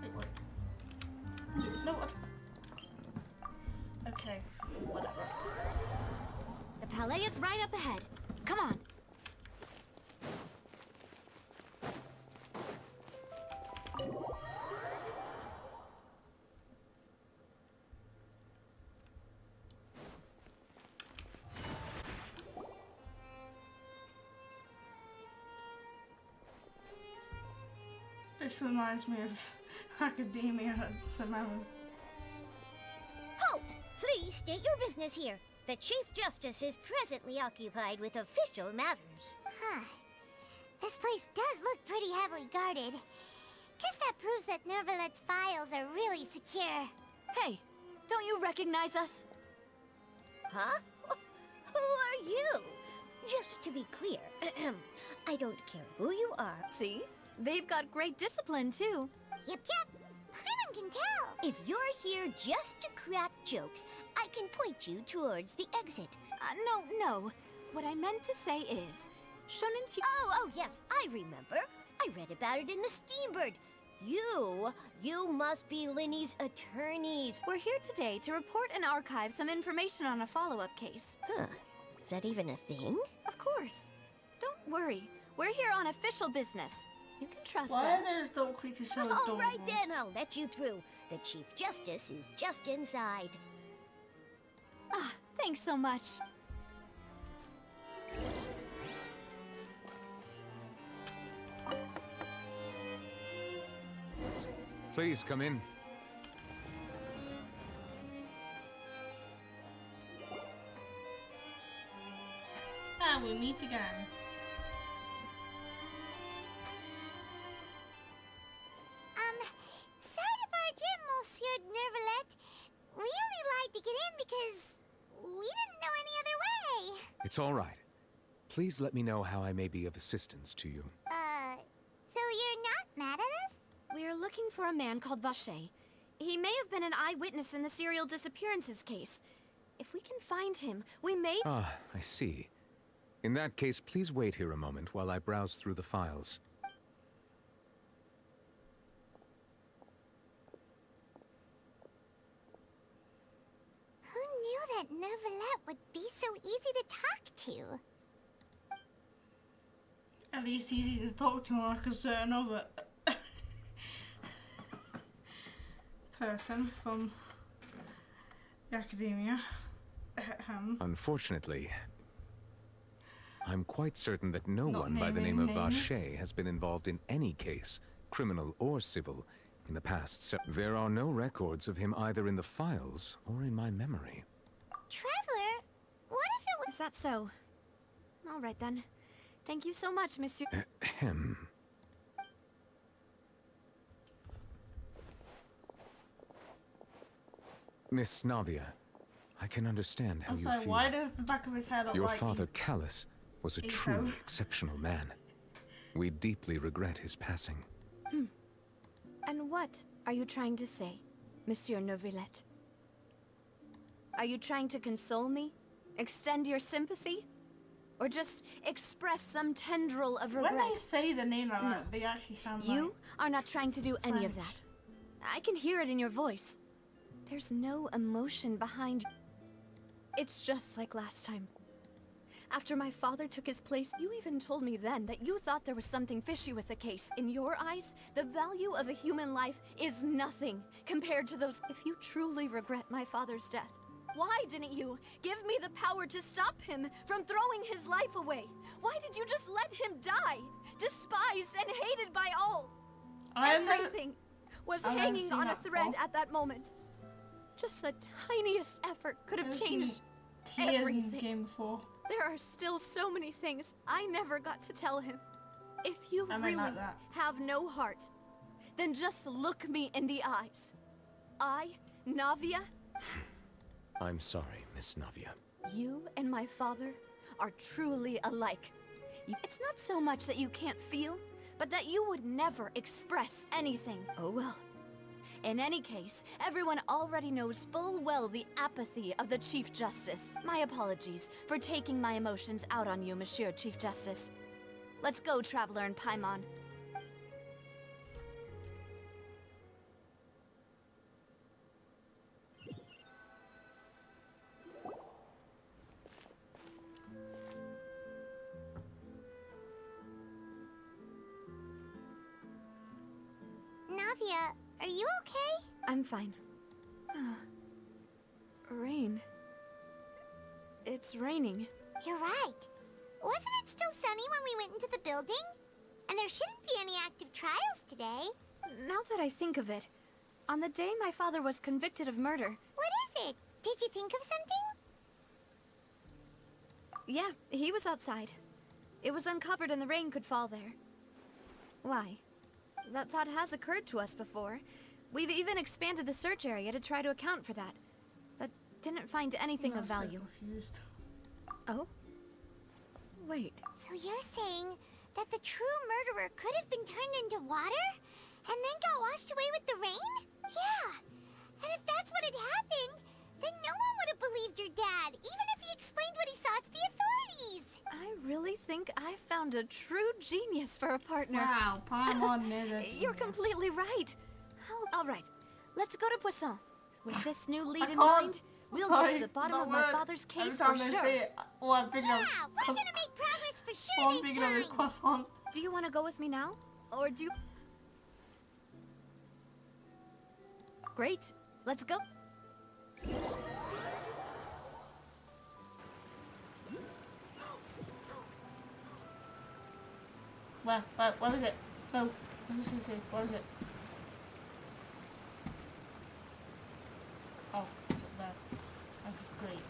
Wait, what? No, what? Okay, whatever. The Palais is right up ahead. Come on. This reminds me of Academia somehow. Halt! Please state your business here. The Chief Justice is presently occupied with official matters. Huh. This place does look pretty heavily guarded. Guess that proves that Nervalette's files are really secure. Hey, don't you recognize us? Huh? Who are you? Just to be clear, I don't care who you are. See? They've got great discipline, too. Yep. Paimon can tell. If you're here just to crack jokes, I can point you towards the exit. No. What I meant to say is... Shouldn't you... Oh, yes, I remember. I read about it in the Steambird. You must be Linny's attorneys. We're here today to report and archive some information on a follow-up case. Huh. Is that even a thing? Of course. Don't worry. We're here on official business. You can trust Why us. are those little creatures so All adorable? right then, I'll let you through. The Chief Justice is just inside. Ah, thanks so much. Please come in. Ah, we meet again. Sorry to barge in, Monsieur Nervalet. We only lied to get in because we didn't know any other way. It's all right. Please let me know how I may be of assistance to you. So you're not mad at us? We're looking for a man called Vacher. He may have been an eyewitness in the serial disappearances case. If we can find him, we may— Ah, I see. In that case, please wait here a moment while I browse through the files. Who knew that Nervalet would be so easy to talk to? At least easy to talk to like a certain other person from the academia. Unfortunately, I'm quite certain that no Not one by the name naming of names. Vacher has been involved in any case, criminal or civil, in the past. So there are no records of him either in the files or in my memory. Traveler, what if it was— Is that so? All right then. Thank you so much, Monsieur. Ahem. Miss Navia, I can understand how I'm you sorry, feel. why does the back of his head look Your like father, Callus, was a Eco. truly exceptional man. We deeply regret his passing. And what are you trying to say, Monsieur Neuvillette? Are you trying to console me? Extend your sympathy? Or just express some tendril of regret? When they say the name like No. that, they actually sound You like are not trying to do any of French. that. I can hear it in your voice. There's no emotion behind. It's just like last time. After my father took his place, you even told me then that you thought there was something fishy with the case. In your eyes, the value of a human life is nothing compared to those. If you truly regret my father's death, why didn't you give me the power to stop him from throwing his life away? Why did you just let him die, despised and hated by all? Everything was I've never hanging seen on a that thread before. at that moment. Just the tiniest effort could have I've seen changed tears in this everything. game before. There are still so many things I never got to tell him. If you I meant really like that. have no heart, then just look me in the eyes. I, Navia, I'm sorry, Miss Navia. you and my father are truly alike. It's not so much that you can't feel, but that you would never express anything. Oh well. In any case, everyone already knows full well the apathy of the Chief Justice. My apologies for taking my emotions out on you, Monsieur Chief Justice. Let's go, Traveler and Paimon. Navia, are you okay? I'm fine. Rain. It's raining. You're right. Wasn't it still sunny when we went into the building? And there shouldn't be any active trials today. Now that I think of it, on the day my father was convicted of murder, What is it? Did you think of something? yeah, he was outside. It was uncovered and the rain could fall there. Why? That thought has occurred to us before. We've even expanded the search area to try to account for that, but didn't find anything of value. Confused. Oh? Wait. So you're saying that the true murderer could have been turned into water? And then got washed away with the rain? Yeah. And if that's what had happened, then no one would have believed your dad, even if he explained what he saw to the authorities. I really think I found a true genius for a partner. Wow, Paimon is a You're genius. completely right. All right, let's go to Poisson. With this new lead in can't. mind, we'll Sorry, get to the bottom that of my word. father's Every case time for they sure. say it, all I'm thinking of is Yeah, we're gonna make progress for sure all I'm this thinking of is time. croissant. Do you want to go with me now? Or do... Great. Let's go. Where is it? No. Where is it? Oh, it's up there. That's great.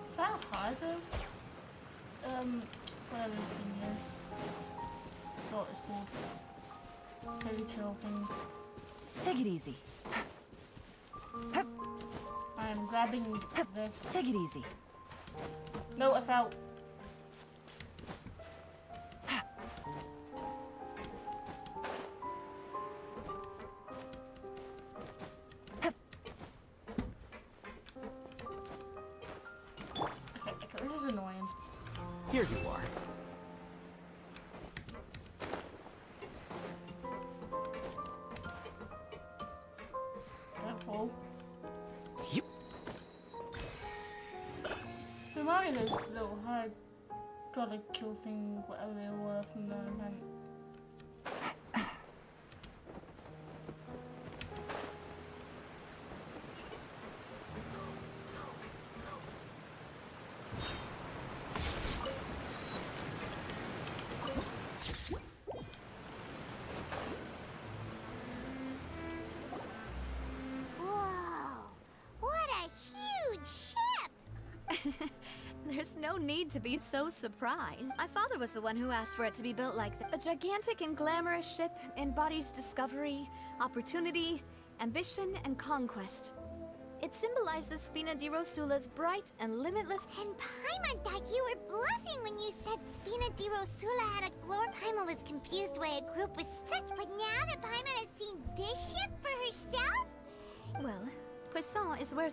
Is that hard though? Whatever the thing is. What it's called. Really chill thing. Take it easy. I'm grabbing this. Take it easy. No, I fell. Okay, this is annoying. Here you are. Careful. Remind me of those little hard gotta kill thing, whatever they were from the event. Whoa! What a huge ship! There's no need to be so surprised. My father was the one who asked for it to be built like that. A gigantic and glamorous ship embodies discovery, opportunity, ambition, and conquest. It symbolizes Spina di Rosula's bright and limitless... And Paimon thought you were bluffing when you said Spina di Rosula had a glory. Paimon was confused why a group was such, but now that Paimon has seen this ship for herself? Well, Poisson is where...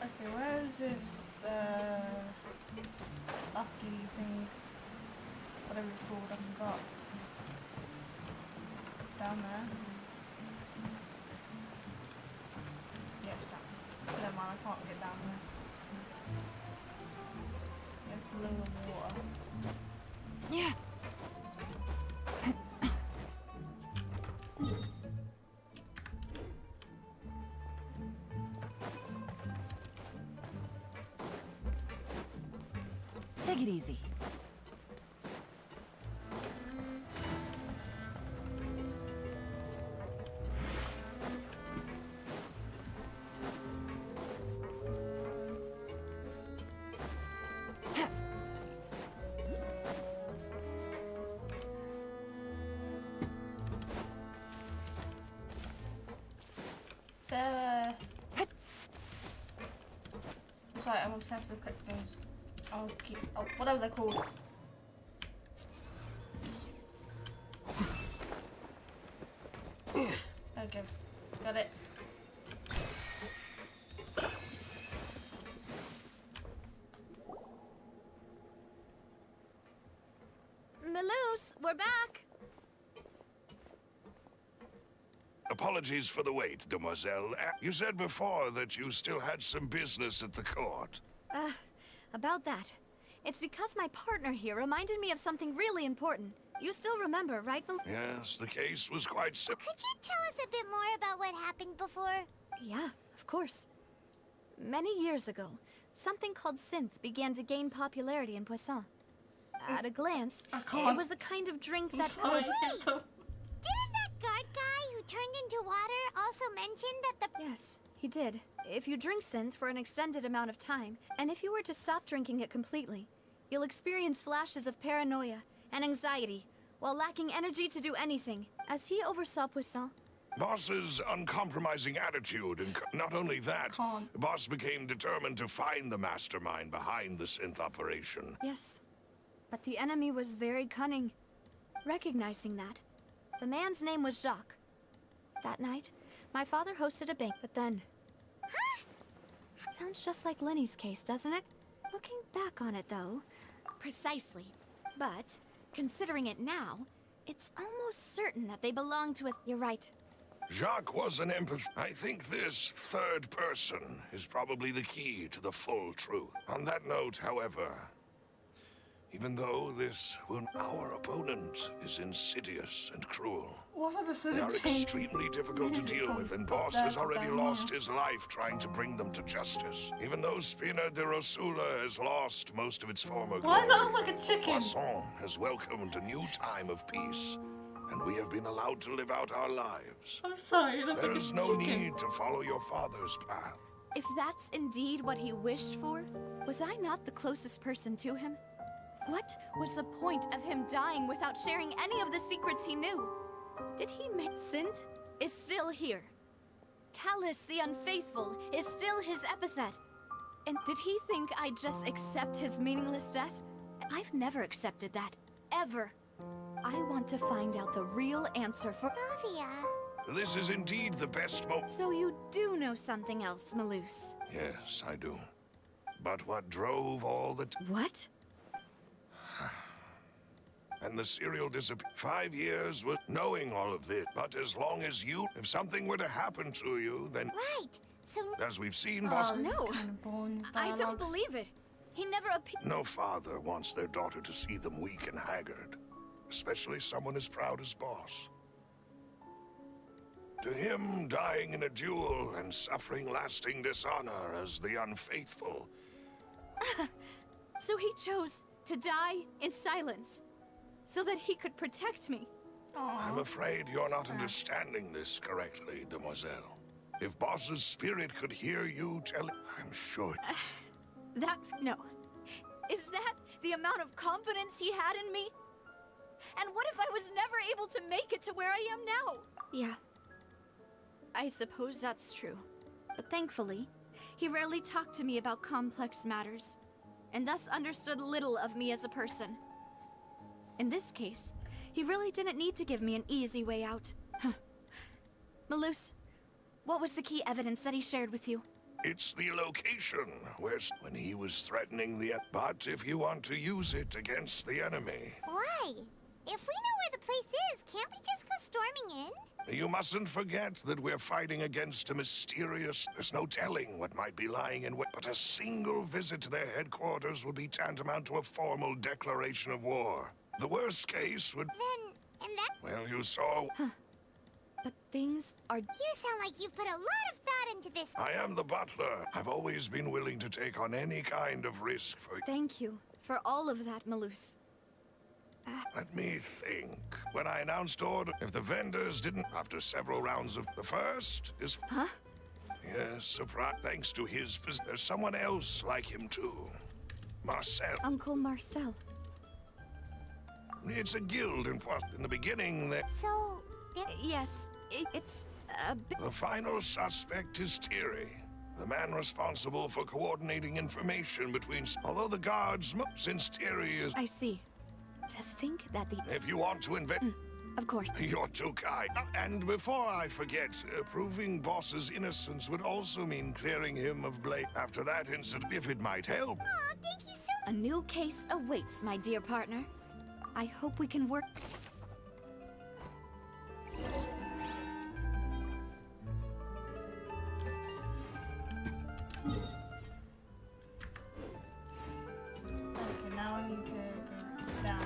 Okay, where is this, lucky thing? Whatever it's called, I forgot. Down there. Yeah, it's down. Never mind, I can't get down there. It's below the water. Yeah. Take it easy. Sorry, I'm obsessed with click things. I'll keep. Oh, whatever they're called. Okay, got it. Melus, we're back! Apologies for the wait, demoiselle. You said before that you still had some business at the court. About that. It's because my partner here reminded me of something really important. You still remember, right, Melus? Yes, the case was quite simple. Could you tell us a bit more about what happened before? Yeah, of course. Many years ago, something called synth began to gain popularity in Poisson. At a glance, it was a kind of drink that could... Didn't that guard guy who turned into water also mention that the... Yes, he did. If you drink synth for an extended amount of time, and if you were to stop drinking it completely, you'll experience flashes of paranoia and anxiety, while lacking energy to do anything. As he oversaw Poisson... Boss's uncompromising attitude, and not only that, Boss became determined to find the mastermind behind the synth operation. Yes, but the enemy was very cunning. Recognizing that, the man's name was Jacques. That night, my father hosted a bank, but then... Sounds just like Lenny's case, doesn't it? Looking back on it, though, Precisely. But, considering it now, it's almost certain that they belong to a... You're right. Jacques was an empath. I think this third person is probably the key to the full truth. On that note, however, even though our opponent is insidious and cruel, they are extremely difficult to deal with, and Boss has already lost his life trying to bring them to justice. Even though Spina de Rosula has lost most of its former glory, Why does that look like a chicken? Poisson has welcomed a new time of peace, and we have been allowed to live out our lives. I'm sorry, that's There like a is no chicken. need to follow your father's path. If that's indeed what he wished for, was I not the closest person to him? What was the point of him dying without sharing any of the secrets he knew? Did he make... Synth is still here. Callus the Unfaithful is still his epithet. And did he think I'd just accept his meaningless death? I've never accepted that. Ever. I want to find out the real answer for... Navia. This is indeed the best moment. So you do know something else, Malus? Yes, I do. But what drove all the... What? And the serial disappeared. 5 years was knowing all of this. But as long as if something were to happen to you, then... Right. So... As we've seen, Boss... No. I don't believe it. He never appeared... No father wants their daughter to see them weak and haggard. Especially someone as proud as Boss. To him, dying in a duel and suffering lasting dishonor as the unfaithful. So he chose to die in silence, so that he could protect me. I'm afraid you're not understanding this correctly, demoiselle. If Boss's spirit could hear you tell it, I'm sure... No. Is that the amount of confidence he had in me? And what if I was never able to make it to where I am now? Yeah. I suppose that's true. But thankfully, he rarely talked to me about complex matters, and thus understood little of me as a person. In this case, he really didn't need to give me an easy way out. Malus, what was the key evidence that he shared with you? It's the location when he was threatening the... But if you want to use it against the enemy... Why? If we know where the place is, can't we just go storming in? You mustn't forget that we're fighting against a mysterious... There's no telling what might be lying in wait. But a single visit to their headquarters would be tantamount to a formal declaration of war. The worst case would... Then, in that... Well, you saw... But things are... You sound like you've put a lot of thought into this. I am the butler. I've always been willing to take on any kind of risk for... Thank you for all of that, Malus. Let me think. When I announced order, if the vendors didn't... After several rounds of... The first is... Huh? Yes, surprise. Thanks to his... There's someone else like him, too. Marcel. Uncle Marcel. It's a guild in the beginning that... So... Yes, it's a bit... The final suspect is Thierry, the man responsible for coordinating information between... Although the guards... Since Thierry is... I see. To think that the... If you want to invent... Of course. You're too kind. And before I forget, proving Boss's innocence would also mean clearing him of blame after that incident, if it might help. Aw, thank you so... A new case awaits, my dear partner. I hope we can work... Okay, now I need to go down.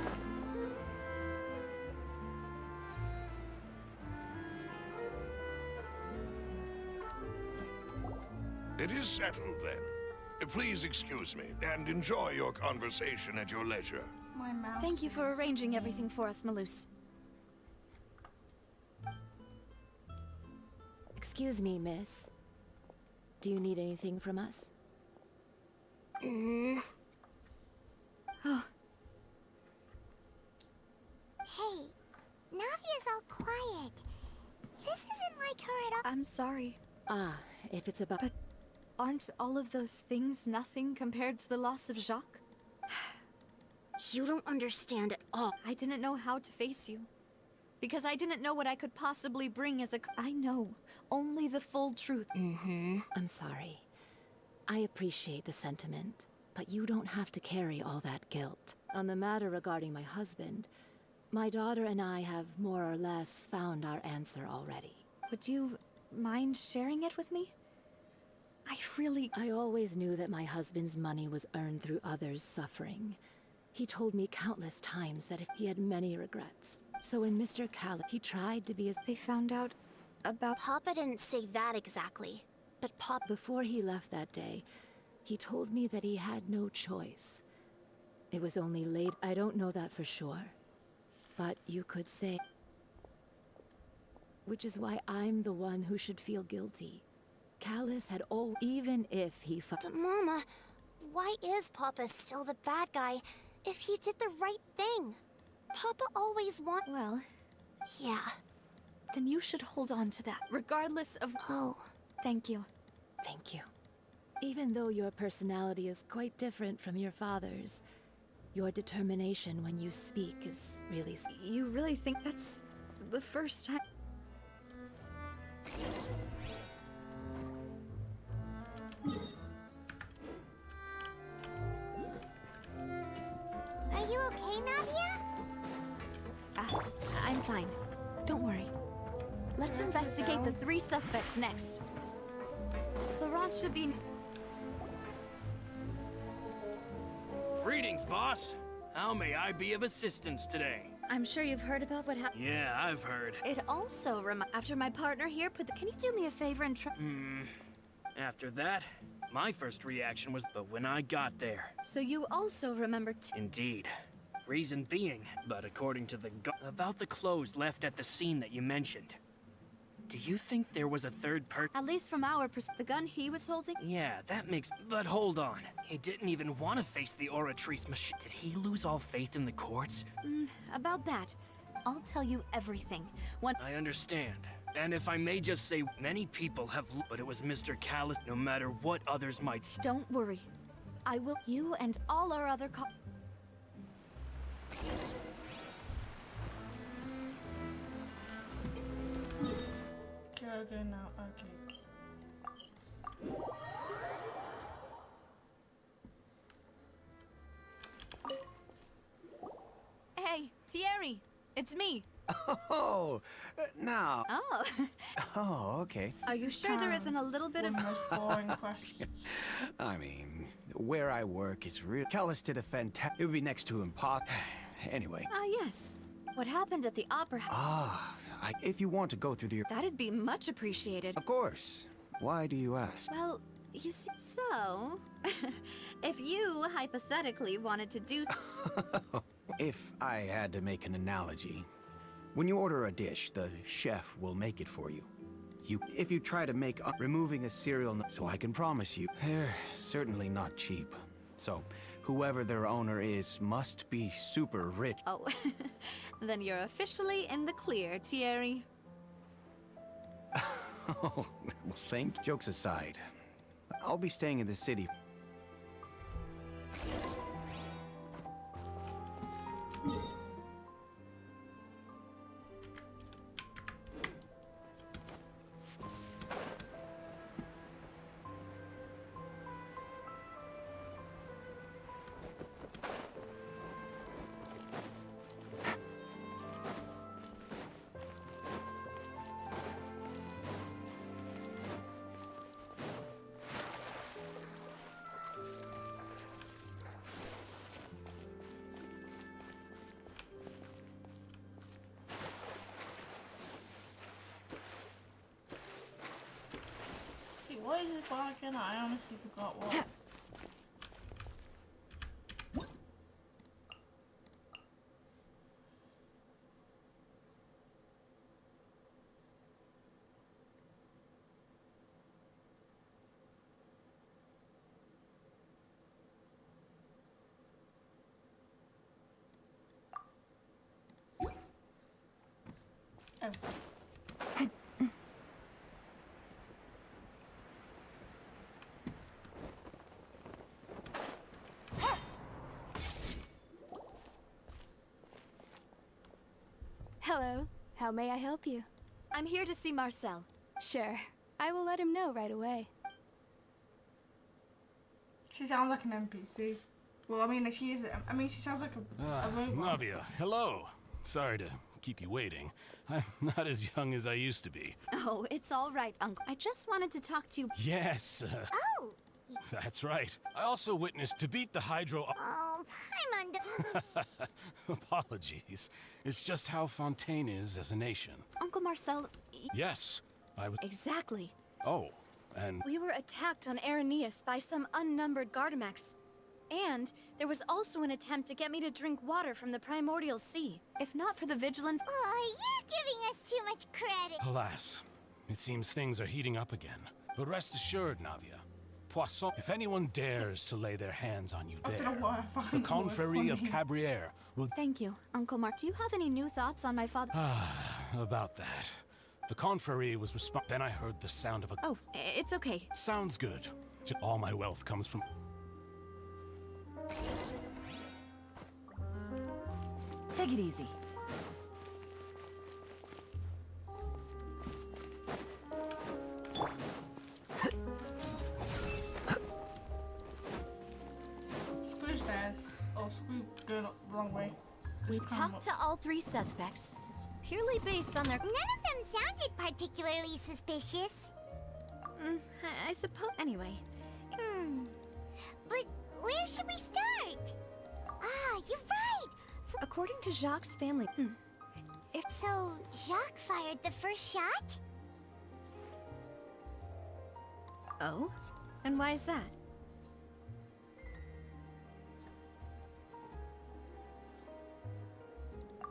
It is settled, then. Please excuse me, and enjoy your conversation at your leisure. My mouse. Thank you for arranging everything for us, Malus. Excuse me, miss. Do you need anything from us? Oh. Hey, Navia's all quiet. This isn't like her at all. I'm sorry. Ah, if it's about... But aren't all of those things nothing compared to the loss of Jacques? You don't understand at all. I didn't know how to face you. Because I didn't know what I could possibly bring as a... I know only the full truth. I'm sorry. I appreciate the sentiment, but you don't have to carry all that guilt. On the matter regarding my husband, my daughter and I have more or less found our answer already. Would you mind sharing it with me? I always knew that my husband's money was earned through others' suffering. He told me countless times that if he had many regrets. So when Mr. Callis, he tried to be as... They found out about... Papa didn't say that exactly. But Papa... Before he left that day, he told me that he had no choice. It was only late. I don't know that for sure. But you could say... Which is why I'm the one who should feel guilty. Callis had all... Even if he... But Mama, why is Papa still the bad guy if he did the right thing? Papa always Well... Yeah. Then you should hold on to that, regardless of... Oh. Thank you. Thank you. Even though your personality is quite different from your father's, your determination when you speak is really... You really think that's the first time... Are you okay, Navia? I'm fine. Don't worry. Let's investigate the 3 suspects next. Laurent should be... Greetings, boss. How may I be of assistance today? I'm sure you've heard about what happened. Yeah, I've heard. It also after my partner here put the... Can you do me a favor and try... After that, my first reaction was, but when I got there... So you also remember Indeed. Reason being, but according to the about the clothes left at the scene that you mentioned. Do you think there was a third person? At least from our perspective, the gun he was holding? Yeah, that makes... But hold on. He didn't even want to face the Oratrice machine. Did he lose all faith in the courts? About that, I'll tell you everything. I understand. And if I may just say, many people have... But it was Mr. Callis, no matter what others might say. Don't worry. I will... You and all our other Okay, now, okay. Hey, Thierry! It's me! Oh, now. Oh. Oh, okay. Are you sure there isn't a little bit of... boring questions. I mean, where I work is real. Callis did a fantastic... It would be next to impossible. Anyway. Ah, yes. What happened at the opera house? Ah, if you want to go through the... That'd be much appreciated. Of course. Why do you ask? Well, you see... So... if you, hypothetically, wanted to do... If I had to make an analogy... When you order a dish, the chef will make it for you. If you try to make removing a cereal, so I can promise you, they're certainly not cheap. So, whoever their owner is must be super rich. Oh, then you're officially in the clear, Thierry. Oh, well, jokes aside, I'll be staying in the city. What is this bar again? I honestly forgot what. Oh. Hello. How may I help you? I'm here to see Marcel. Sure. I will let him know right away. She sounds like an NPC. Well, I mean, she is. I mean, she sounds like a robot. Navia, hello. Sorry to keep you waiting. I'm not as young as I used to be. Oh, it's all right, Uncle. I just wanted to talk to you. Yes. Oh. That's right. I also witnessed to beat the Hydro. Oh, Paimon. Apologies. It's just how Fontaine is as a nation. Uncle Marcel. Yes, I was. Exactly. Oh, and We were attacked on Araneus by some unnumbered Gardamex. And there was also an attempt to get me to drink water from the primordial sea. If not for the vigilance... Oh, you're giving us too much credit. alas, it seems things are heating up again. But rest assured, Navia. Poisson, if anyone dares to lay their hands on you there, the confrérie of Cabriere will... Thank you, Uncle Mark. Do you have any new thoughts on my father? About that. The confrérie was Then I heard the sound of a... Oh, it's okay. Sounds good. All my wealth comes from... Take it easy. Screw stairs. Oh, screw going up the wrong way. We Just climb talked up. to all three suspects, purely based on their... None of them sounded particularly suspicious. I suppose... Anyway. But where should we start? Ah, you're right. According to Jacques' family... So, Jacques fired the first shot? Oh? And why is that?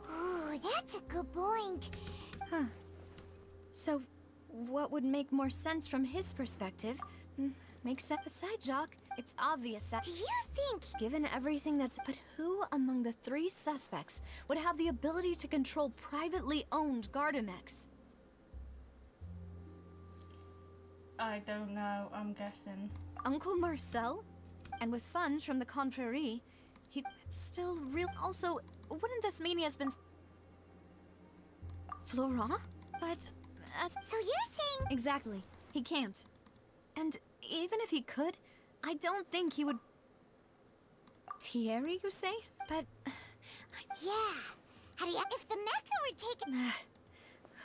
Ooh, that's a good point. Huh. So, what would make more sense from his perspective? Makes sense. Besides Jacques, it's obvious that... Do you think... Given everything that's... But who among the three suspects would have the ability to control privately owned Gardamex? I don't know. I'm guessing. Uncle Marcel? And with funds from the confrérie, he still real... Also, wouldn't this mean he has been... Florent? But... So you're saying... Exactly. He can't. And even if he could, I don't think he would... Thierry, you say? But... Yeah. If the mecha were taken...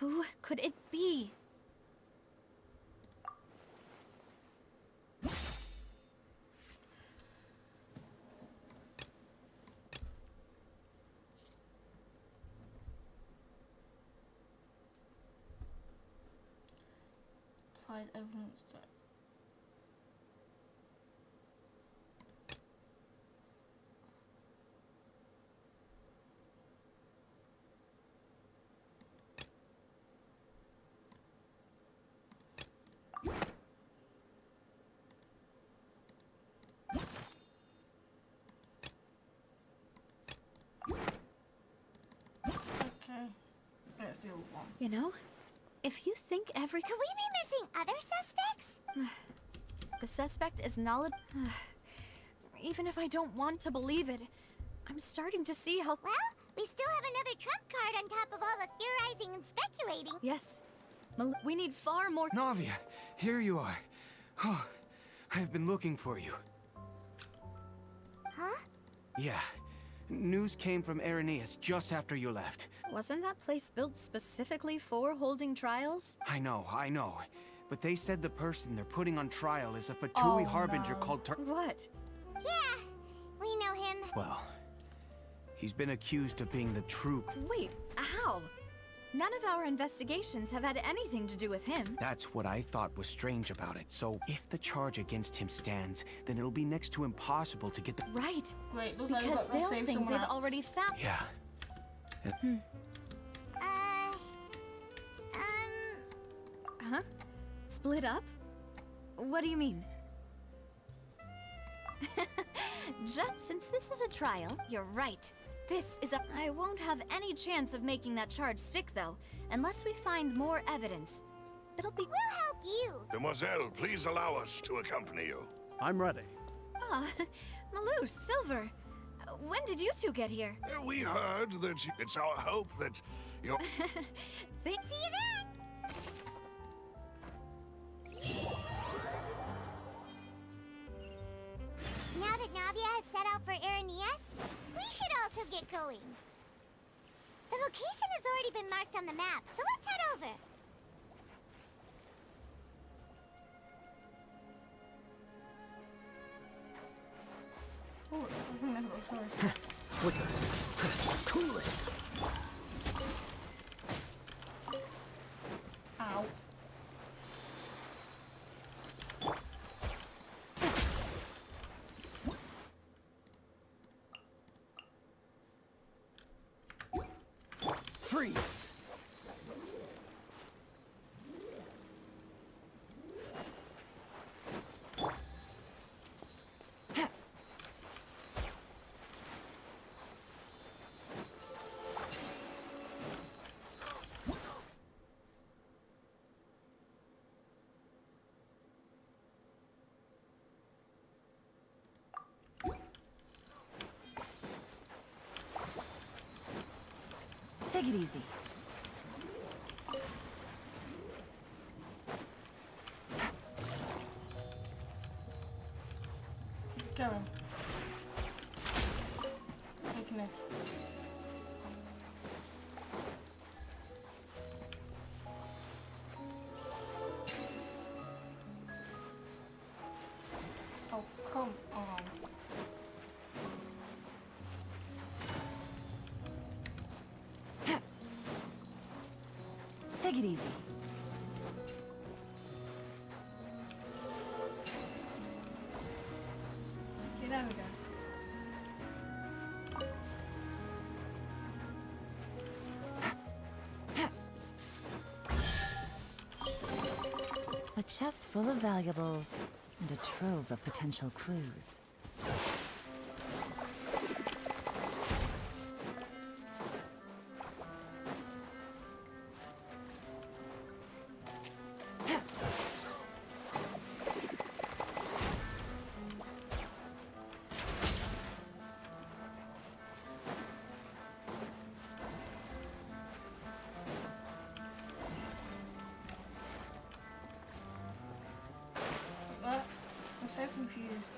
Who could it be? Find evidence that... Okay, let's do one. You know, if you think every... Could we be missing other suspects? The suspect is knowledge... Even if I don't want to believe it, I'm starting to see how... Well, we still have another trump card on top of all the theorizing and speculating. Yes. We need far more... Navia, here you are. Oh, I've been looking for you. Huh? Yeah. News came from Araneus just after you left. Wasn't that place built specifically for holding trials? I know. But they said the person they're putting on trial is a Fatui Harbinger called What? Yeah, we know him. Well, he's been accused of being the true... Wait, how? None of our investigations have had anything to do with him. That's what I thought was strange about it. So, if the charge against him stands, then it'll be next to impossible to get the... Right. Wait, looks like Because they'll save think someone they've else. already found... Yeah. Huh? Split up? What do you mean? Just since this is a trial, you're right. This is a... I won't have any chance of making that charge stick, though, unless we find more evidence. It'll be... We'll help you. Demoiselle, please allow us to accompany you. I'm ready. Ah, Malou, Silver. When did you two get here? We heard that it's our hope that you're... See you then! Now that that Navia has set out for Aranias, we should also get going. The location has already been marked on the map, so let's head over. Oh, I think there's a little forest. Flicker. Cool it. Ow. Freeze. Take it easy. Keep going. Taking this. Oh, come on. Take it easy. Okay, there we go. A chest full of valuables and a trove of potential clues. What? I'm so confused.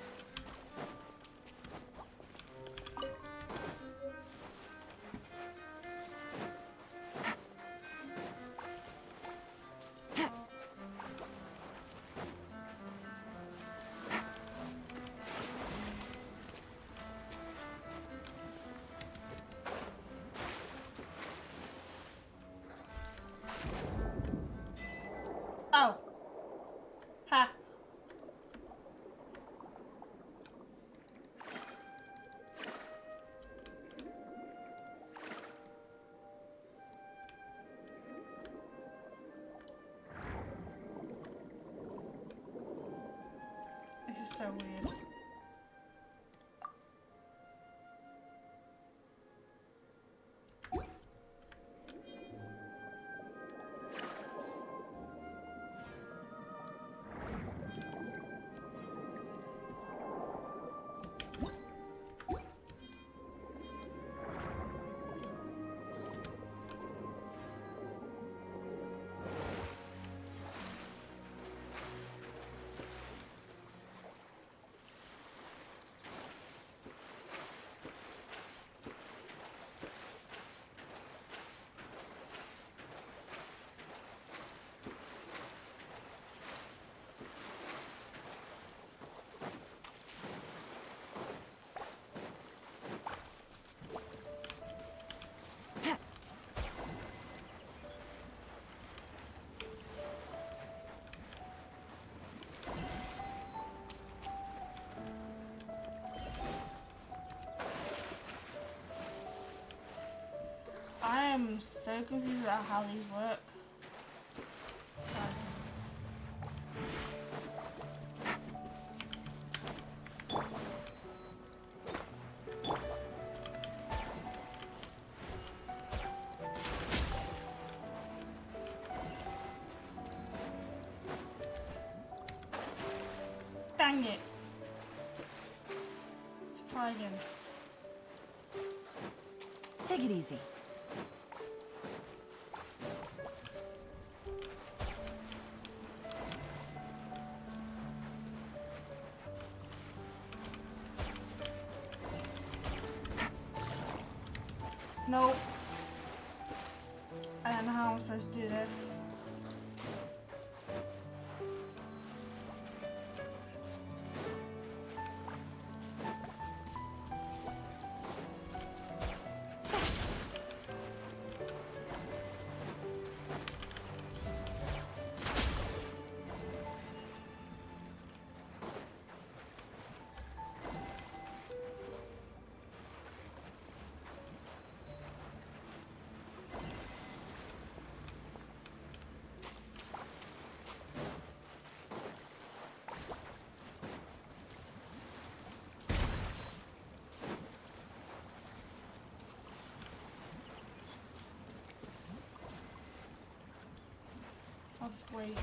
Oh. Ha. This is so weird. I am so confused about how these work. Dang it. Let's try again. Take it easy. Nope. I don't know how I'm supposed to do this. I'll just wait.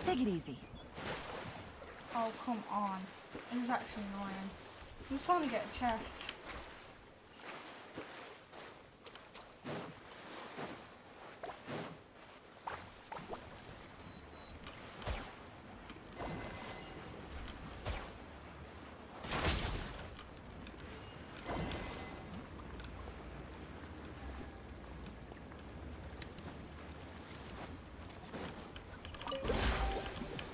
Take it easy. Oh, come on. It is actually annoying. I'm just trying to get a chest.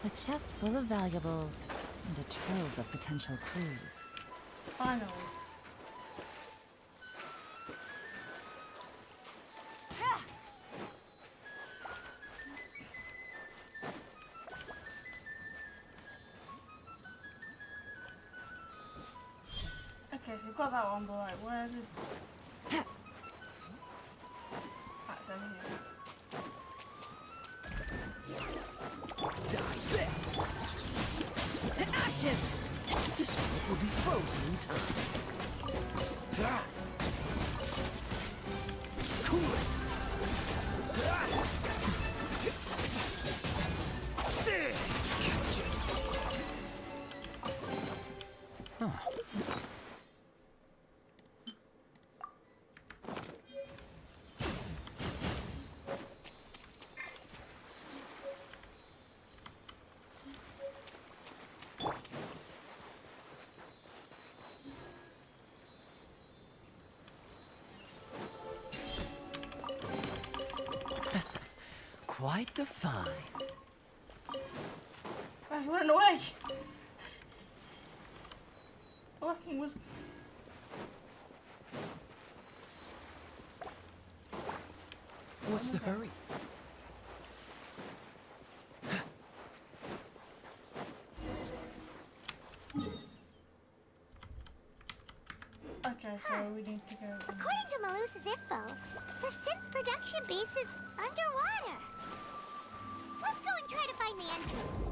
A chest full of valuables and a trove of potential clues. Finally. Okay, so we've got that one, but like, where did... That's over here. Dodge this! To ashes! This one will be frozen in time. Ah. Cool it! Ah. Huh. Quite the find. Let's run away! Looking was... What's the hurry? Okay, so we need to go... According to Malusa's info, the synth production base is underwater. Let's go and try to find the entrance.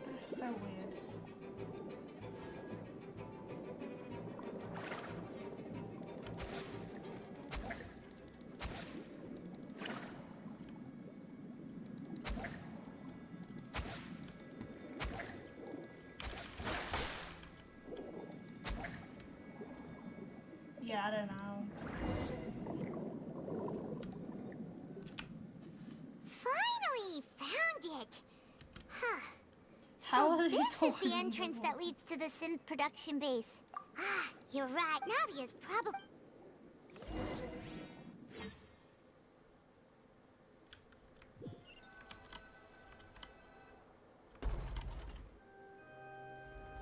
That's so weird. Yeah, I don't know. Finally found it. Huh. How So are they this is talking the entrance that leads to the synth production base. Ah, you're right. Navia's probably...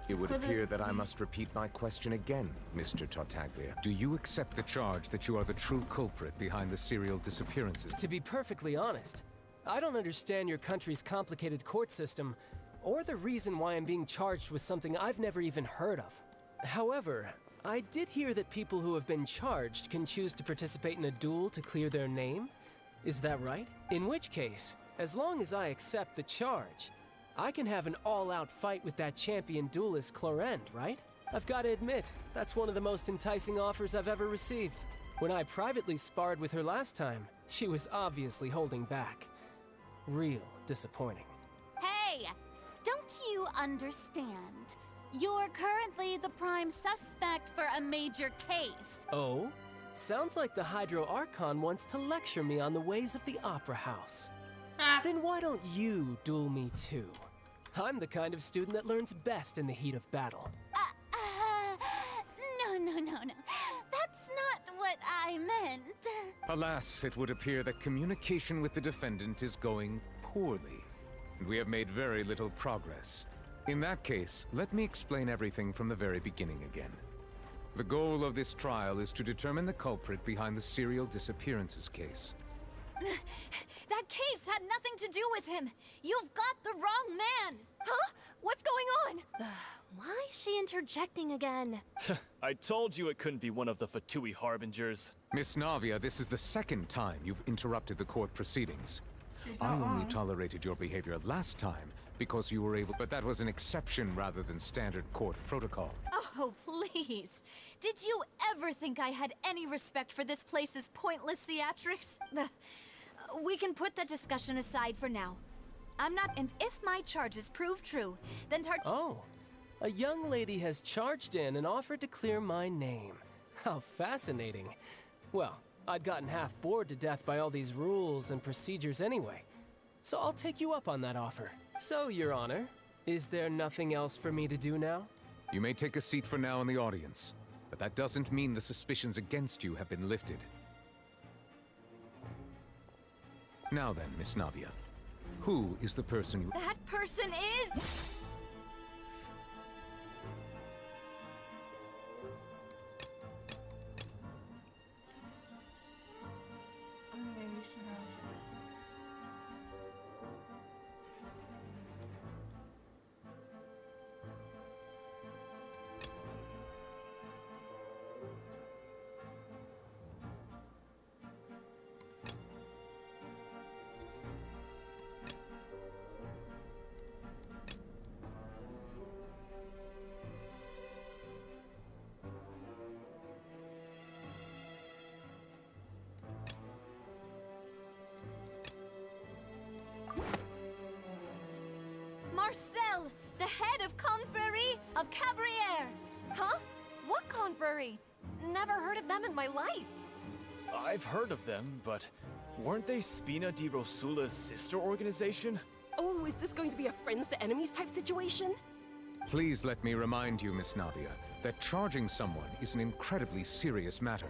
It would appear that I must repeat my question again, Mr. Tartaglia. Do you accept the charge that you are the true culprit behind the serial disappearances? To be perfectly honest, I don't understand your country's complicated court system, or the reason why I'm being charged with something I've never even heard of. However, I did hear that people who have been charged can choose to participate in a duel to clear their name. Is that right? In which case, as long as I accept the charge, I can have an all-out fight with that champion duelist Clorend, right? I've got to admit, that's one of the most enticing offers I've ever received. When I privately sparred with her last time, she was obviously holding back. Real disappointing. Hey! Don't you understand? You're currently the prime suspect for a major case. Oh? Sounds like the Hydro Archon wants to lecture me on the ways of the Opera House. Then why don't you duel me too? I'm the kind of student that learns best in the heat of battle. No. That's not what I meant. Alas, it would appear that communication with the defendant is going poorly, and we have made very little progress. In that case, let me explain everything from the very beginning again. The goal of this trial is to determine the culprit behind the serial disappearances case. That case had nothing to do with him. You've got the wrong man. Huh? What's going on? Why is she interjecting again? I told you it couldn't be one of the Fatui Harbingers. Miss Navia, this is the second time you've interrupted the court proceedings. I only tolerated your behavior last time because you were able, but that was an exception rather than standard court protocol. Oh, please. Did you ever think I had any respect for this place's pointless theatrics? We can put that discussion aside for now. I'm not, and if my charges prove true, then Oh, a young lady has charged in and offered to clear my name. How fascinating. Well, I'd gotten half bored to death by all these rules and procedures anyway. So I'll take you up on that offer. So, Your Honor, is there nothing else for me to do now? You may take a seat for now in the audience, but that doesn't mean the suspicions against you have been lifted. Now then, Miss Navia, who is the person you— That person is— Marcel, the head of Confrérie of Cabriere. Huh? What confrérie? Never heard of them in my life. I've heard of them, but weren't they Spina di Rosula's sister organization? Oh, is this going to be a friends to enemies type situation? Please let me remind you, Miss Navia, that charging someone is an incredibly serious matter.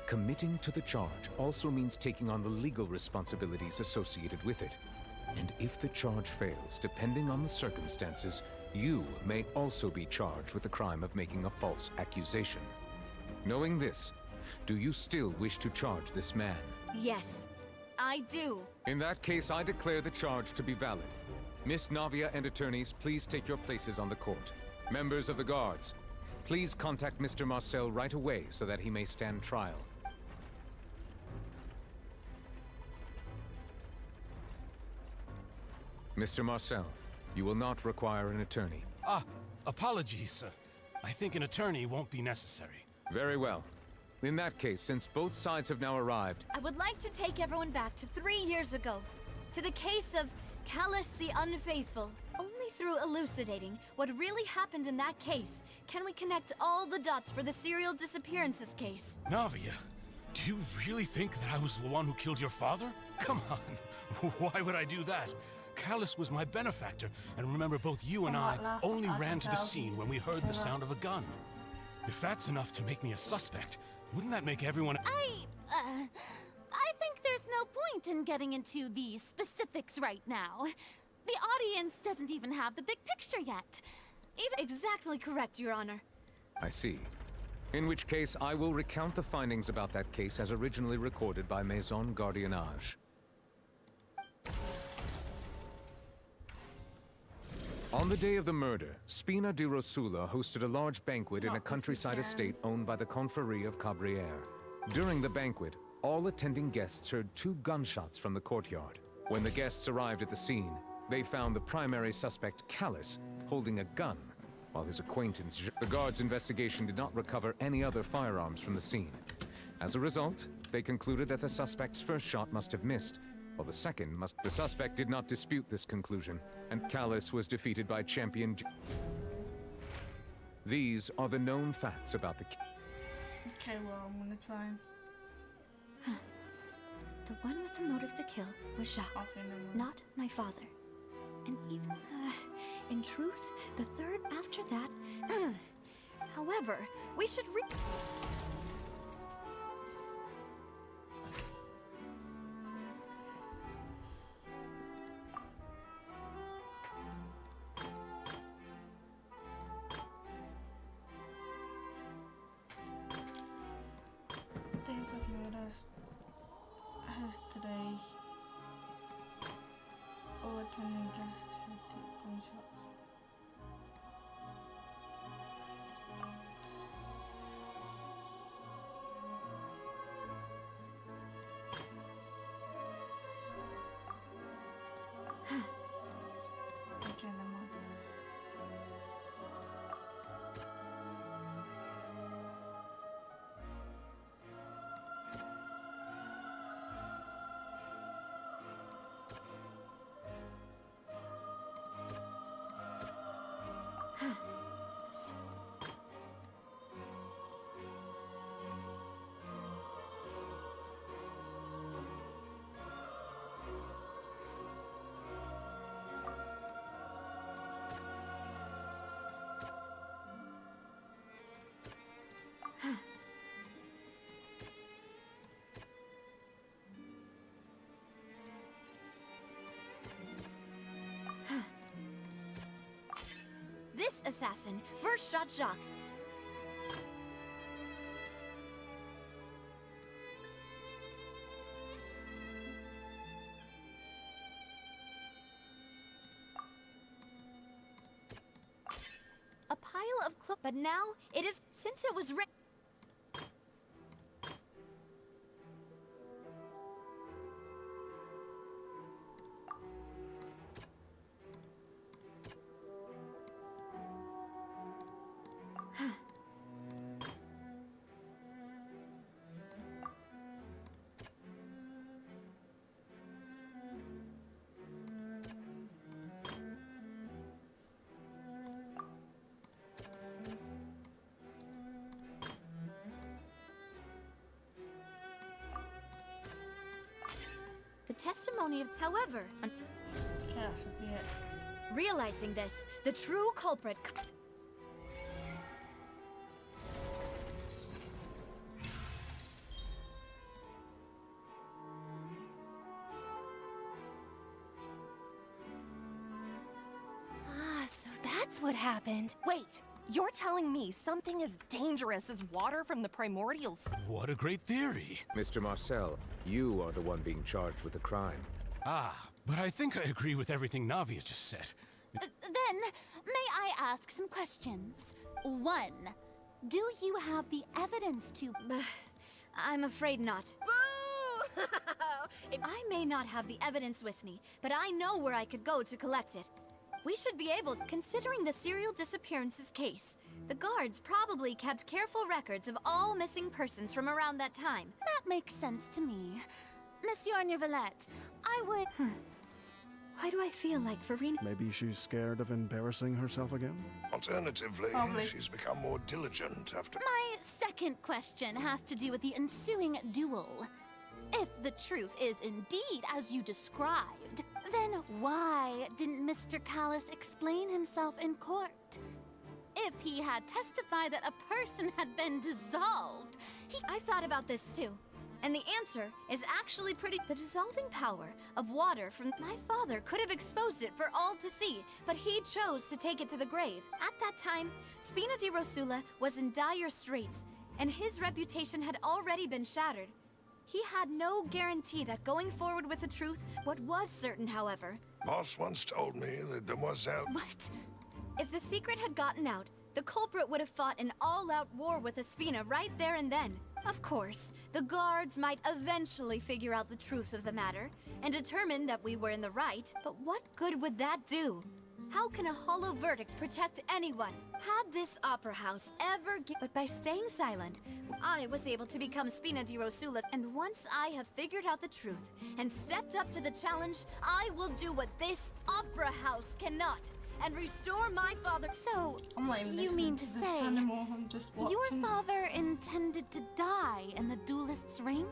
Committing to the charge also means taking on the legal responsibilities associated with it. And if the charge fails, depending on the circumstances, you may also be charged with the crime of making a false accusation. Knowing this, do you still wish to charge this man? Yes, I do. In that case, I declare the charge to be valid. Miss Navia and attorneys, please take your places on the court. Members of the guards, please contact Mr. Marcel right away so that he may stand trial. Mr. Marcel, you will not require an attorney. Apologies, sir. I think an attorney won't be necessary. Very well. In that case, since both sides have now arrived— I would like to take everyone back to 3 years ago, to the case of Callus the Unfaithful. Only through elucidating what really happened in that case can we connect all the dots for the serial disappearances case. Navia, do you really think that I was the one who killed your father? Come on, why would I do that? Callus was my benefactor, and remember, both you and I only ran to the scene when we heard the sound of a gun. If that's enough to make me a suspect, wouldn't that make everyone— I think there's no point in getting into the specifics right now. The audience doesn't even have the big picture yet. Exactly correct, Your Honor. I see. In which case, I will recount the findings about that case as originally recorded by Maison Gardiennage. On the day of the murder, Spina di Rosula hosted a large banquet in a countryside estate owned by the Confrérie of Cabrières. During the banquet, all attending guests heard 2 gunshots from the courtyard. When the guests arrived at the scene, they found the primary suspect, Callus, holding a gun, while his acquaintance... The guards' investigation did not recover any other firearms from the scene. As a result, they concluded that the suspect's first shot must have missed, while the second must... The suspect did not dispute this conclusion, and Callus was defeated by champion... These are the known facts about the... Okay, well, I'm gonna try and... The one with the motive to kill was Jacques, not my father. And even, in truth, the third after that... However, we should Dance of murder host today. All attending guests who took gunshots. Okay, never mind. This assassin first shot Jacques. A pile of but now it is since it was the testimony of, however, realizing this, the true culprit. Ah, so that's what happened. Wait, you're telling me something as dangerous as water from the primordial sea? What a great theory. Mr. Marcel, you are the one being charged with the crime. Ah, but I think I agree with everything Navia just said. Then, may I ask some questions? 1. Do you have the evidence to... I'm afraid not. Boo! I may not have the evidence with me, but I know where I could go to collect it. We should be able to, considering the serial disappearances case. The guards probably kept careful records of all missing persons from around that time. That makes sense to me. Monsieur Neuvillette, I would... Why do I feel like Farina... Maybe she's scared of embarrassing herself again? Alternatively, she's become more diligent after... My second question has to do with the ensuing duel. If the truth is indeed as you described, then why didn't Mr. Callus explain himself in court? If he had testified that a person had been dissolved, I've thought about this too. And the answer is actually pretty... The dissolving power of water from my father could have exposed it for all to see, but he chose to take it to the grave. At that time, Spina di Rosula was in dire straits, and his reputation had already been shattered. He had no guarantee that going forward with the truth, what was certain, however... Boss once told me that Demoiselle... What? If the secret had gotten out, the culprit would have fought an all-out war with Espina right there and then. Of course, the guards might eventually figure out the truth of the matter and determine that we were in the right, but what good would that do? How can a hollow verdict protect anyone? Had this opera house ever But by staying silent, I was able to become Spina di Rosula, and once I have figured out the truth and stepped up to the challenge, I will do what this opera house cannot, and restore my father. So, I'm not even you mean to listening say this anymore. I'm just your watching. father intended to die in the duelist's ring?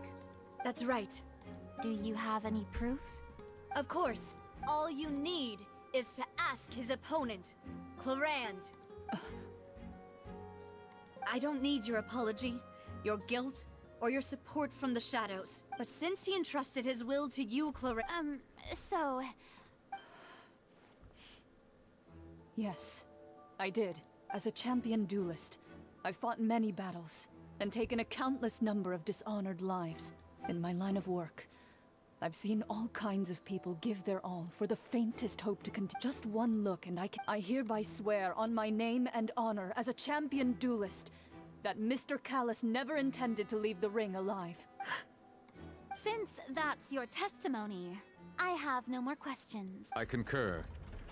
That's right. Do you have any proof? Of course. All you need is to ask his opponent, Clarand. I don't need your apology, your guilt, or your support from the shadows. But since he entrusted his will to you, Clarand... So... Yes, I did. As a champion duelist, I've fought many battles and taken a countless number of dishonored lives. In my line of work, I've seen all kinds of people give their all for the faintest hope to continue. Just one look and I hereby swear on my name and honor as a champion duelist that Mr. Callus never intended to leave the ring alive. Since that's your testimony, I have no more questions. I concur.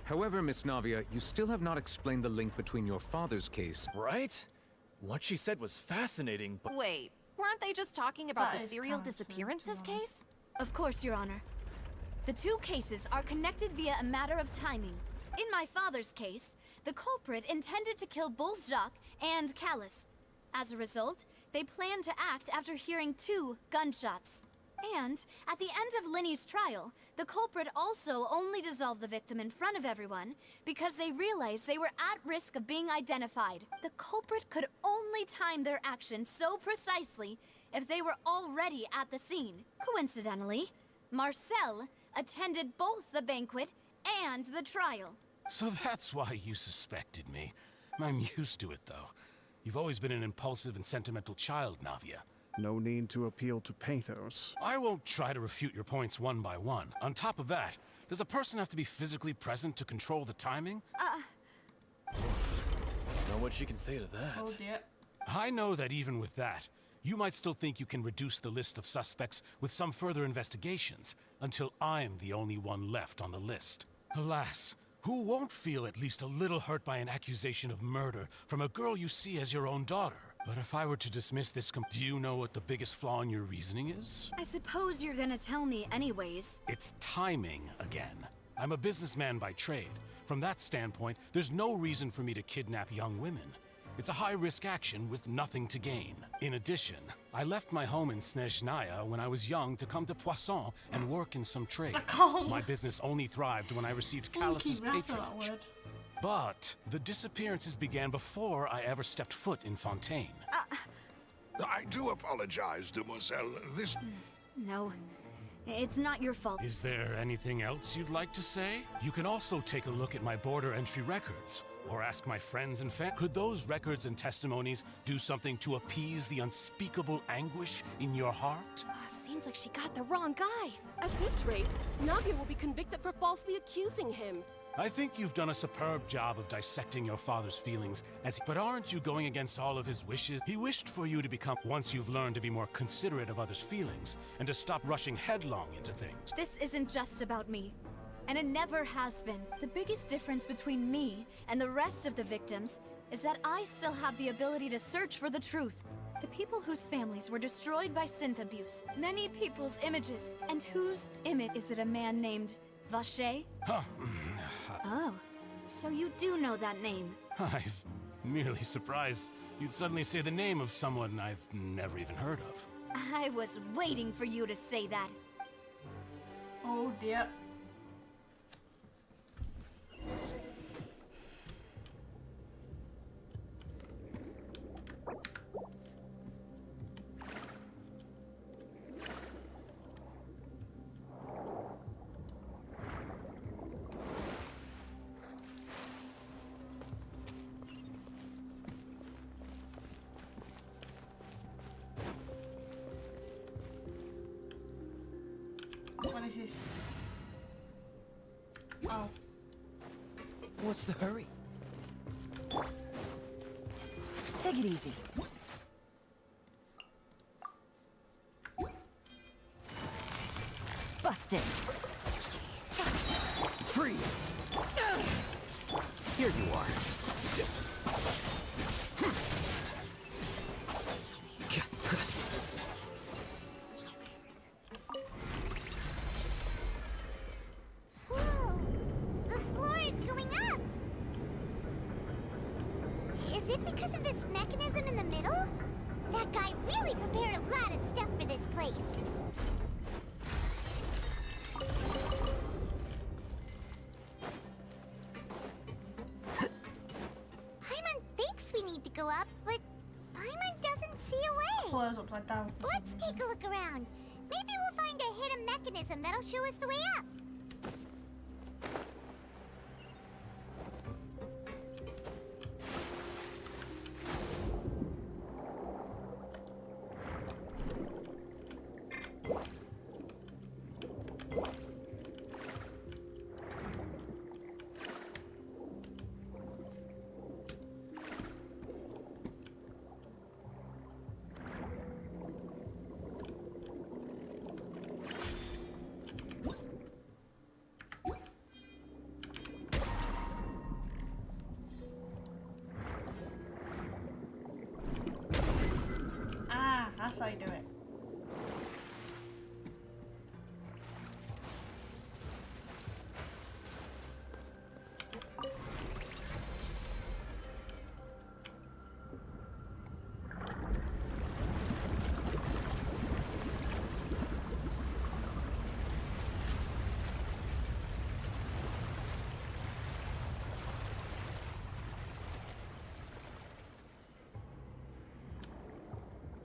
However, Miss Navia, you still have not explained the link between your father's case... Right? What she said was fascinating, but... Wait, weren't they just talking about That the is serial kinda disappearances true, to be case? Of course, Your Honor. The two cases are connected via a matter of timing. In my father's case, the culprit intended to kill both Jacques and Callus. As a result, they planned to act after hearing 2 gunshots. And, at the end of Linny's trial, the culprit also only dissolved the victim in front of everyone because they realized they were at risk of being identified. The culprit could only time their actions so precisely if they were already at the scene. Coincidentally, Marcel attended both the banquet and the trial. So that's why you suspected me. I'm used to it, though. You've always been an impulsive and sentimental child, Navia. No need to appeal to pathos. I won't try to refute your points one by one. On top of that, does a person have to be physically present to control the timing? Know what she can say to that. Oh dear. I know that even with that, you might still think you can reduce the list of suspects with some further investigations, until I'm the only one left on the list. Alas, who won't feel at least a little hurt by an accusation of murder from a girl you see as your own daughter? But if I were to dismiss this do you know what the biggest flaw in your reasoning is? I suppose you're gonna tell me anyways. It's timing again. I'm a businessman by trade. From that standpoint, there's no reason for me to kidnap young women. It's a high-risk action with nothing to gain. In addition, I left my home in Snezhnaya when I was young to come to Poisson and work in some trade. My business only thrived when I received Callus's patronage. But the disappearances began before I ever stepped foot in Fontaine. I do apologize, Demoiselle. This... No, it's not your fault. Is there anything else you'd like to say? You can also take a look at my border entry records, or ask my friends and family. Could those records and testimonies do something to appease the unspeakable anguish in your heart? Seems like she got the wrong guy. At this rate, Navia will be convicted for falsely accusing him. I think you've done a superb job of dissecting your father's feelings, but aren't you going against all of his wishes? He wished for you to become, once you've learned to be more considerate of others' feelings, and to stop rushing headlong into things. This isn't just about me, and it never has been. The biggest difference between me and the rest of the victims is that I still have the ability to search for the truth. The people whose families were destroyed by synth abuse, many people's images, and whose image is it a man named Vacher? Huh. Oh, so you do know that name. I'm merely surprised you'd suddenly say the name of someone I've never even heard of. I was waiting for you to say that. Oh dear. is this? Oh. What's the hurry? Take it easy. Busted. Freeze! Here you are. Whoa! The floor is going up! Is it because of this mechanism in the middle? That guy really prepared a lot of stuff for this place. Paimon thinks we need to go up, but Paimon doesn't see a way. Floor's upside down. Let's take a look around. Maybe we'll find a hidden mechanism that'll show us the way up. Ah, that's how you do it.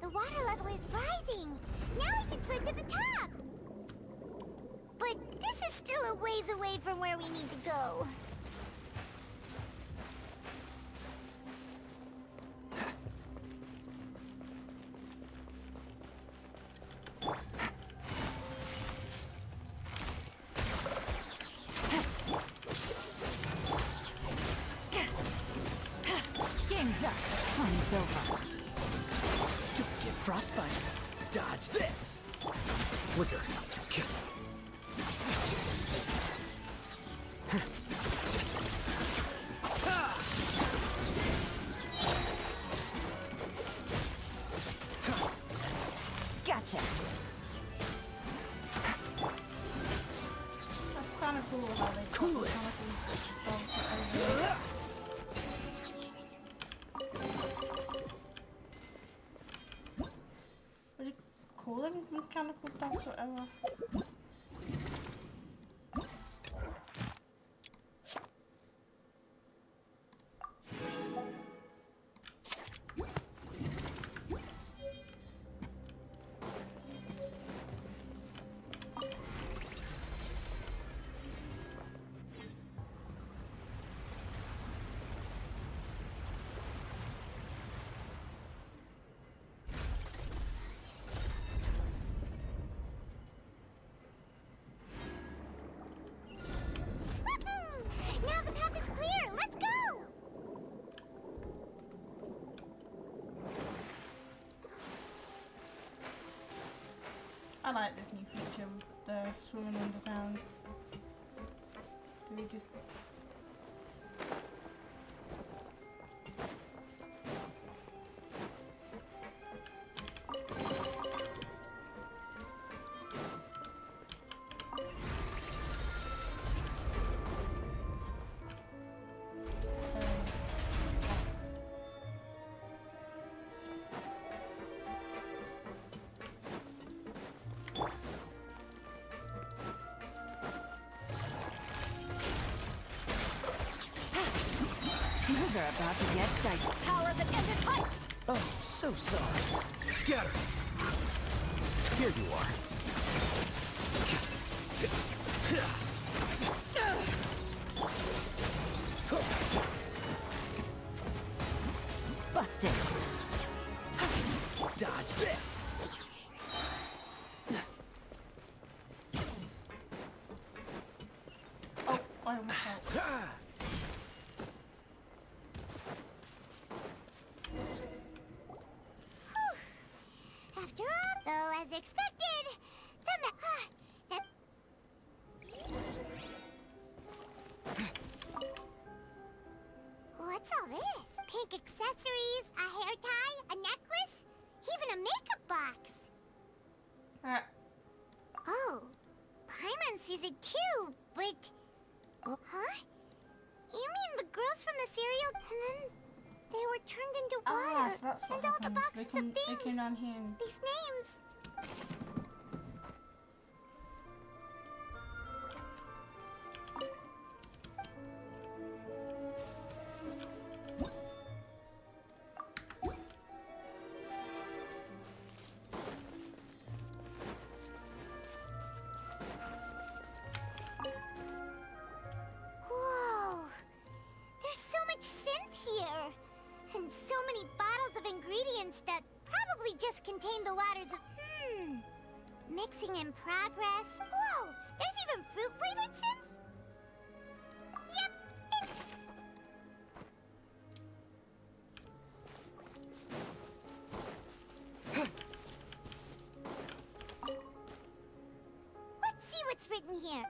The water level is rising. Now we can swim to the top. But this is still a ways away from where we need to go. Game's up. Fun's over. Don't get frostbite. Dodge this. Flicker. Gotcha. That's kind of cool how they Cool it. Was it calling mechanical dogs or whatever? Now the path is clear. Let's go. I like this new feature with the swimming underground. Do we just... Things are about to get dicey. Power that ended hype! Oh, so sorry. Scatter. Here you are. Busted. Dodge this. After all, though, as expected, that... What's all this? Pink accessories, a hair tie, a necklace, even a makeup box. Oh, Paimon sees it too, but... Huh? You mean the girls from the cereal, and then they were turned into water, So that's what and all the happens. boxes of They things, can on him. these names. Whoa! There's so much synth here! And so many bottles of ingredients that probably just contain the waters of... Mixing in progress. Whoa! There's even fruit-flavored synth? Yep! Let's see what's written here.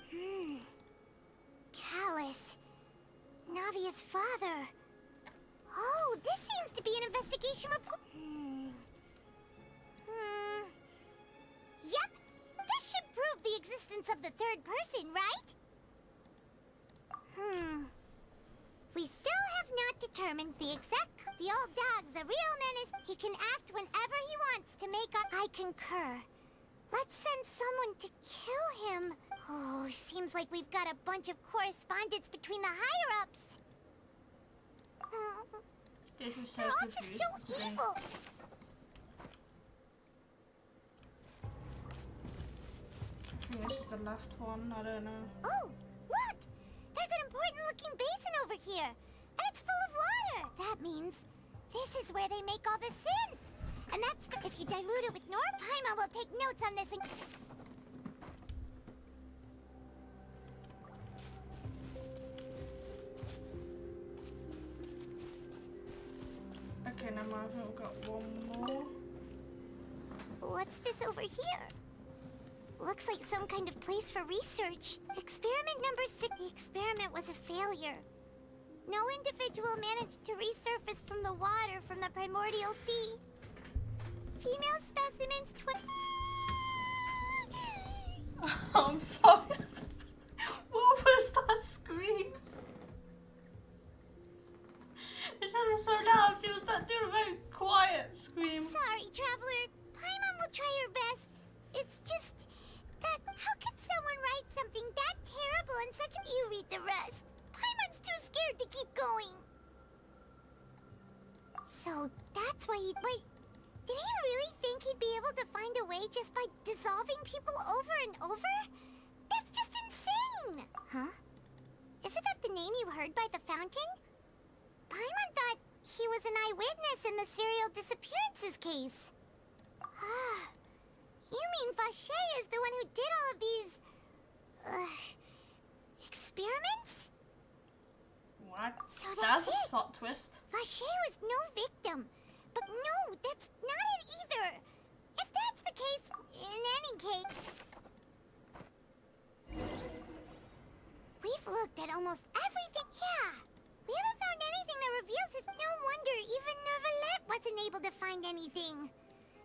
Callus. Navia's father. Oh, this seems to be an investigation report. Yep, this should prove the existence of the third person, right? We still have not determined the exact... The old dog's a real menace. He can act whenever he wants to make our... I concur. Let's send someone to kill him. Oh, seems like we've got a bunch of correspondence between the higher-ups. This is so They're all confused just so today. evil. I think this is the last one. I don't know. Oh, look! There's an important-looking basin over here, and it's full of water. That means this is where they make all the synth. And that's if you dilute it with Nor, Paimon will take notes on this and... Okay, now I think we've got one more. What's this over here? Looks like some kind of place for research. Experiment number 6. The experiment was a failure. No individual managed to resurface from the water from the primordial sea. Female specimens I'm sorry. What was that scream? It sounded so loud. She was doing a very quiet scream. Sorry, traveler. Paimon will try her best. It's just that how can someone write something that terrible in such a... You read the rest. Paimon's too scared to keep going. So that's why he... Wait, did he really think he'd be able to find a way just by dissolving people over and over? That's just insane! Huh? Isn't that the name you heard by the fountain? Paimon thought he was an eyewitness in the serial disappearances case. Ah, you mean Vache is the one who did all of these... experiments? What? So that's a it. plot twist. Vache was no victim. But no, that's not it either. If that's the case, in any case... We've looked at almost everything. Yeah. We haven't found anything that reveals his... No wonder even Neuvillette wasn't able to find anything.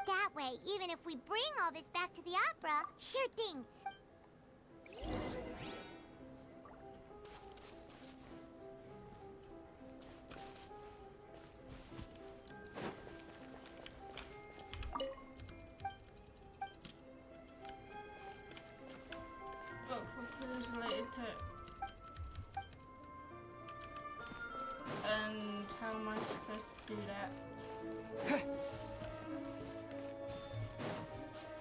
That way, even if we bring all this back to the opera, sure thing. Look for clues related to it. And how am I supposed to do that?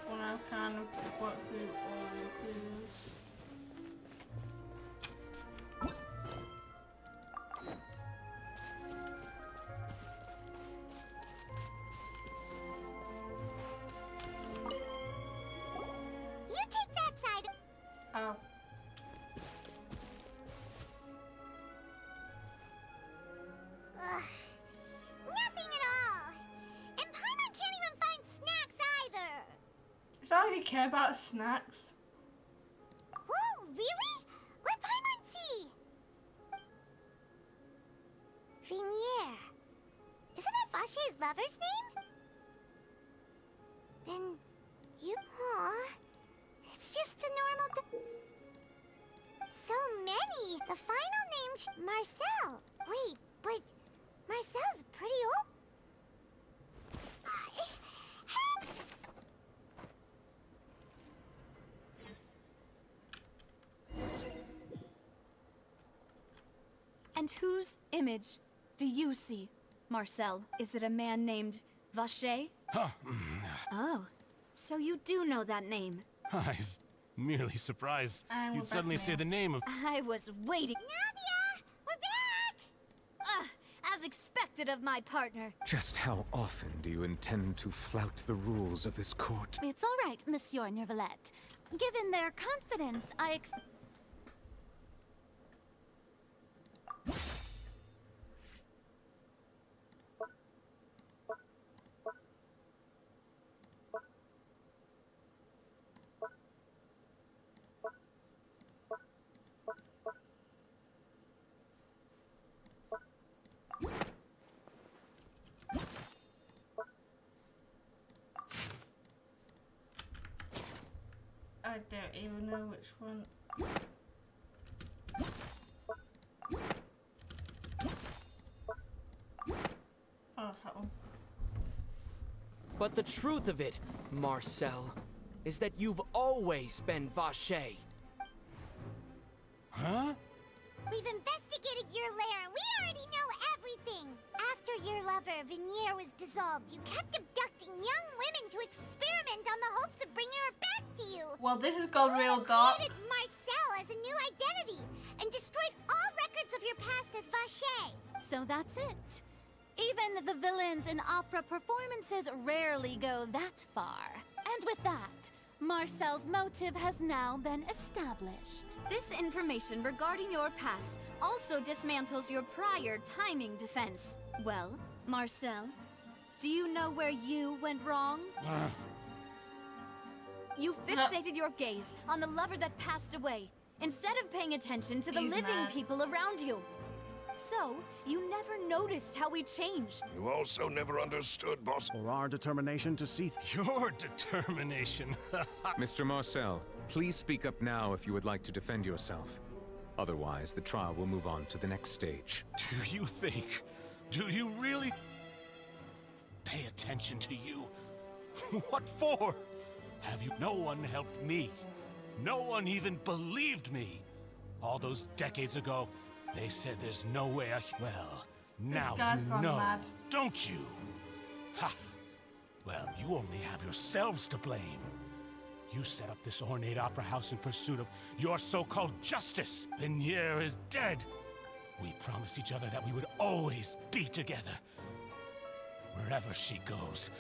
When I've kind of worked through all the clues. You take that side. Oh. care about snacks? Whoa, really? Let Paimon see! Vinier. Isn't that Vache's lover's name? Then you... Aw. It's just a normal... So many! The final name... Marcel! Wait, but... Marcel's pretty old... And whose image do you see, Marcel? Is it a man named Vache? Oh, so you do know that name. I'm merely surprised And we're you'd suddenly back say now. the name of... I was waiting. Navia! We're back! As expected of my partner. Just how often do you intend to flout the rules of this court? It's all right, Monsieur Neuvillette. Given their confidence, I don't even know which one. Oh, it's that one. But the truth of it, Marcel, is that you've always been Vache. Huh? We've investigated your lair and we already know everything! After your lover, Vinier, was dissolved, you kept abducting young women to experiment on the hopes of bringing her back to you! Well, this has gone real dark. You created Marcel as a new identity and destroyed all records of your past as Vache! so that's it. Even the villains in opera performances rarely go that far. And with that, Marcel's motive has now been established. This information regarding your past also dismantles your prior timing defense. Well, Marcel, do you know where you went wrong? You fixated your gaze on the lover that passed away, instead of paying attention to the He's living mad. people around you. So, you never noticed how we changed. You also never understood, boss. Or our determination to see... Your determination. Mr. Marcel, please speak up now if you would like to defend yourself. Otherwise, the trial will move on to the next stage. Do you really pay attention to you? What for? Have you? No one helped me. No one even believed me. All those decades ago, they said there's no way well, now guy's you gone know, mad. don't you? Ha! Well, you only have yourselves to blame. You set up this ornate opera house in pursuit of your so-called justice. Vinier is dead. We promised each other that we would always be together. Wherever she goes,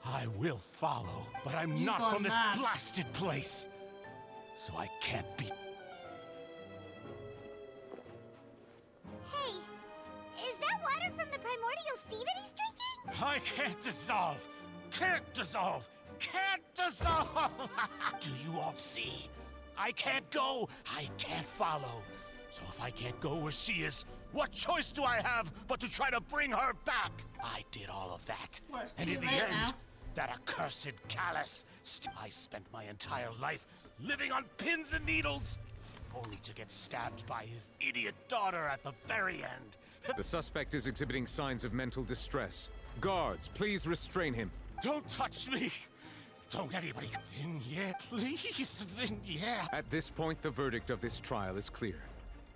I will follow. But I'm You not gone from this mad. blasted place. So I can't be... Hey, is that water from the primordial sea that he's drinking? I can't dissolve! Can't dissolve! Can't dissolve! Do you all see? I can't go! I can't follow! So if I can't go where she is, what choice do I have but to try to bring her back? I did all of that. Well, it's And too in the late end, now. that accursed callous. I spent my entire life living on pins and needles, only to get stabbed by his idiot daughter at the very end. The suspect is exhibiting signs of mental distress. Guards, please restrain him. Don't touch me! Don't anybody... Vinier, please, Vinier! At this point, the verdict of this trial is clear.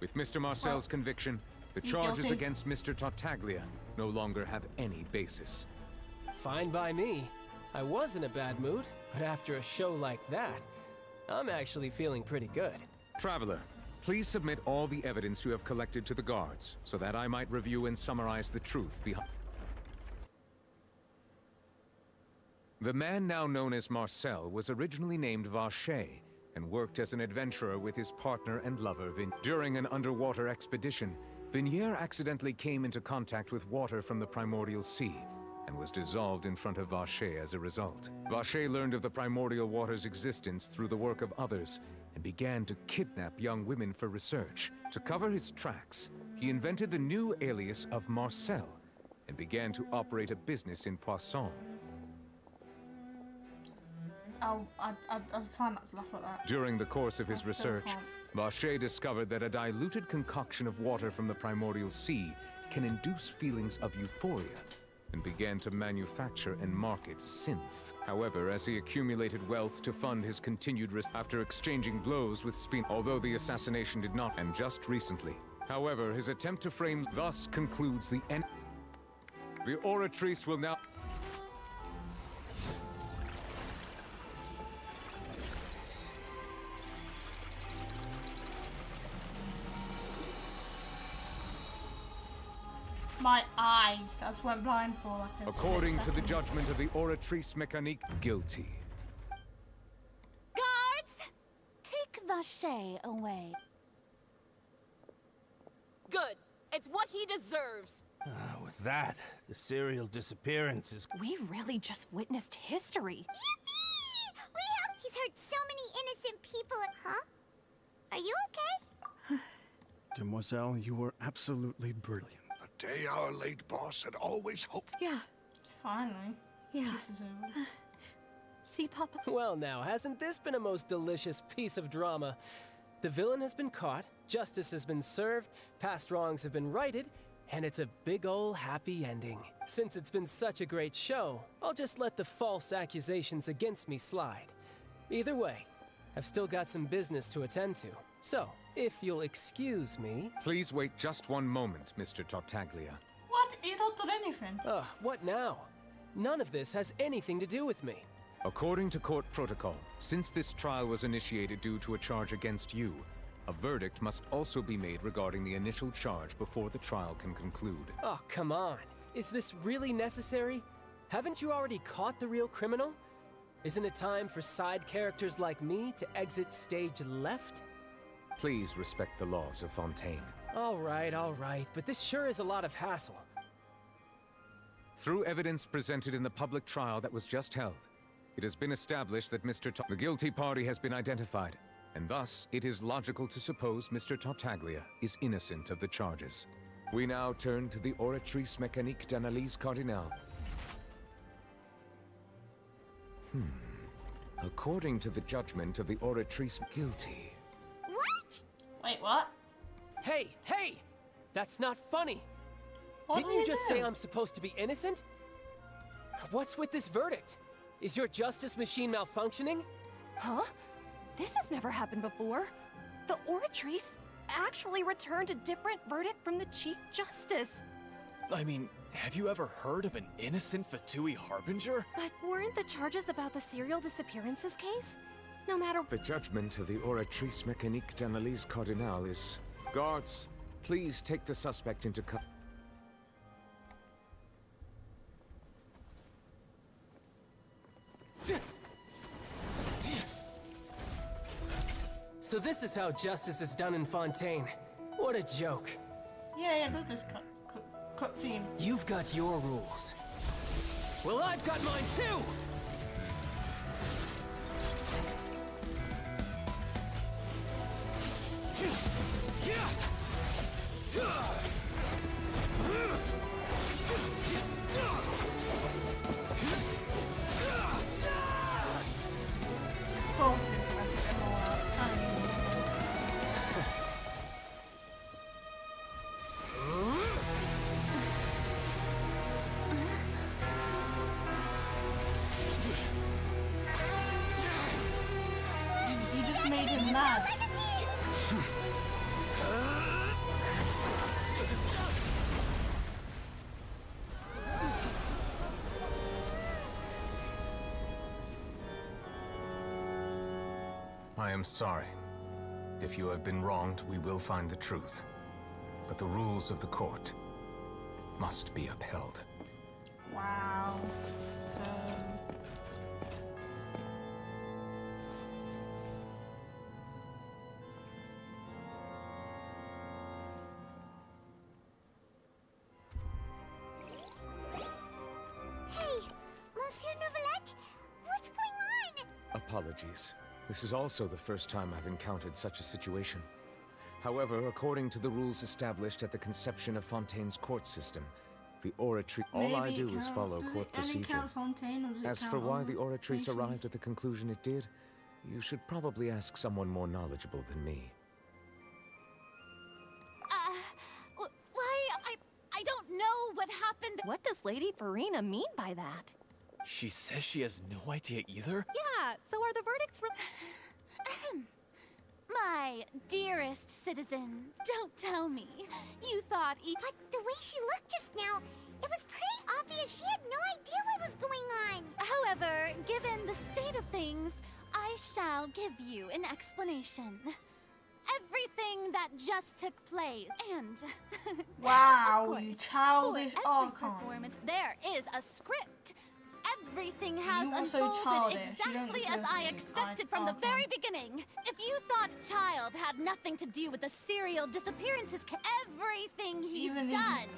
With Mr. Marcel's conviction, the he's charges guilty. against Mr. Tartaglia no longer have any basis. Fine by me. I was in a bad mood, but after a show like that, I'm actually feeling pretty good. Traveler, please submit all the evidence you have collected to the guards, so that I might review and summarize the truth behind... The man now known as Marcel was originally named Vache, and worked as an adventurer with his partner and lover During an underwater expedition, Vinier accidentally came into contact with water from the primordial sea, and was dissolved in front of Vacher as a result. Vacher learned of the primordial water's existence through the work of others and began to kidnap young women for research. To cover his tracks, he invented the new alias of Marcel and began to operate a business in Poisson. I was trying not to laugh at that. During the course of his I still research, can't. Vacher discovered that a diluted concoction of water from the primordial sea can induce feelings of euphoria, and began to manufacture and market synth. However, as he accumulated wealth to fund his continued risk after exchanging blows with Spin, although the assassination did not end just recently. However, his attempt to frame thus concludes the end. The Oratrice will now... My eyes. I just went blind for like a According to the second. judgment of the Oratrice Mécanique, guilty. Guards! Take Vacher away. Good. It's what he deserves. With that, the serial disappearance is... We really just witnessed history. Yippee! We helped. He's hurt so many innocent people. Huh? Are you okay? Demoiselle, you were absolutely brilliant. The day our late boss had always hoped. Yeah. Finally. Yeah. This is over. See, Papa? Well now, hasn't this been a most delicious piece of drama? The villain has been caught, justice has been served, past wrongs have been righted, and it's a big ol' happy ending. Since it's been such a great show, I'll just let the false accusations against me slide. Either way, I've still got some business to attend to. So, if you'll excuse me... Please wait just one moment, Mr. Tartaglia. What? You don't do anything. Ugh, what now? None of this has anything to do with me. According to court protocol, since this trial was initiated due to a charge against you, a verdict must also be made regarding the initial charge before the trial can conclude. Oh, come on. Is this really necessary? Haven't you already caught the real criminal? Isn't it time for side characters like me to exit stage left? Please respect the laws of Fontaine. All right, but this sure is a lot of hassle. Through evidence presented in the public trial that was just held, it has been established that the guilty party has been identified, and thus it is logical to suppose Mr. Tartaglia is innocent of the charges. We now turn to the Oratrice Mécanique d'Analyse Cardinale. According to the judgment of the Oratrice, guilty. What? Wait, what? Hey! That's not funny! What Didn't did you he just do? say I'm supposed to be innocent? What's with this verdict? Is your justice machine malfunctioning? Huh? This has never happened before. The Oratrice actually returned a different verdict from the Chief Justice. I mean, have you ever heard of an innocent Fatui Harbinger? But weren't the charges about the serial disappearances case? No matter... The judgment of the Oratrice Mécanique d'Analyse Cardinale is... Guards, please take the suspect into custody. So this is how justice is done in Fontaine. What a joke. Yeah, look at this cutscene. You've got your rules. Well, I've got mine too! You just made him mad. I am sorry. If you have been wronged, we will find the truth. But the rules of the court must be upheld. Wow. So... Apologies. This is also the first time I've encountered such a situation. However, according to the rules established at the conception of Fontaine's court system, the oratory... All I do is follow court procedure. As for why the oratories arrived at the conclusion it did, you should probably ask someone more knowledgeable than me. I don't know what happened. What does Lady Farina mean by that? She says she has no idea either? Yeah, so are the verdicts My dearest citizens, don't tell me. You thought But the way she looked just now, it was pretty obvious she had no idea what was going on. However, given the state of things, I shall give you an explanation. Everything that just took place, and wow, of course, you childish for every performance, there is a script. Everything has unfolded exactly as I expected from the very beginning. If you thought Child had nothing to do with the serial disappearances, everything he's done,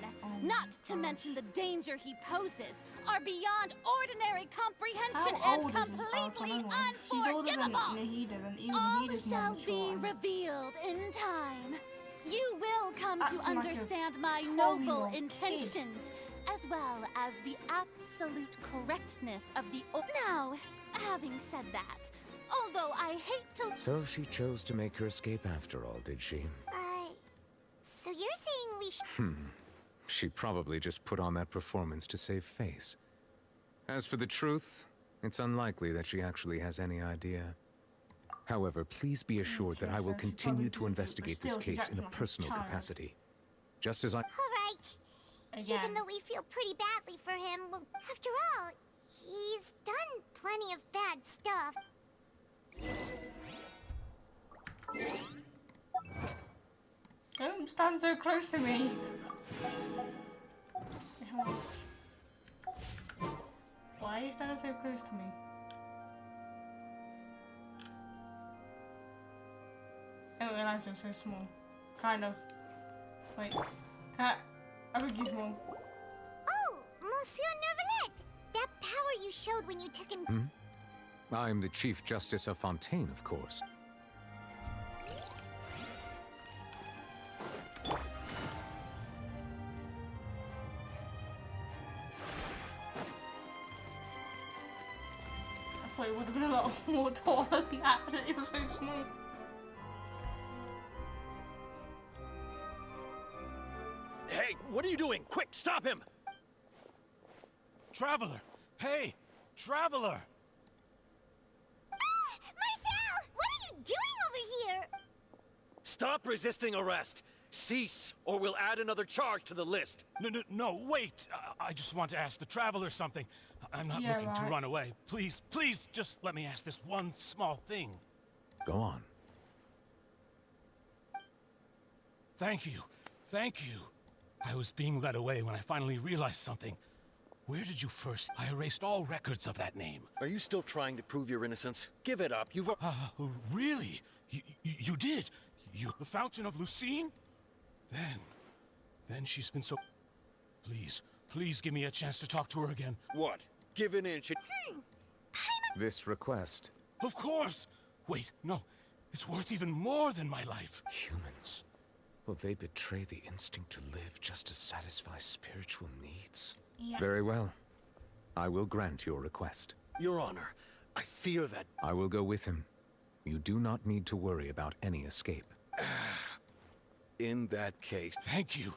not to mention the danger he poses, are beyond ordinary comprehension and completely unforgivable. All shall be revealed in time. You will come to understand my noble intentions, as well as the absolute correctness of the... Now, having said that, although I hate to... So she chose to make her escape after all, did she? So you're saying we should... She probably just put on that performance to save face. As for the truth, it's unlikely that she actually has any idea. However, please be assured that I will continue to investigate this case in a personal capacity. Just as I... All right. Even though we feel pretty badly for him, well, after all, he's done plenty of bad stuff. Don't stand so close to me. Why are you standing so close to me? I didn't realize you're so small. Kind of. Wait. I think you're small. Oh, Monsieur Nervalette! That power you showed when you took him... I'm the Chief Justice of Fontaine, of course. I thought it would have been a lot more taller than that, but it was so small. Hey, what are you doing? Quick, stop him! Traveler! Hey! Traveler! Marcel! What are you doing over here? Stop resisting arrest! Cease, or we'll add another charge to the list. No, wait! I just want to ask the Traveler something. I'm not looking to run away. Please, just let me ask this one small thing. Go on. Thank you. I was being led away when I finally realized something. Where did you first? I erased all records of that name. Are you still trying to prove your innocence? Give it up, you've... Really? You did? The Fountain of Lucine? Then she's been so... Please give me a chance to talk to her again. What? Give an inch... This request... Of course! Wait, no. It's worth even more than my life. Humans. Will they betray the instinct to live just to satisfy spiritual needs? Yeah. Very well. I will grant your request. Your Honor, I fear that... I will go with him. You do not need to worry about any escape. In that case... Thank you!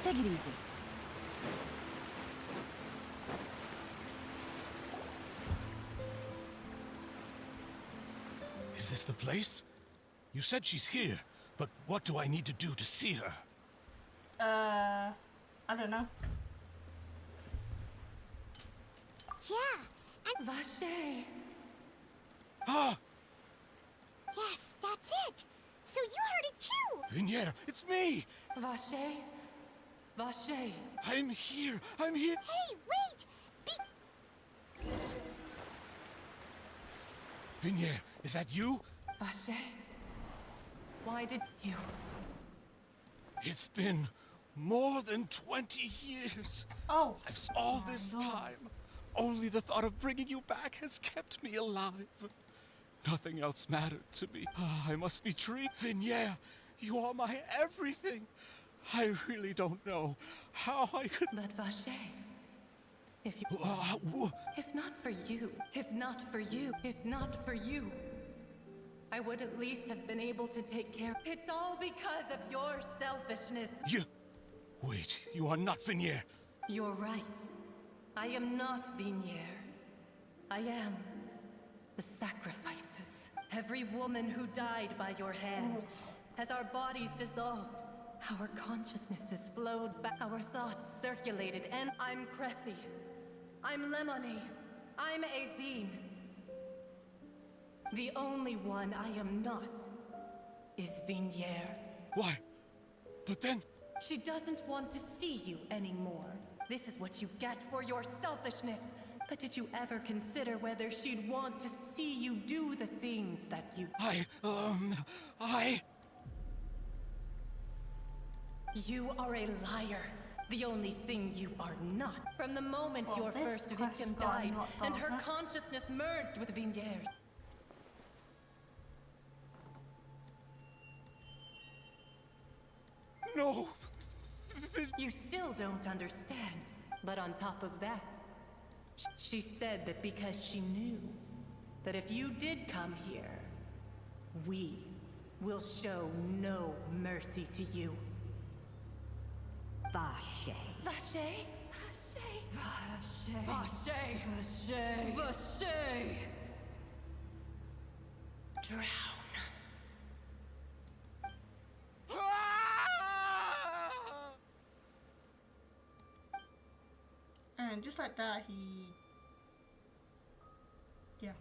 Take it easy. Is this the place? You said she's here, but what do I need to do to see her? I don't know. Yeah, and... Vache! Ah! Yes, that's it! So you heard it too! Vignier, it's me! Vache? I'm here! Hey, wait! Be Vignier, is that you? Vache, why did you? It's been more than 20 years. Oh. All this time. Only the thought of bringing you back has kept me alive. Nothing else mattered to me. I must be dreaming. Vignier, you are my everything. I really don't know how I could... But Vache, if you... if not for you, I would at least have been able to take care... It's all because of your selfishness. You... Wait, you are not Vignier. You're right. I am not Vignier. I am the sacrifices. Every woman who died by your hand. As our bodies dissolved, our consciousnesses flowed back, our thoughts circulated, and I'm Cressy. I'm Lemony. I'm Azine. The only one I am not is Vignier. Why? But then... She doesn't want to see you anymore. This is what you get for your selfishness. But did you ever consider whether she'd want to see you do the things that you... You are a liar. The only thing you are not. From the moment your first victim died, and her consciousness merged with Vignier's. No! You still don't understand. But on top of that, she said that because she knew that if you did come here, we will show no mercy to you. Vache. Vache? Vache. Vache. Vache. Vache. Drown. And just like that, he... Yeah.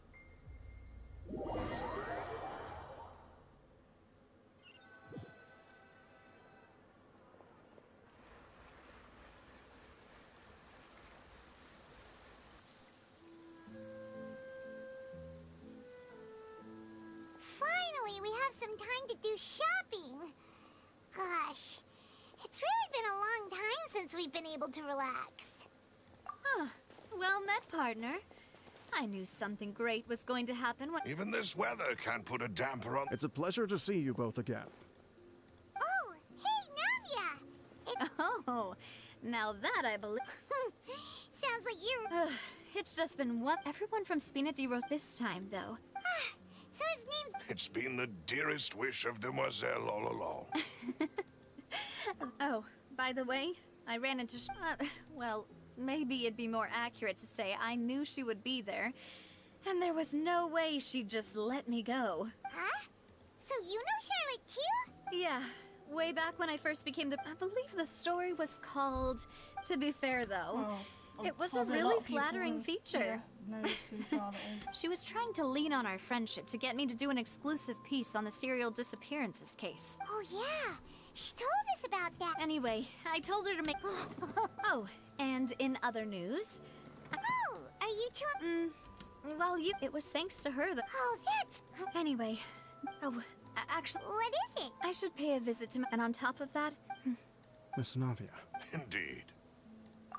Finally, we have some time to do shopping. Gosh, it's really been a long time since we've been able to relax. Huh. Well met, partner. I knew something great was going to happen when... Even this weather can't put a damper on... It's a pleasure to see you both again. Oh, hey, Navia! Oh, now that I believe... Sounds like you're... It's just been one... Everyone from Spina di Rot this time, though. So his name's... It's been the dearest wish of Demoiselle all along. Oh, by the way, I ran into... well... Maybe it'd be more accurate to say I knew she would be there, and there was no way she'd just let me go. Huh? So you know Charlotte too? Yeah, way back when I first became the... I believe the story was called To Be Fair, though. It was a really flattering feature. She was trying to lean on our friendship to get me to do an exclusive piece on the serial disappearances case. Oh yeah, she told us about that. Anyway, I told her to make... Oh, and in other news... Oh, are you two... well, it was thanks to her that... Oh, that's... Anyway, actually... What is it? I should pay a visit to... And on top of that... Miss Navia. Indeed.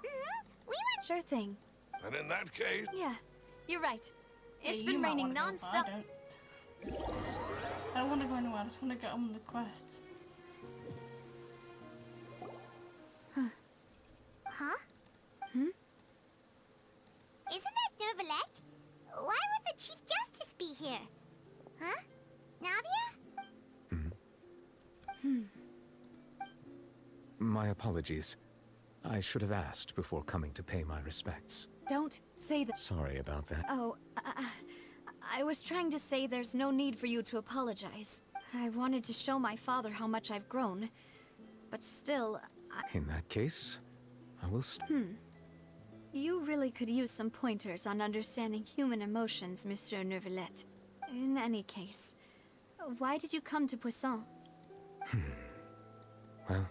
We went... Sure thing. And in that case... Yeah, you're right. It's been raining non-stop... I don't want to go anywhere, I just want to get on with the quests. Huh? Hmm? Isn't that Nervalette? Why would the Chief Justice be here? Huh? Navia? My apologies. I should have asked before coming to pay my respects. Don't say that. Sorry about that. Oh, I was trying to say there's no need for you to apologize. I wanted to show my father how much I've grown. But still, In that case, I will You really could use some pointers on understanding human emotions, Monsieur Nervalette. In any case, why did you come to Poisson? Well,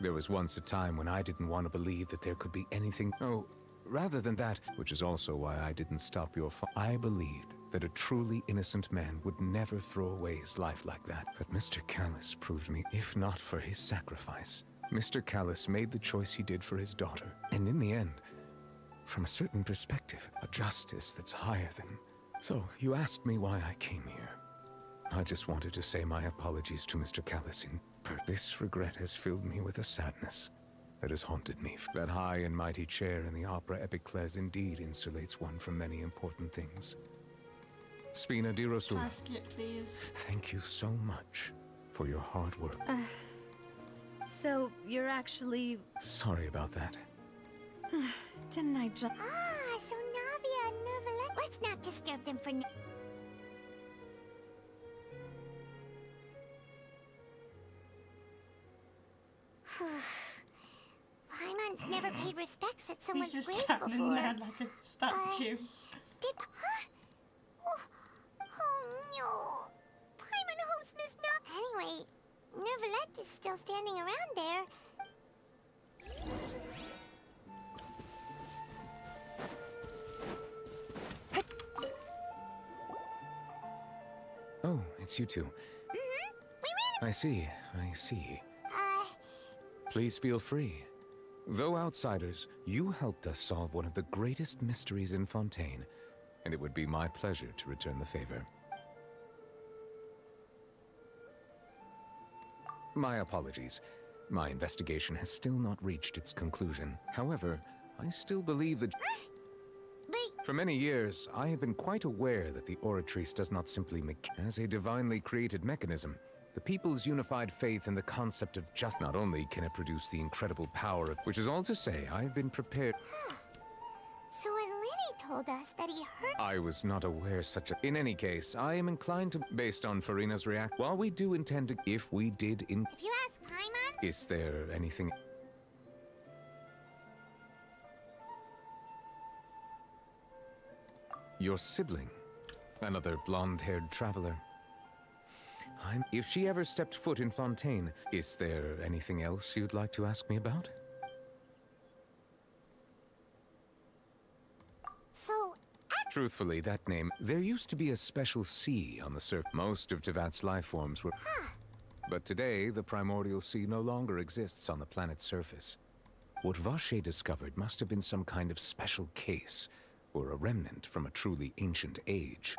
there was once a time when I didn't want to believe that there could be anything... Oh, rather than that, which is also why I didn't stop your I believed that a truly innocent man would never throw away his life like that. But Mr. Callus proved me, if not for his sacrifice. Mr. Callus made the choice he did for his daughter. And in the end, from a certain perspective, a justice that's higher than... So, you asked me why I came here. I just wanted to say my apologies to Mr. Callus in part. This regret has filled me with a sadness that has haunted me. That high and mighty chair in the opera Epicles indeed insulates one from many important things. Spina di Rosula, Casket, please. thank you so much for your hard work. So, you're actually... Sorry about that. Didn't I just... Ah, so Navia and Nervalet. Let's not disturb them for now. Paimon's never paid respects at someone's He's grave just standing before. there like a statue. Huh? Oh no. Paimon hopes Miss No. Anyway, Nervalet is still standing around there. Oh, it's you two. Mm-hmm. We ran. I see, I see. Please feel free. Though outsiders, you helped us solve one of the greatest mysteries in Fontaine, and it would be my pleasure to return the favor. My apologies. My investigation has still not reached its conclusion. However, I still believe that... For many years, I have been quite aware that the Oratrice does not simply make... As a divinely created mechanism, the people's unified faith in the concept of just... Not only can it produce the incredible power of... Which is all to say, I have been prepared... So when Lenny told us that he heard... I was not aware such a... In any case, I am inclined to... Based on Farina's react... While we do intend to... If we did in... If you ask Paimon... Is there anything... Your sibling. Another blonde-haired traveler. If she ever stepped foot in Fontaine, is there anything else you'd like to ask me about? So... Truthfully, that name... There used to be a special sea on the surface. Most of Tevat's life forms were... But today, the primordial sea no longer exists on the planet's surface. What Vache discovered must have been some kind of special case, or a remnant from a truly ancient age.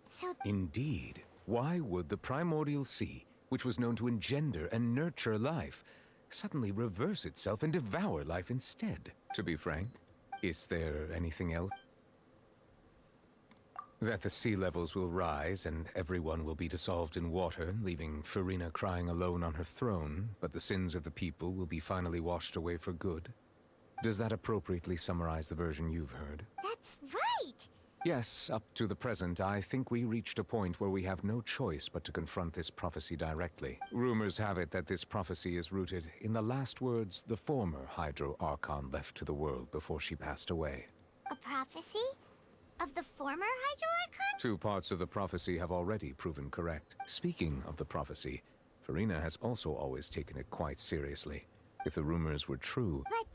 So... Indeed. Why would the primordial sea, which was known to engender and nurture life, suddenly reverse itself and devour life instead? To be frank, is there anything else? That the sea levels will rise and everyone will be dissolved in water, leaving Farina crying alone on her throne, but the sins of the people will be finally washed away for good? Does that appropriately summarize the version you've heard? That's right! Yes, up to the present, I think we reached a point where we have no choice but to confront this prophecy directly. Rumors have it that this prophecy is rooted in the last words the former Hydro Archon left to the world before she passed away. A prophecy? Of the former Hydro Archon? 2 parts of the prophecy have already proven correct. Speaking of the prophecy, Farina has also always taken it quite seriously. If the rumors were true... But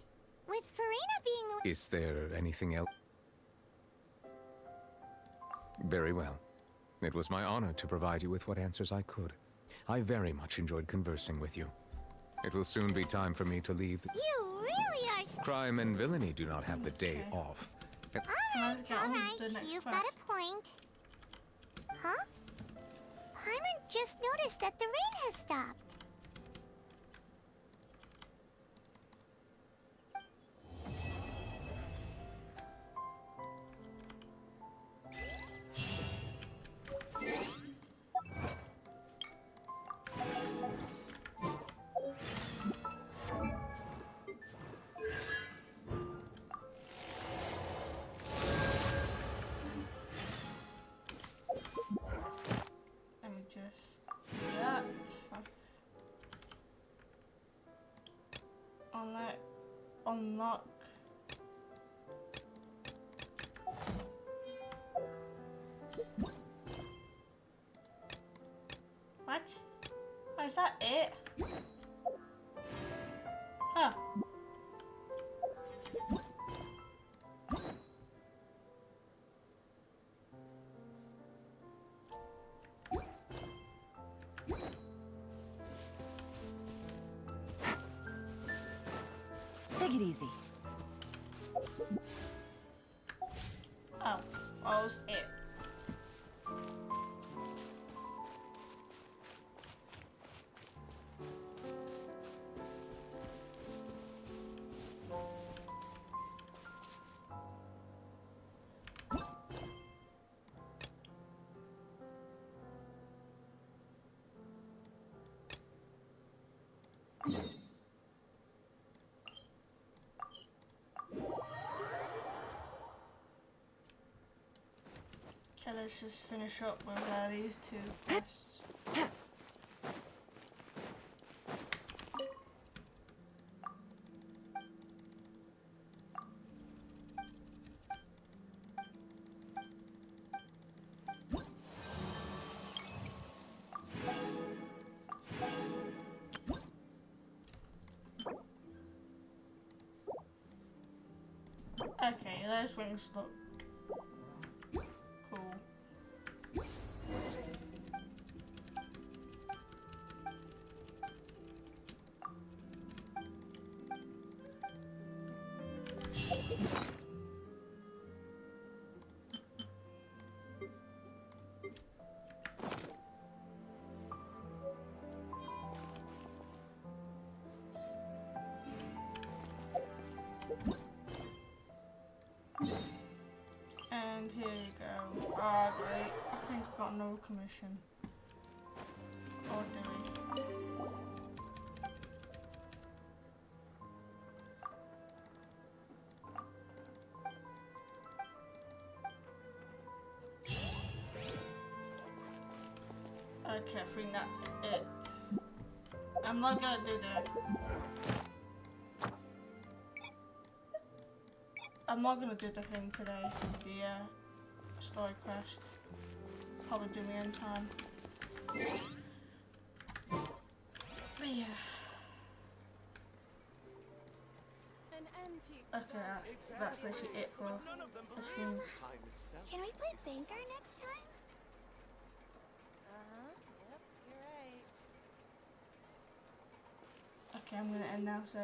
with Farina being the... Is there anything else? Very well. It was my honor to provide you with what answers I could. I very much enjoyed conversing with you. It will soon be time for me to leave. You really are... Crime and villainy do not have the day off. Alright, you've got a point. Huh? Paimon just noticed that the rain has stopped. Unlock. What? Oh, is that it? Huh. Take it easy. Oh, that was it. Okay, let's just finish up with these two quests. Okay, those wings look cool. And here we go. Ah, great. I think I've got another commission. Or do we? Okay, I think that's it. I'm not gonna do that. I'm not gonna do the thing today, the story quest. Probably do me in time. But yeah. Okay, that's literally it for the stream. Can we play Banker next time? Yep, you're right. Okay, I'm gonna end now, so